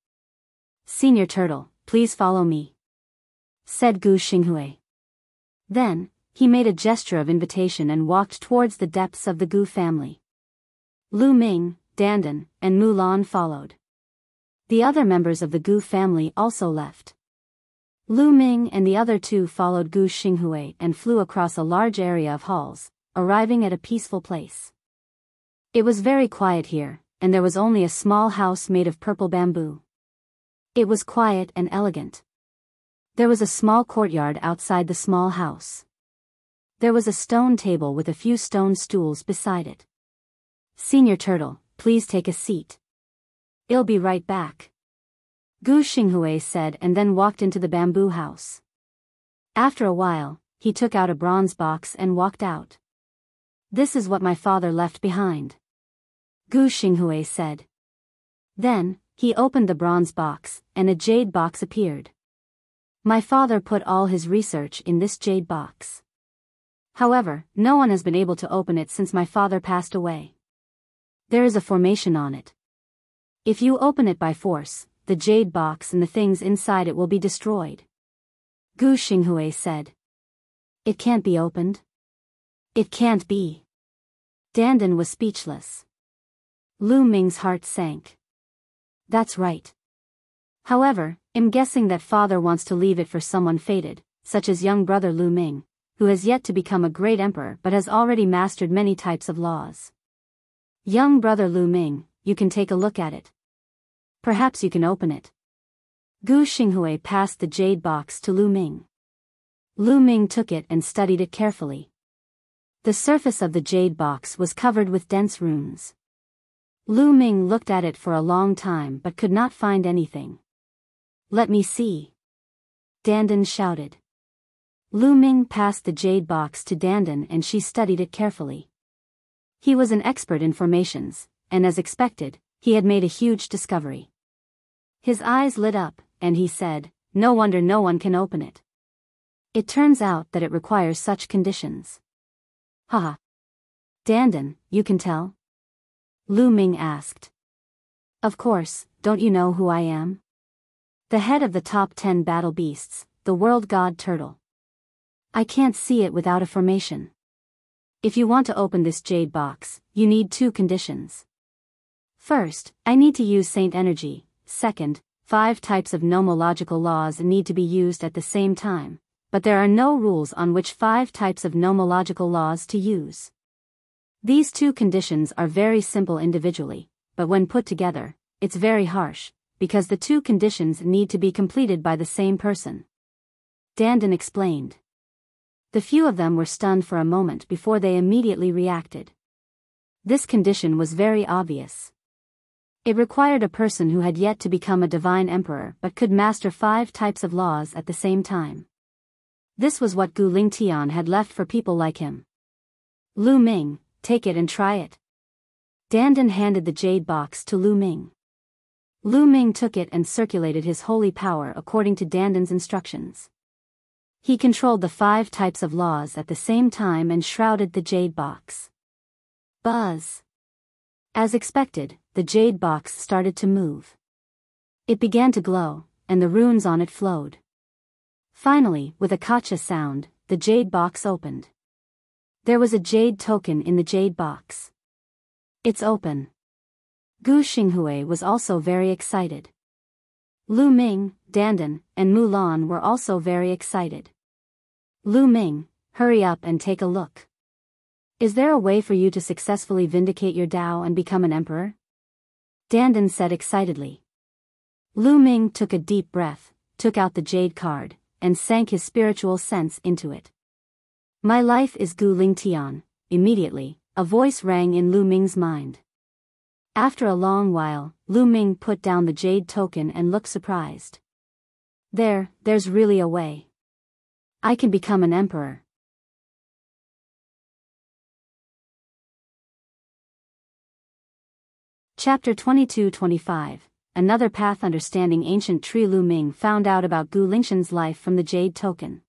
Senior turtle, please follow me, said Gu Xinghui. Then, he made a gesture of invitation and walked towards the depths of the Gu family. Ming, Dandan, and Mulan followed. The other members of the Gu family also left. Lu Ming and the other two followed Gu Xinghui and flew across a large area of halls, arriving at a peaceful place. It was very quiet here, and there was only a small house made of purple bamboo. It was quiet and elegant. There was a small courtyard outside the small house. There was a stone table with a few stone stools beside it. "Senior Turtle, please take a seat. I'll be right back," Gu Xinghui said and then walked into the bamboo house. After a while, he took out a bronze box and walked out. "This is what my father left behind," Gu Xinghui said. Then, he opened the bronze box, and a jade box appeared. "My father put all his research in this jade box. However, no one has been able to open it since my father passed away. There is a formation on it. If you open it by force, the jade box and the things inside it will be destroyed," Gu Xinghui said. "It can't be opened? It can't be." Dandan was speechless. Lu Ming's heart sank. "That's right. However, I'm guessing that father wants to leave it for someone fated, such as young brother Lu Ming, who has yet to become a great emperor but has already mastered many types of laws. Young brother Lu Ming, you can take a look at it. Perhaps you can open it." Gu Xinghui passed the jade box to Lu Ming. Lu Ming took it and studied it carefully. The surface of the jade box was covered with dense runes. Lu Ming looked at it for a long time but could not find anything. "Let me see," Dandan shouted. Lu Ming passed the jade box to Dandan and she studied it carefully. He was an expert in formations, and as expected, he had made a huge discovery. His eyes lit up, and he said, "No wonder no one can open it. It turns out that it requires such conditions." "Haha. Dandan, you can tell?" Lu Ming asked. "Of course, don't you know who I am? The head of the top 10 battle beasts, the world god turtle. I can't see it without a formation. If you want to open this jade box, you need 2 conditions. First, I need to use saint energy. Second, 5 types of nomological laws need to be used at the same time, but there are no rules on which 5 types of nomological laws to use. These 2 conditions are very simple individually, but when put together, it's very harsh, because the 2 conditions need to be completed by the same person," Dandan explained. The few of them were stunned for a moment before they immediately reacted. This condition was very obvious. It required a person who had yet to become a divine emperor but could master 5 types of laws at the same time. This was what Gu Lingtian had left for people like him. "Lu Ming, take it and try it." Dandan handed the jade box to Lu Ming. Lu Ming took it and circulated his holy power according to Dandan's instructions. He controlled the 5 types of laws at the same time and shrouded the jade box. Buzz! As expected, the jade box started to move. It began to glow, and the runes on it flowed. Finally, with a kacha sound, the jade box opened. There was a jade token in the jade box. "It's open." Gu Xinghui was also very excited. Lu Ming, Dandan, and Mulan were also very excited. "Lu Ming, hurry up and take a look. Is there a way for you to successfully vindicate your Dao and become an emperor?" Dandan said excitedly. Lu Ming took a deep breath, took out the jade card, and sank his spiritual sense into it. "My life is Gu Lingtian." Immediately, a voice rang in Lu Ming's mind. After a long while, Lu Ming put down the jade token and looked surprised. There's really a way. I can become an emperor." Chapter 22-25, Another Path. Understanding ancient tree. Lu Ming found out about Gu Lingtian's life from the jade token.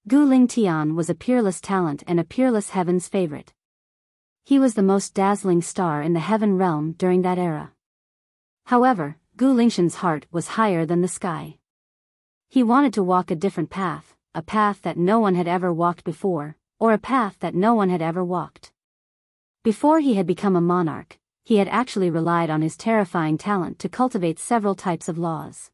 Gu Lingtian was a peerless talent and a peerless heaven's favorite. He was the most dazzling star in the heaven realm during that era. However, Gu Lingtian's heart was higher than the sky. He wanted to walk a different path, a path that no one had ever walked before, or a path that no one had ever walked. Before he had become a monarch, he had actually relied on his terrifying talent to cultivate several types of laws.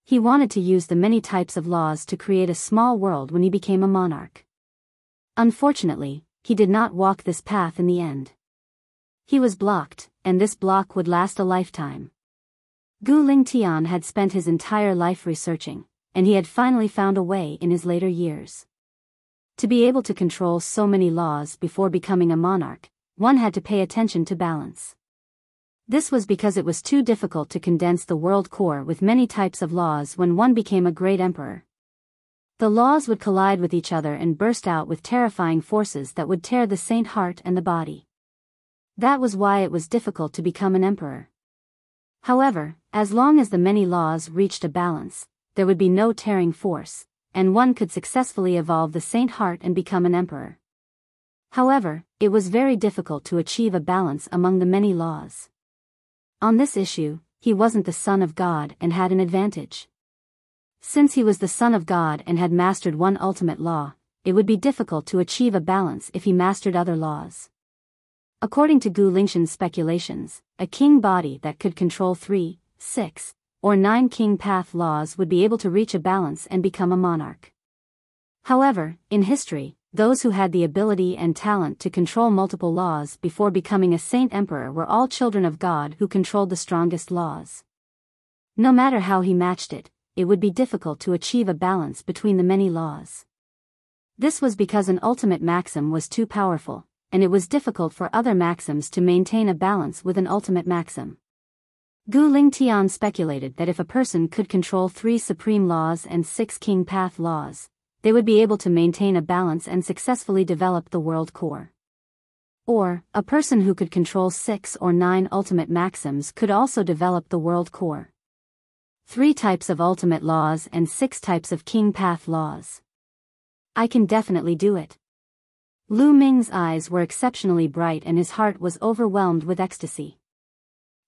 He wanted to use the many types of laws to create a small world when he became a monarch. Unfortunately, he did not walk this path in the end. He was blocked, and this block would last a lifetime. Gu Lingtian had spent his entire life researching, and he had finally found a way in his later years. To be able to control so many laws before becoming a monarch, one had to pay attention to balance. This was because it was too difficult to condense the world core with many types of laws when one became a great emperor. The laws would collide with each other and burst out with terrifying forces that would tear the saint heart and the body. That was why it was difficult to become an emperor. However, as long as the many laws reached a balance, there would be no tearing force, and one could successfully evolve the saint heart and become an emperor. However, it was very difficult to achieve a balance among the many laws. On this issue, he wasn't the son of God and had an advantage. Since he was the son of God and had mastered one ultimate law, it would be difficult to achieve a balance if he mastered other laws. According to Gu Lingtian's speculations, a king body that could control 3, 6, or 9 king path laws would be able to reach a balance and become a monarch. However, in history, those who had the ability and talent to control multiple laws before becoming a saint emperor were all children of God who controlled the strongest laws. No matter how he matched it, it would be difficult to achieve a balance between the many laws. This was because an ultimate maxim was too powerful, and it was difficult for other maxims to maintain a balance with an ultimate maxim. Gu Lingtian speculated that if a person could control 3 supreme laws and 6 king path laws, they would be able to maintain a balance and successfully develop the world core. Or, a person who could control 6 or 9 ultimate maxims could also develop the world core. 3 types of ultimate laws and 6 types of king path laws. I can definitely do it. Lu Ming's eyes were exceptionally bright and his heart was overwhelmed with ecstasy.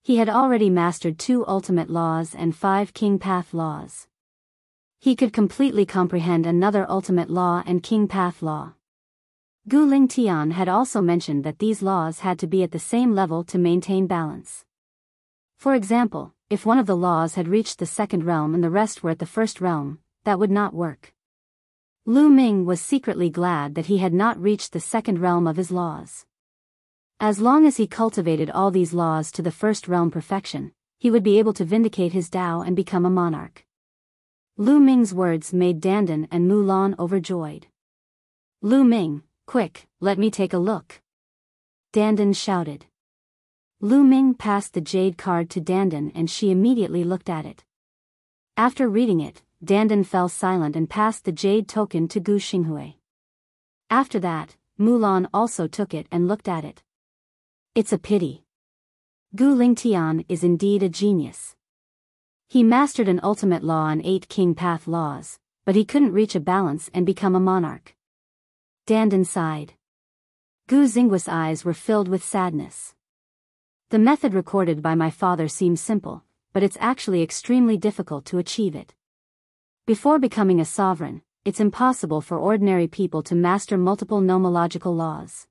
He had already mastered 2 ultimate laws and 5 king path laws. He could completely comprehend another ultimate law and king path law. Gu Lingtian had also mentioned that these laws had to be at the same level to maintain balance. For example, if one of the laws had reached the second realm and the rest were at the first realm, that would not work. Lu Ming was secretly glad that he had not reached the second realm of his laws. As long as he cultivated all these laws to the first realm perfection, he would be able to vindicate his Dao and become a monarch. Lu Ming's words made Dandan and Mulan overjoyed. Lu Ming, quick, let me take a look. Dandan shouted. Lu Ming passed the jade card to Dandan and she immediately looked at it. After reading it, Dandan fell silent and passed the jade token to Gu Xinghui. After that, Mulan also took it and looked at it. It's a pity. Gu Lingtian is indeed a genius. He mastered an ultimate law and 8 king path laws, but he couldn't reach a balance and become a monarch. Dandan sighed. Gu Xinghui's eyes were filled with sadness. The method recorded by my father seems simple, but it's actually extremely difficult to achieve it. Before becoming a sovereign, it's impossible for ordinary people to master multiple nomological laws.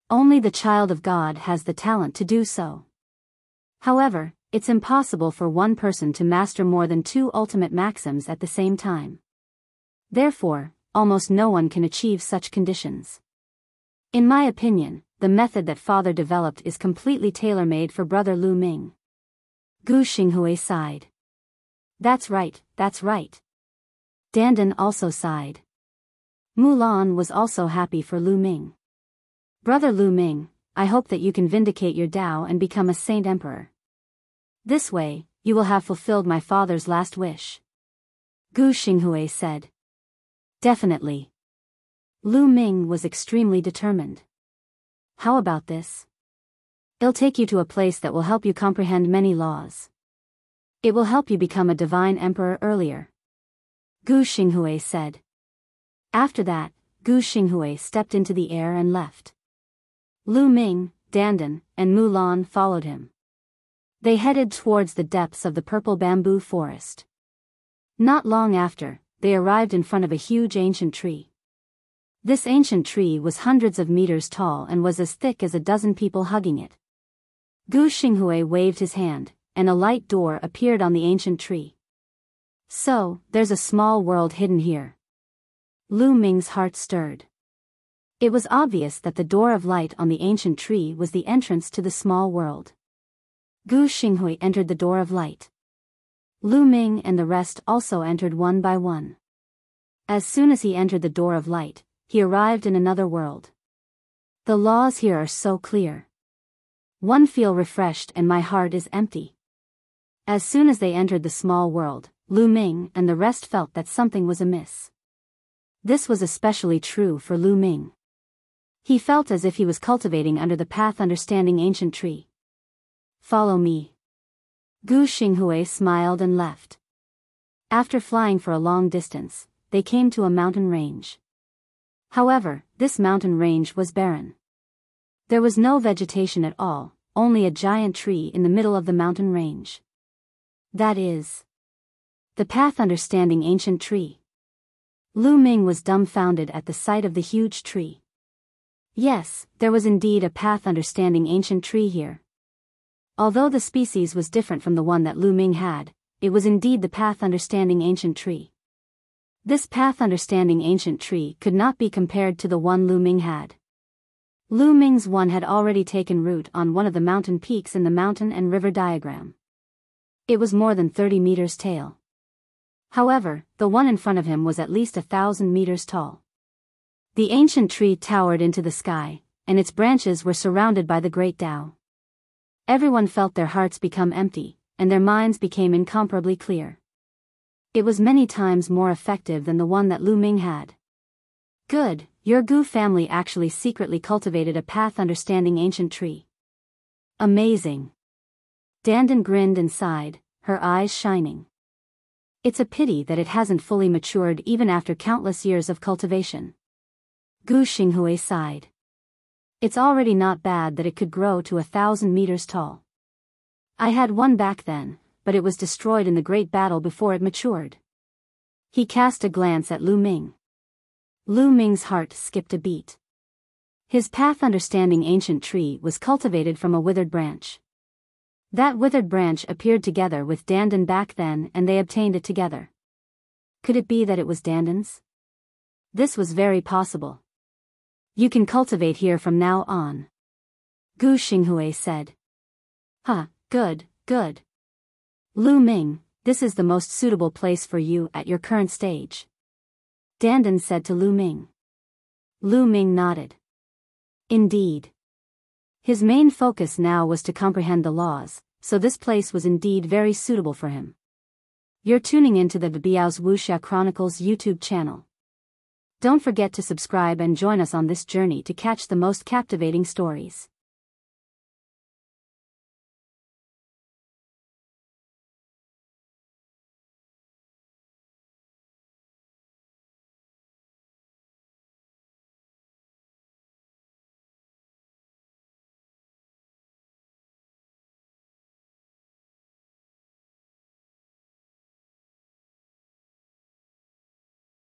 Only the child of God has the talent to do so. However, it's impossible for one person to master more than 2 ultimate maxims at the same time. Therefore, almost no one can achieve such conditions. In my opinion, the method that father developed is completely tailor-made for brother Lu Ming. Gu Xinghui sighed. That's right, that's right. Dandan also sighed. Mulan was also happy for Lu Ming. Brother Lu Ming, I hope that you can vindicate your Dao and become a saint emperor. This way, you will have fulfilled my father's last wish. Gu Xinghui said. Definitely. Lu Ming was extremely determined. How about this? It'll take you to a place that will help you comprehend many laws. It will help you become a divine emperor earlier. Gu Xinghui said. After that, Gu Xinghui stepped into the air and left. Lu Ming, Dandan, and Mulan followed him. They headed towards the depths of the purple bamboo forest. Not long after, they arrived in front of a huge ancient tree. This ancient tree was hundreds of meters tall and was as thick as a dozen people hugging it. Gu Xinghui waved his hand, and a light door appeared on the ancient tree. So, there's a small world hidden here. Lu Ming's heart stirred. It was obvious that the door of light on the ancient tree was the entrance to the small world. Gu Xinghui entered the door of light. Lu Ming and the rest also entered one by one. As soon as he entered the door of light, he arrived in another world. The laws here are so clear. One feel refreshed and my heart is empty. As soon as they entered the small world, Lu Ming and the rest felt that something was amiss. This was especially true for Lu Ming. He felt as if he was cultivating under the path understanding ancient tree. Follow me. Gu Xinghui smiled and left. After flying for a long distance, they came to a mountain range. However, this mountain range was barren. There was no vegetation at all, only a giant tree in the middle of the mountain range. That is the path understanding ancient tree. Lu Ming was dumbfounded at the sight of the huge tree. Yes, there was indeed a path understanding ancient tree here. Although the species was different from the one that Lu Ming had, it was indeed the path understanding ancient tree. This path understanding ancient tree could not be compared to the one Lu Ming had. Lu Ming's one had already taken root on one of the mountain peaks in the mountain and river diagram. It was more than 30 meters tall. However, the one in front of him was at least 1,000 meters tall. The ancient tree towered into the sky, and its branches were surrounded by the great Dao. Everyone felt their hearts become empty, and their minds became incomparably clear. It was many times more effective than the one that Lu Ming had. Good, your Gu family actually secretly cultivated a path understanding ancient tree. Amazing. Dandan grinned and sighed, her eyes shining. It's a pity that it hasn't fully matured even after countless years of cultivation. Gu Xinghui sighed. It's already not bad that it could grow to 1,000 meters tall. I had one back then, but it was destroyed in the great battle before it matured. He cast a glance at Lu Ming. Lu Ming's heart skipped a beat. His path understanding ancient tree was cultivated from a withered branch. That withered branch appeared together with Dandan back then and they obtained it together. Could it be that it was Dandan's? This was very possible. You can cultivate here from now on. Gu Xinghui said. Good, good. Lu Ming, this is the most suitable place for you at your current stage. Dandan said to Lu Ming. Lu Ming nodded. Indeed. His main focus now was to comprehend the laws, so this place was indeed very suitable for him. You're tuning into the Biyao's Wuxia Chronicles YouTube channel. Don't forget to subscribe and join us on this journey to catch the most captivating stories.